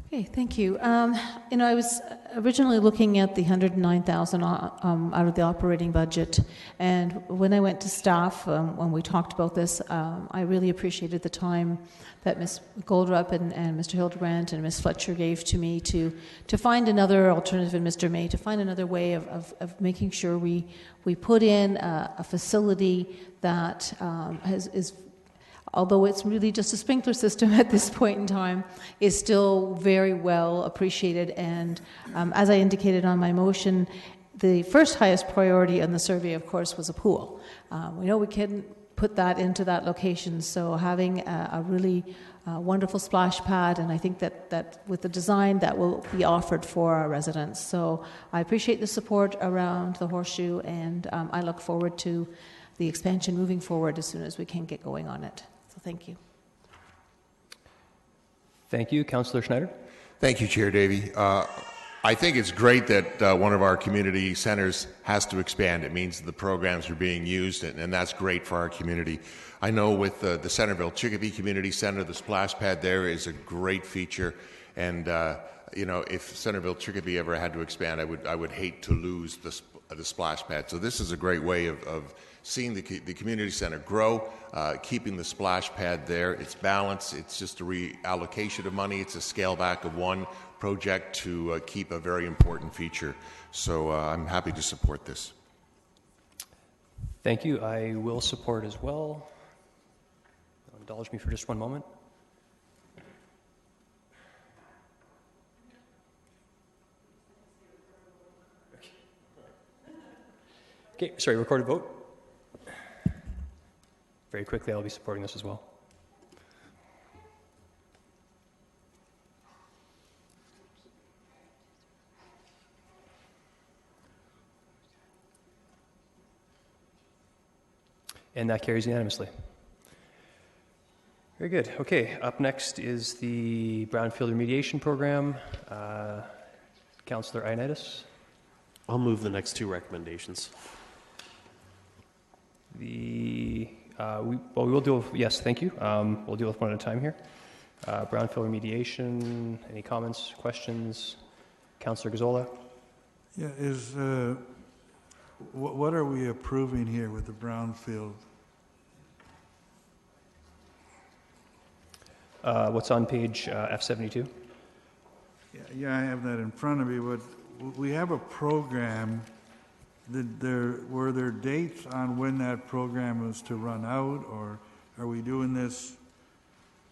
Okay, thank you. I was originally looking at the $109,000 out of the operating budget, and when I went to staff, when we talked about this, I really appreciated the time that Ms. Goldrup and Mr. Hildebrand and Ms. Fletcher gave to me to find another alternative, and Mr. May, to find another way of making sure we put in a facility that is, although it's really just a sprinkler system at this point in time, is still very well appreciated. And as I indicated on my motion, the first highest priority on the survey, of course, was a pool. We know we couldn't put that into that location, so having a really wonderful splash pad, and I think that with the design that will be offered for our residents. So I appreciate the support around the Horseshoe, and I look forward to the expansion moving forward as soon as we can get going on it. Thank you. Thank you. Councillor Schneider. Thank you, Chair Davey. I think it's great that one of our community centers has to expand. It means the programs are being used, and that's great for our community. I know with the Centerville Chicopee Community Center, the splash pad there is a great feature, and if Centerville Chicopee ever had to expand, I would hate to lose the splash pad. So this is a great way of seeing the community center grow, keeping the splash pad there. It's balanced. It's just a reallocation of money. It's a scale back of one project to keep a very important feature. So I'm happy to support this. Thank you. I will support as well. Indulge me for just one moment. Okay, sorry, recorded vote. Very quickly, I'll be supporting this as well. And that carries unanimously. Very good. Okay, up next is the Brownfield Remediation Program. Councillor Ioannidis. I'll move the next two recommendations. We will deal with, yes, thank you. We'll deal with one at a time here. Brownfield remediation, any comments, questions? Councillor Gazzola? Yeah, what are we approving here with the brownfield? What's on page F72? Yeah, I have that in front of me, but we have a program. Were there dates on when that program was to run out, or are we doing this,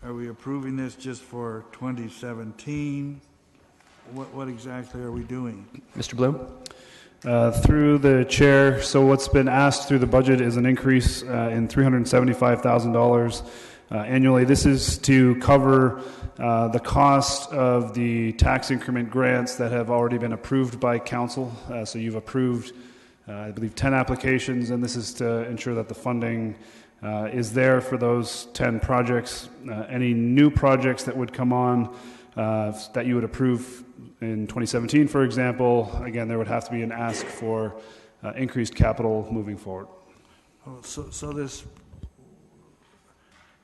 are we approving this just for 2017? What exactly are we doing? Mr. Bloom? Through the chair, so what's been asked through the budget is an increase in $375,000 annually. This is to cover the cost of the tax increment grants that have already been approved by council. So you've approved I believe 10 applications, and this is to ensure that the funding is there for those 10 projects. Any new projects that would come on that you would approve in 2017, for example, again, there would have to be an ask for increased capital moving forward. Oh, so this,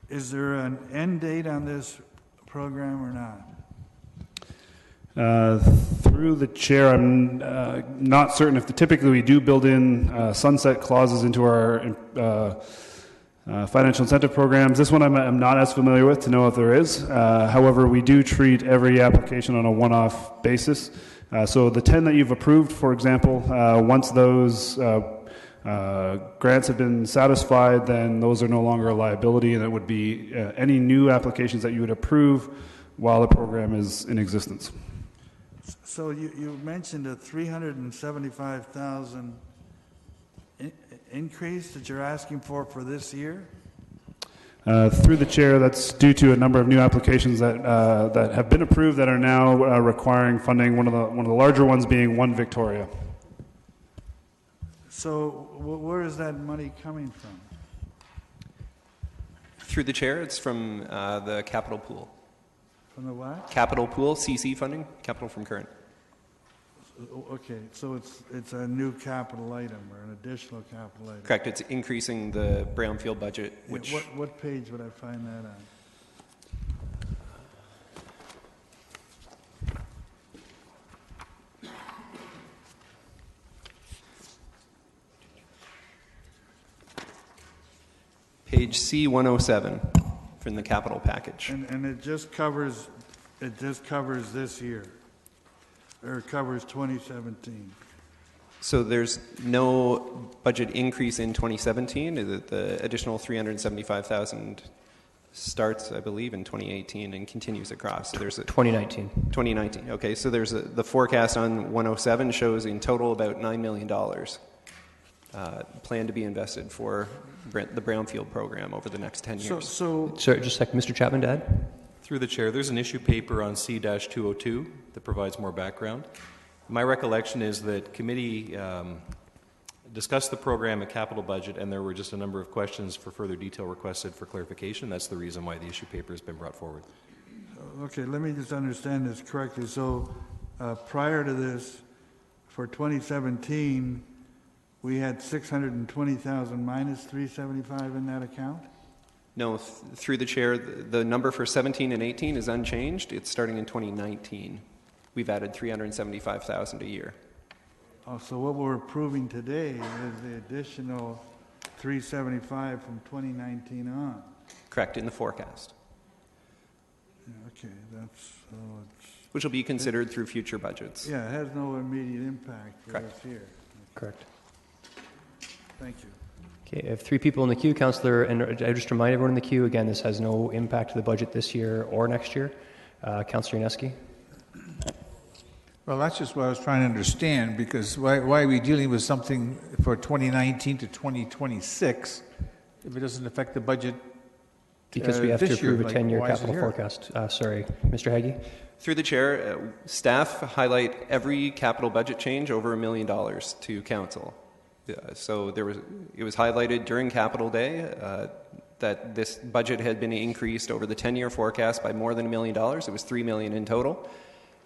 is there an end date on this program or not? Through the chair, I'm not certain if typically we do build in sunset clauses into our financial incentive programs. This one I'm not as familiar with to know if there is. However, we do treat every application on a one-off basis. So the 10 that you've approved, for example, once those grants have been satisfied, then those are no longer a liability, and it would be any new applications that you would approve while the program is in existence. So you mentioned a $375,000 increase that you're asking for this year? Through the chair, that's due to a number of new applications that that have been approved that are now requiring funding. One of the larger ones being One Victoria. So where is that money coming from? Through the chair, it's from the capital pool. From the what? Capital pool, CC funding, capital from current. Okay, so it's a new capital item or an additional capital item. Correct. It's increasing the brownfield budget, which... What page would I find that on? Page C107 from the capital package. And it just covers this year, or it covers 2017. So there's no budget increase in 2017. The additional 375,000 starts, I believe, in 2018 and continues across. So there's a 2019. 2019. Okay, so there's the forecast on 107 shows in total about $9 million planned to be invested for the brownfield program over the next 10 years. Sorry, just a second, Mr. Chapman, Dad. Through the chair, there's an issue paper on C-202 that provides more background. My recollection is that committee discussed the program and capital budget, and there were just a number of questions for further detail requested for clarification. That's the reason why the issue paper has been brought forward. Okay, let me just understand this correctly. So prior to this, for 2017, we had 620,000 minus 375 in that account? No, through the chair, the number for 17 and 18 is unchanged. It's starting in 2019. We've added 375,000 a year. Oh, so what we're approving today is the additional 375 from 2019 on. Correct, in the forecast. Yeah, okay, that's which will be considered through future budgets. Yeah, it has no immediate impact for us here. Correct. Thank you. Okay, I have 3 people in the queue, Councillor, and I just remind everyone in the queue, again, this has no impact to the budget this year or next year. Councillor Yaneski. Well, that's just what I was trying to understand, because why are we dealing with something for 2019 to 2026 if it doesn't affect the budget Because we have to this year? approve a 10-year why is it capital here? forecast. Sorry, Mr. Hagee. Through the chair, staff highlight every capital budget change over $1 million to council. So it was highlighted during Capital Day that this budget had been increased over the 10-year forecast by more than $1 million. It was $3 million in total.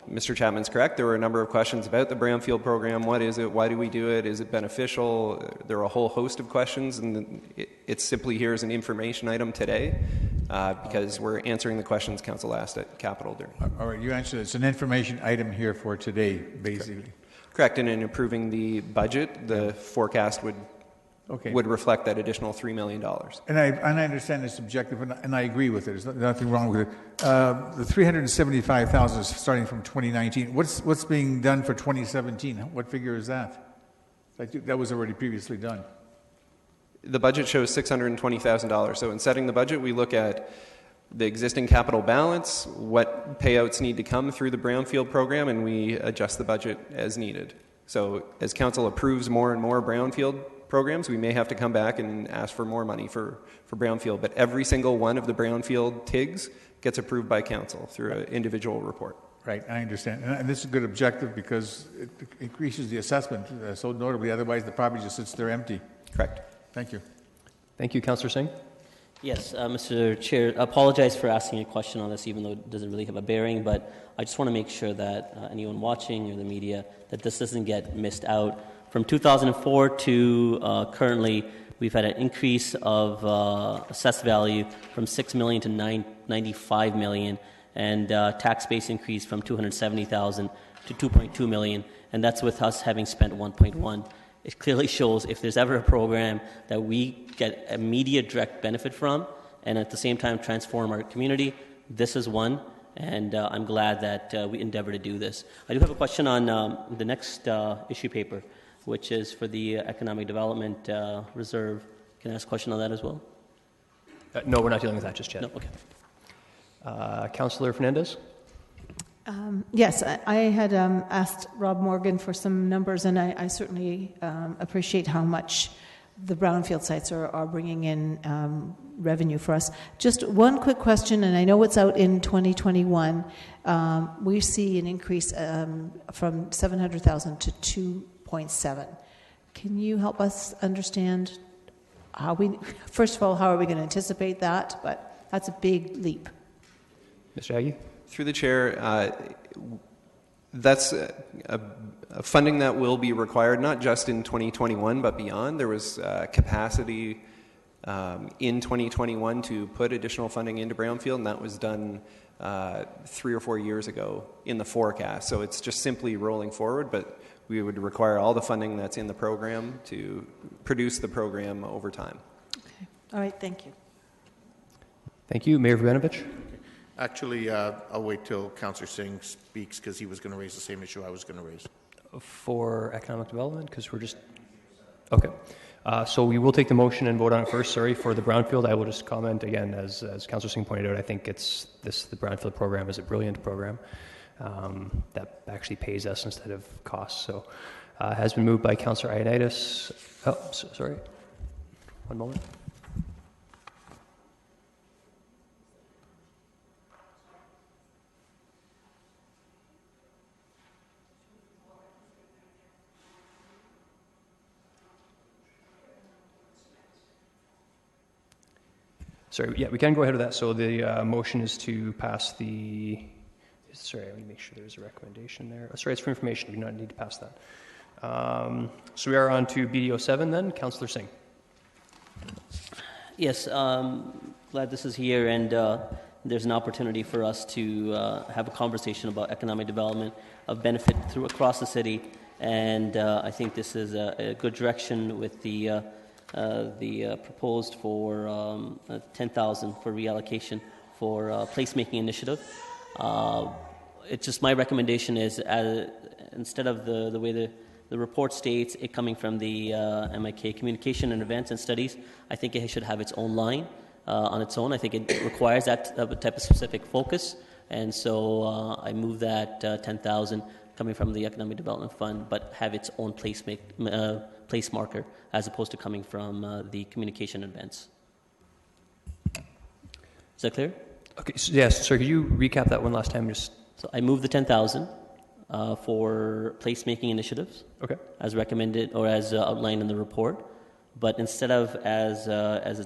Mr. Chapman's correct. There were a number of questions about the brownfield program. What is it? Why do we do it? Is it beneficial? There are a whole host of questions, and it's simply here as an information item today because we're answering the questions council asked at Capital during. All right, you answered. It's an information item here for today, basically. Correct, and in approving the budget, the forecast would reflect that additional $3 million. And I understand it's subjective, and I agree with it. There's nothing wrong with it. The 375,000 is starting from 2019. What's being done for 2017? What figure is that? I think that was already previously done. The budget shows $620,000. So in setting the budget, we look at the existing capital balance, what payouts need to come through the brownfield program, and we adjust the budget as needed. So as council approves more and more brownfield programs, we may have to come back and ask for more money for brownfield. But every single one of the brownfield TIGs gets approved by council through an individual report. Right, I understand. And this is a good objective because it increases the assessment so notably. Otherwise, the property just sits there empty. Correct. Thank you. Thank you, Councillor Singh. Yes, Mr. Chair, I apologize for asking a question on this, even though it doesn't really have a bearing, but I just want to make sure that anyone watching or the media, that this doesn't get missed out. From 2004 to currently, we've had an increase of assessed value from $6 million to $95 million, and tax base increase from $270,000 to $2.2 million, and that's with us having spent $1.1. It clearly shows if there's ever a program that we get immediate direct benefit from and at the same time transform our community, this is one, and I'm glad that we endeavor to do this. I do have a question on the next issue paper, which is for the Economic Development Reserve. Can I ask a question on that as well? No, we're not dealing with that just yet. No, okay. Councillor Fernandez? Yes, I had asked Rob Morgan for some numbers, and I certainly appreciate how much the brownfield sites are bringing in revenue for us. Just one quick question, and I know it's out in 2021. We see an increase from 700,000 to 2.7. Can you help us understand first of all, how are we going to anticipate that? But that's a big leap. Mr. Haggie? Through the chair, that's a funding that will be required not just in 2021 but beyond. There was capacity in 2021 to put additional funding into brownfield, and that was done 3 or 4 years ago in the forecast. So it's just simply rolling forward, but we would require all the funding that's in the program to produce the program over time. Okay. All right. Thank you. Thank you. Mayor Vranovich? Actually, I'll wait till Councillor Singh speaks because he was going to raise the same issue I was going to raise. For economic development, because we're just... Okay. So we will take the motion and vote on it first. Sorry, for the brownfield, I will just comment again, as Councillor Singh pointed out, I think the brownfield program is a brilliant program that actually pays us instead of costs. So has been moved by Councillor Ioannidis. Oh, sorry. One moment. Sorry, yeah, we can go ahead with that. So the motion is to pass the... Sorry, let me make sure there's a recommendation there. Sorry, it's for information. We do not need to pass that. So we are on to BDO 7 then. Councillor Singh. Yes, glad this is here, and there's an opportunity for us to have a conversation about economic development of benefit across the city, and I think this is a good direction with the proposed for 10,000 for reallocation for placemaking initiative. It's just my recommendation is instead of the way the report states it coming from the MIK Communication and Events and Studies, I think it should have its own line on its own. I think it requires that type of specific focus, and so I move that 10,000 coming from the Economic Development Fund, but have its own place marker as opposed to coming from the communication events. Is that clear? Okay. So, yes. Sorry. Could you recap that one last time? So I moved the 10,000 for placemaking initiatives. Okay. As recommended or as outlined in the report, but instead of as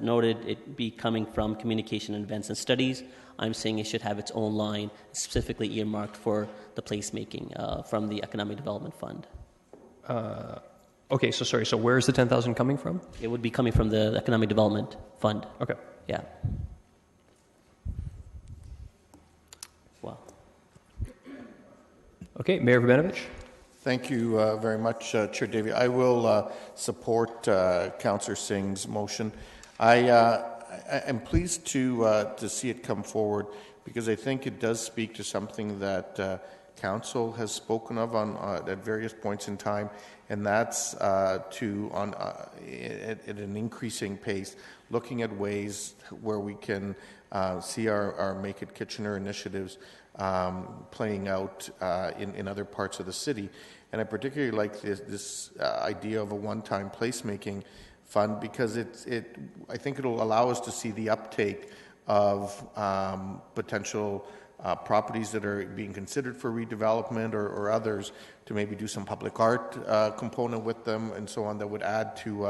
noted, it be coming from communication events and studies, I'm saying it should have its own line specifically earmarked for the placemaking from the Economic Development Fund. Okay, so sorry, so where is the 10,000 coming from? It would be coming from the Economic Development Fund. Okay. Yeah. Wow. Okay, Mayor Vranovich. Thank you very much, Chair Davey. I will support Councillor Singh's motion. I'm pleased to see it come forward because I think it does speak to something that Council has spoken of at various points in time, and that's at an increasing pace, looking at ways where we can see our Make It Kitchener initiatives playing out in other parts of the city. And I particularly like this idea of a one-time placemaking fund because I think it'll allow us to see the uptake of potential properties that are being considered for redevelopment or others to maybe do some public art component with them and so on that would add to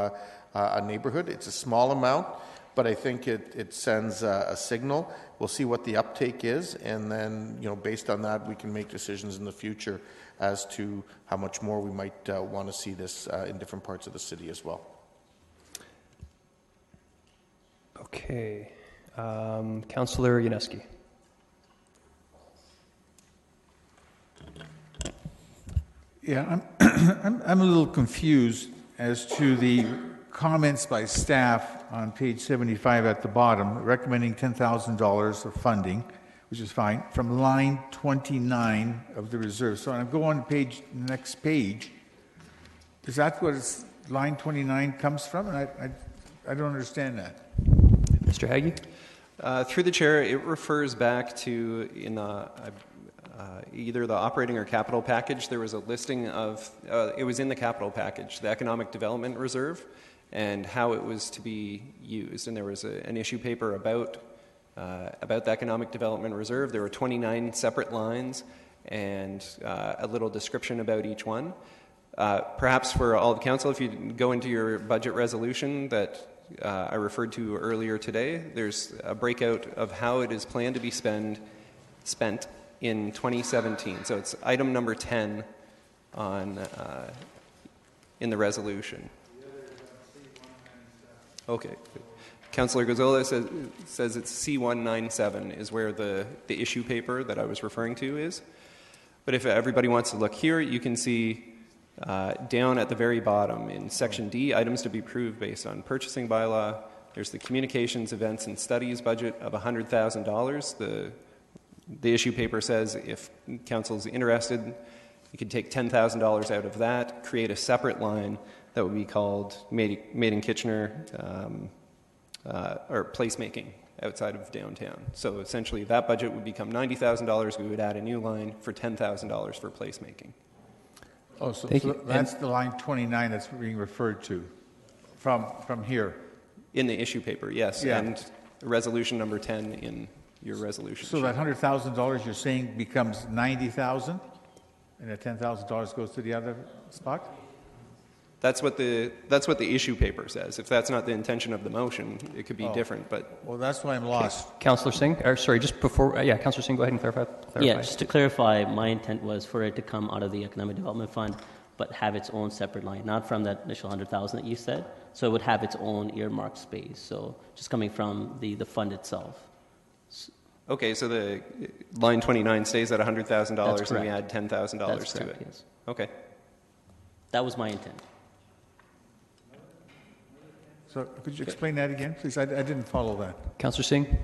a neighborhood. It's a small amount, but I think it sends a signal. We'll see what the uptake is, and then based on that, we can make decisions in the future as to how much more we might want to see this in different parts of the city as well. Okay. Councillor Yaneski. Yeah, I'm a little confused as to the comments by staff on page 75 at the bottom, recommending $10,000 of funding, which is fine, from line 29 of the reserve. So when I go on the next page, is that what line 29 comes from? And I don't understand that. Mr. Haggie? Through the chair, it refers back to in the either the operating or capital package. There was a listing of, it was in the capital package, the Economic Development Reserve, and how it was to be used. And there was an issue paper about the Economic Development Reserve. There were 29 separate lines and a little description about each one. Perhaps for all of council, if you go into your budget resolution that I referred to earlier today, there's a breakout of how it is planned to be spent in 2017. So it's item number 10 on in the resolution. Okay. Councillor Gazzola says it's C197 is where the issue paper that I was referring to is. But if everybody wants to look here, you can see down at the very bottom in Section D, items to be approved based on purchasing bylaw. There's the communications, events, and studies budget of $100,000. The issue paper says if council's interested, you could take $10,000 out of that, create a separate line that would be called Made in Kitchener or placemaking outside of downtown. So essentially that budget would become $90,000. We would add a new line for $10,000 for placemaking. Oh, so that's the line 29 that's being referred to from here. In the issue paper, yes. Yeah. And resolution number 10 in your resolution. So that $100,000 you're saying becomes $90,000, and that $10,000 goes to the other spot? That's what the issue paper says. If that's not the intention of the motion, it could be different. But well, that's why I'm lost. Councillor Singh, sorry, just before, Councillor Singh, go ahead and clarify. Yeah, just to clarify, my intent was for it to come out of the Economic Development Fund, but have its own separate line, not from that initial 100,000 that you said. So it would have its own earmarked space. So just coming from the fund itself. Okay, so the line 29 stays at $100,000 and we add $10,000 to it. Yes. Okay. That was my intent. So could you explain that again, please? I didn't follow that. Councillor Singh?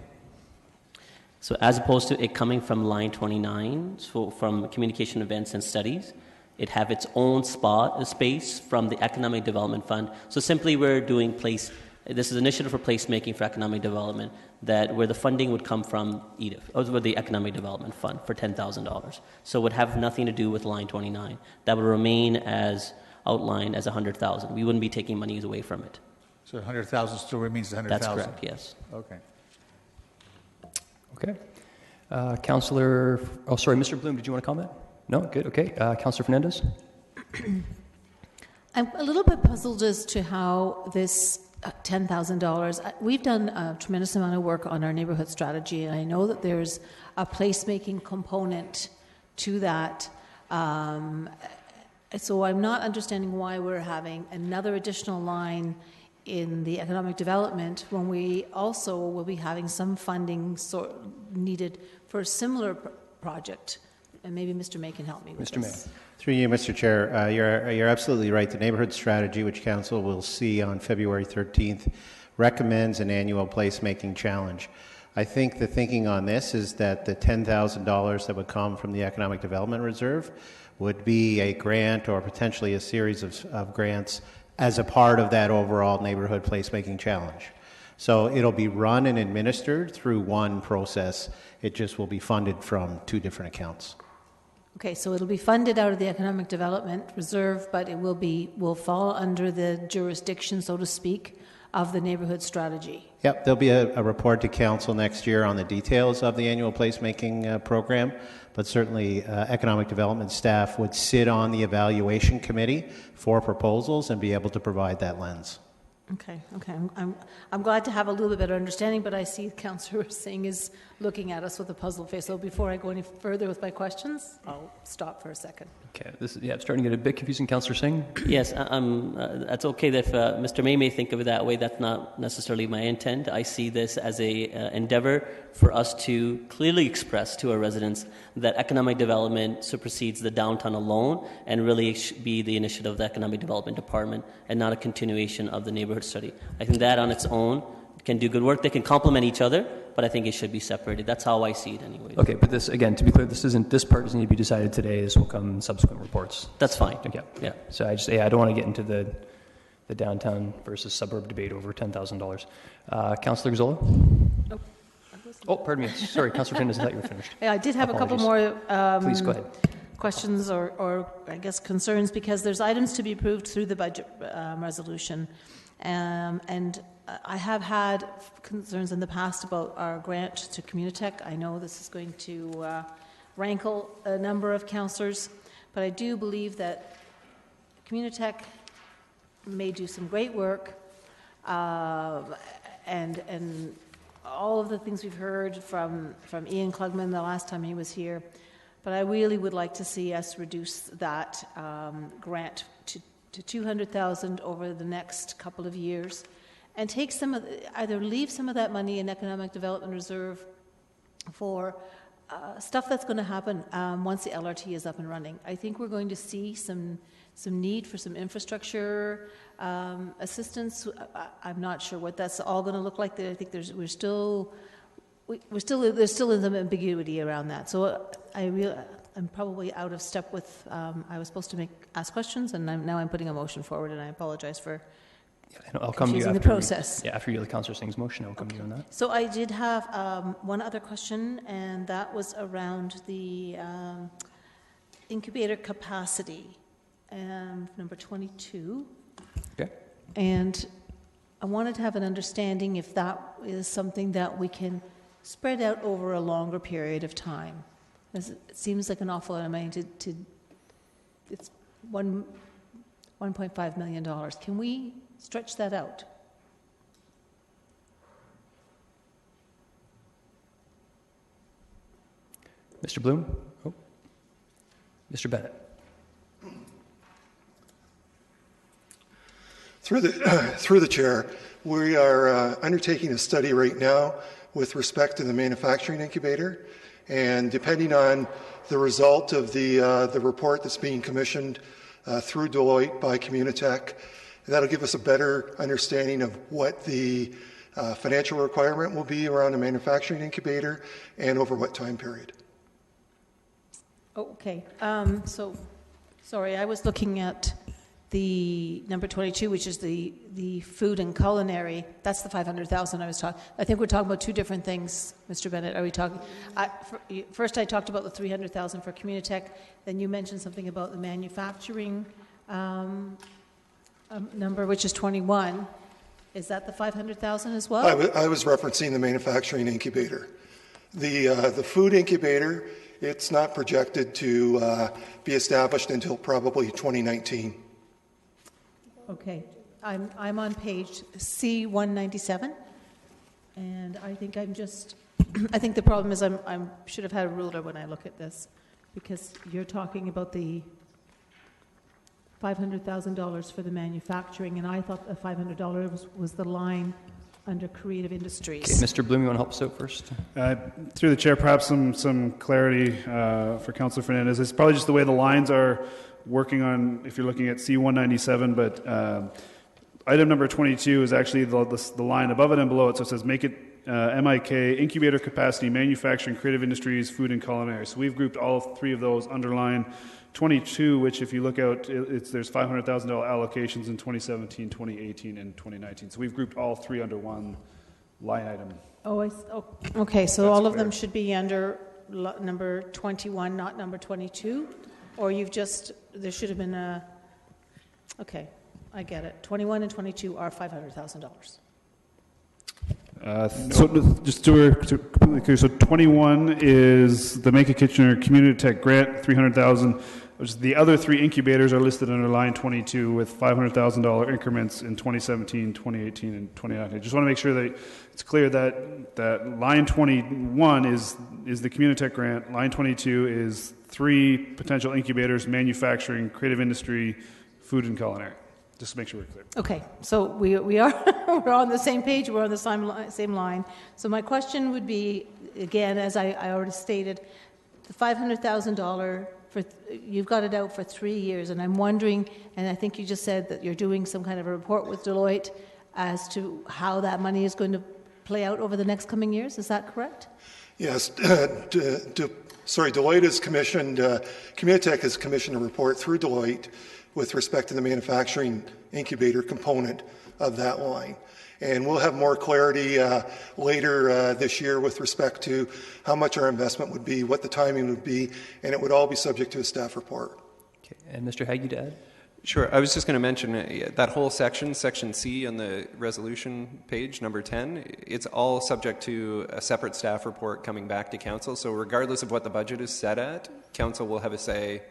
So as opposed to it coming from line 29, so from communication, events, and studies, it have its own space from the Economic Development Fund. So simply we're doing this is an initiative for placemaking for economic development where the funding would come from EDIF, or the Economic Development Fund for $10,000. So it would have nothing to do with line 29. That would remain as outlined as $100,000. We wouldn't be taking monies away from it. So 100,000 still remains 100,000? That's correct, yes. Okay. Okay. Councillor, Mr. Bloom, did you want to comment? No? Good, okay. Councillor Fernandez? I'm a little bit puzzled as to how this $10,000, we've done a tremendous amount of work on our neighborhood strategy, and I know that there's a placemaking component to that. So I'm not understanding why we're having another additional line in the economic development when we also will be having some funding needed for a similar project. And maybe Mr. May can help me with this. Mr. May. Through you, Mr. Chair, you're absolutely right. The neighborhood strategy, which Council will see on February 13th, recommends an annual placemaking challenge. I think the thinking on this is that the $10,000 that would come from the Economic Development Reserve would be a grant or potentially a series of grants as a part of that overall neighborhood placemaking challenge. So it'll be run and administered through one process. It just will be funded from two different accounts. Okay, so it'll be funded out of the Economic Development Reserve, but it will fall under the jurisdiction, so to speak, of the neighborhood strategy. Yep, there'll be a report to Council next year on the details of the annual placemaking program, but certainly economic development staff would sit on the evaluation committee for proposals and be able to provide that lens. Okay. I'm glad to have a little bit better understanding, but I see Councillor Singh is looking at us with a puzzled face. So before I go any further with my questions, I'll stop for a second. Okay, this is starting to get a bit confusing, Councillor Singh. Yes, that's okay if Mr. May think of it that way. That's not necessarily my intent. I see this as a endeavor for us to clearly express to our residents that economic development supersedes the downtown alone and really be the initiative of the Economic Development Department and not a continuation of the neighborhood study. I think that on its own can do good work. They can complement each other, but I think it should be separated. That's how I see it anyway. Okay, but this, again, to be clear, this part doesn't need to be decided today. This will come in subsequent reports. That's fine. Okay, yeah. So I don't want to get into the downtown versus suburb debate over $10,000. Councillor Gazzola? Oh, pardon me. Sorry, Councillor Fernandez, I thought you were finished. Yeah, I did have a couple more Please go ahead. questions or I guess concerns, because there's items to be approved through the budget resolution. And I have had concerns in the past about our grant to Communitech. I know this is going to rankle a number of councillors, but I do believe that Communitech may do some great work, and all of the things we've heard from Ian Klugman the last time he was here, but I really would like to see us reduce that grant to $200,000 over the next couple of years, and take some of either leave some of that money in Economic Development Reserve for stuff that's going to happen once the LRT is up and running. I think we're going to see some need for some infrastructure assistance. I'm not sure what that's all going to look like. I think there's still some ambiguity around that. So I'm probably out of step with. I was supposed to ask questions, and now I'm putting a motion forward, and I apologize for I'll come to you confusing after the process. after you hear the Councillor Singh's motion, I'll come to you on that. So I did have one other question, and that was around the incubator capacity, number 22. Okay. And I wanted to have an understanding if that is something that we can spread out over a longer period of time. It seems like an awful lot of money it's $1.5 million. Can we stretch that out? Mr. Bloom? Oh. Mr. Bennett? Through the chair, we are undertaking a study right now with respect to the manufacturing incubator, and depending on the result of the report that's being commissioned through Deloitte by Communitech, that'll give us a better understanding of what the financial requirement will be around a manufacturing incubator and over what time period. Oh, okay. So, sorry, I was looking at the number 22, which is the food and culinary. That's the 500,000 I was talking. I think we're talking about two different things, Mr. Bennett. Are we talking? First, I talked about the 300,000 for Communitech. Then you mentioned something about the manufacturing number, which is 21. Is that the 500,000 as well? I was referencing the manufacturing incubator. The food incubator, it's not projected to be established until probably 2019. Okay, I'm on page C197, and I think I think the problem is I should have had a ruler when I look at this, because you're talking about the $500,000 for the manufacturing, and I thought the $500 was the line under creative industries. Okay, Mr. Bloom, you want to help us out first? Through the chair, perhaps some clarity for Councillor Fernandez. It's probably just the way the lines are working on, if you're looking at C197, but item number 22 is actually the line above it and below it, so it says make it MIK, incubator capacity, manufacturing, creative industries, food and culinary. So we've grouped all three of those under line 22, which if you look out, there's $500,000 allocations in 2017, 2018, and 2019. So we've grouped all three under one line item. Okay, so all of them should be under number 21, not number 22? Or there should have been okay, I get it. 21 and 22 are $500,000. So just to completely clear, so 21 is the Make a Kitchener Communitech grant, $300,000. The other three incubators are listed under line 22 with $500,000 increments in 2017, 2018, and 2019. I just want to make sure that it's clear that line 21 is the Communitech grant. Line 22 is three potential incubators: manufacturing, creative industry, food and culinary. Just to make sure we're clear. Okay, so we are we're on the same page. We're on the same line. So my question would be, again, as I already stated, the $500,000 you've got it out for 3 years, and I'm wondering, and I think you just said that you're doing some kind of a report with Deloitte as to how that money is going to play out over the next coming years. Is that correct? Yes. Deloitte has commissioned, Communitech has commissioned a report through Deloitte with respect to the manufacturing incubator component of that line. And we'll have more clarity later this year with respect to how much our investment would be, what the timing would be, and it would all be subject to a staff report. Okay. And Mr. Haggie to add? Sure. I was just going to mention that whole section, section C on the resolution page, number 10, it's all subject to a separate staff report coming back to council. So regardless of what the budget is set at, council will have a say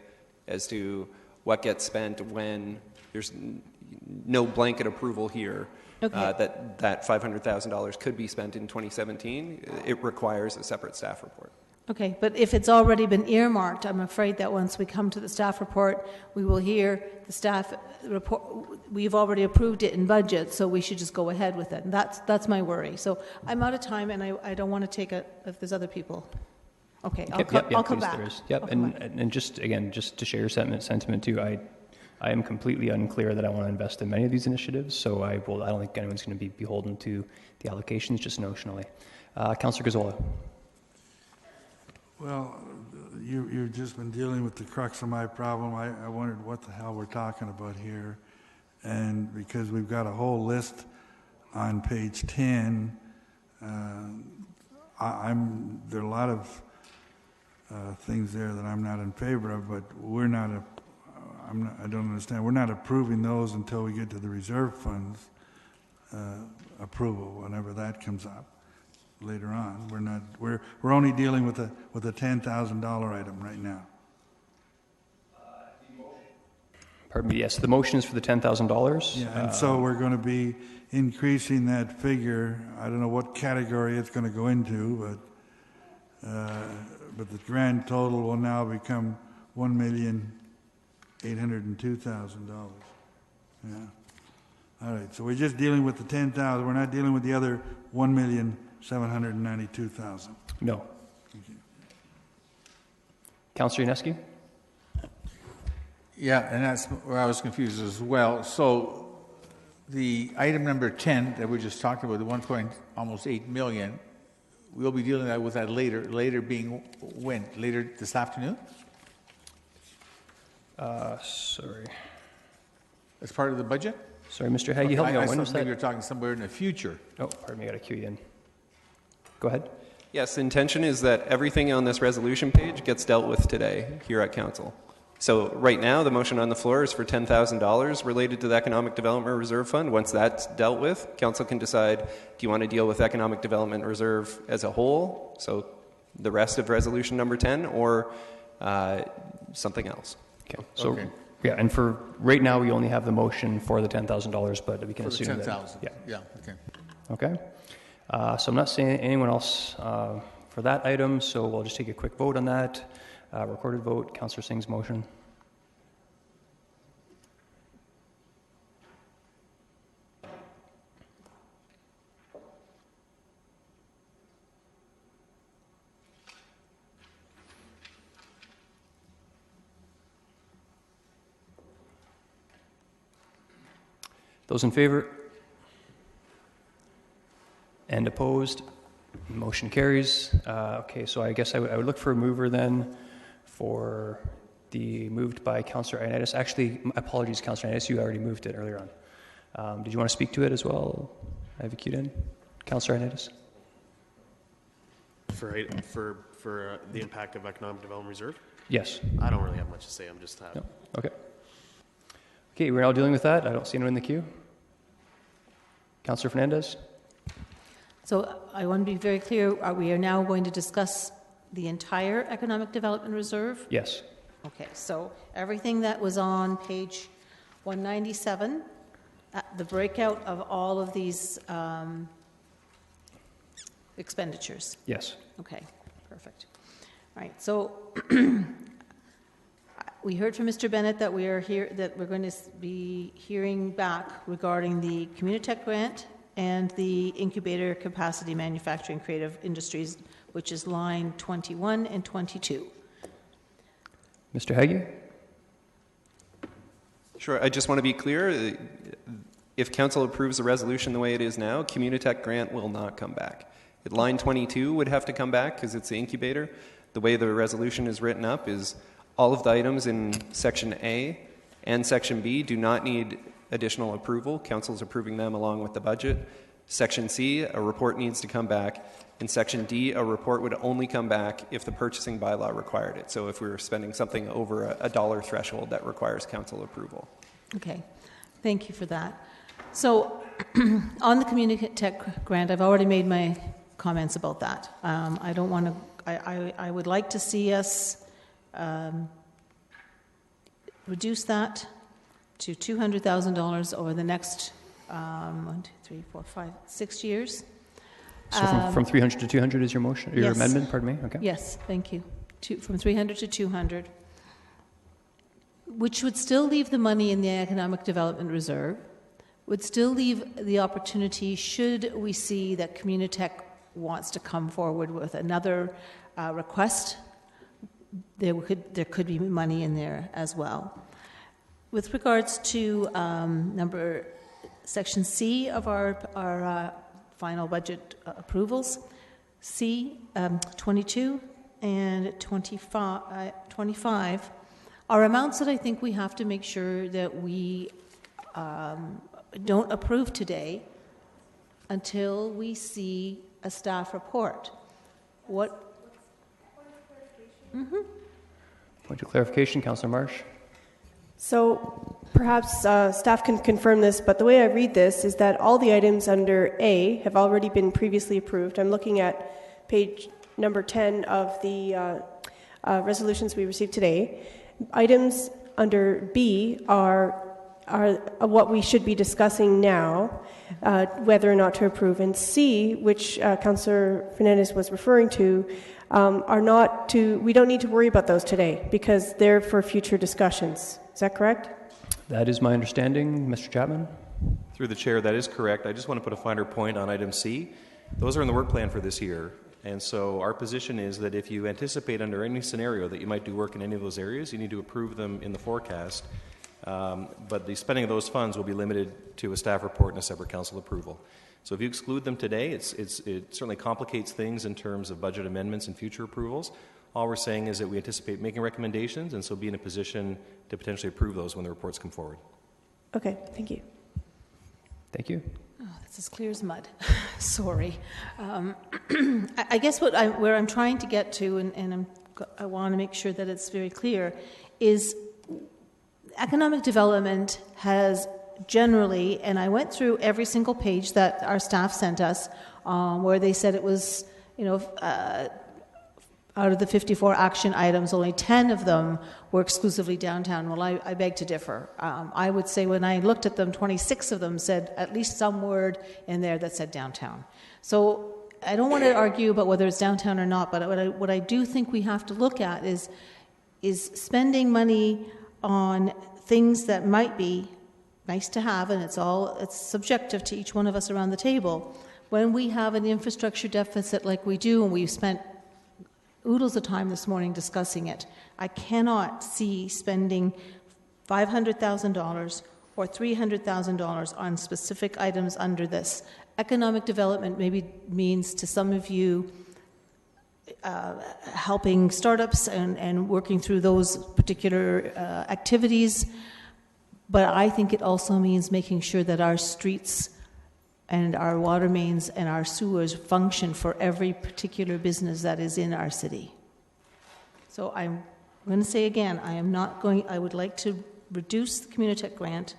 as to what gets spent when. There's no blanket approval here. Okay. That $500,000 could be spent in 2017. It requires a separate staff report. Okay, but if it's already been earmarked, I'm afraid that once we come to the staff report, we will hear the staff report. We've already approved it in budget, so we should just go ahead with it. And that's my worry. So I'm out of time, and I don't want to take it if there's other people. Okay, I'll come back. Yep, and just again, just to share your sentiment too, I am completely unclear that I want to invest in many of these initiatives, so I don't think anyone's going to be beholden to the allocations just notionally. Councillor Gazzola. Well, you've just been dealing with the crux of my problem. I wondered what the hell we're talking about here. And because we've got a whole list on page 10, there are a lot of things there that I'm not in favor of, but I don't understand. We're not approving those until we get to the reserve funds approval, whenever that comes up later on. We're only dealing with a $10,000 item right now. Pardon me, yes, the motion is for the $10,000. Yeah, and so we're going to be increasing that figure. I don't know what category it's going to go into, but the grand total will now become $1,802,000. Yeah. All right, so we're just dealing with the 10,000. We're not dealing with the other 1,792,000. No. Councillor Yaneski? Yeah, and that's where I was confused as well. So the item number 10 that we just talked about, the almost 8 million, we'll be dealing with that later. Later being when? Later this afternoon? Sorry. As part of the budget? Sorry, Mr. Hagee, help me out. When was that? Maybe you're talking somewhere in the future. Oh, pardon me, I got to cue you in. Go ahead. Yes, the intention is that everything on this resolution page gets dealt with today here at council. So right now, the motion on the floor is for $10,000 related to the Economic Development Reserve Fund. Once that's dealt with, council can decide, do you want to deal with Economic Development Reserve as a whole, so the rest of resolution number 10, or something else? Okay. So, yeah, and for right now, we only have the motion for the $10,000, but we can assume that. 10,000. Yeah. Okay. Okay. So I'm not seeing anyone else for that item, so we'll just take a quick vote on that. Recorded vote, Councillor Singh's motion. Those in favor? And opposed? Motion carries. Okay, so I guess I would look for a mover then for the moved by Councillor Ioannidis. Actually, apologies, Councillor Ioannidis, you already moved it earlier on. Did you want to speak to it as well? I have it queued in. Councillor Ioannidis. For the impact of Economic Development Reserve? Yes. I don't really have much to say. I'm just happy. No. Okay. Okay, we're now dealing with that. I don't see anyone in the queue. Councillor Fernandez. So I want to be very clear. We are now going to discuss the entire Economic Development Reserve? Yes. Okay, so everything that was on page 197, the breakout of all of these expenditures? Yes. Okay, perfect. All right, so we heard from Mr. Bennett that we're going to be hearing back regarding the Communitech grant and the Incubator Capacity Manufacturing Creative Industries, which is line 21 and 22. Mr. Hagee? Sure. I just want to be clear. If council approves the resolution the way it is now, Communitech grant will not come back. Line 22 would have to come back because it's the incubator. The way the resolution is written up is all of the items in Section A and Section B do not need additional approval. Council is approving them along with the budget. Section C, a report needs to come back. In Section D, a report would only come back if the purchasing bylaw required it. So if we were spending something over a dollar threshold that requires council approval. Okay, thank you for that. So, on the Communitech grant, I've already made my comments about that. I don't want to. I would like to see us reduce that to $200,000 over the next 1, 2, 3, 4, 5, 6 years. So from 300 to 200 is your motion, your yes. amendment? Pardon me. Okay. Yes, thank you. From 300 to 200, which would still leave the money in the Economic Development Reserve. Would still leave the opportunity, should we see that Communitech wants to come forward with another request, there could be money in there as well. With regards to Section C of our final budget approvals, C 22 and 25 are amounts that I think we have to make sure that we don't approve today until we see a staff report. What? Point of clarification, Councillor Marsh. So perhaps staff can confirm this, but the way I read this is that all the items under A have already been previously approved. I'm looking at page number 10 of the resolutions we received today. Items under B are what we should be discussing now, whether or not to approve. And C, which Councillor Fernandez was referring to, are not to. We don't need to worry about those today because they're for future discussions. Is that correct? That is my understanding, Mr. Chapman. Through the chair, that is correct. I just want to put a finer point on item C. Those are in the work plan for this year. And so our position is that if you anticipate under any scenario that you might do work in any of those areas, you need to approve them in the forecast. But the spending of those funds will be limited to a staff report and a separate council approval. So if you exclude them today, it certainly complicates things in terms of budget amendments and future approvals. All we're saying is that we anticipate making recommendations and so be in a position to potentially approve those when the reports come forward. Okay, thank you. Thank you. Oh, that's as clear as mud. Sorry. I guess where I'm trying to get to, and I want to make sure that it's very clear, is economic development has generally, and I went through every single page that our staff sent us, where they said it was, out of the 54 action items, only 10 of them were exclusively downtown. Well, I beg to differ. I would say when I looked at them, 26 of them said at least some word in there that said downtown. So I don't want to argue about whether it's downtown or not, but what I do think we have to look at is spending money on things that might be nice to have, and it's subjective to each one of us around the table. When we have an infrastructure deficit like we do, and we've spent oodles of time this morning discussing it, I cannot see spending $500,000 or $300,000 on specific items under this. Economic development maybe means to some of you helping startups and working through those particular activities, but I think it also means making sure that our streets and our water mains and our sewers function for every particular business that is in our city. So I'm going to say again, I would like to reduce the Communitech grant.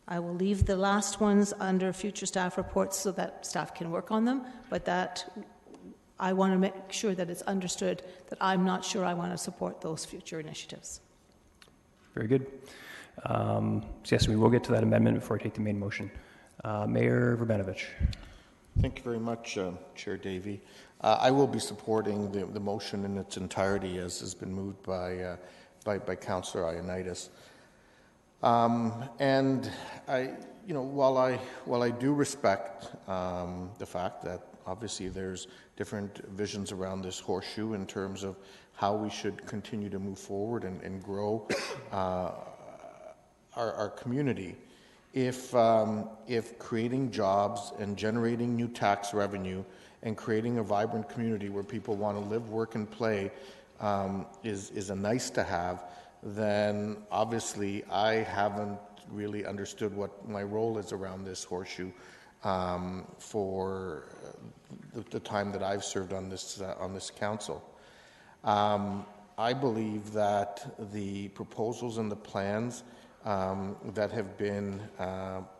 I will leave the last ones under future staff reports so that staff can work on them, but that I want to make sure that it's understood that I'm not sure I want to support those future initiatives. Very good. So yes, we will get to that amendment before I take the main motion. Mayor Verbenovich. Thank you very much, Chair Davey. I will be supporting the motion in its entirety as has been moved by Councillor Ioannidis. And while I do respect the fact that obviously there's different visions around this horseshoe in terms of how we should continue to move forward and grow our community. If creating jobs and generating new tax revenue and creating a vibrant community where people want to live, work, and play is a nice to have, then obviously I haven't really understood what my role is around this horseshoe for the time that I've served on this council. I believe that the proposals and the plans that have been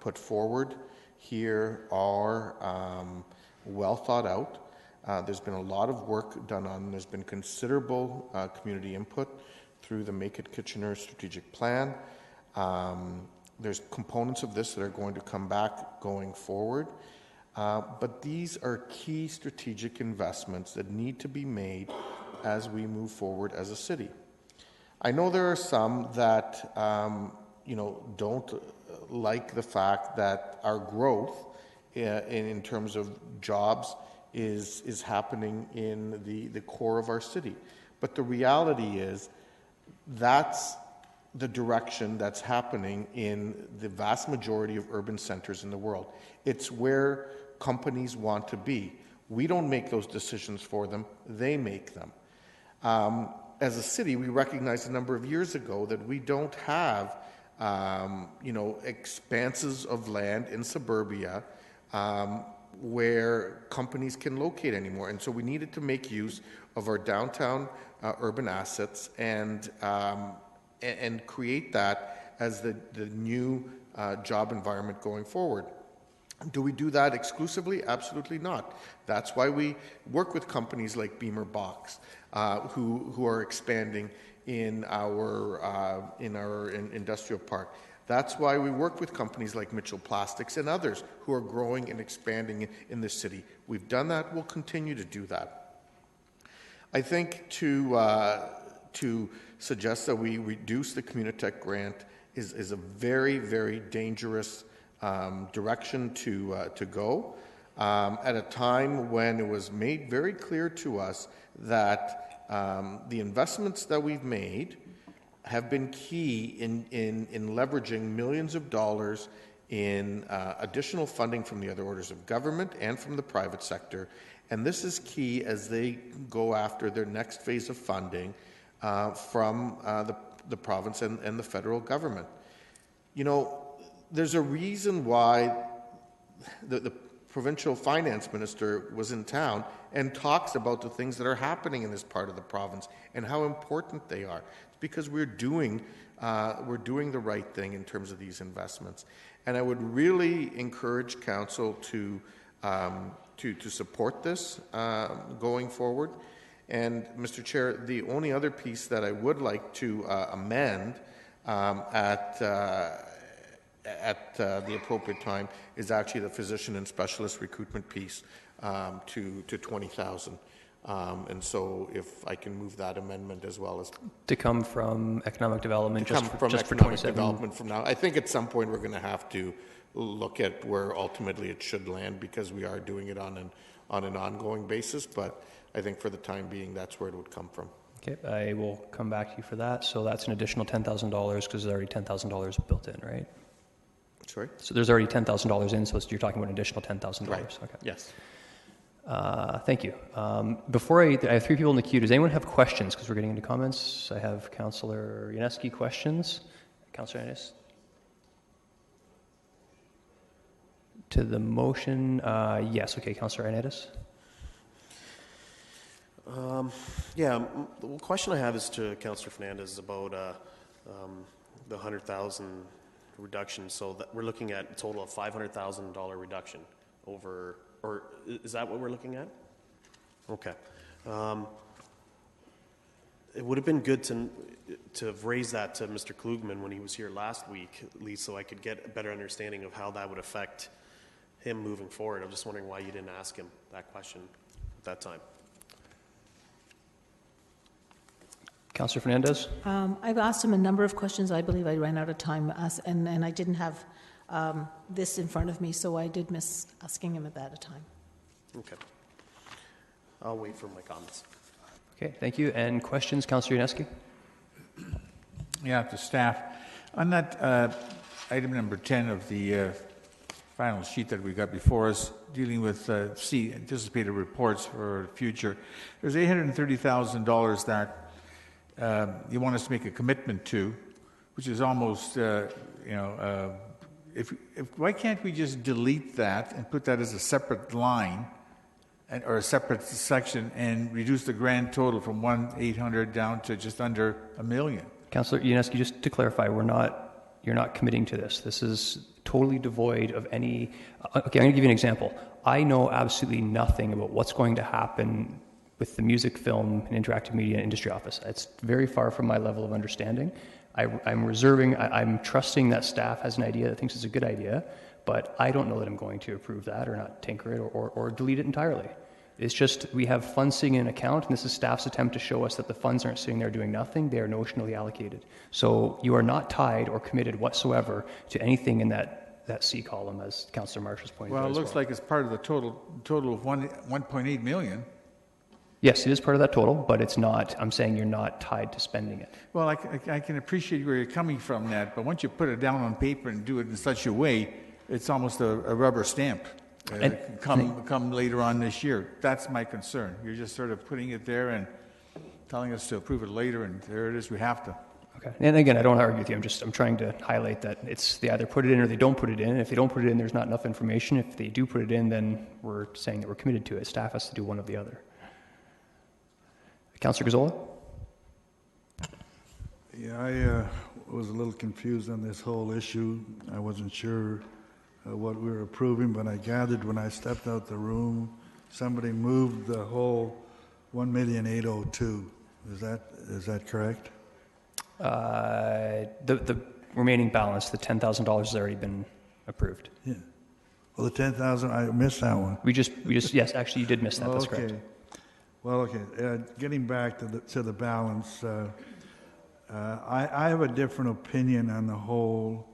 put forward here are well thought out. There's been a lot of work done on. There's been considerable community input through the Make It Kitchener strategic plan. There's components of this that are going to come back going forward. But these are key strategic investments that need to be made as we move forward as a city. I know there are some that don't like the fact that our growth in terms of jobs is happening in the core of our city. But the reality is that's the direction that's happening in the vast majority of urban centers in the world. It's where companies want to be. We don't make those decisions for them, they make them. As a city, we recognized a number of years ago that we don't have expanses of land in suburbia where companies can locate anymore. And so we needed to make use of our downtown urban assets and create that as the new job environment going forward. Do we do that exclusively? Absolutely not. That's why we work with companies like Beamer Box, who are expanding in our industrial park. That's why we work with companies like Mitchell Plastics and others who are growing and expanding in the city. We've done that. We'll continue to do that. I think to suggest that we reduce the Communitech grant is a very, very dangerous direction to go at a time when it was made very clear to us that the investments that we've made have been key in leveraging millions of dollars in additional funding from the other orders of government and from the private sector. And this is key as they go after their next phase of funding from the province and the federal government. There's a reason why the provincial finance minister was in town and talks about the things that are happening in this part of the province and how important they are. It's because we're doing the right thing in terms of these investments. And I would really encourage council to support this going forward. And Mr. Chair, the only other piece that I would like to amend at the appropriate time is actually the physician and specialist recruitment piece to 20,000. And so if I can move that amendment as well as... To come from economic development just for 27. Development from now. I think at some point we're going to have to look at where ultimately it should land because we are doing it on an ongoing basis. But I think for the time being, that's where it would come from. Okay, I will come back to you for that. So that's an additional $10,000 because there's already $10,000 built in, right? Sorry? So there's already $10,000 in, so you're talking about an additional $10,000. Right. Okay. Yes. Thank you. Before I have three people in the queue. Does anyone have questions? Because we're getting into comments. I have Councillor Yaneski questions. Councillor Ennis? To the motion, yes. Okay, Councillor Ennis? The question I have is to Councillor Fernandez about the 100,000 reduction. So that we're looking at a total of $500,000 reduction over, or is that what we're looking at? Okay. It would have been good to have raised that to Mr. Klugman when he was here last week, at least, so I could get a better understanding of how that would affect him moving forward. I'm just wondering why you didn't ask him that question at that time. Councillor Fernandez? I've asked him a number of questions. I believe I ran out of time, and I didn't have this in front of me, so I did miss asking him at that time. Okay. I'll wait for my comments. Okay, thank you. And questions, Councillor Yaneski? Yeah, to staff. On that item number 10 of the final sheet that we got before us, dealing with anticipated reports for the future, there's $830,000 that you want us to make a commitment to, which is almost, why can't we just delete that and put that as a separate line or a separate section and reduce the grand total from 1,800 down to just under $1 million? Councillor Yaneski, just to clarify, we're not You're not committing to this. This is totally devoid of any... Okay, I'm going to give you an example. I know absolutely nothing about what's going to happen with the music, film, and interactive media industry office. It's very far from my level of understanding. I'm trusting that staff has an idea that thinks it's a good idea, but I don't know that I'm going to approve that or not tinker it or delete it entirely. It's just we have funds sitting in an account, and this is staff's attempt to show us that the funds aren't sitting there doing nothing. They are notionally allocated. So you are not tied or committed whatsoever to anything in that C column, as Councillor Marsh has pointed out. Well, it looks like it's part of the total of 1.8 million. Yes, it is part of that total, but it's not. I'm saying you're not tied to spending it. Well, I can appreciate where you're coming from that, but once you put it down on paper and do it in such a way, it's almost a rubber stamp. Come later on this year. That's my concern. You're just sort of putting it there and telling us to approve it later, and there it is. We have to. Okay. And again, I don't argue with you. I'm trying to highlight that they either put it in or they don't put it in. And if they don't put it in, there's not enough information. If they do put it in, then we're saying that we're committed to it. Staff has to do one or the other. Councillor Gazzola? Yeah, I was a little confused on this whole issue. I wasn't sure what we were approving, but I gathered when I stepped out the room, somebody moved the whole 1,802,000. Is that correct? The remaining balance, the $10,000 has already been approved. Yeah. Well, the 10,000, I missed that one. We just yes, actually, you did miss that. That's correct. Well, okay. Getting back to the balance, I have a different opinion on the whole,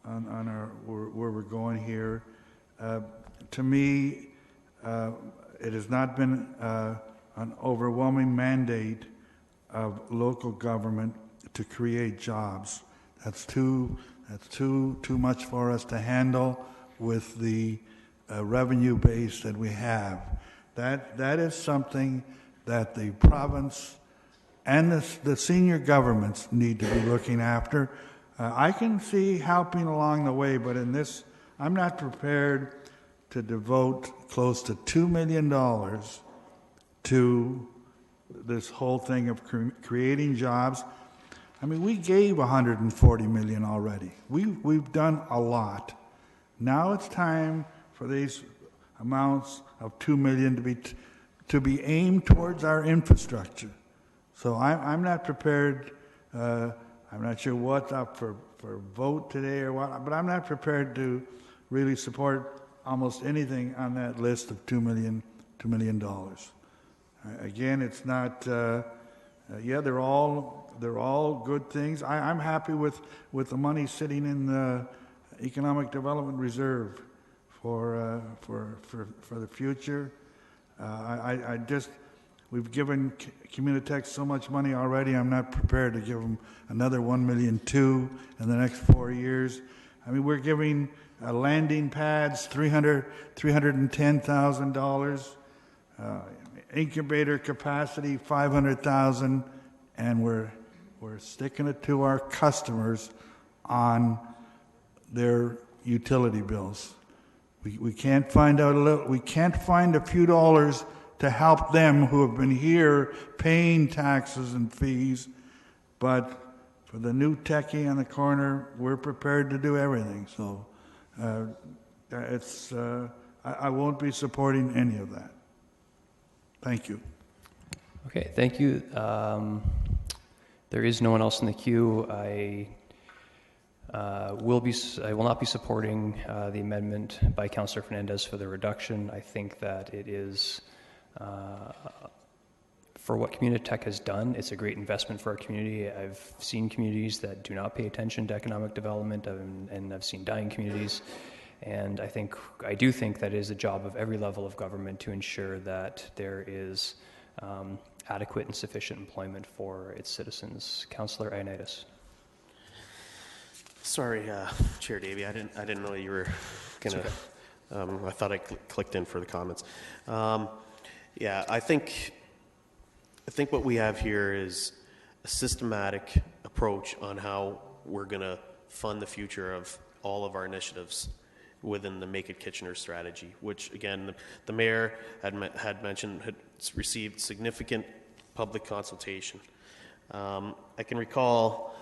on our where we're going here. To me, it has not been an overwhelming mandate of local government to create jobs. That's too much for us to handle with the revenue base that we have. That is something that the province and the senior governments need to be looking after. I can see helping along the way, but in this, I'm not prepared to devote close to $2 million to this whole thing of creating jobs. I mean, we gave $140 million already. We've done a lot. Now it's time for these amounts of $2 million to be aimed towards our infrastructure. So I'm not prepared. I'm not sure what's up for vote today or what, but I'm not prepared to really support almost anything on that list of $2 million. Again, it's not. Yeah, they're all good things. I'm happy with the money sitting in the Economic Development Reserve for the future. We've given Communitech so much money already. I'm not prepared to give them another $1.2 million in the next 4 years. I mean, we're giving landing pads $310,000, incubator capacity $500,000, and we're sticking it to our customers on their utility bills. We can't find a few dollars to help them who have been here paying taxes and fees, but for the new techie on the corner, we're prepared to do everything. So I won't be supporting any of that. Thank you. Okay, thank you. There is no one else in the queue. I will not be supporting the amendment by Councillor Fernandez for the reduction. I think that it is, for what Communitech has done, it's a great investment for our community. I've seen communities that do not pay attention to economic development, and I've seen dying communities. And I do think that it is a job of every level of government to ensure that there is adequate and sufficient employment for its citizens. Councillor Ioannidis. Sorry, Chair Davey, I didn't know you were gonna. Okay. I thought I clicked in for the comments. Yeah, I think what we have here is a systematic approach on how we're gonna fund the future of all of our initiatives within the Make It Kitchener strategy, which again the mayor had mentioned had received significant public consultation. I can recall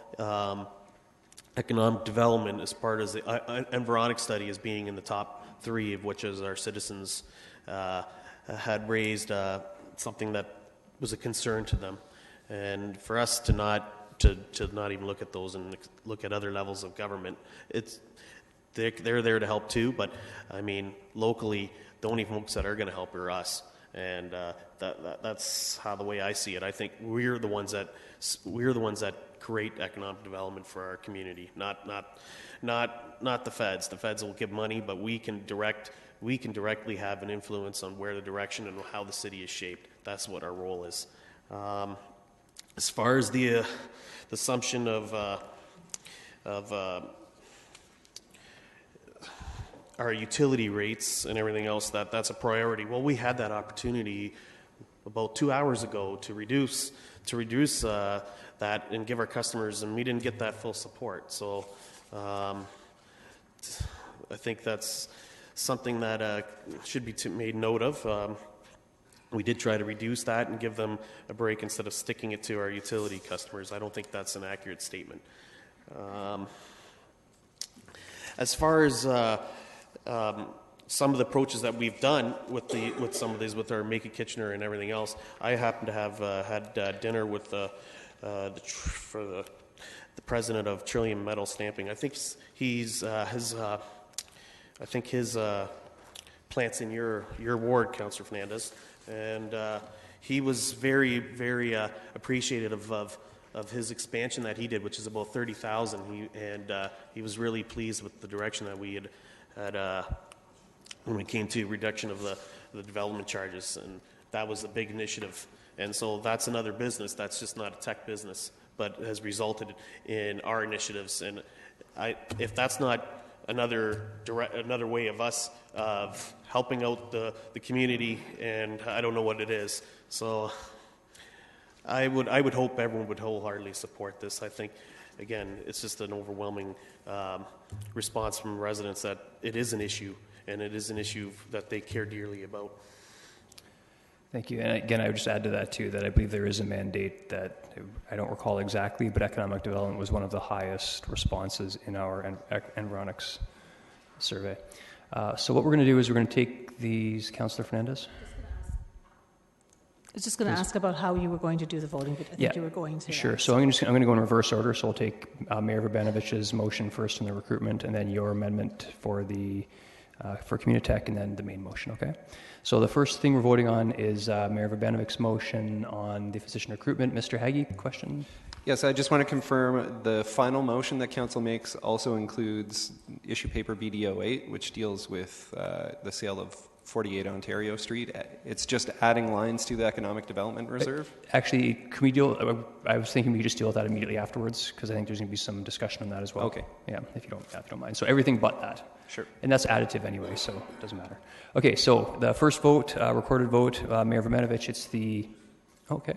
economic development as part of the Environic study as being in the top 3 of which is our citizens had raised something that was a concern to them. And for us to not even look at those and look at other levels of government, they're there to help too, but I mean, locally, the only folks that are going to help are us. And that's how the way I see it. I think we're the ones that create economic development for our community, not the feds. The feds will give money, but we can directly have an influence on where the direction and how the city is shaped. That's what our role is. As far as the assumption of our utility rates and everything else, that's a priority. Well, we had that opportunity about 2 hours ago to reduce that and give our customers, and we didn't get that full support. So I think that's something that should be made note of. We did try to reduce that and give them a break instead of sticking it to our utility customers. I don't think that's an accurate statement. As far as some of the approaches that we've done with some of these, with our Make It Kitchener and everything else, I happen to have had dinner with the president of Trillium Metal Stamping. I think his plant's in your ward, Councillor Fernandez, and he was very, very appreciative of his expansion that he did, which is about 30,000. He was really pleased with the direction that we had when it came to reduction of the development charges, and that was a big initiative. And so that's another business that's just not a tech business, but has resulted in our initiatives. And if that's not another way of us of helping out the community, and I don't know what it is. So I would hope everyone would wholeheartedly support this. I think, again, it's just an overwhelming response from residents that it is an issue, and it is an issue that they care dearly about. Thank you. And again, I would just add to that too, that I believe there is a mandate that I don't recall exactly, but economic development was one of the highest responses in our Environics survey. So what we're going to do is we're going to take these, Councillor Fernandez. I was just going to ask about how you were going to do the voting, but I think you were going to. Sure. So I'm going to go in reverse order. So I'll take Mayor Urbanovich's motion first in the recruitment, and then your amendment for Communitech, and then the main motion, okay? So the first thing we're voting on is Mayor Urbanovich's motion on the physician recruitment. Mr. Haggie, question? Yes, I just want to confirm the final motion that Council makes also includes issue paper BD08, which deals with the sale of 48 Ontario Street. It's just adding lines to the Economic Development Reserve? Actually, can we deal, I was thinking we could just deal with that immediately afterwards, because I think there's going to be some discussion on that as well. Okay. Yeah, if you don't mind. So everything but that. Sure. And that's additive anyway, so it doesn't matter. Okay, so the first vote, recorded vote, Mayor Urbanovic, it's the, okay.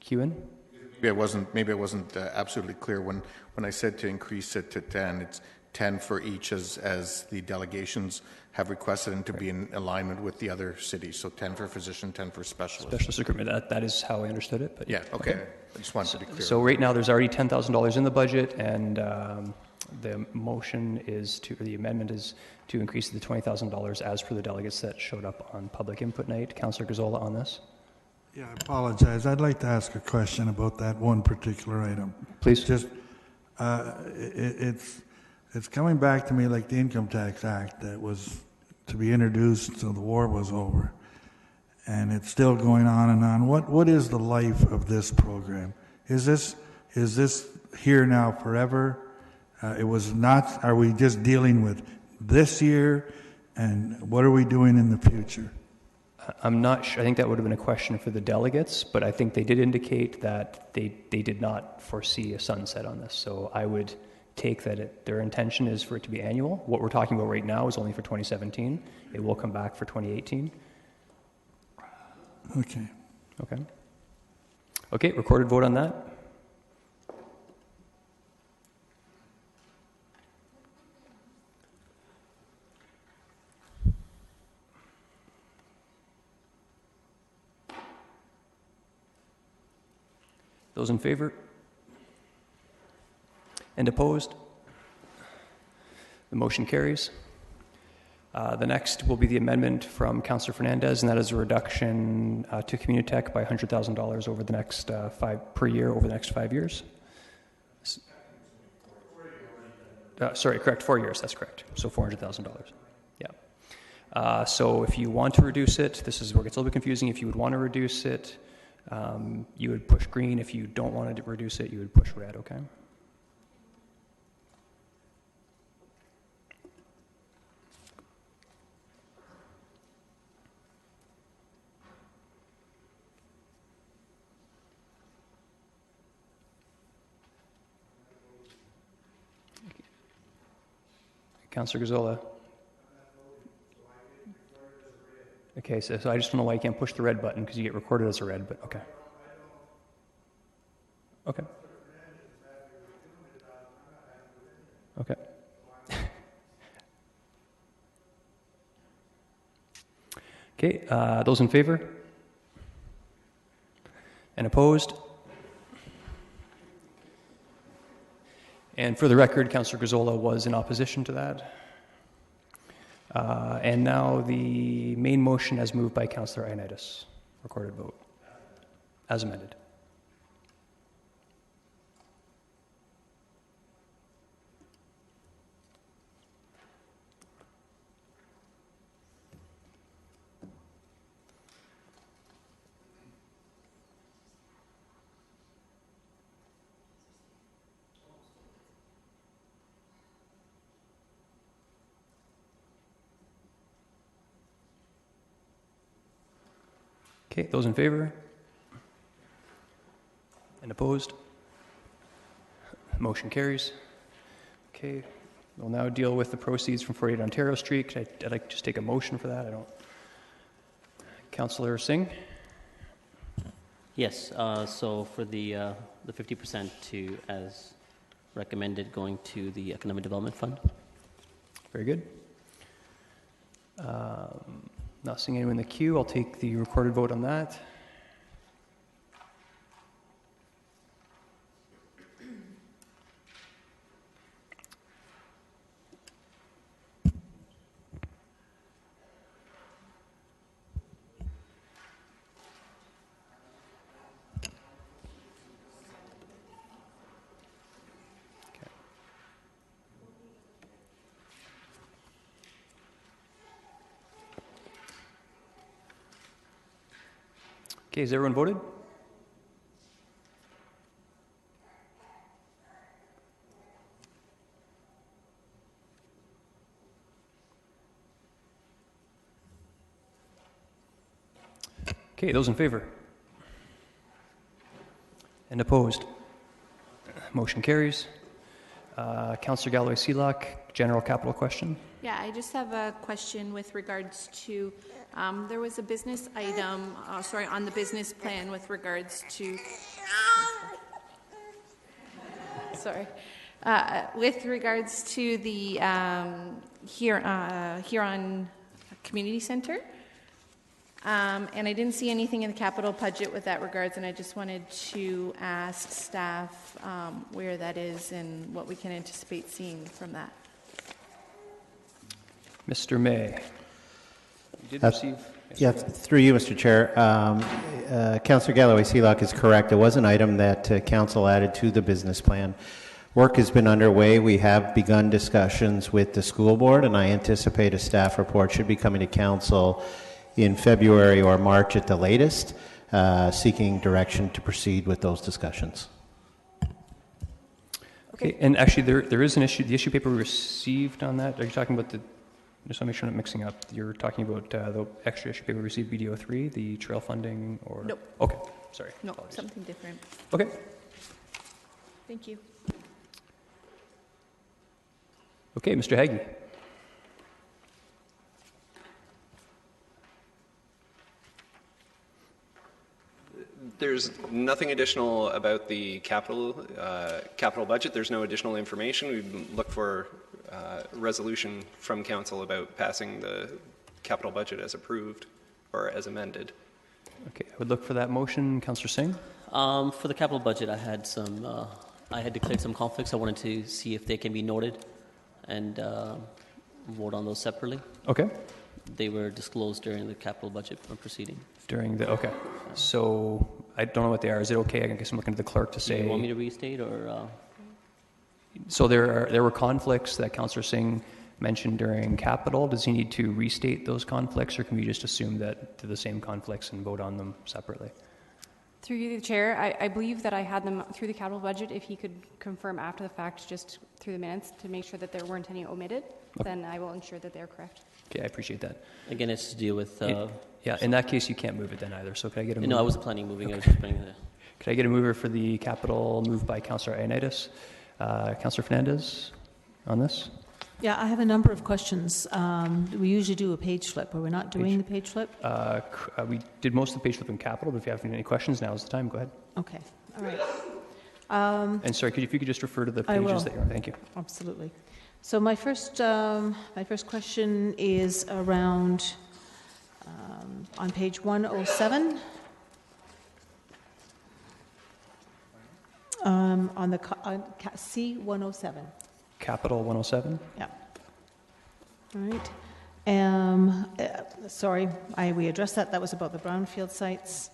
Kewen? Maybe I wasn't absolutely clear when I said to increase it to 10. It's 10 for each as the delegations have requested, and to be in alignment with the other cities. So 10 for physician, 10 for specialist. Specialist recruitment. That is how I understood it. But yeah. Okay. I just wanted to be clear. So right now there's already $10,000 in the budget, and the motion is the amendment is to increase the $20,000 as per the delegates that showed up on public input night. Councillor Gazzola on this. Yeah, I apologize. I'd like to ask a question about that one particular item. Please. Just, it's coming back to me like the Income Tax Act that was to be introduced until the war was over, and it's still going on and on. What is the life of this program? Is this here now forever? It was not. Are we just dealing with this year, and what are we doing in the future? I'm not sure. I think that would have been a question for the delegates, but I think they did indicate that they did not foresee a sunset on this. So I would take that their intention is for it to be annual. What we're talking about right now is only for 2017. It will come back for 2018. Okay. Okay. Okay, recorded vote on that. Those in favor? And opposed? The motion carries. The next will be the amendment from Councillor Fernandez, and that is a reduction to Communitech by $100,000 over the next per year over the next 5 years. Sorry, correct, 4 years. That's correct. So $400,000. Yeah. So if you want to reduce it, this is where it gets a little bit confusing. If you would want to reduce it, you would push green. If you don't want to reduce it, you would push red. Okay. Councillor Gazzola. Okay, so I just don't know why you can't push the red button, because you get recorded as a red, but okay. Okay. Okay. Okay, those in favor? And opposed? And for the record, Councillor Gazzola was in opposition to that. And now the main motion as moved by Councillor Ioannidis. Recorded vote. As amended. Okay, those in favor? And opposed? Motion carries. Okay, we'll now deal with the proceeds from 48 Ontario Street. I'd like to just take a motion for that. I don't. Councillor Singh? Yes, so for the 50% to, as recommended, going to the Economic Development Fund. Very good. Not seeing anyone in the queue. I'll take the recorded vote on that. Okay, has everyone voted? Okay, those in favor? And opposed? Motion carries. Councillor Galloway-Seelock, general capital question. Yeah, I just have a question with regards to, there was a business item, on the business plan with regards to, with regards to the Huron Community Center. And I didn't see anything in the capital budget with that regards, and I just wanted to ask staff where that is and what we can anticipate seeing from that. Mr. May, you did receive... Yeah, through you, Mr. Chair. Councillor Galloway-Seelock is correct. It was an item that Council added to the business plan. Work has been underway. We have begun discussions with the school board, and I anticipate a staff report should be coming to Council in February or March at the latest, seeking direction to proceed with those discussions. Okay, and actually there is an issue, the issue paper we received on that. Are you talking about the, just want to make sure I'm not mixing up, you're talking about the extra issue paper we received, BDO3, the trail funding, or? Nope. Okay, sorry. No, apologies. something different. Okay. Thank you. Okay, Mr. Haggie. There's nothing additional about the capital budget. There's no additional information. We look for resolution from council about passing the capital budget as approved or as amended. Okay, I would look for that motion. Councillor Singh? For the capital budget, I had some I had declared some conflicts. I wanted to see if they can be noted and vote on those separately. Okay. They were disclosed during the capital budget proceeding. Okay. So I don't know what they are. Is it okay? I guess I'm looking to the clerk to say. Do you want me to restate or? So there were conflicts that Councillor Singh mentioned during capital. Does he need to restate those conflicts, or can we just assume that they're the same conflicts and vote on them separately? Through you, the Chair, I believe that I had them through the capital budget. If he could confirm after the fact, just through the minutes, to make sure that there weren't any omitted, then I will ensure that they're correct. Okay, I appreciate that. Again, it's to deal with... yeah, in that case, you can't move it then either. So could I get a mover? No, I wasn't planning moving. Okay. I was just bringing it. Could I get a mover for the capital moved by Councillor Ioannidis? Councillor Fernandez on this? Yeah, I have a number of questions. We usually do a page flip. Are we not doing the page flip? We did most of the page flip in capital, but if you have any questions, now is the time. Go ahead. Okay, all right. And sorry, if you could just refer to the I will. pages that you're on. Thank you. Absolutely. So my first question is around on page 107. On the C107. Capital 107? Yeah. All right. Sorry, we addressed that. That was about the brownfield sites.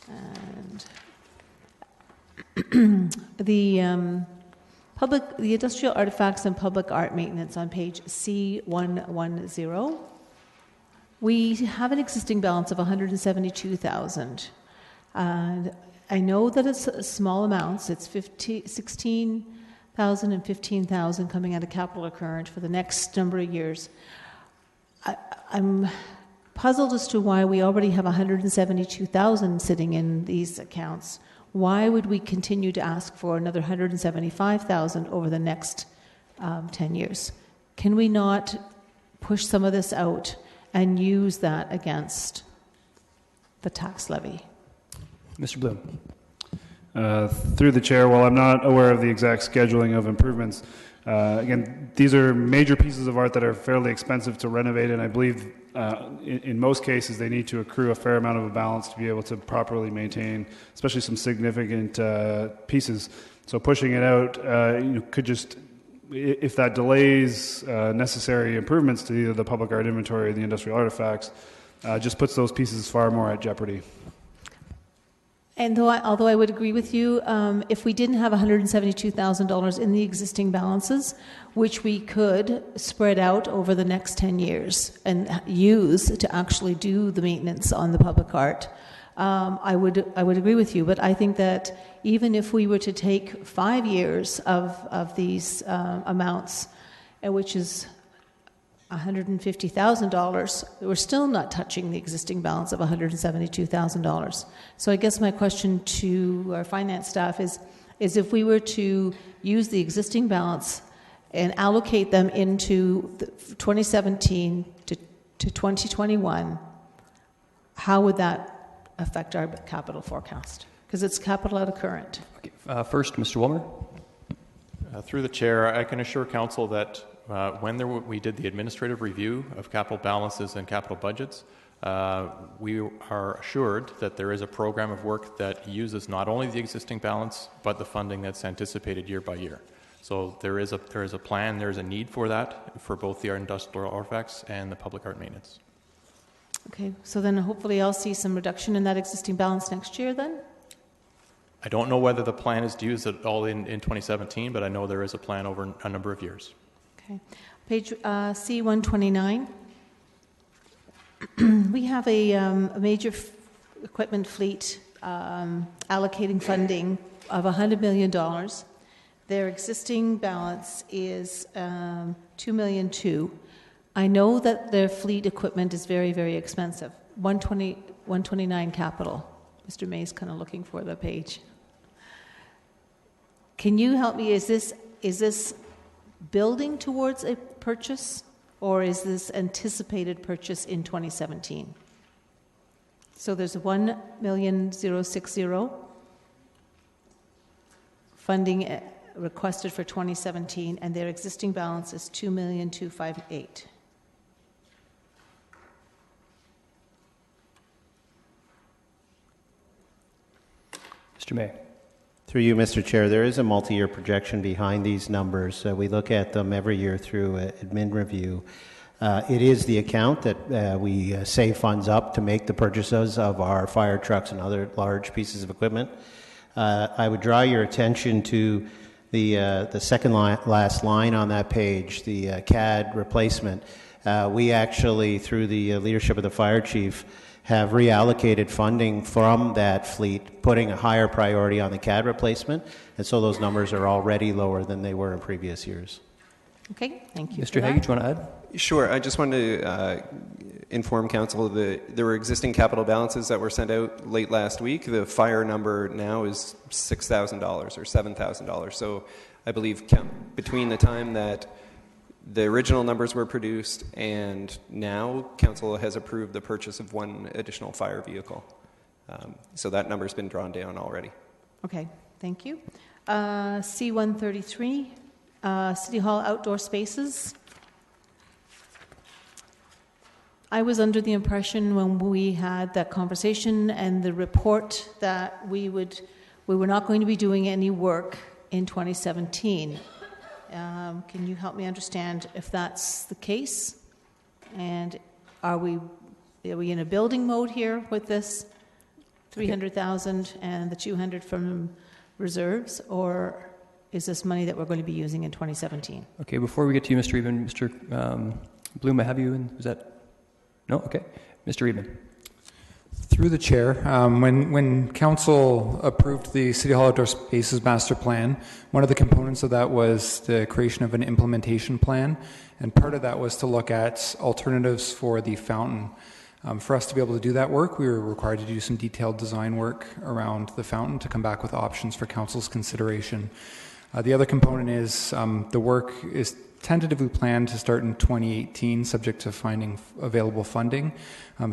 And the industrial artifacts and public art maintenance on page C110. We have an existing balance of $172,000. And I know that it's small amounts. It's $16,000 and $15,000 coming out of capital or current for the next number of years. I'm puzzled as to why we already have $172,000 sitting in these accounts. Why would we continue to ask for another $175,000 over the next 10 years? Can we not push some of this out and use that against the tax levy? Mr. Bloom. Through the chair, while I'm not aware of the exact scheduling of improvements, again, these are major pieces of art that are fairly expensive to renovate, and I believe in most cases they need to accrue a fair amount of a balance to be able to properly maintain, especially some significant pieces. So pushing it out could just, if that delays necessary improvements to either the public art inventory or the industrial artifacts, just puts those pieces far more at jeopardy. And although I would agree with you, if we didn't have $172,000 in the existing balances, which we could spread out over the next 10 years and use to actually do the maintenance on the public art, I would agree with you. But I think that even if we were to take 5 years of these amounts, which is $150,000, we're still not touching the existing balance of $172,000. So I guess my question to our finance staff is if we were to use the existing balance and allocate them into 2017 to 2021, how would that affect our capital forecast? Because it's capital out of current. Okay. First, Mr. Wilmer. Through the chair, I can assure council that when we did the administrative review of capital balances and capital budgets, we are assured that there is a program of work that uses not only the existing balance, but the funding that's anticipated year by year. So there is a plan, there is a need for that for both the industrial artifacts and the public art maintenance. Okay, so then hopefully I'll see some reduction in that existing balance next year then? I don't know whether the plan is to use it all in 2017, but I know there is a plan over a number of years. Okay. Page C129. We have a major equipment fleet allocating funding of $100 million. Their existing balance is $2.2 million. I know that their fleet equipment is very, very expensive. 129 capital. Mr. May's kind of looking for the page. Can you help me? Is this building towards a purchase, or is this anticipated purchase in 2017? So there's $1,060,000 funding requested for 2017, and their existing balance is $2,258,000. Mr. May. Through you, Mr. Chair, there is a multi-year projection behind these numbers. We look at them every year through admin review. It is the account that we save funds up to make the purchases of our fire trucks and other large pieces of equipment. I would draw your attention to the second last line on that page, the CAD replacement. We actually, through the leadership of the fire chief, have reallocated funding from that fleet, putting a higher priority on the CAD replacement, and so those numbers are already lower than they were in previous years. Okay, thank you. Mr. Hagee, do you want to add? Sure. I just wanted to inform council that there were existing capital balances that were sent out late last week. The fire number now is $6,000 or $7,000. So I believe between the time that the original numbers were produced and now, council has approved the purchase of one additional fire vehicle. So that number's been drawn down already. Okay, thank you. C-133, City Hall outdoor spaces. I was under the impression when we had that conversation and the report that we were not going to be doing any work in 2017. Can you help me understand if that's the case? And are we in a building mode here with this 300,000 and the 200 from reserves, or is this money that we're going to be using in 2017? Okay, before we get to you, Mr. Eben, Mr. Bloom, I have you in, is that? No? Okay. Mr. Eben. Through the chair, when council approved the City Hall Outdoor Spaces Master Plan, one of the components of that was the creation of an implementation plan, and part of that was to look at alternatives for the fountain. For us to be able to do that work, we were required to do some detailed design work around the fountain to come back with options for council's consideration. The other component is the work is tentatively planned to start in 2018, subject to finding available funding.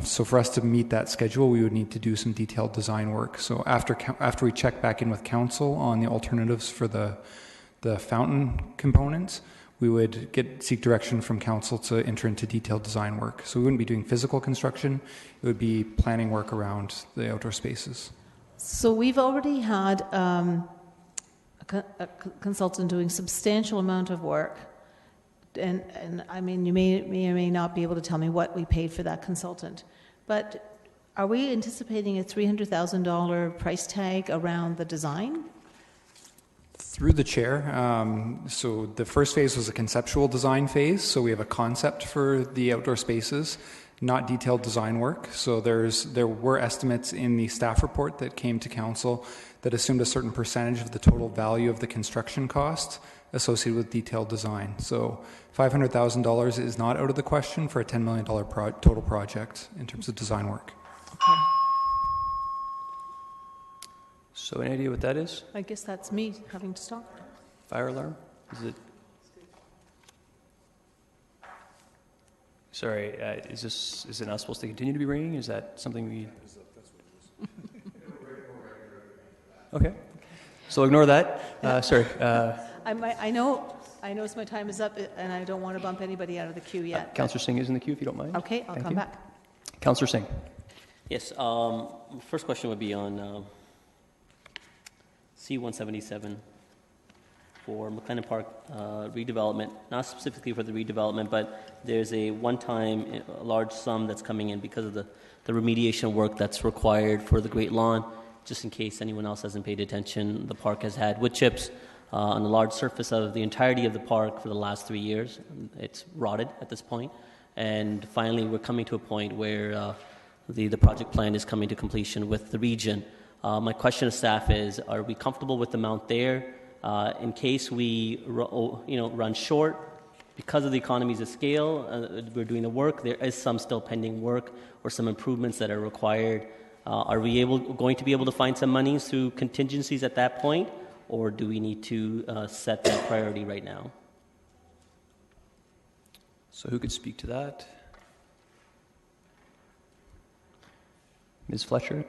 So for us to meet that schedule, we would need to do some detailed design work. So after we check back in with council on the alternatives for the fountain components, we would seek direction from council to enter into detailed design work. So we wouldn't be doing physical construction, it would be planning work around the outdoor spaces. So we've already had a consultant doing substantial amount of work. And I mean, you may or may not be able to tell me what we paid for that consultant, but are we anticipating a $300,000 price tag around the design? Through the chair, so the first phase was a conceptual design phase, so we have a concept for the outdoor spaces, not detailed design work. So there were estimates in the staff report that came to council that assumed a certain percentage of the total value of the construction cost associated with detailed design. So $500,000 is not out of the question for a $10 million total project in terms of design work. Okay. So any idea what that is? I guess that's me having to stop. Fire alarm? Is it? Sorry, is it not supposed to continue to be ringing? Is that something we... Okay. So ignore that. Sorry. I know my time is up, and I don't want to bump anybody out of the queue yet. Councillor Singh is in the queue, if you don't mind. Okay, I'll come back. Councillor Singh. Yes. First question would be on C-177 for McLennan Park redevelopment. Not specifically for the redevelopment, but there's a one-time large sum that's coming in because of the remediation work that's required for the Great Lawn. Just in case anyone else hasn't paid attention, the park has had wood chips on the large surface of the entirety of the park for the last 3 years. It's rotted at this point. And finally, we're coming to a point where the project plan is coming to completion with the region. My question to staff is, are we comfortable with the amount there? In case we run short because of the economies of scale, we're doing the work, there is some still pending work or some improvements that are required. Are we going to be able to find some money through contingencies at that point, or do we need to set that priority right now? So who could speak to that? Ms. Fletcher?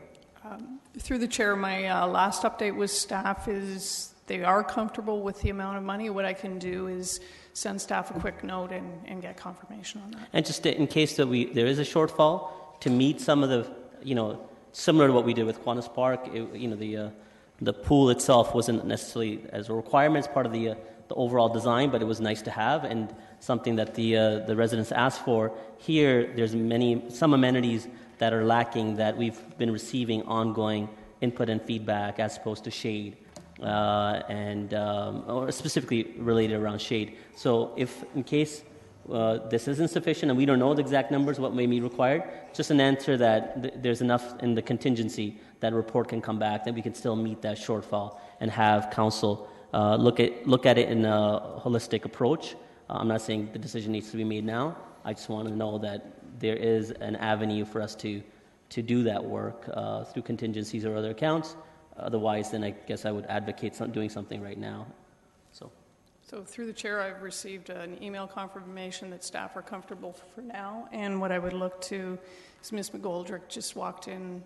Through the chair, my last update with staff is they are comfortable with the amount of money. What I can do is send staff a quick note and get confirmation on that. And just in case that there is a shortfall, to meet some of the, similar to what we did with Kiwanis Park, the pool itself wasn't necessarily as a requirement as part of the overall design, but it was nice to have and something that the residents asked for. Here, there's some amenities that are lacking that we've been receiving ongoing input and feedback as opposed to shade, or specifically related around shade. So if in case this isn't sufficient and we don't know the exact numbers, what may be required, just an answer that there's enough in the contingency that a report can come back that we can still meet that shortfall and have council look at it in a holistic approach. I'm not saying the decision needs to be made now. I just want to know that there is an avenue for us to do that work through contingencies or other accounts. Otherwise, then I guess I would advocate doing something right now. So through the chair, I've received an email confirmation that staff are comfortable for now. And what I would look to is Ms. McGoldrick just walked in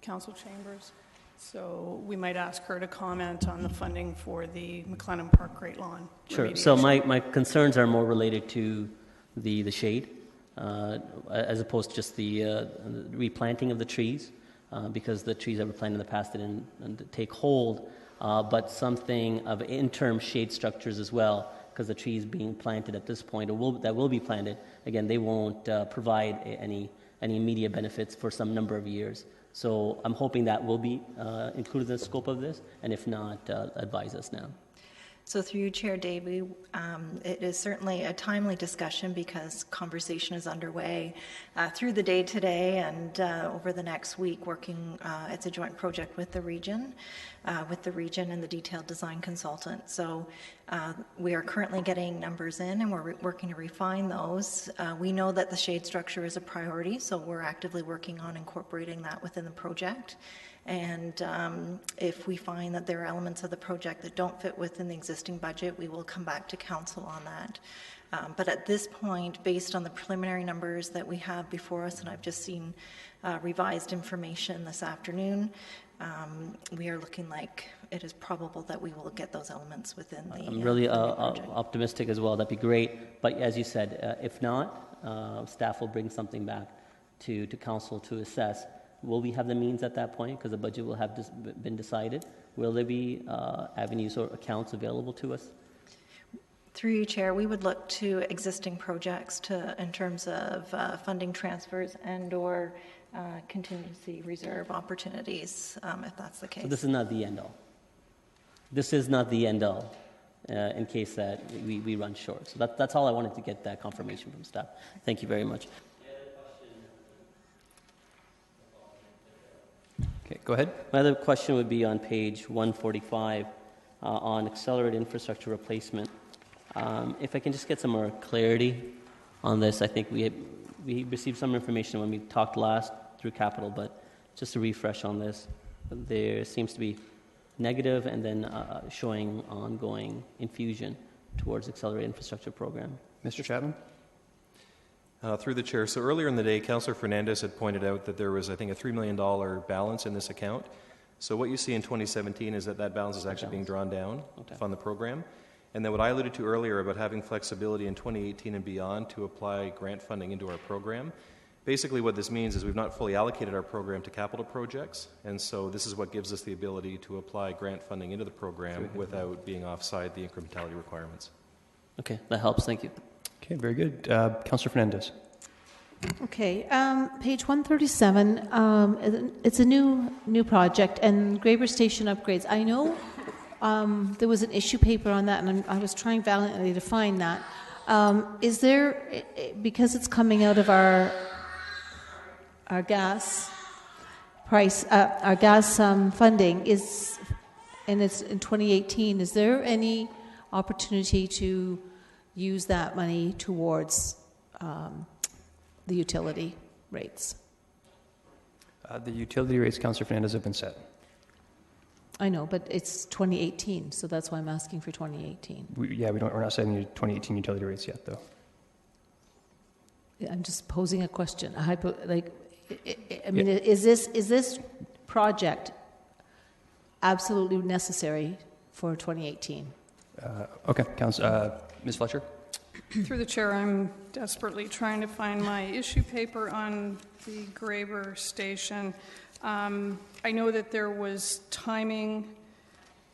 council chambers. So we might ask her to comment on the funding for the McLennan Park Great Lawn. Sure. remediation. So my concerns are more related to the shade as opposed to just the replanting of the trees because the trees that were planted in the past didn't take hold. But something of interim shade structures as well, because the trees being planted at this point, that will be planted, again, they won't provide any immediate benefits for some number of years. So I'm hoping that will be included in the scope of this, and if not, advise us now. So through you, Chair Davey, it is certainly a timely discussion because conversation is underway through the day today and over the next week working, it's a joint project with the region and the detailed design consultant. So we are currently getting numbers in and we're working to refine those. We know that the shade structure is a priority, so we're actively working on incorporating that within the project. And if we find that there are elements of the project that don't fit within the existing budget, we will come back to council on that. But at this point, based on the preliminary numbers that we have before us, and I've just seen revised information this afternoon, we are looking like it is probable that we will get those elements within the I'm really optimistic as well. That'd be great. But as you said, if not, staff will bring something back to council to assess. Will we have the means at that point? Because the budget will have been decided. Will there be avenues or accounts available to us? Through you, Chair, we would look to existing projects in terms of funding transfers and/or contingency reserve opportunities, if that's the case. So this is not the end all. This is not the end all in case that we run short. So that's all I wanted to get that confirmation from staff. Thank you very much. Okay, go ahead. My other question would be on page 145 on accelerated infrastructure replacement. If I can just get some more clarity on this, I think we received some information when we talked last through capital, but just to refresh on this, there seems to be negative and then showing ongoing infusion towards accelerated infrastructure program. Mr. Chapman? Through the chair. So earlier in the day, Councillor Fernandez had pointed out that there was, I think, a $3 million balance in this account. So what you see in 2017 is that balance is actually being drawn down to fund the program. And then what I alluded to earlier about having flexibility in 2018 and beyond to apply grant funding into our program, basically what this means is we've not fully allocated our program to capital projects. And so this is what gives us the ability to apply grant funding into the program without being offside the incrementality requirements. Okay, that helps. Thank you. Okay, very good. Councillor Fernandez. Okay, page 137. It's a new project and Graber Station upgrades. I know there was an issue paper on that, and I was trying valiantly to find that. Is there, because it's coming out of our gas price, our gas funding and it's in 2018. Is there any opportunity to use that money towards the utility rates? The utility rates, Councillor Fernandez, have been set. I know, but it's 2018, so that's why I'm asking for 2018. We're not setting the 2018 utility rates yet, though. I'm just posing a question. Is this project absolutely necessary for 2018? Okay, Ms. Fletcher. Through the chair, I'm desperately trying to find my issue paper on the Graber station. I know that there was timing.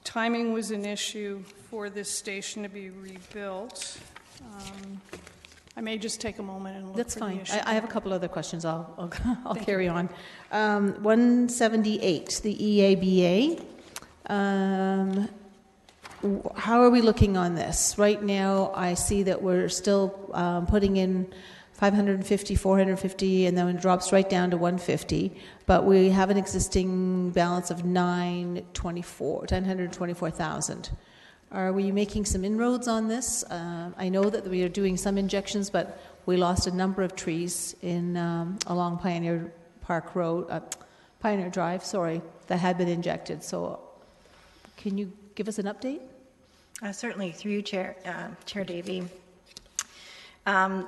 Timing was an issue for this station to be rebuilt. I may just take a moment and look That's for fine. the issue. I have a couple other questions. I'll carry on. 178, the EABA. How are we looking on this? Right now, I see that we're still putting in 550, 450, and then it drops right down to 150. But we have an existing balance of 924,000. Are we making some inroads on this? I know that we are doing some injections, but we lost a number of trees in along Pioneer Park Road, Pioneer Drive, that had been injected. So, can you give us an update? Certainly, through you, Chair Davey. Currently,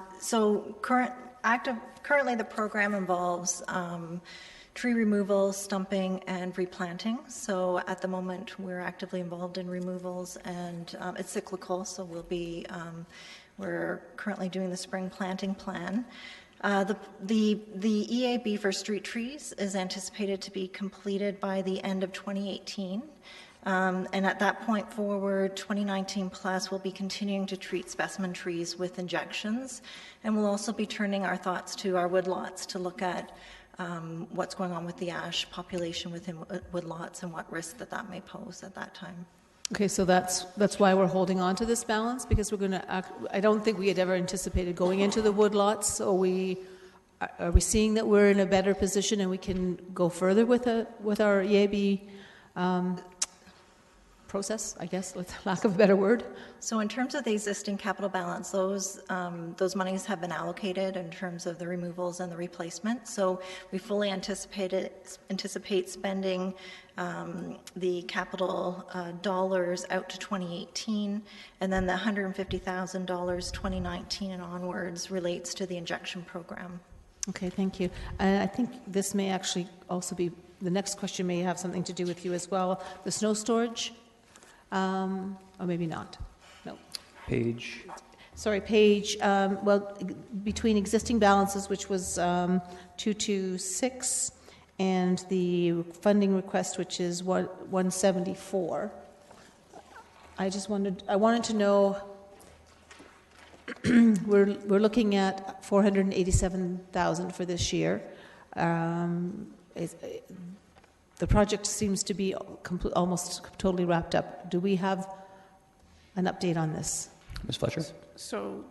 the program involves tree removal, stumping, and replanting. So at the moment, we're actively involved in removals, and it's cyclical. So we're currently doing the spring planting plan. The EAB for street trees is anticipated to be completed by the end of 2018. And at that point forward, 2019 plus, we'll be continuing to treat specimen trees with injections. And we'll also be turning our thoughts to our woodlots to look at what's going on with the ash population within woodlots and what risk that may pose at that time. Okay, so that's why we're holding on to this balance, because we're going to. I don't think we had ever anticipated going into the woodlots. So are we seeing that we're in a better position and we can go further with our EAB process, I guess, with lack of a better word? So in terms of the existing capital balance, those monies have been allocated in terms of the removals and the replacement. So we fully anticipate spending the capital dollars out to 2018, and then the $150,000 2019 and onwards relates to the injection program. Okay, thank you. I think this may actually also be, the next question may have something to do with you as well. The snow storage, or maybe not. No. Page. Sorry, page, between existing balances, which was 226, and the funding request, which is 174. I wanted to know, we're looking at 487,000 for this year. The project seems to be almost totally wrapped up. Do we have an update on this? Ms. Fletcher? So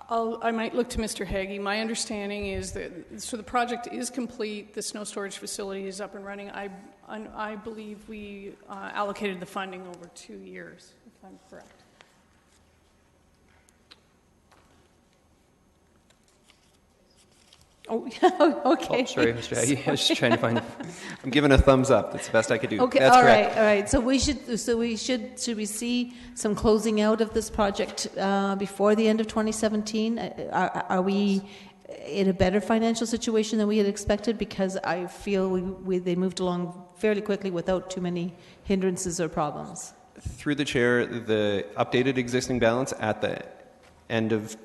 I might look to Mr. Haggie. My understanding is that the project is complete. The snow storage facility is up and running. I believe we allocated the funding over 2 years, if I'm correct. Oh, okay. Oh, sorry, Mr. Haggie. I was just trying to find. I'm giving a thumbs up. That's the best I could do. Okay. That's all correct. right. All right. So should we see some closing out of this project before the end of 2017? Are we in a better financial situation than we had expected? Because I feel they moved along fairly quickly without too many hindrances or problems. Through the chair, the updated existing balance at the end of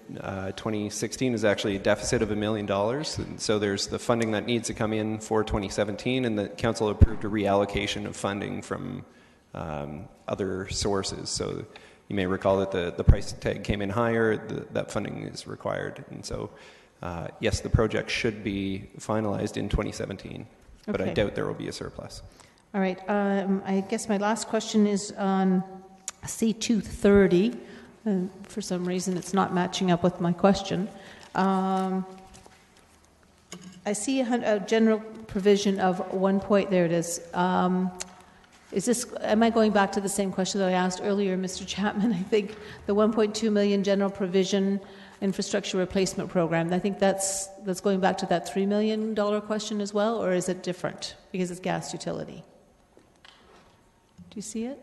2016 is actually a deficit of $1 million. And so there's the funding that needs to come in for 2017, and the council approved a reallocation of funding from other sources. So you may recall that the price tag came in higher, that funding is required. And so, yes, the project should be finalized in 2017, but I doubt there will be a surplus. All right. I guess my last question is on C230. For some reason, it's not matching up with my question. I see a general provision of 1 point. There it is. Is this? Am I going back to the same question that I asked earlier, Mr. Chapman? I think the 1.2 million general provision infrastructure replacement program. I think that's going back to that $3 million question as well, or is it different because it's gas utility? Do you see it?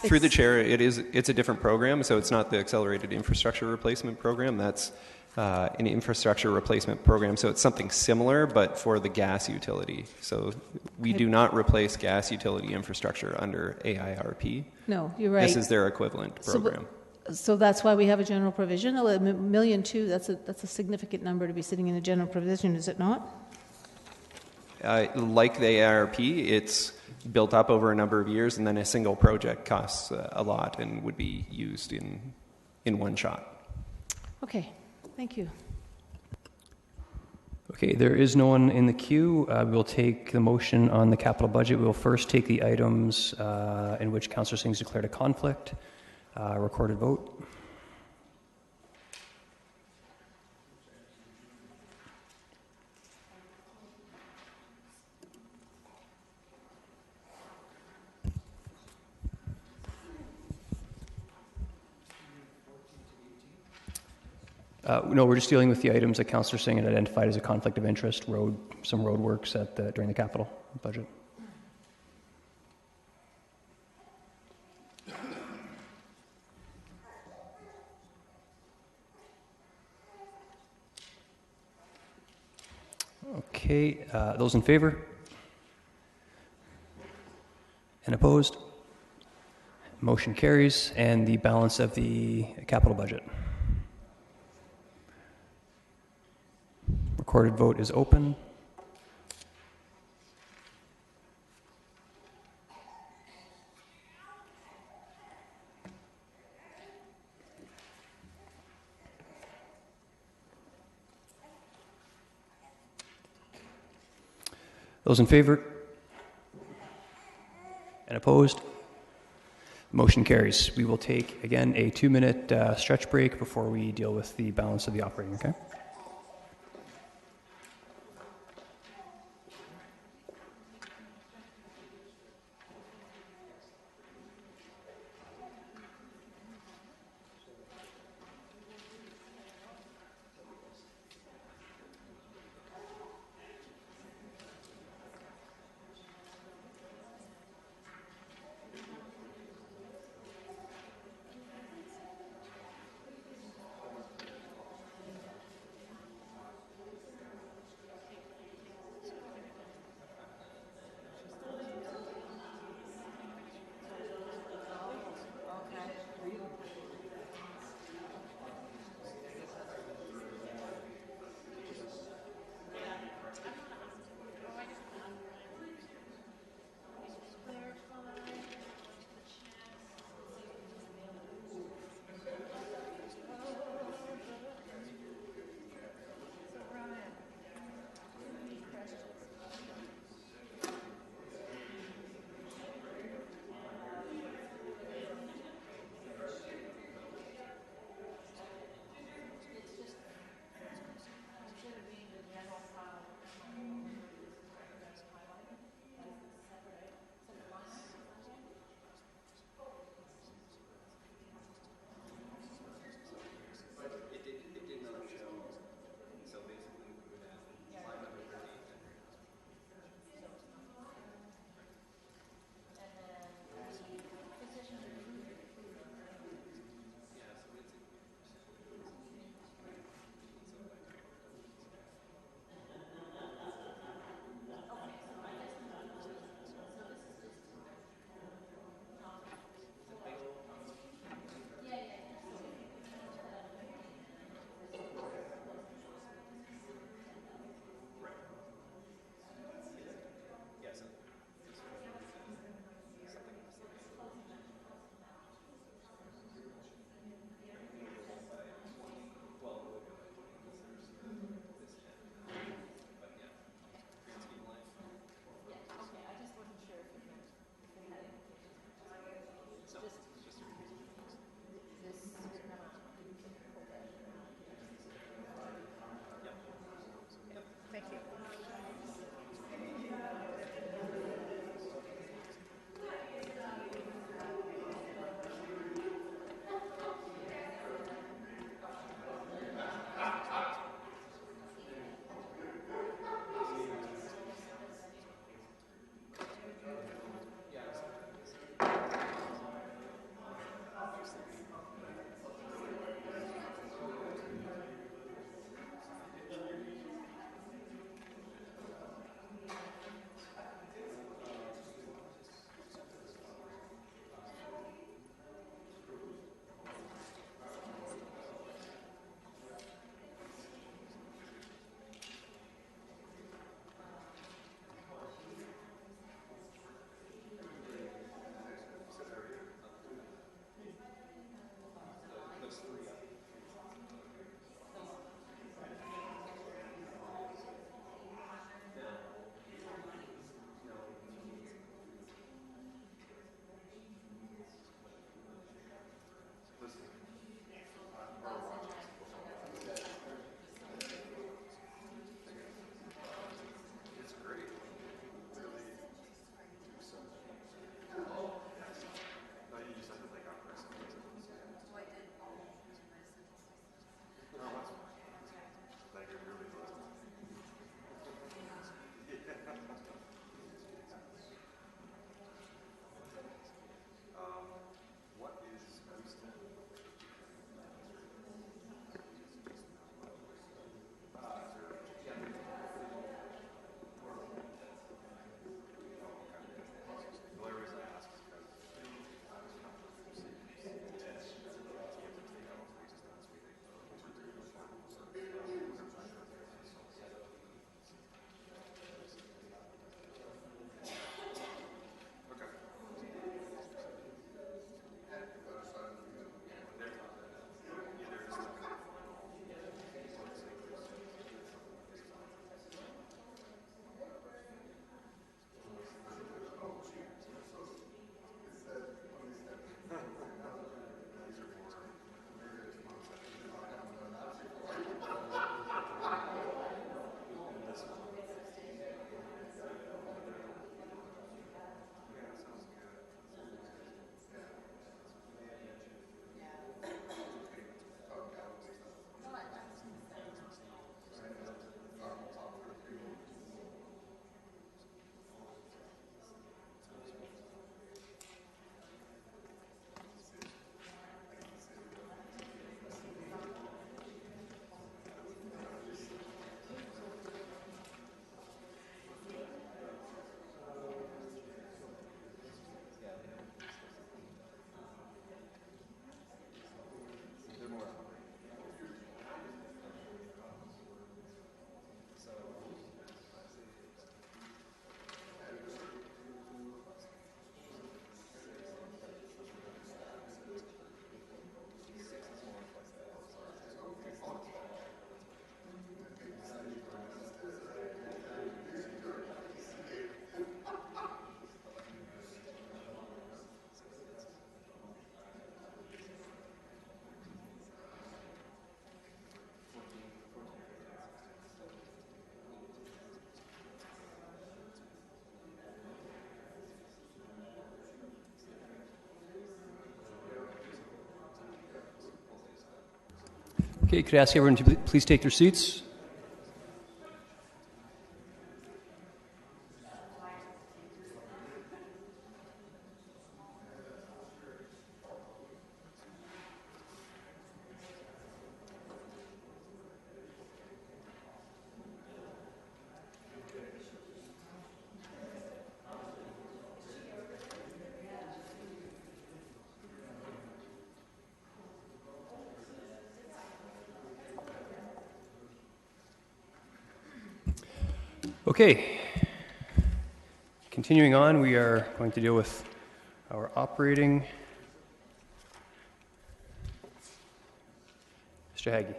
Through the chair, it's a different program, so it's not the accelerated infrastructure replacement program. That's an infrastructure replacement program, so it's something similar, but for the gas utility. So we do not replace gas utility infrastructure under AIRP. No, you're right. This is their equivalent program. So that's why we have a general provision. $1.2 million, that's a significant number to be sitting in a general provision, is it not? Like the ARP, it's built up over a number of years, and then a single project costs a lot and would be used in one shot. Okay, thank you. Okay, there is no one in the queue. We'll take the motion on the capital budget. We'll first take the items in which Councillor Singh's declared a conflict. Recorded vote. No, we're just dealing with the items that Councillor Singh had identified as a conflict of interest, some road works during the capital budget. Okay, those in favor? And opposed? Motion carries, and the balance of the capital budget. Recorded vote is open. Those in favor? And opposed? Motion carries. We will take, again, a 2-minute stretch break before we deal with the balance of the operating, okay? Okay, could I ask everyone to please take their seats? Okay. Continuing on, we are going to deal with our operating. Mr. Haggie.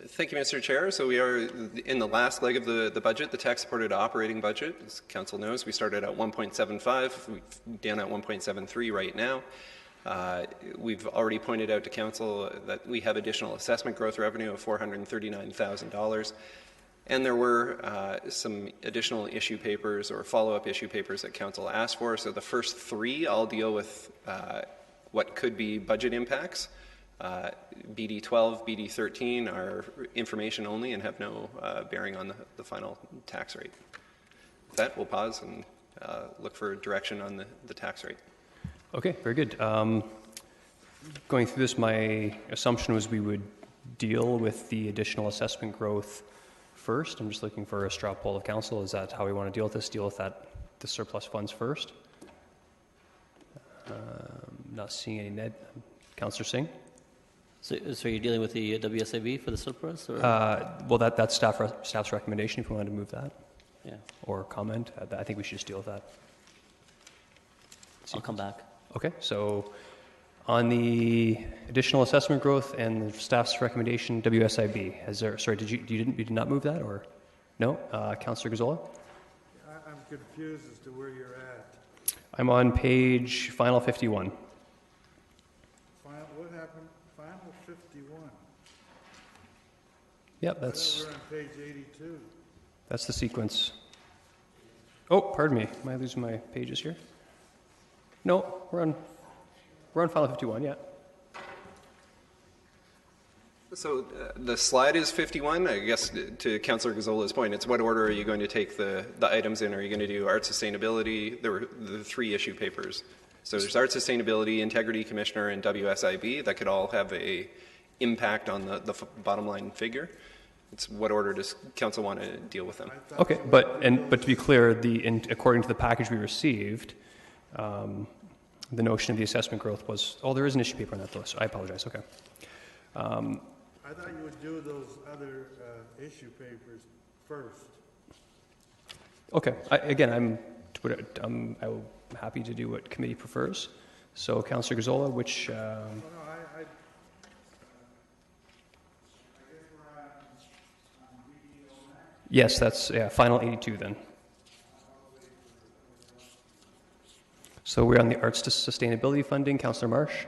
Thank you, Mr. Chair. So we are in the last leg of the budget, the tax-supported operating budget. As Council knows, we started at 1.75. We're down at 1.73 right now. We've already pointed out to Council that we have additional assessment growth revenue of $439,000. And there were some additional issue papers or follow-up issue papers that Council asked for. So the first three, I'll deal with what could be budget impacts. BD12, BD13 are information only and have no bearing on the final tax rate. With that, we'll pause and look for direction on the tax rate. Okay, very good. Going through this, my assumption was we would deal with the additional assessment growth first. I'm just looking for a straw poll of Council. Is that how we want to deal with this? Deal with the surplus funds first? Not seeing any Ned. Councillor Singh? So you're dealing with the WSIB for the surplus? Or? Well, that's staff's recommendation if we wanted to move that. Yeah. Or comment. I think we should just deal with that. I'll come back. Okay, so on the additional assessment growth and the staff's recommendation, WSIB, sorry, you did not move that, or no? Councillor Gazzola? I'm confused as to where you're at. I'm on page final 51. What happened? Final 51. Yep, that's. We're on page 82. That's the sequence. Oh, pardon me. Am I losing my pages here? No, we're on file 51, yeah. So the slide is 51. I guess to Councillor Gazzola's point, it's what order are you going to take the items in? Are you going to do art sustainability? There were the three issue papers. So there's art sustainability, integrity commissioner, and WSIB that could all have a impact on the bottom line figure. It's what order does Council want to deal with them? Okay, but to be clear, according to the package we received, the notion of the assessment growth was, there is an issue paper on that though, so I apologize, okay. I thought you would do those other issue papers first. Okay, I'm happy to do what committee prefers. So Councillor Gazzola, which... Yes, that's final 82 then. So we're on the arts to sustainability funding. Councillor Marsh.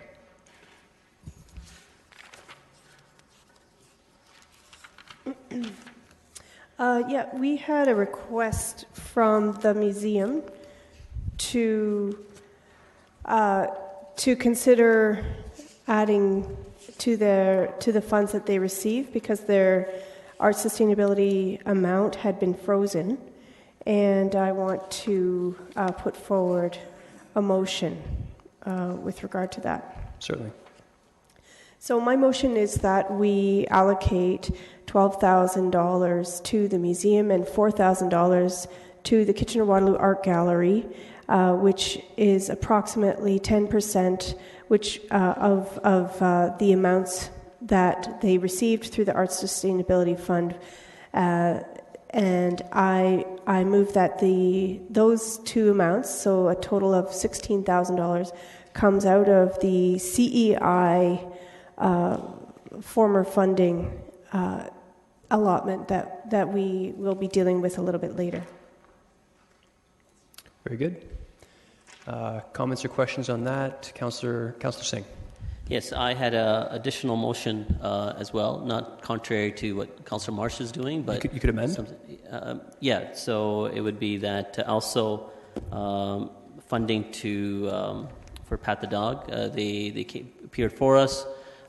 We had a request from the museum to consider adding to the funds that they receive because their art sustainability amount had been frozen, and I want to put forward a motion with regard to that. Certainly. So my motion is that we allocate $12,000 to the museum and $4,000 to the Kitchener-Waterloo Art Gallery, which is approximately 10% of the amounts that they received through the Arts Sustainability Fund. And I move that those two amounts, so a total of $16,000, comes out of the CEI former funding allotment that we will be dealing with a little bit later. Very good. Comments or questions on that? Councillor Singh. Yes, I had an additional motion as well, not contrary to what Councillor Marsh is doing, but you could amend. So it would be that also funding for Pat the Dog. They appeared for us.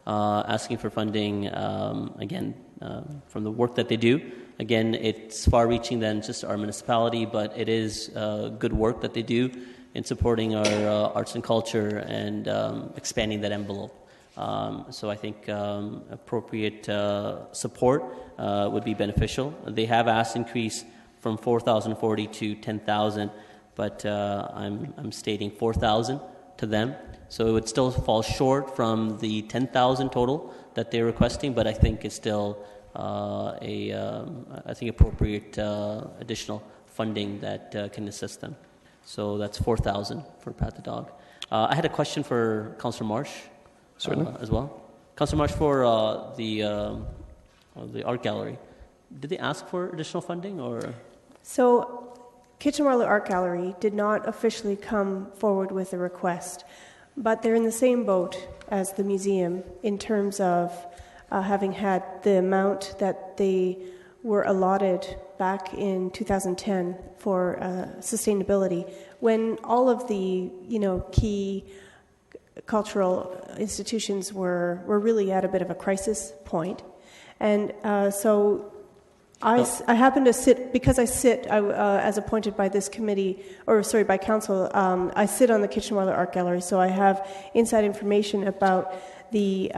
asking for funding, again, from the work that they do. Again, it's far-reaching than just our municipality, but it is good work that they do in supporting our arts and culture and expanding that envelope. So I think appropriate support would be beneficial. They have asked increase from 4,040 to 10,000, but I'm stating 4,000 to them. So it would still fall short from the 10,000 total that they're requesting, but I think it's still I think appropriate additional funding that can assist them. So that's 4,000 for Pat the Dog. I had a question for Councillor Marsh. Certainly. As well. Councillor Marsh, for the art gallery, did they ask for additional funding or? So, Kitchener-Waterloo Art Gallery did not officially come forward with a request, but they're in the same boat as the museum in terms of having had the amount that they were allotted back in 2010 for sustainability, when all of the key cultural institutions were really at a bit of a crisis point. And so I happen to sit, because I sit as appointed by this committee, by council, I sit on the Kitchener-Waterloo Art Gallery, so I have inside information about the,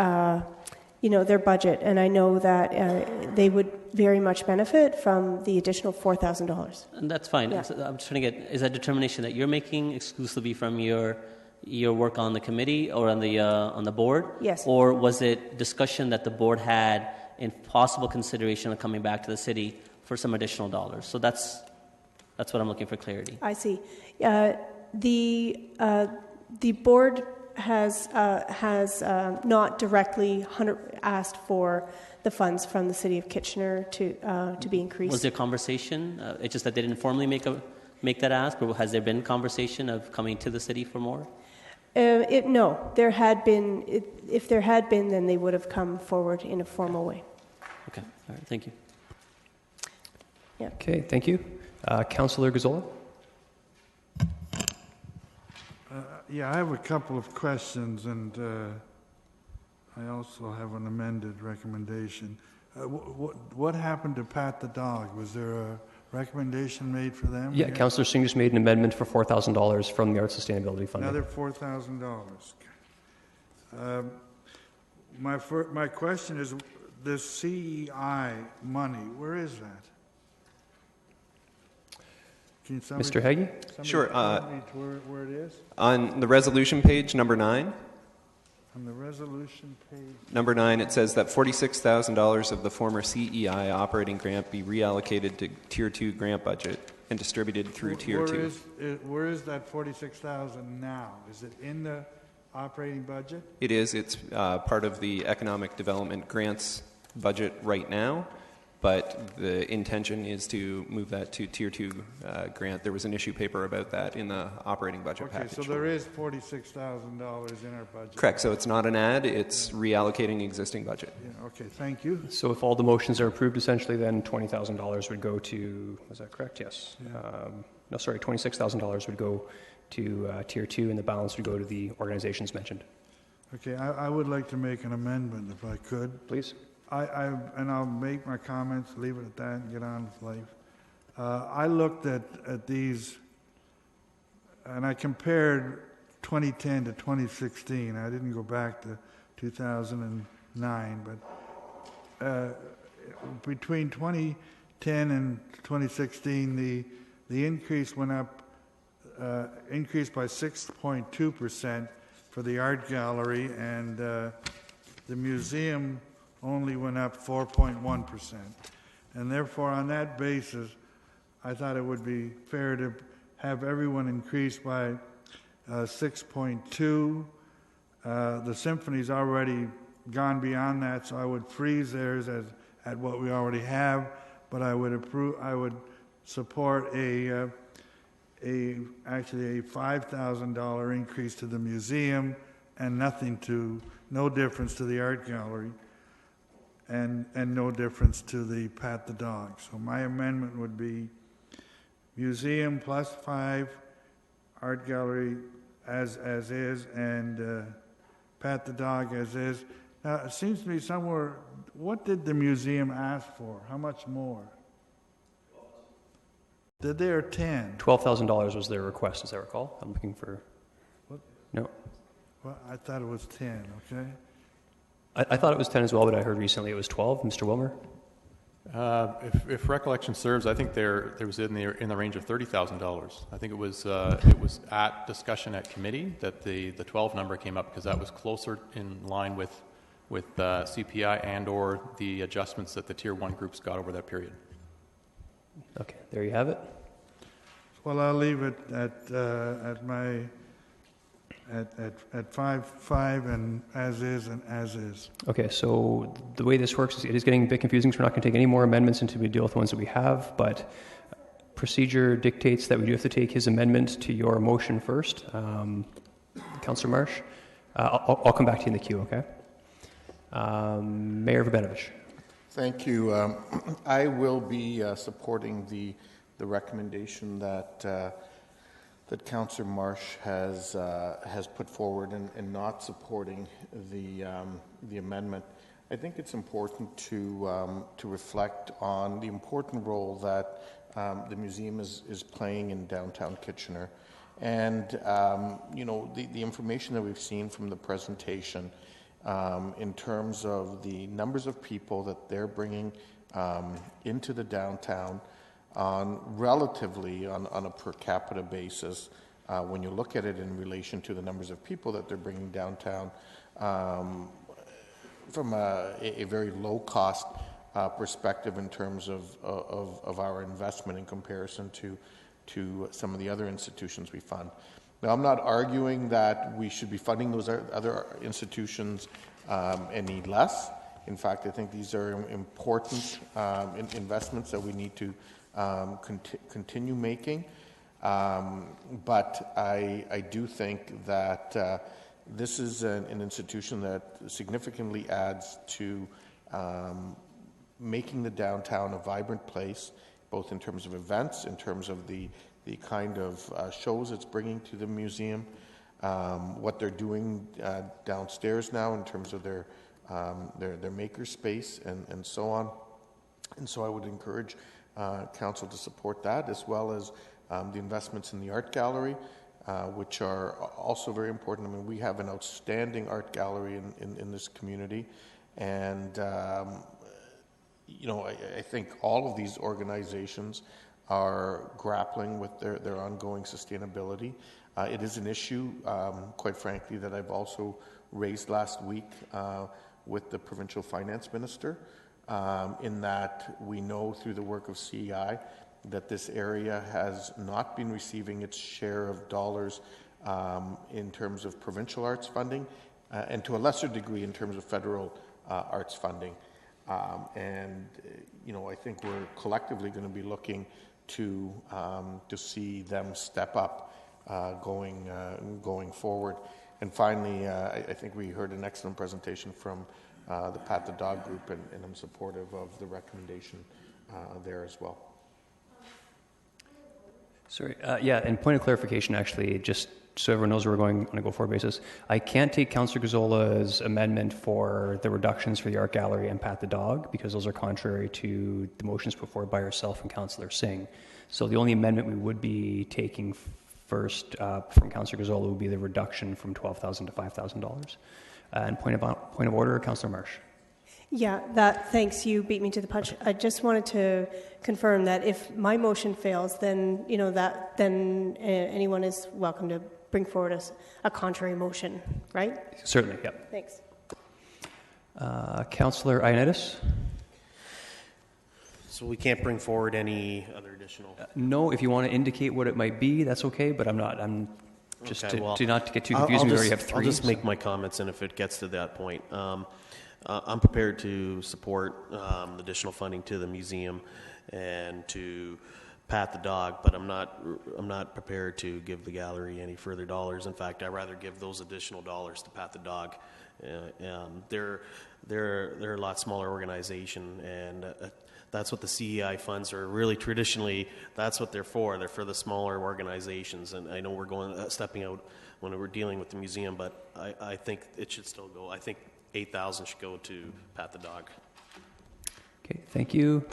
their budget, and I know that they would very much benefit from the additional $4,000. And that's fine. Yeah. So I'm just trying to get, is that determination that you're making exclusively from your work on the committee or on the board? Yes. Or was it discussion that the board had in possible consideration of coming back to the city for some additional dollars? So that's what I'm looking for clarity. I see. The board has not directly asked for the funds from the city of Kitchener to be increased. Was there conversation? It's just that they didn't formally make that ask, or has there been conversation of coming to the city for more? No, there had been. If there had been, then they would have come forward in a formal way. Okay, all right, thank you. Yeah. Okay, thank you. Councillor Gazzola? Yeah, I have a couple of questions, and I also have an amended recommendation. What happened to Pat the Dog? Was there a recommendation made for them? Yeah, Councillor Singh just made an amendment for $4,000 from the Arts Sustainability Fund. Another $4,000. My question is, the CEI money, where is that? Can somebody, Mr. Haggie? Sure. Tell me where it is? On the resolution page, number 9. On the resolution page. Number 9, it says that $46,000 of the former CEI operating grant be reallocated to Tier 2 grant budget and distributed through Tier 2. Where is that $46,000 now? Is it in the operating budget? It is. It's part of the economic development grants budget right now, but the intention is to move that to Tier 2 grant. There was an issue paper about that in the operating budget package. Okay, so there is $46,000 in our budget. Correct. So it's not an ad, it's reallocating existing budget. Yeah, okay, thank you. So if all the motions are approved, essentially, then $20,000 would go to, is that correct? Yes. Yeah. No, sorry, $26,000 would go to Tier 2, and the balance would go to the organizations mentioned. Okay, I would like to make an amendment if I could. Please. And I'll make my comments, leave it at that, and get on with life. I looked at these, and I compared 2010 to 2016. I didn't go back to 2009, but between 2010 and 2016, the increase went up, increased by 6.2% for the art gallery, and the museum only went up 4.1%. And therefore, on that basis, I thought it would be fair to have everyone increase by 6.2. The symphony's already gone beyond that, so I would freeze theirs at what we already have, but I would support actually a $5,000 increase to the museum and no difference to the art gallery. And no difference to the Pat the Dog. So my amendment would be museum plus 5, art gallery as is, and Pat the Dog as is, It seems to be somewhere, what did the museum ask for? How much more? Did they or 10? $12,000 was their request, as I recall. I'm looking for... What? No. Well, I thought it was 10, okay? I thought it was 10 as well, but I heard recently it was 12. Mr. Wilmer? If recollection serves, I think there was in the range of $30,000. I think it was at discussion at committee that the 12 number came up because that was closer in line with CPI and or the adjustments that the Tier 1 groups got over that period. Okay, there you have it. Well, I'll leave it at my at 5 and as is. Okay, so the way this works is it is getting a bit confusing, so we're not going to take any more amendments until we deal with the ones that we have, but procedure dictates that we do have to take his amendment to your motion first. Councillor Marsh, I'll come back to you in the queue, okay? Mayor Verbenovich. Thank you. I will be supporting the recommendation that that Councillor Marsh has put forward and not supporting the amendment. I think it's important to reflect on the important role that the museum is playing in downtown Kitchener, and you know, the information that we've seen from the presentation in terms of the numbers of people that they're bringing into the downtown on a per capita basis. When you look at it in relation to the numbers of people that they're bringing downtown, from a very low cost perspective in terms of our investment in comparison to some of the other institutions we fund. Now, I'm not arguing that we should be funding those other institutions any less. In fact, I think these are important investments that we need to continue making. But I do think that this is an institution that significantly adds to making the downtown a vibrant place, both in terms of events, in terms of the kind of shows it's bringing to the museum, what they're doing downstairs now in terms of their maker space and so on. And so I would encourage Council to support that, as well as the investments in the art gallery, which are also very important. I mean, we have an outstanding art gallery in this community, and you know, I think all of these organizations are grappling with their ongoing sustainability. It is an issue, quite frankly, that I've also raised last week with the provincial finance minister, in that we know through the work of CEI that this area has not been receiving its share of dollars in terms of provincial arts funding, and to a lesser degree in terms of federal arts funding. And you know, I think we're collectively going to be looking to see them step up going forward. And finally, I think we heard an excellent presentation from the Pat the Dog Group, and I'm supportive of the recommendation there as well. Sorry, yeah, and point of clarification, actually, just so everyone knows where we're going on a go-forward basis, I can't take Councillor Gazzola's amendment for the reductions for the art gallery and Pat the Dog, because those are contrary to the motions put forward by herself and Councillor Singh. So the only amendment we would be taking first from Councillor Gazzola would be the reduction from $12,000 to $5,000. And point of order, Councillor Marsh. Yeah, thanks. You beat me to the punch. I just wanted to confirm that if my motion fails, then anyone is welcome to bring forward a contrary motion, right? Certainly, yep. Thanks. Councillor Ioannidis? So we can't bring forward any other additional? No, if you want to indicate what it might be, that's okay, but I'm not. I'm just okay, to not get too confused. We already have three. I'll just make my comments, and if it gets to that point, I'm prepared to support additional funding to the museum and to Pat the Dog, but I'm not prepared to give the gallery any further dollars. In fact, I'd rather give those additional dollars to Pat the Dog. They're a lot smaller organization, and that's what the CEI funds are really traditionally. That's what they're for. They're for the smaller organizations. And I know we're stepping out when we're dealing with the museum, but I think it should still go. I think $8,000 should go to Pat the Dog. Okay, thank you.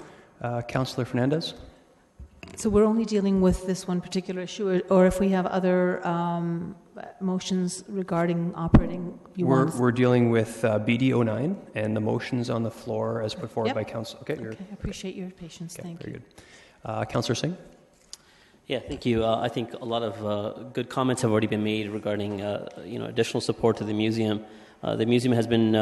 Councillor Fernandez? So we're only dealing with this one particular issue, or if we have other motions regarding operating, We're dealing with BD09 and the motions on the floor as put forward by Council. Okay, I appreciate your patience. Thank you. Very good. Councillor Singh? Yeah, thank you. I think a lot of good comments have already been made regarding additional support to the museum. The museum has been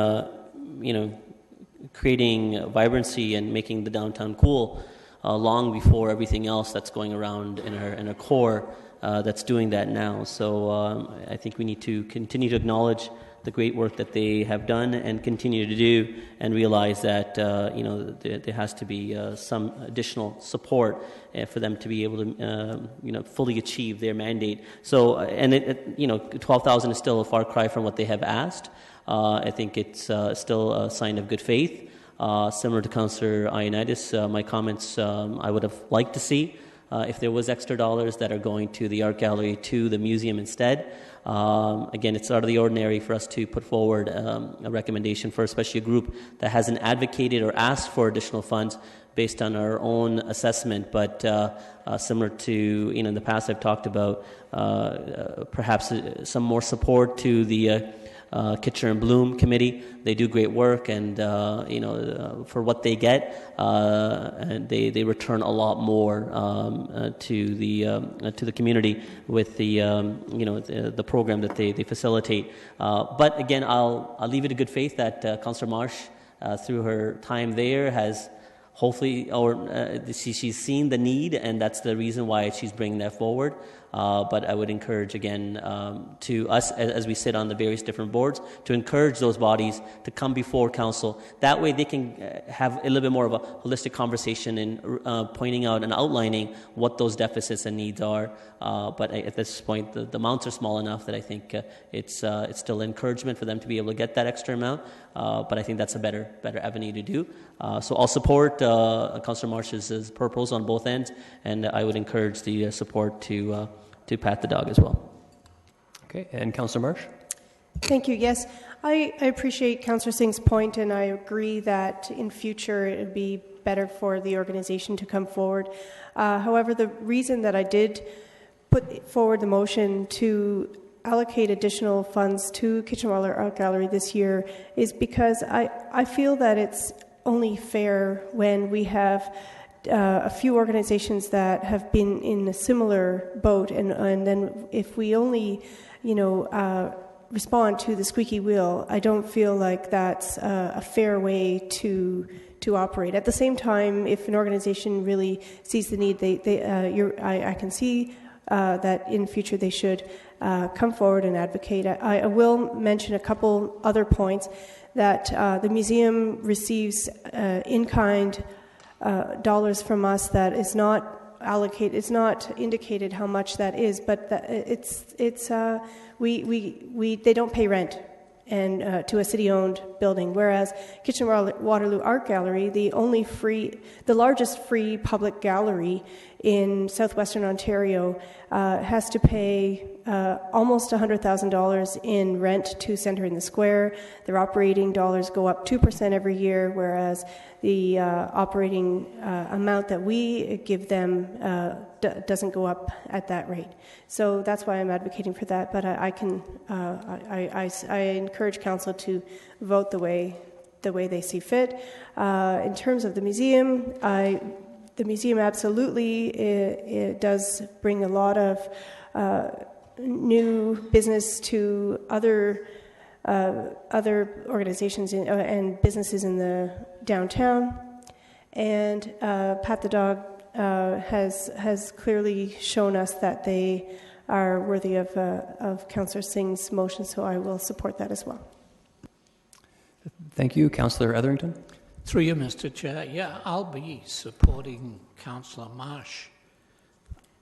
creating vibrancy and making the downtown cool long before everything else that's going around in our core that's doing that now. So I think we need to continue to acknowledge the great work that they have done and continue to do, and realize that there has to be some additional support for them to be able to fully achieve their mandate. So and $12,000 is still a far cry from what they have asked. I think it's still a sign of good faith. Similar to Councillor Ioannidis, my comments I would have liked to see if there was extra dollars that are going to the art gallery to the museum instead. Again, it's out of the ordinary for us to put forward a recommendation for especially a group that hasn't advocated or asked for additional funds based on our own assessment, but similar to in the past I've talked about perhaps some more support to the Kitchener and Bloom Committee. They do great work, and for what they get, and they return a lot more to the community with the program that they facilitate. But again, I'll leave it to good faith that Councillor Marsh, through her time there, has hopefully, she's seen the need, and that's the reason why she's bringing that forward. But I would encourage, again, to us, as we sit on the various different boards, to encourage those bodies to come before council. That way they can have a little bit more of a holistic conversation in pointing out and outlining what those deficits and needs are. But at this point, the amounts are small enough that I think it's still encouragement for them to be able to get that extra amount. But I think that's a better avenue to do. So I'll support Councillor Marsh's proposal on both ends, and I would encourage the support to Pat the Dog as well. Okay, and Councillor Marsh? Thank you. Yes, I appreciate Councillor Singh's point, and I agree that in future it would be better for the organization to come forward. However, the reason that I did put forward the motion to allocate additional funds to Kitchener Art Gallery this year is because I feel that it's only fair when we have a few organizations that have been in a similar boat, and then if we only, respond to the squeaky wheel, I don't feel like that's a fair way to operate. At the same time, if an organization really sees the need, I can see that in future they should come forward and advocate. I will mention a couple other points that the museum receives in-kind dollars from us that is not allocated. It's not indicated how much that is, but they don't pay rent and to a city-owned building. Whereas Kitchener Waterloo Art Gallery, the largest free public gallery in southwestern Ontario, has to pay almost $100,000 in rent to Centre in the Square. Their operating dollars go up 2% every year, whereas the operating amount that we give them doesn't go up at that rate. So that's why I'm advocating for that. But I encourage council to vote the way they see fit. In terms of the museum, the museum absolutely it does bring a lot of new business to other organizations and businesses in the downtown, and Pat the Dog has clearly shown us that they are worthy of Councillor Singh's motion, so I will support that as well. Thank you. Councillor Etherington? Through you, Mr. Chair. Yeah, I'll be supporting Councillor Marsh.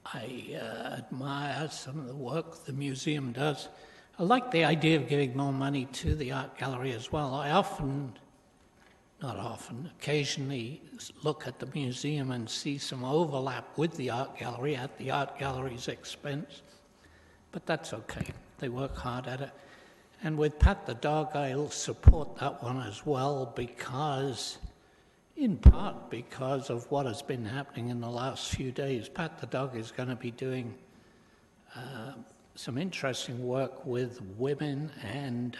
I admire some of the work the museum does. I like the idea of giving more money to the art gallery as well. I occasionally look at the museum and see some overlap with the art gallery at the art gallery's expense. But that's okay. They work hard at it. And with Pat the Dog, I'll support that one as well because, in part because of what has been happening in the last few days. Pat the Dog is going to be doing some interesting work with women and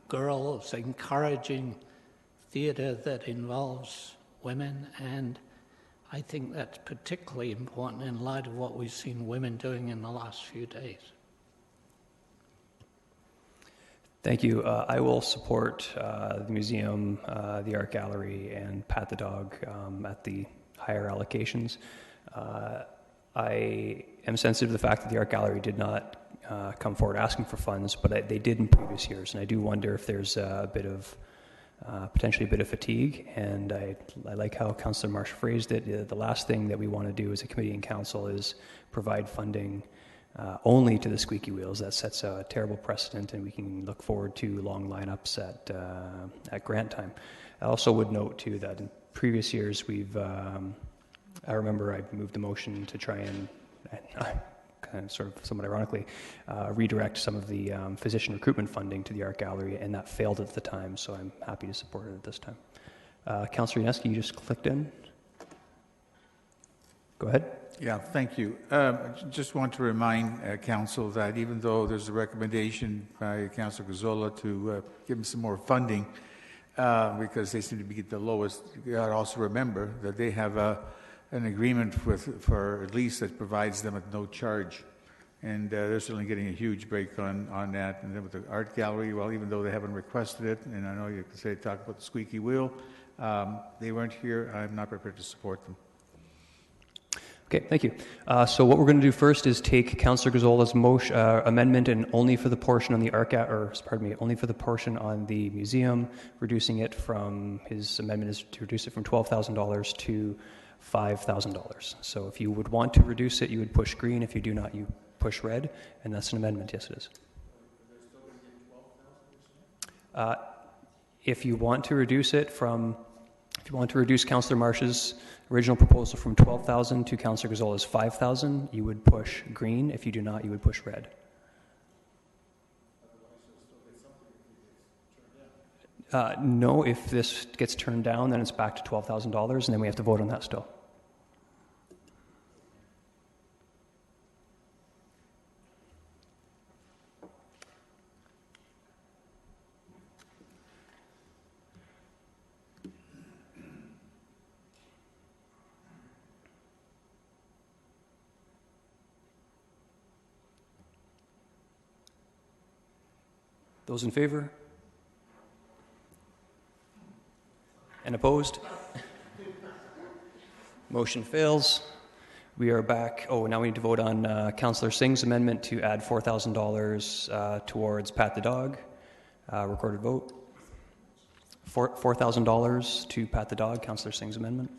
girls, encouraging theatre that involves women, and I think that's particularly important in light of what we've seen women doing in the last few days. Thank you. I will support the museum, the art gallery, and Pat the Dog at the higher allocations. I am sensitive to the fact that the art gallery did not come forward asking for funds, but they did in previous years, and I do wonder if there's a bit of potentially a bit of fatigue. And I like how Councillor Marsh phrased it. The last thing that we want to do as a committee and council is provide funding only to the squeaky wheels. That sets a terrible precedent, and we can look forward to long lineups at grant time. I also would note too that in previous years we've I remember I moved the motion to try and kind of sort of somewhat ironically redirect some of the physician recruitment funding to the art gallery, and that failed at the time, so I'm happy to support it at this time. Councillor Yaneski, you just clicked in. Go ahead. Yeah, thank you. Just want to remind Council that even though there's a recommendation by Councillor Gazzola to give them some more funding because they seem to be the lowest, you got to also remember that they have an agreement for a lease that provides them at no charge. And they're certainly getting a huge break on that. And then with the art gallery, well, even though they haven't requested it, and I know you can say talk about the squeaky wheel, they weren't here. I'm not prepared to support them. Okay, thank you. So what we're going to do first is take Councillor Gazzola's motion, amendment, and only for the portion on the only for the portion on the museum, reducing it from, his amendment is to reduce it from $12,000 to $5,000. So if you would want to reduce it, you would push green. If you do not, you push red, and that's an amendment. Yes, it is. If you want to reduce it from, if you want to reduce Councillor Marsh's original proposal from 12,000 to Councillor Gazzola's 5,000, you would push green. If you do not, you would push red. No, if this gets turned down, then it's back to $12,000, and then we have to vote on that still. Those in favor? And opposed? Motion fails. We are back. Oh, now we need to vote on Councillor Singh's amendment to add $4,000 towards Pat the Dog. Recorded vote. $4,000 to Pat the Dog, Councillor Singh's amendment.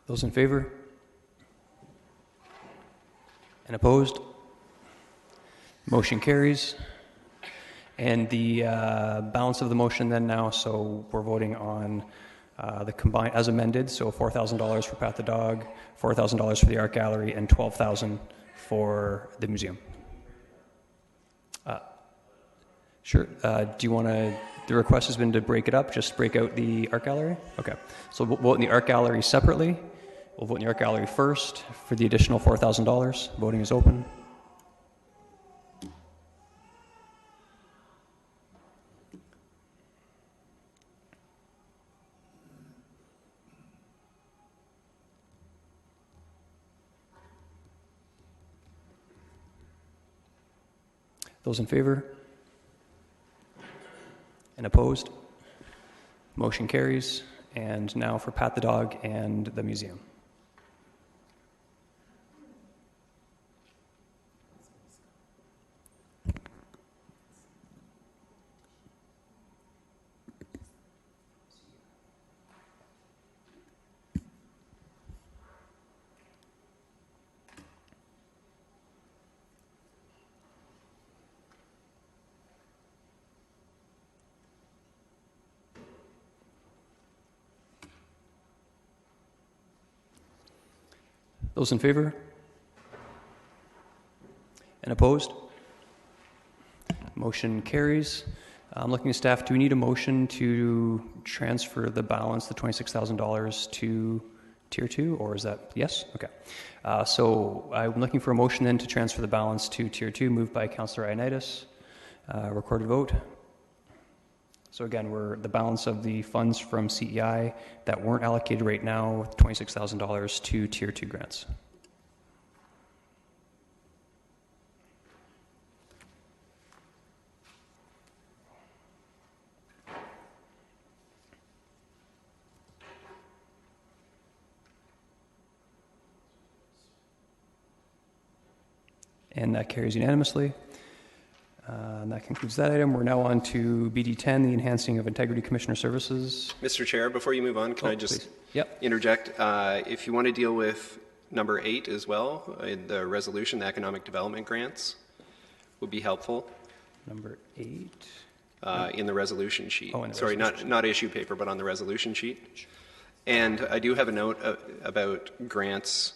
Those in favor? And opposed? Motion carries. And the balance of the motion then now, so we're voting on the combined, as amended, so $4,000 for Pat the Dog, $4,000 for the art gallery, and $12,000 for the museum. Sure. Do you want to, the request has been to break it up, just break out the art gallery? Okay. So we'll vote in the art gallery separately. We'll vote in the art gallery first for the additional $4,000. Voting is open. Those in favor? And opposed? Motion carries. And now for Pat the Dog and the museum. Those in favor? And opposed? Motion carries. I'm looking at staff. Do we need a motion to transfer the balance, the $26,000, to Tier 2, or is that yes? Okay. So I'm looking for a motion then to transfer the balance to Tier 2, moved by Councillor Ioannidis. Recorded vote. So again, we're the balance of the funds from CEI that weren't allocated right now, $26,000 to Tier 2 grants. And that carries unanimously. And that concludes that item. We're now on to BD10, the Enhancing of Integrity Commissioner Services. Mr. Chair, before you move on, can I just interject? If you want to deal with number 8 as well, in the resolution, the economic development grants would be helpful. Number 8? In the resolution sheet. Oh, in the Sorry, resolution not issue paper, but on the resolution sheet. And I do have a note about grants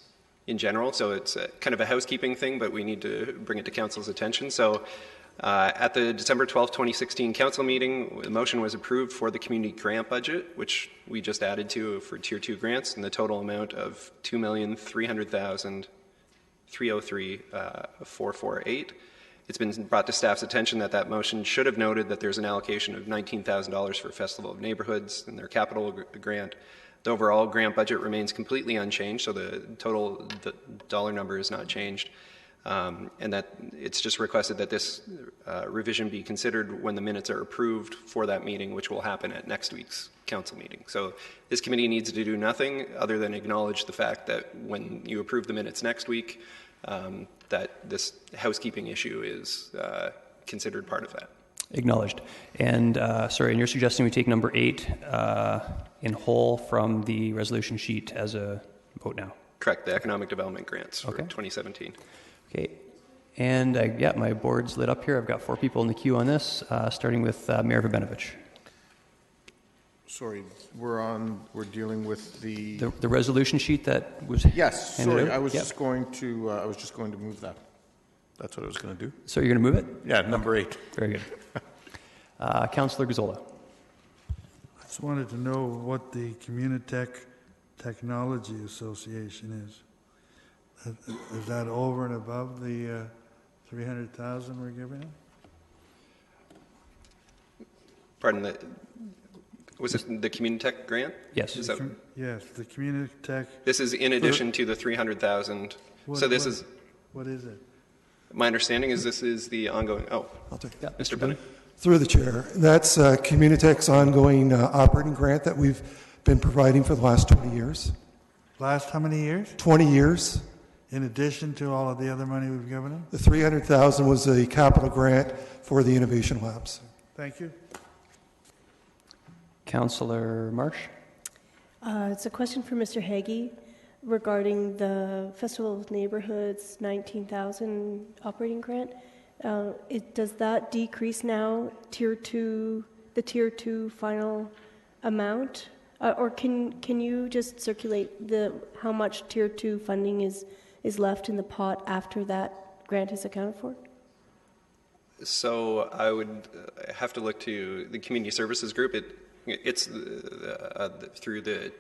in general, so it's kind of a housekeeping thing, but we need to bring it to Council's attention. So at the December 12, 2016 Council meeting, the motion was approved for the community grant budget, which we just added to for Tier 2 grants, in the total amount of $2,300,303,448. It's been brought to staff's attention that that motion should have noted that there's an allocation of $19,000 for Festival of Neighborhoods in their capital grant. The overall grant budget remains completely unchanged, so the total dollar number is not changed. And that it's just requested that this revision be considered when the minutes are approved for that meeting, which will happen at next week's council meeting. So this committee needs to do nothing other than acknowledge the fact that when you approve the minutes next week, that this housekeeping issue is considered part of that. Acknowledged. And sorry, and you're suggesting we take number 8 in whole from the resolution sheet as a vote now? Correct, the economic development grants for 2017. Okay. And yeah, my board's lit up here. I've got 4 people in the queue on this, starting with Mayor Vabenovich. Sorry, we're dealing with the resolution sheet that was yes. handed Sorry, out? I was just going to move that. That's what I was going to do. So you're going to move it? Yeah, number 8. Very good. Councillor Gazzola. I just wanted to know what the Communitech Technology Association is. Is that over and above the $300,000 we're giving them? Pardon, was it the Communitech grant? Yes. Yes, the Communitech. This is in addition to the $300,000. So this is. What is it? My understanding is this is the ongoing. Oh, I'll take that. Mr. Bennett. Through the chair, that's Communitech's ongoing operating grant that we've been providing for the last 20 years. Last how many years? 20 years. In addition to all of the other money we've given them? The $300,000 was a capital grant for the innovation labs. Thank you. Councillor Marsh. It's a question for Mr. Hagee regarding the Festival of Neighborhoods $19,000 operating grant. Does that decrease now the Tier 2 final amount? Or can you just circulate how much Tier 2 funding is left in the pot after that grant is accounted for? So I would have to look to the community services group. It's through the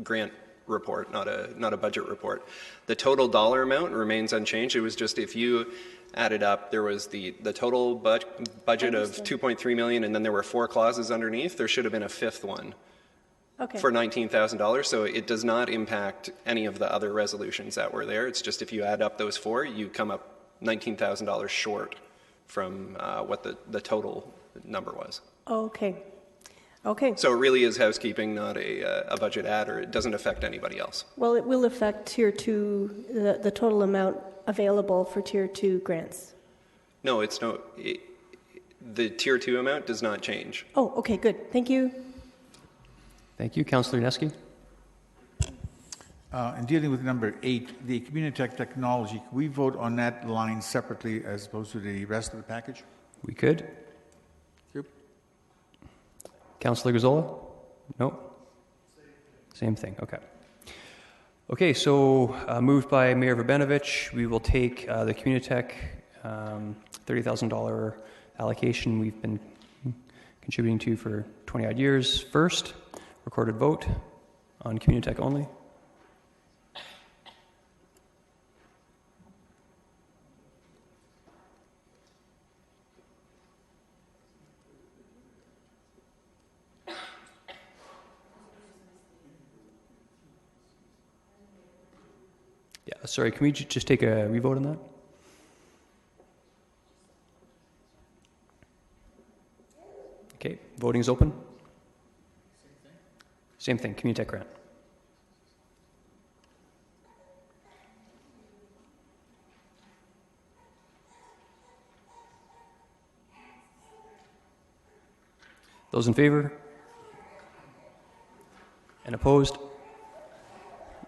grant report, not a budget report. The total dollar amount remains unchanged. It was just if you added up, there was the total budget of $2.3 million, and then there were 4 clauses underneath. There should have been a 5th one. Okay. For $19,000, so it does not impact any of the other resolutions that were there. It's just if you add up those 4, you come up $19,000 short from what the total number was. Okay. Okay. So it really is housekeeping, not a budget add, or it doesn't affect anybody else. Well, it will affect Tier 2, the total amount available for Tier 2 grants. No, the Tier 2 amount does not change. Oh, okay, good. Thank you. Thank you. Councillor Neske. In dealing with number 8, the Communitech Technology, can we vote on that line separately as opposed to the rest of the package? We could. Yep. Councillor Gazzola? No? Same thing. Okay. Okay, so moved by Mayor Verbenovich, we will take the Communitech $30,000 allocation we've been contributing to for 20 odd years first. Recorded vote on Communitech only. Yeah, sorry, can we just take a revote on that? Okay, voting is open. Same thing, Communitech grant. Those in favor? And opposed?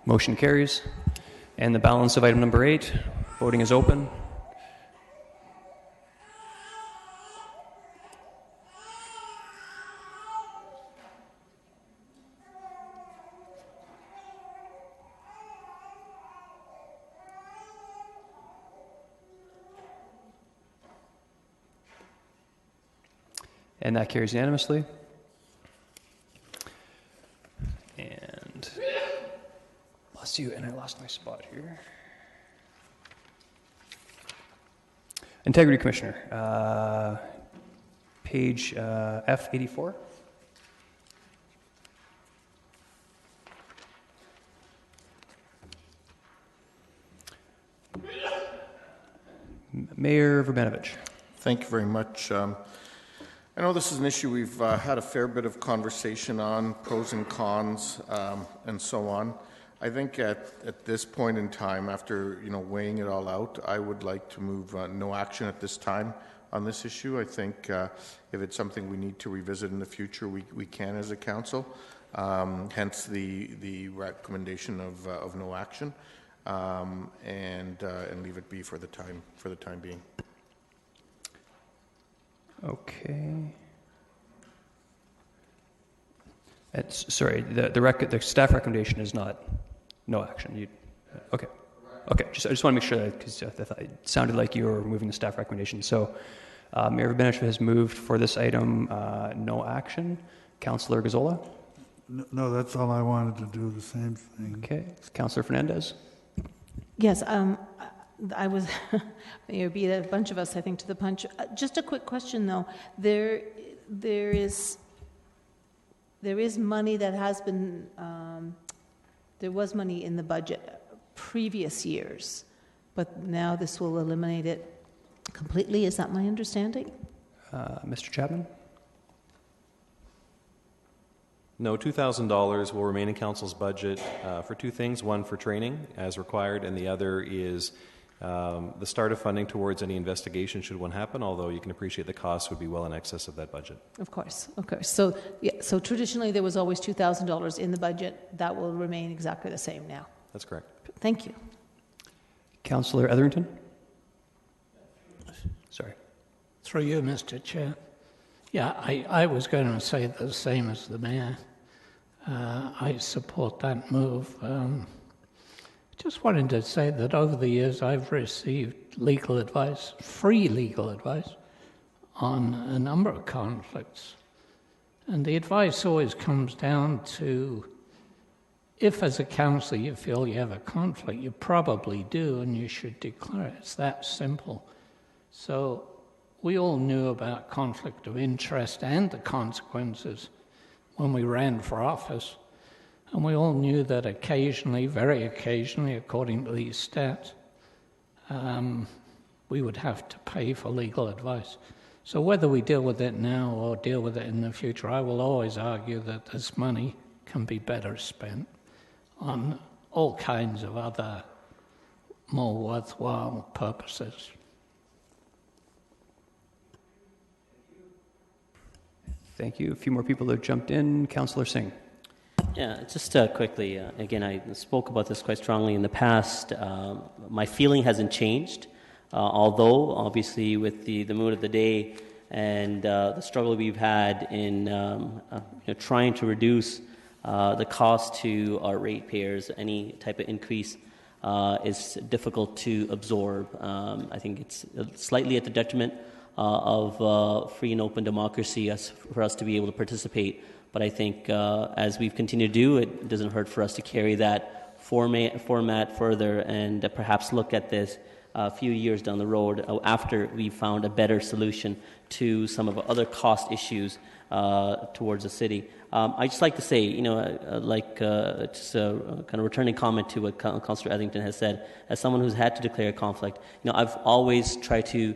Motion carries. And the balance of item number 8, voting is open. And that carries unanimously. And bless you, and I lost my spot here. Integrity Commissioner, page F84. Mayor Verbenovich. Thank you very much. I know this is an issue we've had a fair bit of conversation on, pros and cons, and so on. I think at this point in time, after weighing it all out, I would like to move no action at this time on this issue. I think if it's something we need to revisit in the future, we can as a council. Hence the recommendation of no action, and leave it be for the time being. Okay. Sorry, the staff recommendation is not no action. Okay. Okay. I just want to make sure that, because it sounded like you were moving the staff recommendation. So, Mayor Verbenovich has moved for this item no action. Councillor Gazzola? No, that's all I wanted to do. The same thing. Okay. Councillor Fernandez? Yes. I was, there beat a bunch of us, I think, to the punch. Just a quick question, though. There is money that has been, there was money in the budget previous years, but now this will eliminate it completely. Is that my understanding? Mr. Chapman? No, $2,000 will remain in Council's budget for two things. One, for training, as required, and the other is the start of funding towards any investigation should one happen, although you can appreciate the cost would be well in excess of that budget. Of course. So, so traditionally there was always $2,000 in the budget. That will remain exactly the same now. That's correct. Thank you. Councillor Etherington? Sorry. Through you, Mr. Chair. Yeah, I was going to say the same as the Mayor. I support that move. Just wanted to say that over the years I've received legal advice, free legal advice, on a number of conflicts. And the advice always comes down to, if as a councillor you feel you have a conflict, you probably do and you should declare it. It's that simple. So we all knew about conflict of interest and the consequences when we ran for office. And we all knew that occasionally, very occasionally, according to these stats, we would have to pay for legal advice. So whether we deal with it now or deal with it in the future, I will always argue that this money can be better spent on all kinds of other more worthwhile purposes. Thank you. A few more people have jumped in. Councillor Singh. Yeah, just quickly, again, I spoke about this quite strongly in the past. My feeling hasn't changed, although obviously with the mood of the day and the struggle we've had in trying to reduce the cost to our ratepayers, any type of increase is difficult to absorb. I think it's slightly at the detriment of free and open democracy for us to be able to participate. But I think as we've continued to do, it doesn't hurt for us to carry that format further and perhaps look at this a few years down the road after we found a better solution to some of the other cost issues towards the city. I just like to say, just a kind of returning comment to what Councillor Etherington has said, as someone who's had to declare a conflict, I've always tried to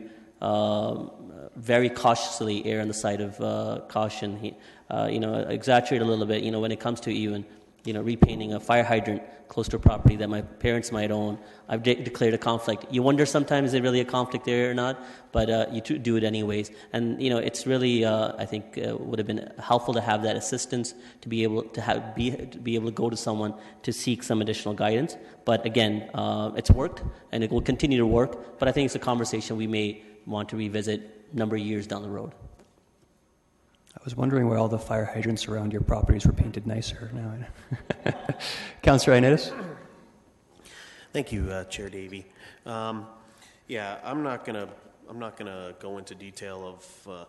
very cautiously err on the side of caution. Exaggerate a little bit, when it comes to even, repainting a fire hydrant close to a property that my parents might own. I've declared a conflict. You wonder sometimes is it really a conflict there or not, but you do it anyways. And it's really, I think, would have been helpful to have that assistance to be able to be able to go to someone to seek some additional guidance. But again, it's worked and it will continue to work. But I think it's a conversation we may want to revisit a number of years down the road. I was wondering why all the fire hydrants around your properties were painted nicer. Now, Councillor Ioannidis. Thank you, Chair Davey. I'm not gonna go into detail of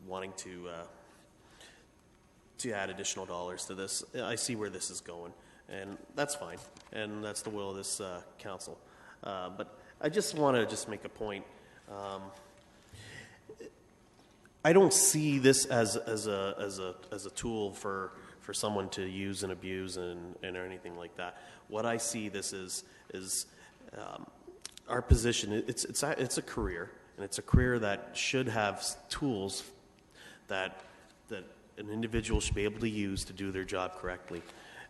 wanting to add additional dollars to this. I see where this is going, and that's fine, and that's the will of this council. But I just want to make a point. I don't see this as a tool for someone to use and abuse and or anything like that. What I see this is our position. It's a career, and it's a career that should have tools that an individual should be able to use to do their job correctly.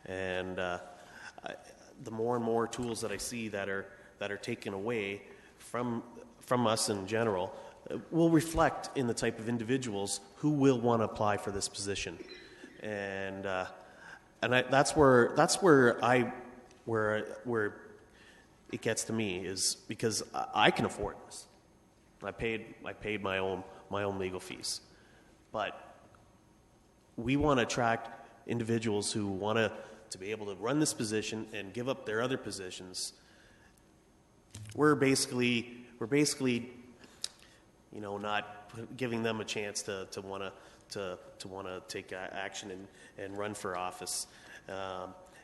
And the more and more tools that I see that are taken away from us in general will reflect in the type of individuals who will want to apply for this position, and that's where it gets to me, is because I can afford this. I paid my own legal fees, but we want to attract individuals who want to be able to run this position and give up their other positions. We're basically not giving them a chance to want to take action and run for office,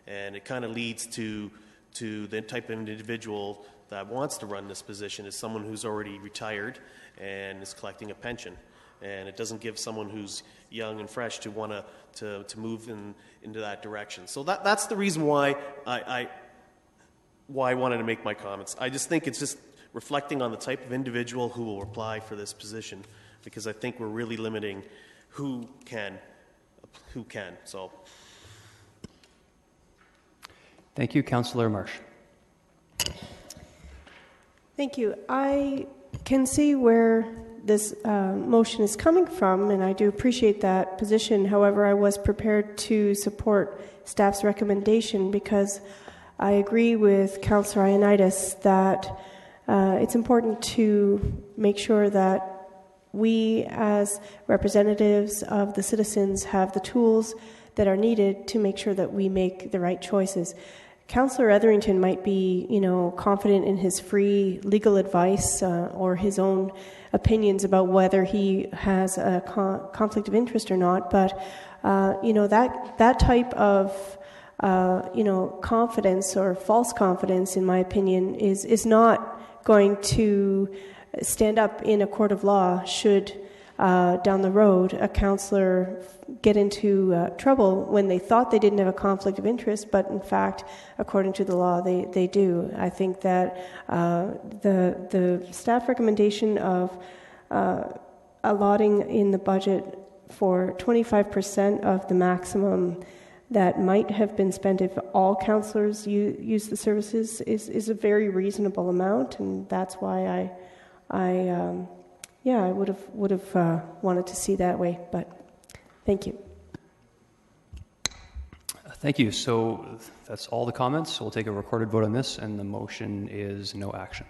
and it kind of leads to the type of individual that wants to run this position is someone who's already retired and is collecting a pension, and it doesn't give someone who's young and fresh to want to move into that direction. So that's the reason why I wanted to make my comments. I just think it's just reflecting on the type of individual who will apply for this position, because I think we're really limiting who can. So, thank you, Councillor Marsh. Thank you. I can see where this motion is coming from, and I do appreciate that position. However, I was prepared to support staff's recommendation because I agree with Councillor Ioannidis that it's important to make sure that we as representatives of the citizens have the tools that are needed to make sure that we make the right choices. Councillor Etherington might be, confident in his free legal advice or his own opinions about whether he has a conflict of interest or not, but that type of confidence or false confidence, in my opinion, is not going to stand up in a court of law should down the road a councillor get into trouble when they thought they didn't have a conflict of interest, but in fact, according to the law, they do. I think that the staff recommendation of allotting in the budget for 25% of the maximum that might have been spent if all councillors use the services is a very reasonable amount, and that's why I would have wanted to see that way. But thank you. Thank you. So that's all the comments. So we'll take a recorded vote on this, and the motion is no action.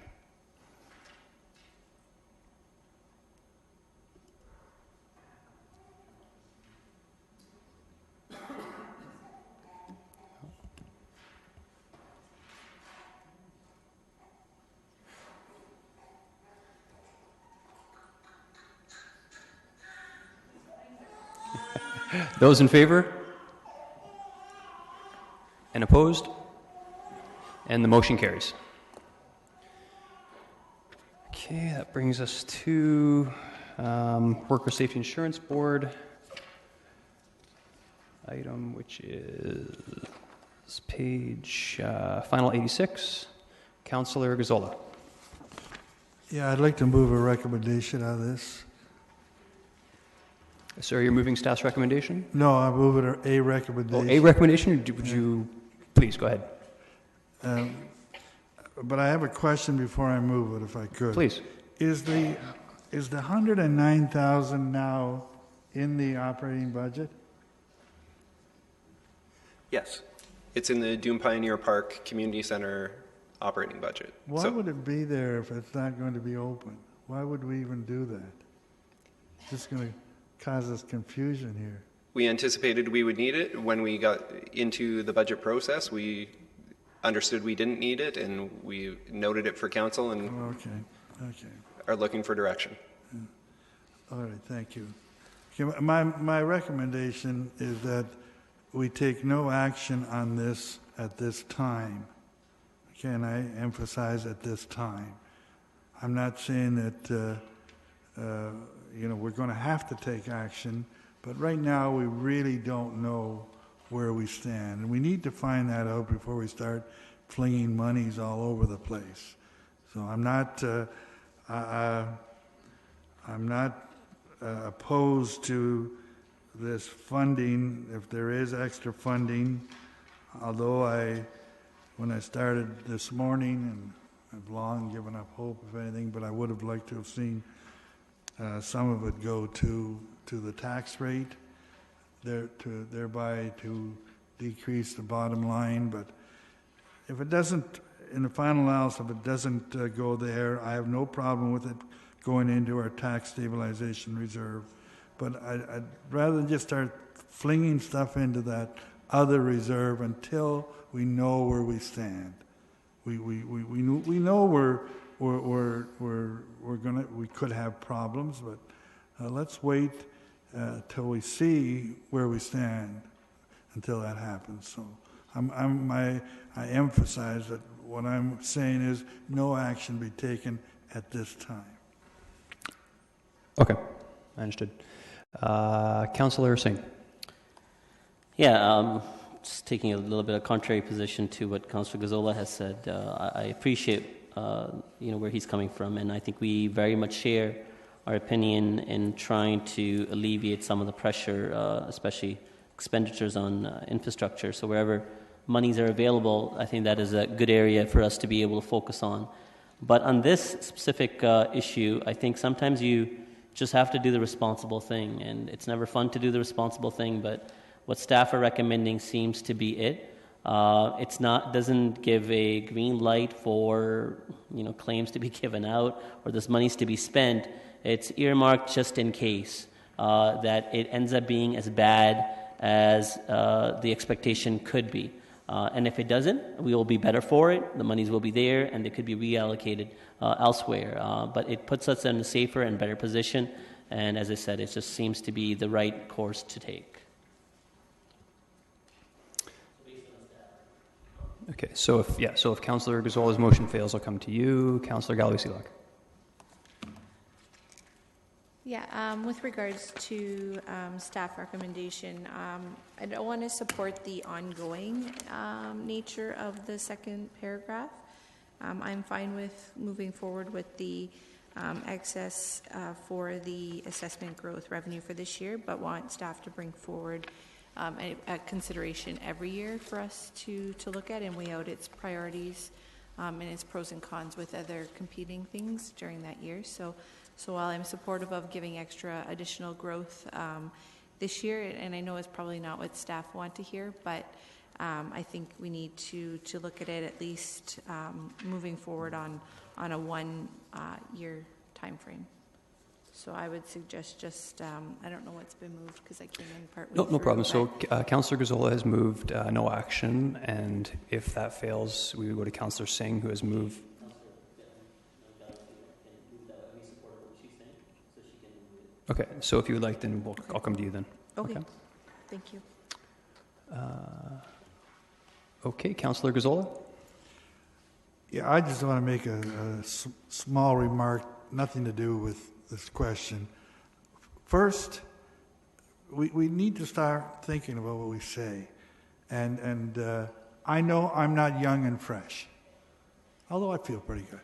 Those in favor? And opposed? And the motion carries. Okay, that brings us to Worker Safety Insurance Board item, which is page final 86. Councillor Gazzola. Yeah, I'd like to move a recommendation on this. Sir, you're moving staff's recommendation? No, I'm moving a recommendation. Oh, a recommendation? Would you please go ahead? But I have a question before I move it, if I could. Please. Is the 109,000 now in the operating budget? Yes. It's in the Doom Pioneer Park Community Center operating budget. Why would it be there if it's not going to be open? Why would we even do that? It's just going to cause us confusion here. We anticipated we would need it. When we got into the budget process, we understood we didn't need it, and we noted it for council and are looking for direction. Yeah. All right, thank you. Okay, my recommendation is that we take no action on this at this time. Okay, and I emphasize at this time. I'm not saying that we're going to have to take action, but right now we really don't know where we stand, and we need to find that out before we start flinging monies all over the place. So I'm not opposed to this funding if there is extra funding. Although when I started this morning, and I've long given up hope of anything, but I would have liked to have seen some of it go to the tax rate, thereby to decrease the bottom line. But if it doesn't, in the final analysis, if it doesn't go there, I have no problem with it going into our tax stabilization reserve. But I'd rather just start flinging stuff into that other reserve until we know where we stand. We know we could have problems, but let's wait till we see where we stand until that happens. So I emphasize that what I'm saying is no action be taken at this time. Okay, I understood. Councillor Singh. Yeah, just taking a little bit of contrary position to what Councillor Gazzola has said. I appreciate where he's coming from, and I think we very much share our opinion in trying to alleviate some of the pressure, especially expenditures on infrastructure. So wherever monies are available, I think that is a good area for us to be able to focus on. But on this specific issue, I think sometimes you just have to do the responsible thing, and it's never fun to do the responsible thing, but what staff are recommending seems to be it. Doesn't give a green light for claims to be given out or this money's to be spent. It's earmarked just in case that it ends up being as bad as the expectation could be. And if it doesn't, we will be better for it. The monies will be there, and they could be reallocated elsewhere. But it puts us in a safer and better position. And as I said, it just seems to be the right course to take. Okay, so if Councillor Gazzola's motion fails, I'll come to you. Councillor Galway-Seelock. Yeah, with regards to staff recommendation, I don't want to support the ongoing nature of the second paragraph. I'm fine with moving forward with the excess for the assessment growth revenue for this year, but want staff to bring forward a consideration every year for us to look at and weigh out its priorities and its pros and cons with other competing things during that year. So while I'm supportive of giving extra additional growth this year, and I know it's probably not what staff want to hear, but I think we need to look at it at least moving forward on a 1 year time frame. So I would suggest just, I don't know what's been moved because I came in partway through. No problem. So Councillor Gazzola has moved no action, and if that fails, we would go to Councillor Singh, who has moved. Okay, so if you would like, then I'll come to you then. Okay. Thank you. Okay, Councillor Gazzola. Yeah, I just want to make a small remark, nothing to do with this question. First, we need to start thinking about what we say. And I know I'm not young and fresh, although I feel pretty good.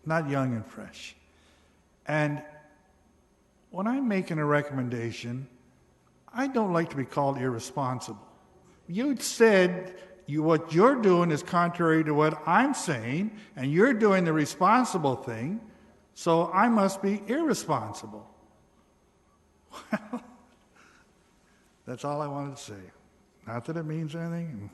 Not young and fresh. And when I'm making a recommendation, I don't like to be called irresponsible. You said what you're doing is contrary to what I'm saying, and you're doing the responsible thing, so I must be irresponsible. Well, that's all I wanted to say. Not that it means anything.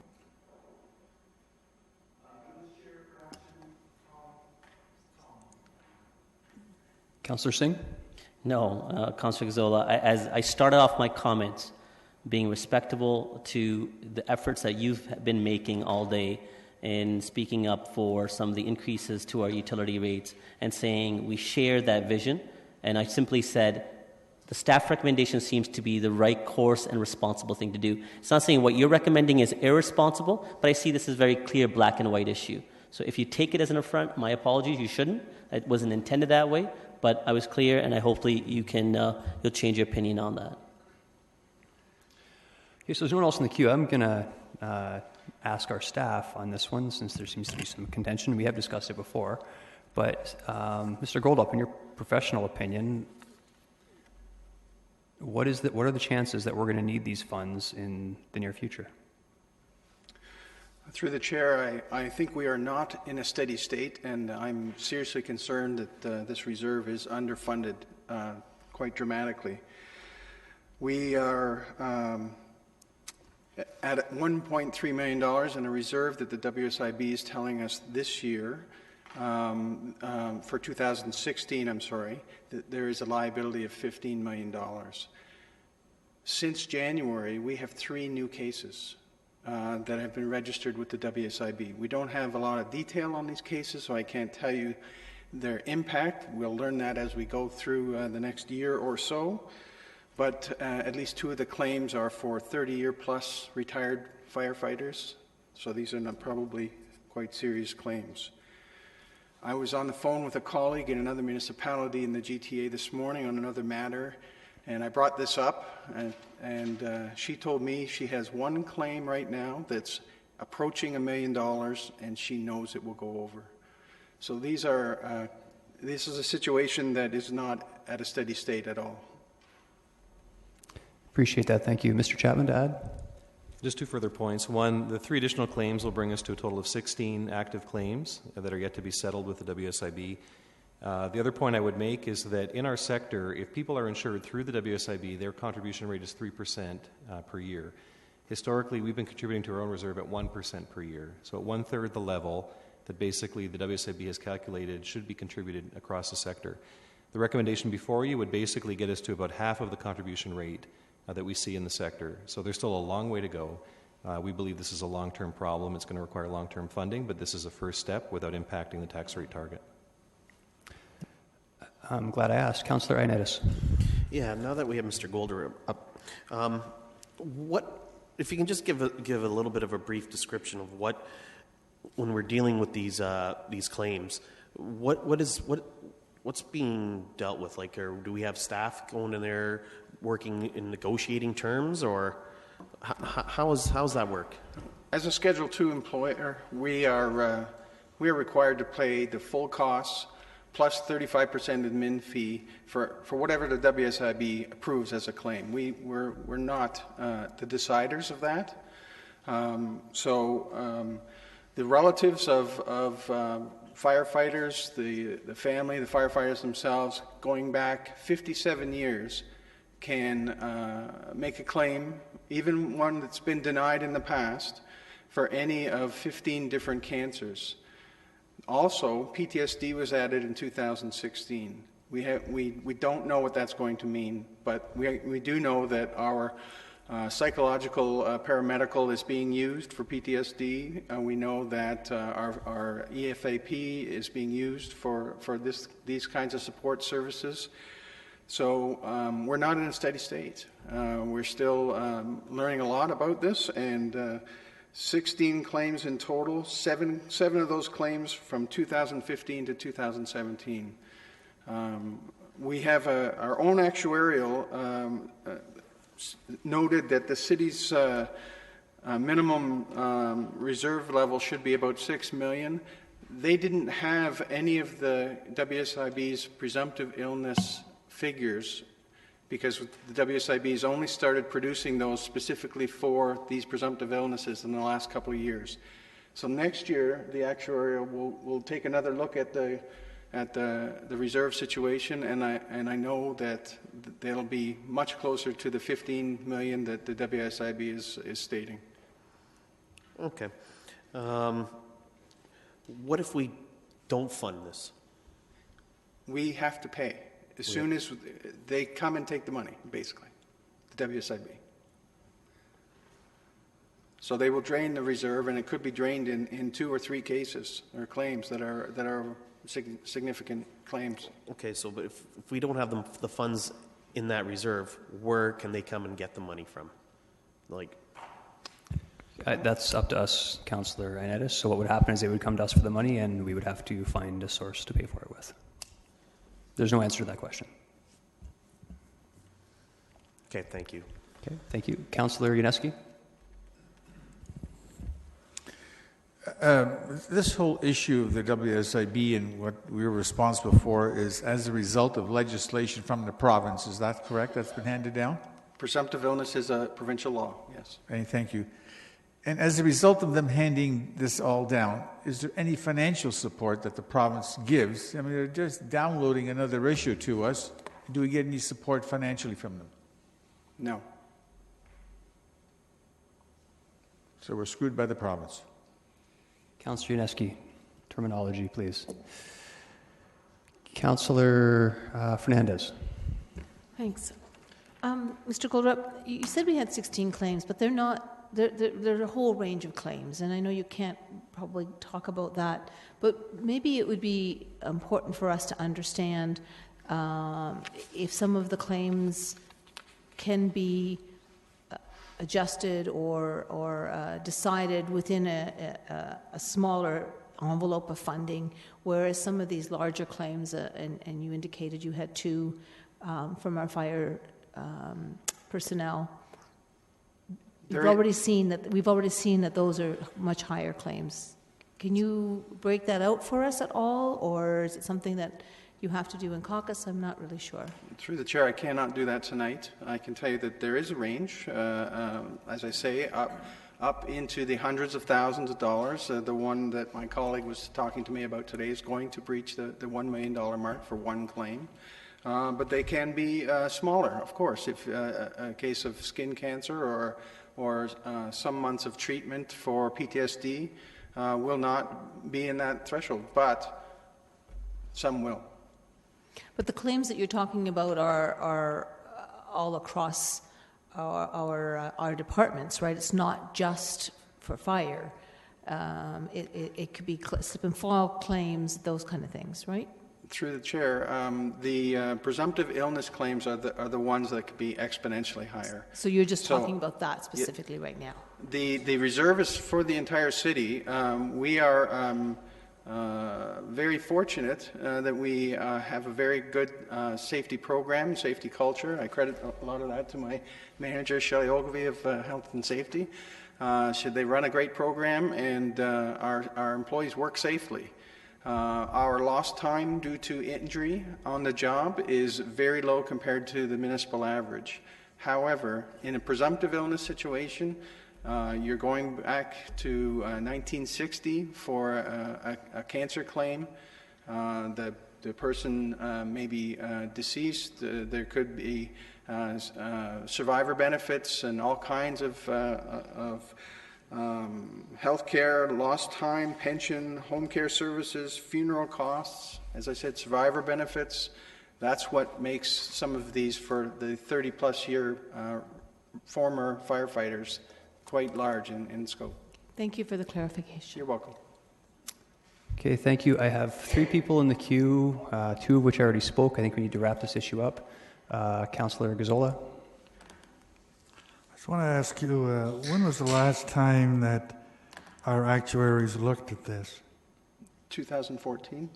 Councillor Singh? No, Councillor Gazzola, as I started off my comments, being respectable to the efforts that you've been making all day in speaking up for some of the increases to our utility rates and saying we share that vision. And I simply said the staff recommendation seems to be the right course and responsible thing to do. It's not saying what you're recommending is irresponsible, but I see this as a very clear black and white issue. So if you take it as an affront, my apologies, you shouldn't. It wasn't intended that way, but I was clear, and I hopefully you can you'll change your opinion on that. Okay, so there's no one else in the queue. I'm going to ask our staff on this one, since there seems to be some contention. We have discussed it before. But Mr. Goldup, in your professional opinion, what are the chances that we're going to need these funds in the near future? Through the chair, I think we are not in a steady state, and I'm seriously concerned that this reserve is underfunded quite dramatically. We are at $1.3 million in a reserve that the WSIB is telling us this year, for 2016, that there is a liability of $15 million. Since January, we have 3 new cases that have been registered with the WSIB. We don't have a lot of detail on these cases, so I can't tell you their impact. We'll learn that as we go through the next year or so. But at least 2 of the claims are for 30-year-plus retired firefighters. So these are probably quite serious claims. I was on the phone with a colleague in another municipality in the GTA this morning on another matter, and I brought this up, and she told me she has 1 claim right now that's approaching $1 million, and she knows it will go over. So this is a situation that is not at a steady state at all. Appreciate that. Thank you. Mr. Chapman, to add? Just 2 further points. One, the 3 additional claims will bring us to a total of 16 active claims that are yet to be settled with the WSIB. The other point I would make is that in our sector, if people are insured through the WSIB, their contribution rate is 3% per year. Historically, we've been contributing to our own reserve at 1% per year. So at 1/3 the level that basically the WSIB has calculated should be contributed across the sector. The recommendation before you would basically get us to about half of the contribution rate that we see in the sector. So there's still a long way to go. We believe this is a long-term problem. It's going to require long-term funding, but this is a first step without impacting the tax rate target. I'm glad I asked. Councillor Ioannidis. Yeah, now that we have Mr. Golder up, if you can just give a little bit of a brief description of what, when we're dealing with these claims, what's being dealt with? Like, do we have staff going in there working in negotiating terms, or how does that work? As a Schedule II employer, we are required to pay the full costs plus 35% admin fee for whatever the WSIB approves as a claim. We're not the deciders of that. The relatives of firefighters, the family, the firefighters themselves, going back 57 years, can make a claim, even one that's been denied in the past, for any of 15 different cancers. Also, PTSD was added in 2016. We don't know what that's going to mean, but we do know that our psychological paramedical is being used for PTSD. We know that our EFAP is being used for these kinds of support services. So we're not in a steady state. We're still learning a lot about this, and 16 claims in total, seven of those claims from 2015 to 2017. We have our own actuarial noted that the city's minimum reserve level should be about $6 million. They didn't have any of the WSIB's presumptive illness figures because the WSIB's only started producing those specifically for these presumptive illnesses in the last couple of years. So next year, the actuarial will take another look at the reserve situation, and I know that they'll be much closer to the $15 million that the WSIB is stating. Okay. What if we don't fund this? We have to pay as soon as they come and take the money, basically, the WSIB. So they will drain the reserve, and it could be drained in 2 or 3 cases or claims that are significant claims. Okay, so but if we don't have the funds in that reserve, where can they come and get the money from? Like, that's up to us, Councillor Ioannidis. So what would happen is they would come to us for the money, and we would have to find a source to pay for it with. There's no answer to that question. okay, thank you. Okay, thank you. Councillor Yaneski? This whole issue of the WSIB and what we're responsible for is as a result of legislation from the province. Is that correct? That's been handed down? Presumptive illness is a provincial law, yes. Okay, thank you. And as a result of them handing this all down, is there any financial support that the province gives? I mean, they're just downloading another issue to us. Do we get any support financially from them? No. So we're screwed by the province. Councillor Yaneski, terminology, please. Councillor Fernandez. Thanks. Mr. Goldrup, you said we had 16 claims, but they're not. There's a whole range of claims, and I know you can't probably talk about that, but maybe it would be important for us to understand if some of the claims can be adjusted or decided within a smaller envelope of funding, whereas some of these larger claims, and you indicated you had 2 from our fire personnel. We've already seen that those are much higher claims. Can you break that out for us at all, or is it something that you have to do in caucus? I'm not really sure. Through the chair, I cannot do that tonight. I can tell you that there is a range, as I say, up into the hundreds of thousands of dollars. The one that my colleague was talking to me about today is going to breach the $1 million mark for one claim. But they can be smaller, of course, if a case of skin cancer or some months of treatment for PTSD will not be in that threshold, but some will. But the claims that you're talking about are all across our departments, right? It's not just for fire. It could be slip and fall claims, those kind of things, right? Through the chair, the presumptive illness claims are the ones that could be exponentially higher. So you're just talking about that specifically right now? The reserve is for the entire city. We are very fortunate that we have a very good safety program, safety culture. I credit a lot of that to my manager, Shelley Ogilvie of Health and Safety. They run a great program, and our employees work safely. Our lost time due to injury on the job is very low compared to the municipal average. However, in a presumptive illness situation, you're going back to 1960 for a cancer claim. The person may be deceased. There could be survivor benefits and all kinds of health care, lost time, pension, home care services, funeral costs, as I said, survivor benefits. That's what makes some of these, for the 30-plus year former firefighters, quite large in scope. Thank you for the clarification. You're welcome. Okay, thank you. I have 3 people in the queue, 2 of which already spoke. I think we need to wrap this issue up. Councillor Gazzola. I just want to ask you, when was the last time that our actuaries looked at this? 2014?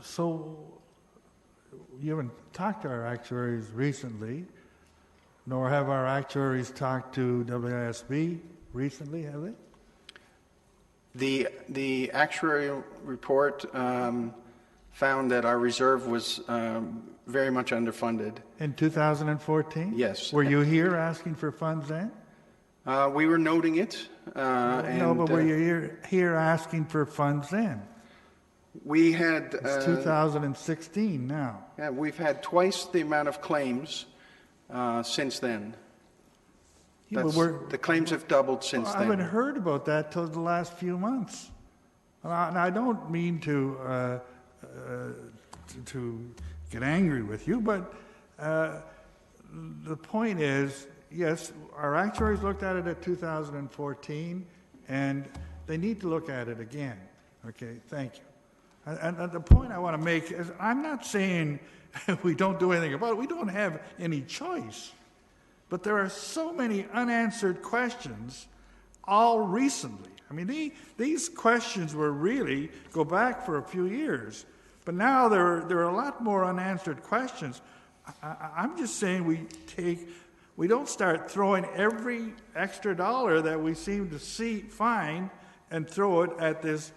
So you haven't talked to our actuaries recently, nor have our actuaries talked to WISB recently, have they? The actuarial report found that our reserve was very much underfunded. In 2014? Yes. Were you here asking for funds then? We were noting it. No, but were you here asking for funds then? We had... It's 2016 now. Yeah, we've had twice the amount of claims since then. Yeah, but the claims have doubled since I then. haven't heard about that till the last few months. And I don't mean to get angry with you, but the point is, yes, our actuaries looked at it at 2014, and they need to look at it again. Okay, thank you. And the point I want to make is, I'm not saying we don't do anything about it. We don't have any choice. But there are so many unanswered questions, all recently. I mean, these questions were really go back for a few years. But now there are a lot more unanswered questions. I'm just saying we don't start throwing every extra dollar that we seem to find and throw it at this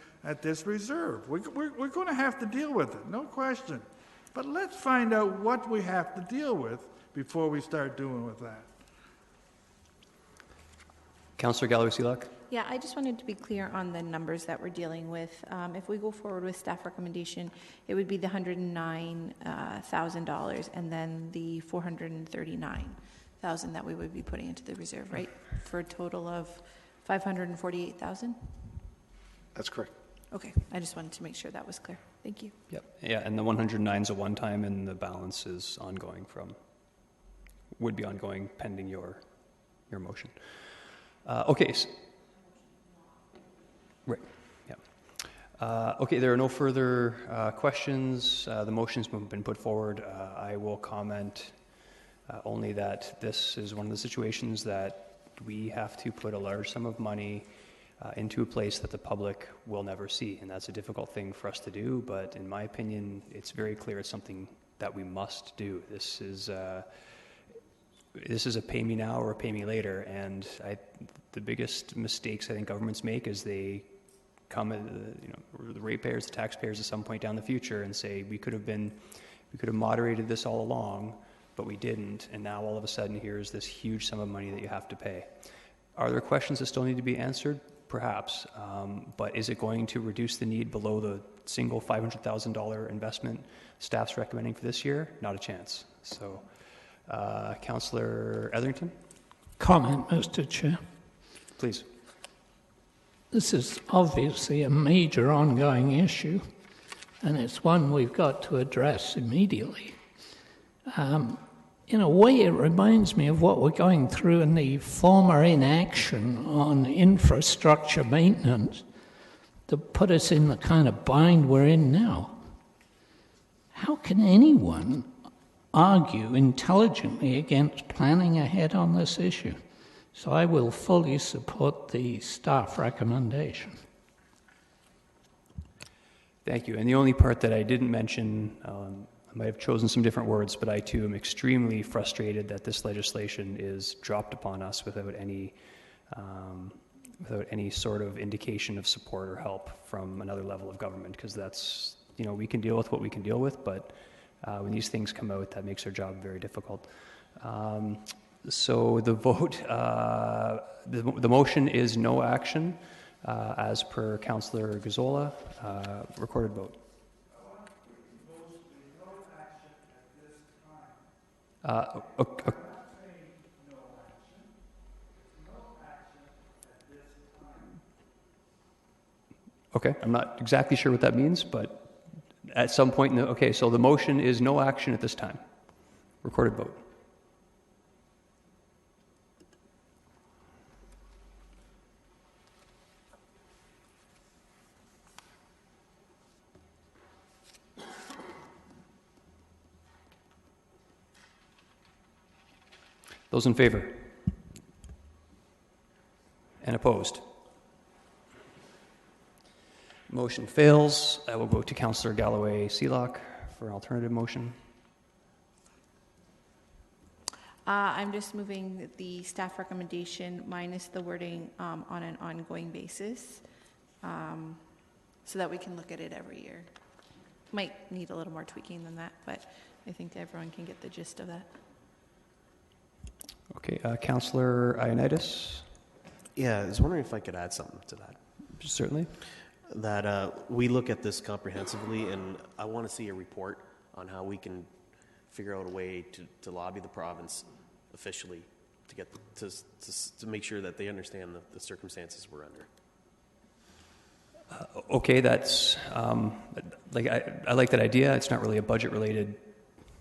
reserve. We're going to have to deal with it, no question. But let's find out what we have to deal with before we start doing with that. Councillor Gallery-Selak. Yeah, I just wanted to be clear on the numbers that we're dealing with. If we go forward with staff recommendation, it would be the $109,000 and then the $439,000 that we would be putting into the reserve, right? For a total of $548,000? That's correct. Okay, I just wanted to make sure that was clear. Thank you. Yep. Yeah, and the 109 is a one-time, and the balance is ongoing would be ongoing pending your motion. Okay. Right. Yeah. Okay. There are no further questions. The motion's been put forward. I will comment only that this is one of the situations that we have to put a large sum of money into a place that the public will never see, and that's a difficult thing for us to do. But in my opinion, it's very clear it's something that we must do. This is a pay me now or pay me later, and the biggest mistakes I think governments make is they come, the ratepayers, the taxpayers, at some point down the future, and say we could have moderated this all along, but we didn't, and now all of a sudden here's this huge sum of money that you have to pay. Are there questions that still need to be answered? Perhaps, but is it going to reduce the need below the single $500,000 investment staff's recommending for this year? Not a chance. So, Councillor Etherington? Comment, Mr. Chair. Please. This is obviously a major ongoing issue, and it's one we've got to address immediately. In a way, it reminds me of what we're going through in the former inaction on infrastructure maintenance to put us in the kind of bind we're in now. How can anyone argue intelligently against planning ahead on this issue? So I will fully support the staff recommendation. Thank you. And the only part that I didn't mention, I might have chosen some different words, but I too am extremely frustrated that this legislation is dropped upon us without any sort of indication of support or help from another level of government, because that's, we can deal with what we can deal with, but when these things come out, that makes our job very difficult. So the vote, the motion is no action, as per Councillor Gazzola. Recorded vote. Okay, I'm not exactly sure what that means, but at some point, okay, so the motion is no action at this time. Recorded vote. Those in favor? And opposed? Motion fails. I will go to Councillor Galloway Seelock for an alternative motion. I'm just moving the staff recommendation minus the wording on an ongoing basis, so that we can look at it every year. Might need a little more tweaking than that, but I think everyone can get the gist of that. Okay, Councillor Ioannidis? Yeah, I was wondering if I could add something to that. Certainly. That we look at this comprehensively, and I want to see a report on how we can figure out a way to lobby the province officially to get to make sure that they understand the circumstances we're under. Okay, that's like I like that idea. It's not really a budget-related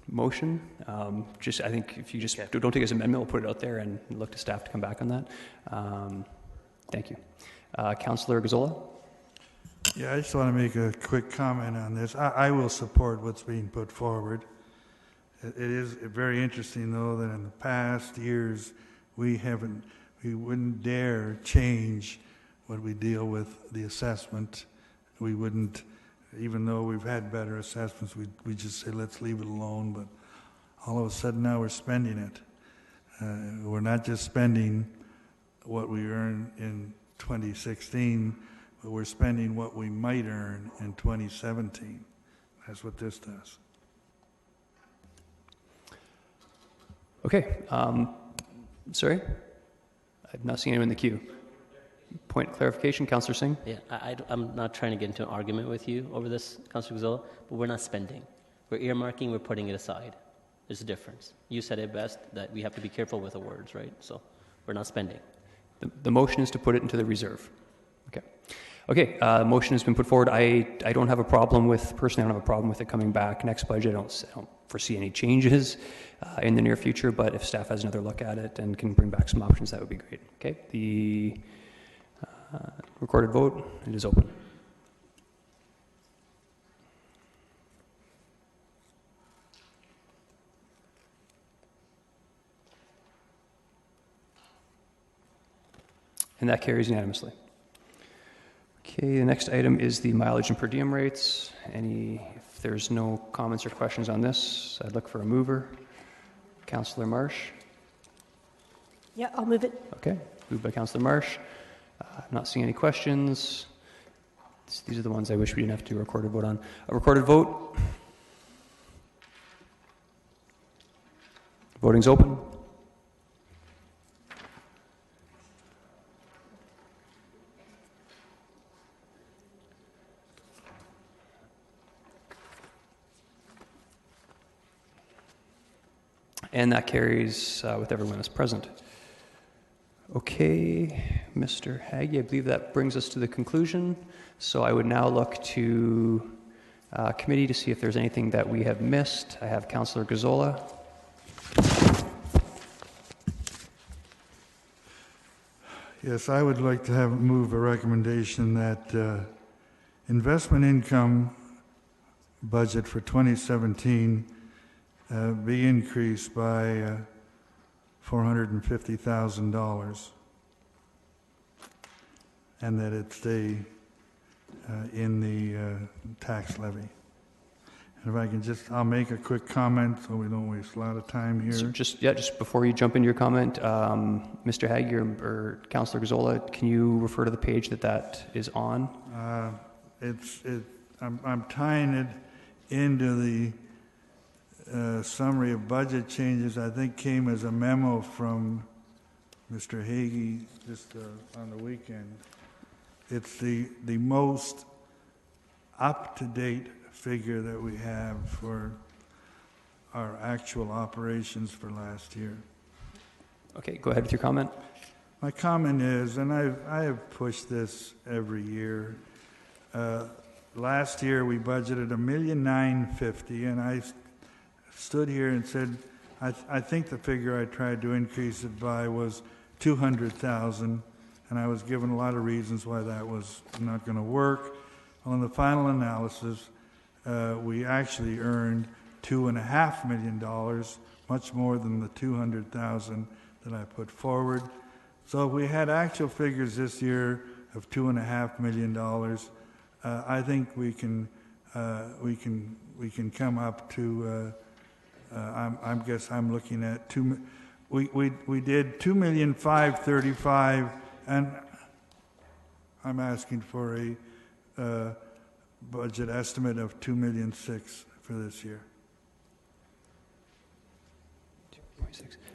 motion. I think if you just don't take it as an amendment, we'll put it out there and look to staff to come back on that. Thank you, Councillor Gazzola. Yeah, I just want to make a quick comment on this. I will support what's being put forward. It is very interesting, though, that in the past years we wouldn't dare change what we deal with the assessment. We wouldn't, even though we've had better assessments, we just say let's leave it alone. But all of a sudden now we're spending it. We're not just spending what we earned in 2016, but we're spending what we might earn in 2017. That's what this does. Okay. Sorry? I've not seen anyone in the queue. Point of clarification, Councillor Singh? Yeah, I'm not trying to get into an argument with you over this, Councillor Gazzola, but we're not spending. We're earmarking, we're putting it aside. There's a difference. You said it best, that we have to be careful with the words, right? So we're not spending. The motion is to put it into the reserve. Okay. Okay, motion has been put forward. I don't have a problem with, personally, I don't have a problem with it coming back next budget. I don't foresee any changes in the near future, but if staff has another look at it and can bring back some options, that would be great. Okay, the recorded vote, it is open. And that carries unanimously. Okay, the next item is the mileage and per diem rates. If there's no comments or questions on this, I'd look for a mover. Councillor Marsh. Yeah, I'll move it. Okay, moved by Councillor Marsh. I'm not seeing any questions. These are the ones I wish we didn't have to do a recorded vote on. A recorded vote. Voting's open. And that carries with everyone that's present. Okay, Mr. Haggie, I believe that brings us to the conclusion. So I would now look to committee to see if there's anything that we have missed. I have Councillor Gazzola. Yes, I would like to move a recommendation that investment income budget for 2017 be increased by $450,000, and that it stay in the tax levy. And if I can I'll make a quick comment so we don't waste a lot of time here. So just before you jump into your comment, Mr. Haggie or Councillor Gazzola, can you refer to the page that is on? I'm tying it into the summary of budget changes. I think came as a memo from Mr. Haggie just on the weekend. It's the most up-to-date figure that we have for our actual operations for last year. Okay, go ahead with your comment. My comment is, and I have pushed this every year. Last year we budgeted $1,950,000, and I stood here and said, I think the figure I tried to increase it by was $200,000, and I was given a lot of reasons why that was not going to work. Well, in the final analysis, we actually earned $2.5 million, much more than the $200,000 that I put forward. So if we had actual figures this year of $2.5 million, I think we can come up to. I guess I'm looking at we did $2,535,000, and I'm asking for a budget estimate of $2,600,000 for this year.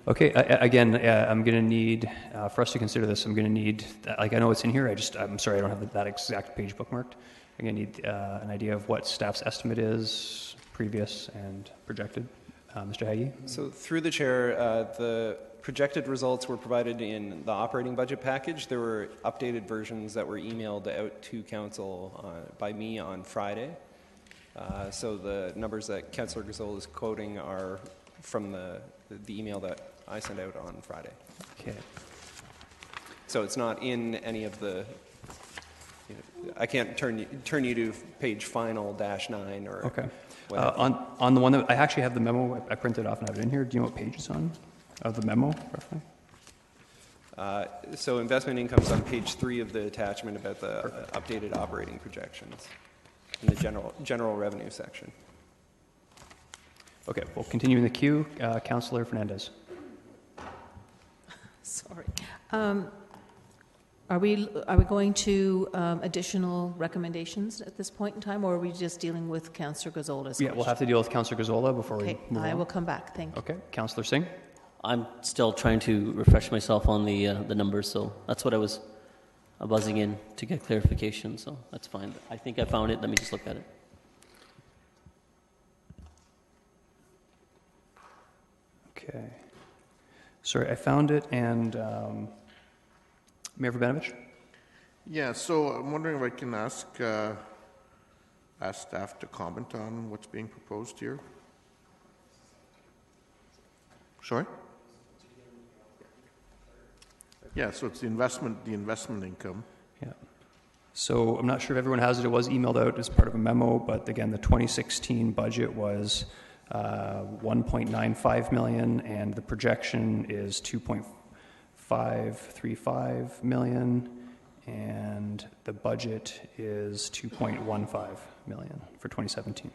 Okay, again, I'm going to need, for us to consider this, I'm going to need, like I know it's in here, I'm sorry I don't have that exact page bookmarked. I'm going to need an idea of what staff's estimate is, previous and projected. Mr. Hagee? So through the chair, the projected results were provided in the operating budget package. There were updated versions that were emailed out to council by me on Friday. So the numbers that Councillor Gazzola is quoting are from the email that I sent out on Friday. Okay. So it's not in any of the. I can't turn you to page final -9 or. Okay. On the one that I actually have the memo, I printed off and have it in here. Do you know what page it's on of the memo, roughly? So investment income's on page 3 of the attachment about the updated operating projections in the general revenue section. Okay, we'll continue in the queue. Councillor Fernandez. Sorry. Are we going to additional recommendations at this point in time, or are we just dealing with Councillor Gazzola's? Yeah, we'll have to deal with Councillor Gazzola before we move on. I will come back. Thank you. Okay, Councillor Singh. I'm still trying to refresh myself on the numbers, so that's what I was buzzing in to get clarification. So that's fine. I think I found it. Let me just look at it. Okay. Sorry, I found it, and Mayor Verbenovich? Yeah, so I'm wondering if I can ask staff to comment on what's being proposed here. Sorry? Yeah, so it's the investment income. Yeah. So I'm not sure if everyone has it. It was emailed out as part of a memo, but again, the 2016 budget was $1.95 million, and the projection is $2.535 million, and the budget is $2.15 million for 2017.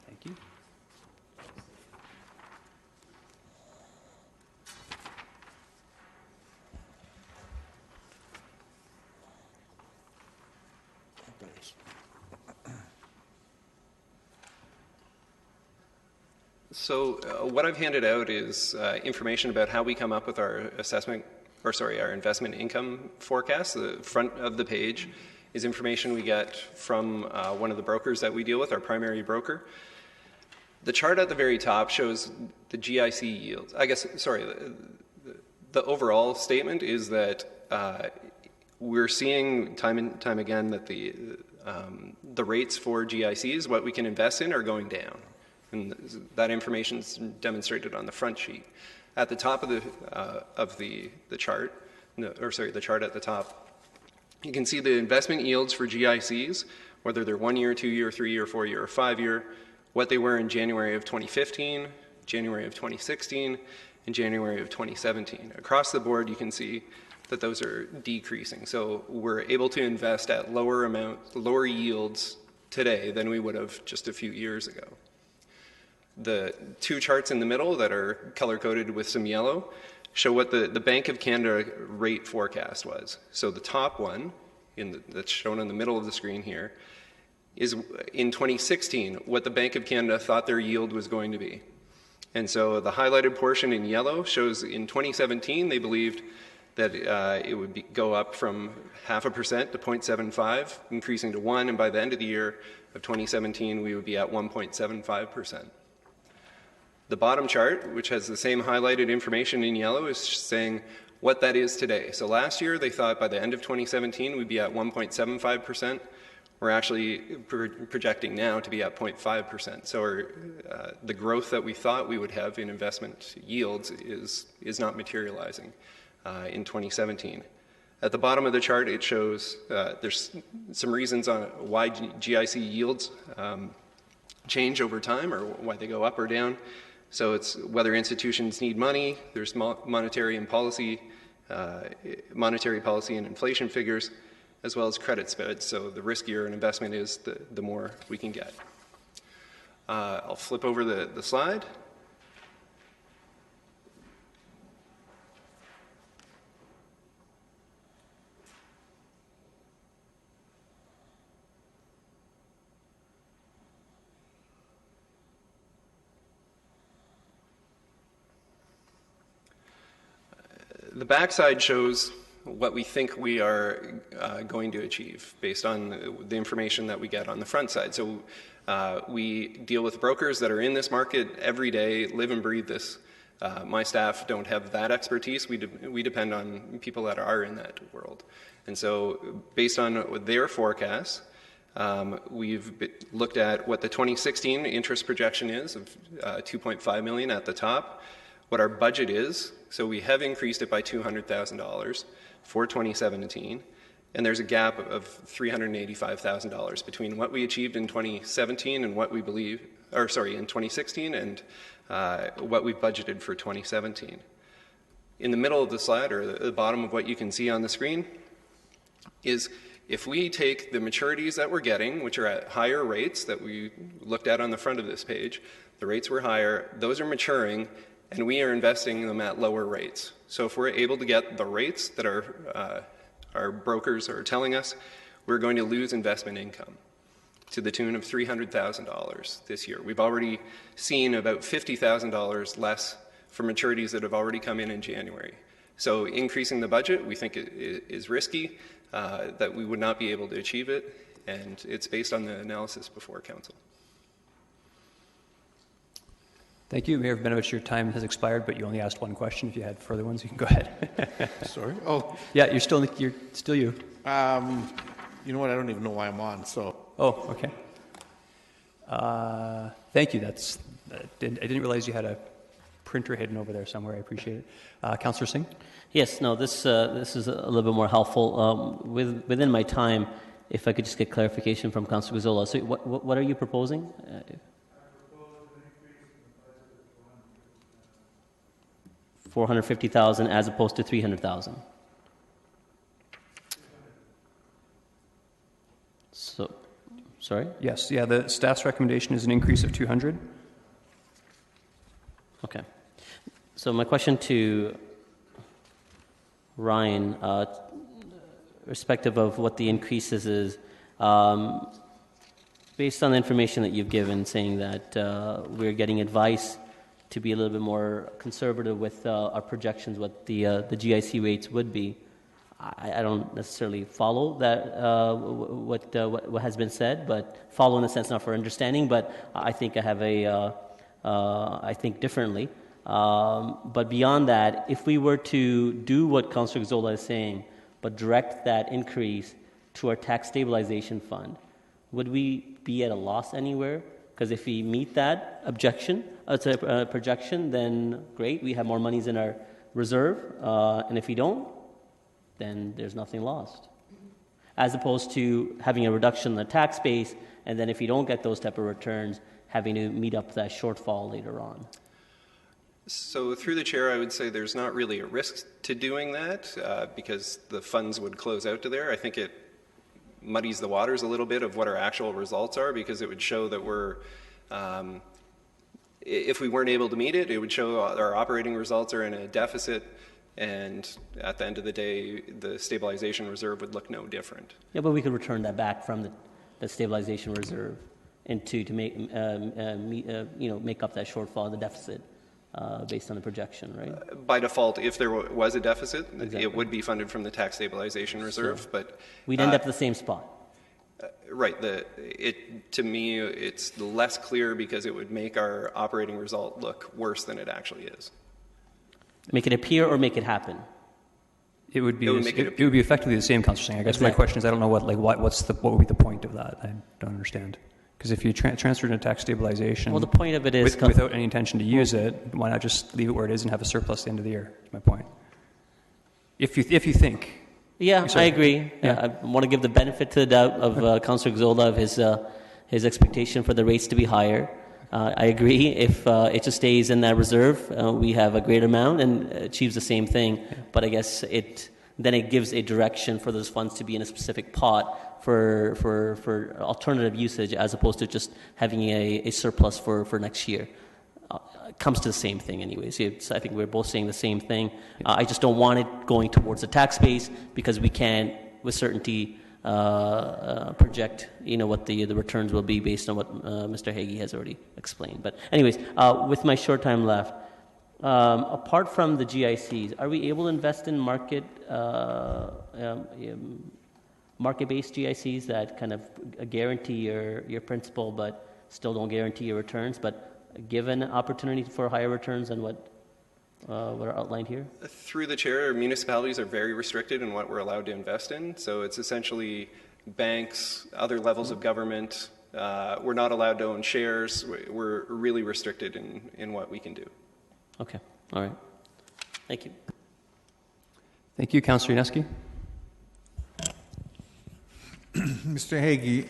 Thank you. So what I've handed out is information about how we come up with our our investment income forecast. The front of the page is information we get from one of the brokers that we deal with, our primary broker. The chart at the very top shows the GIC yields. The overall statement is that we're seeing time and time again that the rates for GICs, what we can invest in, are going down. And that information is demonstrated on the front sheet. At the top of the chart, the chart at the top, you can see the investment yields for GICs, whether they're 1 year, 2 year, 3 year, 4 year, or 5 year, what they were in January of 2015, January of 2016, and January of 2017. Across the board, you can see that those are decreasing. So we're able to invest at lower yields today than we would have just a few years ago. The two charts in the middle that are color-coded with some yellow show what the Bank of Canada rate forecast was. So the top one, that's shown in the middle of the screen here, is in 2016 what the Bank of Canada thought their yield was going to be. And so the highlighted portion in yellow shows in 2017 they believed that it would go up from 0.5% to 0.75, increasing to 1, and by the end of the year of 2017 we would be at 1.75%. The bottom chart, which has the same highlighted information in yellow, is saying what that is today. So last year, they thought by the end of 2017, we'd be at 1.75%. We're actually projecting now to be at 0.5%. So the growth that we thought we would have in investment yields is not materializing in 2017. At the bottom of the chart, it shows there's some reasons on why GIC yields change over time or why they go up or down. So it's whether institutions need money, there's monetary policy and inflation figures, as well as credit spreads. So the riskier an investment is, the more we can get. I'll flip over the slide. The backside shows what we think we are going to achieve based on the information that we get on the front side. So we deal with brokers that are in this market every day, live and breathe this. My staff don't have that expertise. We depend on people that are in that world. And so based on their forecasts, we've looked at what the 2016 interest projection is of $2.5 million at the top, what our budget is. So we have increased it by $200,000 for 2017, and there's a gap of $385,000 between what we achieved in 2017 and what we believe, or sorry, in 2016 and what we budgeted for 2017. In the middle of the slide, or the bottom of what you can see on the screen, is if we take the maturities that we're getting, which are at higher rates that we looked at on the front of this page, the rates were higher, those are maturing, and we are investing them at lower rates. So if we're able to get the rates that our brokers are telling us, we're going to lose investment income to the tune of $300,000 this year. We've already seen about $50,000 less for maturities that have already come in January. So increasing the budget, we think it is risky, that we would not be able to achieve it, and it's based on the analysis before Council. Thank you. Mayor Rabinovich, your time has expired, but you only asked one question. If you had further ones, you can go ahead. Sorry? Oh. Yeah, you're still you. You know what? I don't even know why I'm on, so. Oh, okay. Thank you. I didn't realize you had a printer hidden over there somewhere. I appreciate it. Councillor Singh? Yes, no, this is a little bit more helpful. Within my time, if I could just get clarification from Councillor Gazzola. So what are you proposing? $450,000 as opposed to $300,000. So, sorry? Yes, yeah, the staff's recommendation is an increase of 200. Okay. So my question to Ryan, respective of what the increases is, based on the information that you've given, saying that we're getting advice to be a little bit more conservative with our projections, what the GIC rates would be. I don't necessarily follow that what has been said, but follow in the sense not for understanding. But I think I have I think differently. But beyond that, if we were to do what Councillor Gazzola is saying, but direct that increase to our tax stabilization fund, would we be at a loss anywhere? Because if we meet that projection, then great, we have more monies in our reserve. And if we don't, then there's nothing lost. As opposed to having a reduction in the tax base, and then if you don't get those type of returns, having to meet up that shortfall later on. So through the chair, I would say there's not really a risk to doing that because the funds would close out to there. I think it muddies the waters a little bit of what our actual results are, because it would show that we're, if we weren't able to meet it, it would show our operating results are in a deficit, and at the end of the day, the stabilization reserve would look no different. Yeah, but we could return that back from the stabilization reserve to make make up that shortfall in the deficit based on the projection, right? By default, if there was a deficit, exactly, it would be funded from the tax stabilization reserve. So but we'd end up at the same spot. Right. To me, it's less clear because it would make our operating result look worse than it actually is. Make it appear or make it happen? It would be effectively the same, Councillor Singh. I guess exactly. My question is, I don't know what would be the point of that. I don't understand. Because if you transfer it into tax stabilization, well, the point of it is without any intention to use it, why not just leave it where it is and have a surplus at the end of the year? That's my point. If you think Yeah, I agree. I want to give the benefit to the doubt of Councillor Gazzola of his expectation for the rates to be higher. I agree. If it just stays in that reserve, we have a greater amount and achieves the same thing. But I guess it gives a direction for those funds to be in a specific pot for alternative usage, as opposed to just having a surplus for next year. It comes to the same thing anyways. I think we're both saying the same thing. I just don't want it going towards the tax base, because we can't with certainty project what the returns will be based on what Mr. Hagee has already explained. But anyways, with my short time left, apart from the GICs, are we able to invest in market-based GICs that kind of guarantee your principal but still don't guarantee your returns, but give an opportunity for higher returns than what are outlined here? Through the chair, municipalities are very restricted in what we're allowed to invest in. So it's essentially banks, other levels of government. We're not allowed to own shares. We're really restricted in what we can do. Okay. All right. Thank you. Thank you. Councillor Yaneski. Mr. Hagee,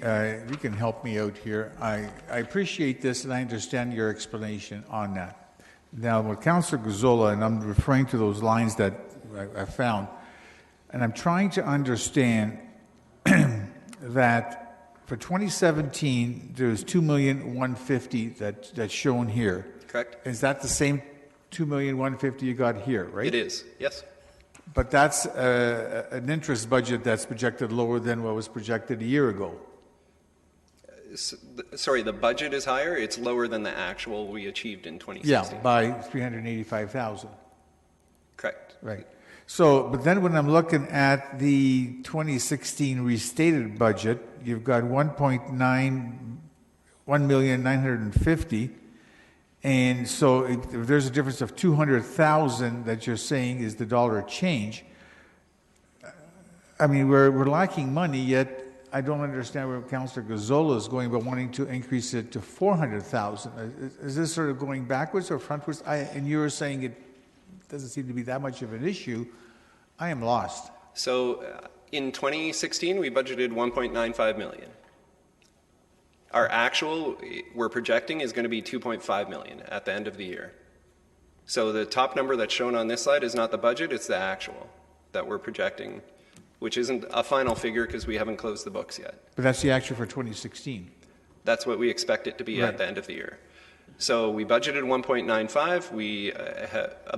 you can help me out here. I appreciate this, and I understand your explanation on that. Now, with Councillor Gazzola, and I'm referring to those lines that I found, and I'm trying to understand that for 2017, there's $2,150,000 that's shown here. Correct. Is that the same $2,150,000 you got here, right? It is, yes. But that's an interest budget that's projected lower than what was projected a year ago. Sorry, the budget is higher. It's lower than the actual we achieved in 2016. Yeah, by $385,000. Correct. Right. So, but then when I'm looking at the 2016 restated budget, you've got $1,950,000, and so if there's a difference of $200,000 that you're saying is the dollar change. I mean, we're lacking money, yet I don't understand where Councillor Gazzola is going, but wanting to increase it to $400,000. Is this sort of going backwards or frontwards? And you were saying it doesn't seem to be that much of an issue. I am lost. So in 2016, we budgeted $1.95 million. Our actual, we're projecting, is going to be $2.5 million at the end of the year. So the top number that's shown on this slide is not the budget, it's the actual that we're projecting, which isn't a final figure because we haven't closed the books yet. But that's the actual for 2016. That's what we expect it to be at the end of the year. So we budgeted 1.95. We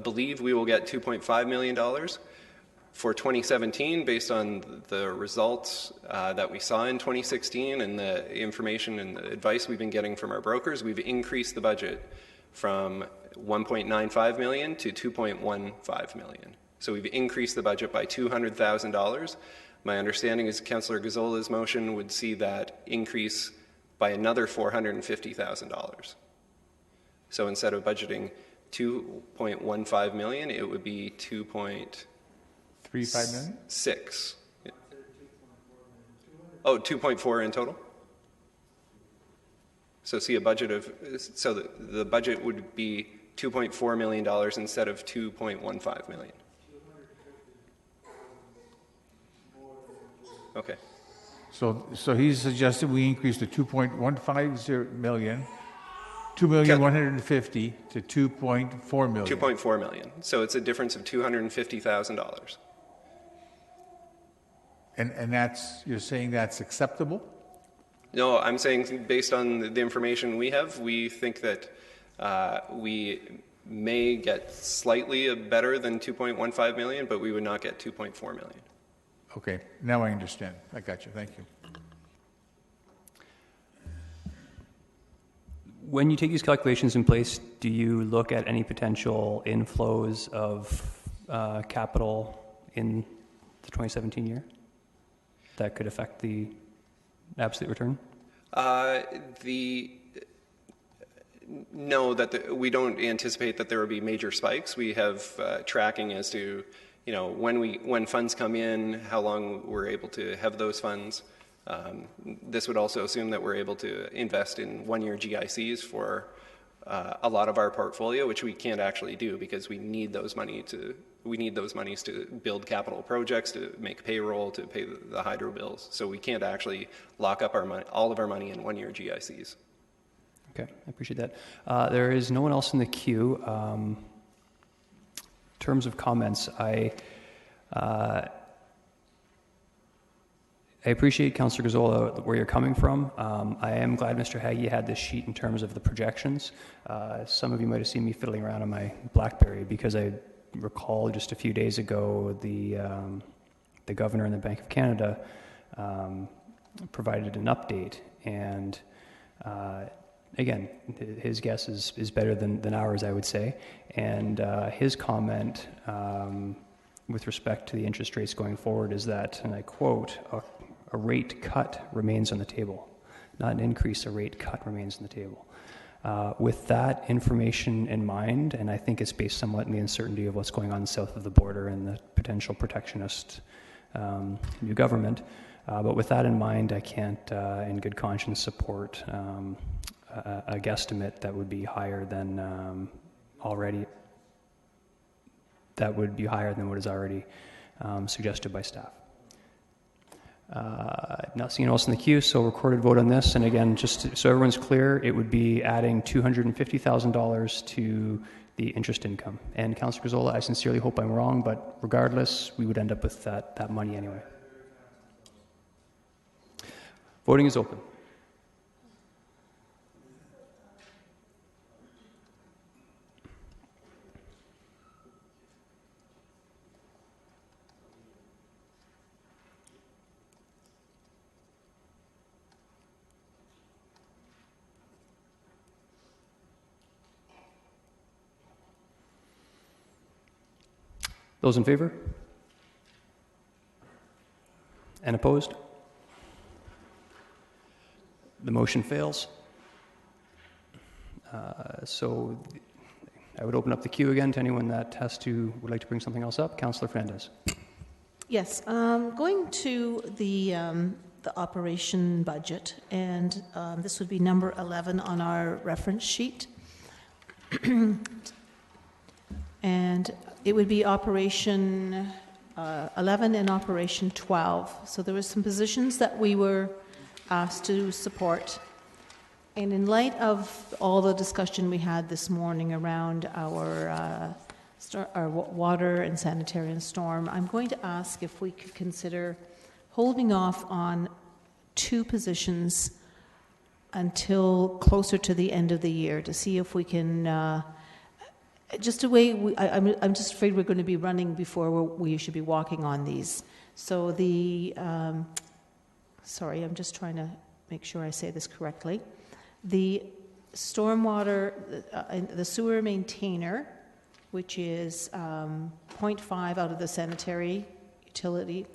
believe we will get $2.5 million for 2017 based on the results that we saw in 2016 and the information and the advice we've been getting from our brokers. We've increased the budget from 1.95 million to 2.15 million. So we've increased the budget by $200,000. My understanding is Councillor Gazzola's motion would see that increase by another $450,000. So instead of budgeting 2.15 million, it would be 2.35 million? 6. Oh, 2.4 in total? So see a budget of, so the budget would be $2.4 million instead of 2.15 million. Okay. So he's suggested we increase to 2.150 million, 2,150,000 to 2.4 million. 2.4 million. So it's a difference of $250,000. And that's, you're saying that's acceptable? No, I'm saying based on the information we have, we think that we may get slightly better than 2.15 million, but we would not get 2.4 million. Okay, now I understand. I got you. Thank you. When you take these calculations in place, do you look at any potential inflows of capital in the 2017 year that could affect the absolute return? No, we don't anticipate that there will be major spikes. We have tracking as to, you know, when funds come in, how long we're able to have those funds. This would also assume that we're able to invest in one-year GICs for a lot of our portfolio, which we can't actually do because we need those monies to build capital projects, to make payroll, to pay the hydro bills. So we can't actually lock up all of our money in one-year GICs. Okay, I appreciate that. There is no one else in the queue. In terms of comments, I appreciate, Councillor Gazzola, where you're coming from. I am glad Mr. Haggie had this sheet in terms of the projections. Some of you might have seen me fiddling around on my BlackBerry because I recall just a few days ago the Governor and the Bank of Canada provided an update, and again, his guess is better than ours, I would say. And his comment with respect to the interest rates going forward is that, and I quote, a rate cut remains on the table. Not an increase, a rate cut remains on the table. With that information in mind, and I think it's based somewhat in the uncertainty of what's going on south of the border and the potential protectionist new government, but with that in mind, I can't in good conscience support a guesstimate that would be higher than what is already suggested by staff. Not seeing anyone else in the queue, so recorded vote on this. And again, just so everyone's clear, it would be adding $250,000 to the interest income. And Councillor Gazzola, I sincerely hope I'm wrong, but regardless, we would end up with that money anyway. Voting is open. Those in favor? And opposed? The motion fails. So I would open up the queue again to anyone that would like to bring something else up. Councillor Fernandez. Yes, going to the operation budget, and this would be number 11 on our reference sheet. And it would be Operation 11 and Operation 12. So there were some positions that we were asked to support. And in light of all the discussion we had this morning around our water and sanitary and storm, I'm going to ask if we could consider holding off on 2 positions until closer to the end of the year to see if we can just a way, I'm just afraid we're going to be running before we should be walking on these. So sorry, I'm just trying to make sure I say this correctly. The stormwater, the sewer maintainer, which is 0.5 out of the sanitary utility,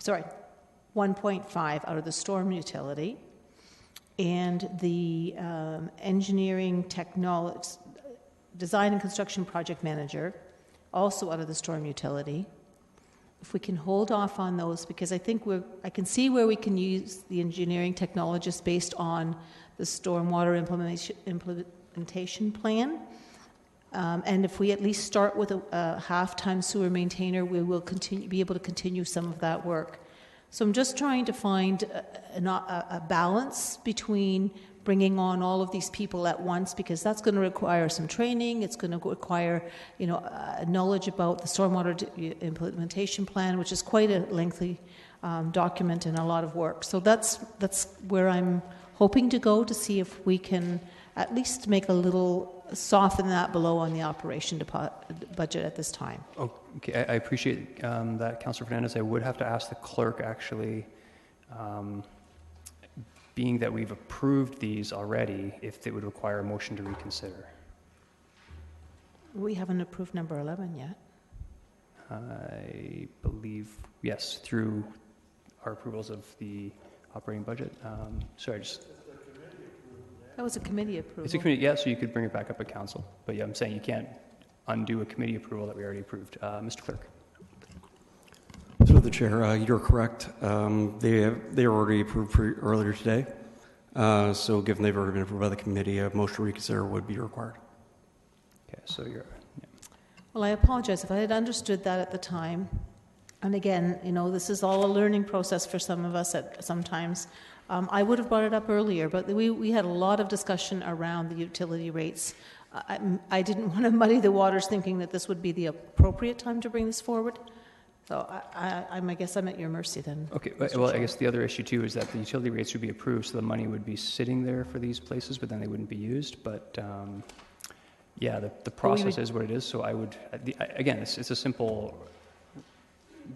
1.5 out of the storm utility, and the engineering technology, design and construction project manager, also out of the storm utility. If we can hold off on those, because I think I can see where we can use the engineering technologist based on the stormwater implementation plan. And if we at least start with a half-time sewer maintainer, we will be able to continue some of that work. So I'm just trying to find a balance between bringing on all of these people at once, because that's going to require some training. It's going to require, knowledge about the stormwater implementation plan, which is quite a lengthy document and a lot of work. So that's where I'm hoping to go, to see if we can at least make a little soften that below on the operation budget at this time. Okay, I appreciate that, Councillor Fernandez. I would have to ask the clerk, actually, being that we've approved these already, if it would require a motion to reconsider. We haven't approved number 11 yet. I believe, yes, through our approvals of the operating budget. That was a committee approval. It's a committee, yeah, so you could bring it back up at council. But yeah, I'm saying you can't undo a committee approval that we already approved. Mr. Clerk. Through the chair, you're correct. They were already approved earlier today. So given they've already been approved by the committee, a motion to reconsider would be required. Okay, so you're... Well, I apologize if I had understood that at the time. And again, you know, this is all a learning process for some of us at sometimes. I would have brought it up earlier, but we had a lot of discussion around the utility rates. I didn't want to muddy the waters thinking that this would be the appropriate time to bring this forward. So I guess I'm at your mercy then. Okay, Mr. well, Chair. I guess the other issue too is that the utility rates would be approved, so the money would be sitting there for these places, but then they wouldn't be used. But yeah, the process is what it is. So I would, again, it's a simple,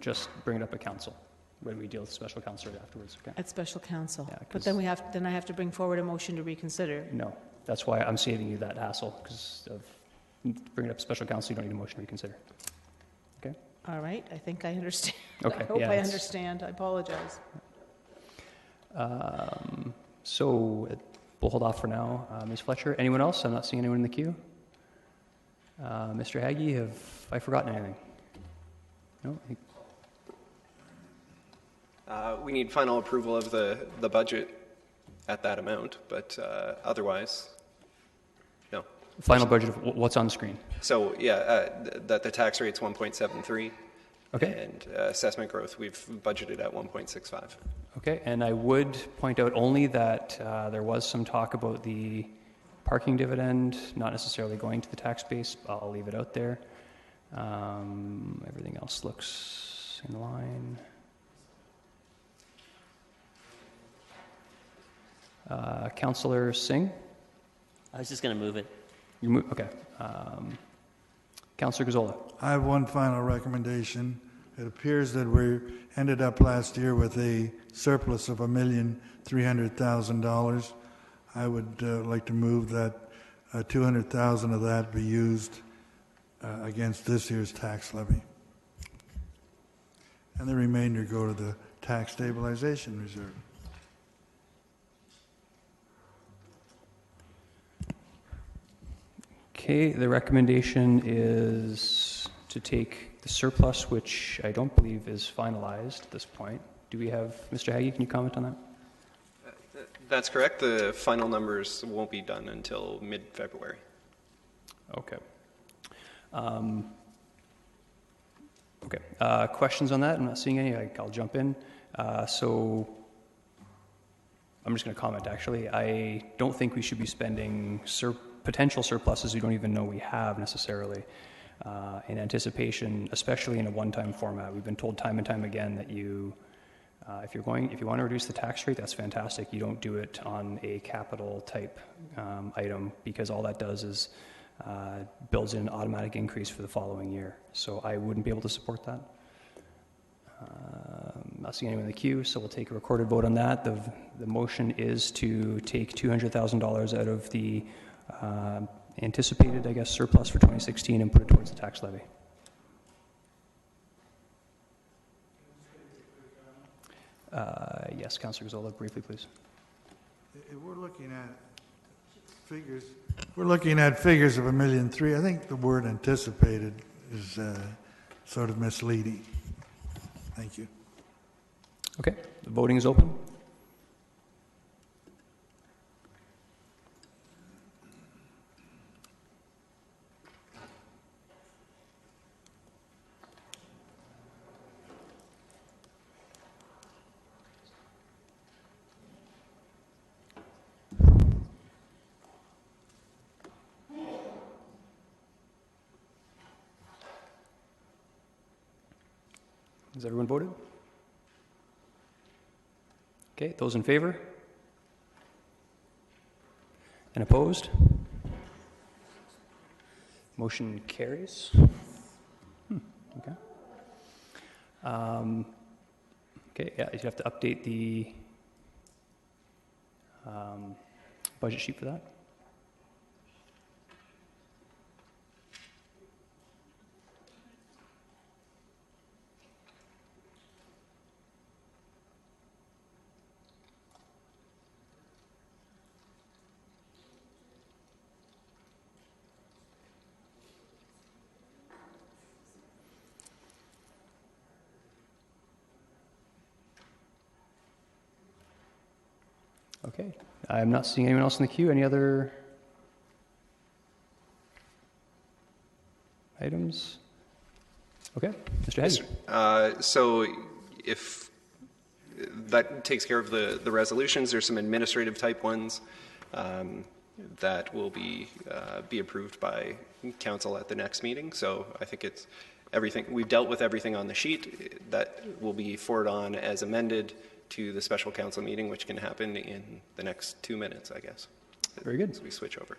just bring it up at council when we deal with special council afterwards. Okay. At special council. Yeah, but then I have to bring forward a motion to reconsider. No, that's why I'm saving you that hassle, because of bringing up special council, you don't need a motion to reconsider. Okay. All right, I think I understand. Okay. I hope yeah, I understand. I apologize. So we'll hold off for now. Ms. Fletcher, anyone else? I'm not seeing anyone in the queue. Mr. Haggie, have I forgotten anything? No? We need final approval of the budget at that amount, but otherwise, no. Final budget of what's on the screen? So, yeah, that the tax rate's 1.73. Okay. And assessment growth, we've budgeted at 1.65. Okay, and I would point out only that there was some talk about the parking dividend, not necessarily going to the tax base. I'll leave it out there. Everything else looks in line. Councillor Singh? I was just going to move it. You move, okay. Councillor Gazzola? I have one final recommendation. It appears that we ended up last year with a surplus of $1,300,000. I would like to move that $200,000 of that be used against this year's tax levy. And the remainder go to the tax stabilization reserve. Okay, the recommendation is to take the surplus, which I don't believe is finalized at this point. Do we have, Mr. Haggie, can you comment on that? That's correct. The final numbers won't be done until mid-February. Okay. Questions on that? I'm not seeing any. I'll jump in. So I'm just going to comment, actually. I don't think we should be spending potential surpluses we don't even know we have necessarily in anticipation, especially in a one-time format. We've been told time and time again that if you want to reduce the tax rate, that's fantastic. You don't do it on a capital type item, because all that does is builds in an automatic increase for the following year. So I wouldn't be able to support that. Not seeing anyone in the queue, so we'll take a recorded vote on that. The motion is to take $200,000 out of the anticipated, I guess, surplus for 2016 and put it towards the tax levy. Yes, Councillor Gazzola, briefly, please. If we're looking at figures, of $1.3 million. I think the word anticipated is sort of misleading. Thank you. Okay, the voting is open. Has everyone voted? Okay, those in favor? And opposed? Motion carries. Okay. Okay, yeah, you have to update the budget sheet for that. Okay. I'm not seeing anyone else in the queue. Any other items? Okay. Mr. Hedgie. So if that takes care of the resolutions, there's some administrative type ones that will be approved by council at the next meeting. So I think it's everything. We've dealt with everything on the sheet. That will be forwarded on as amended to the special council meeting, which can happen in the next 2 minutes, I guess. Very good. As we switch over.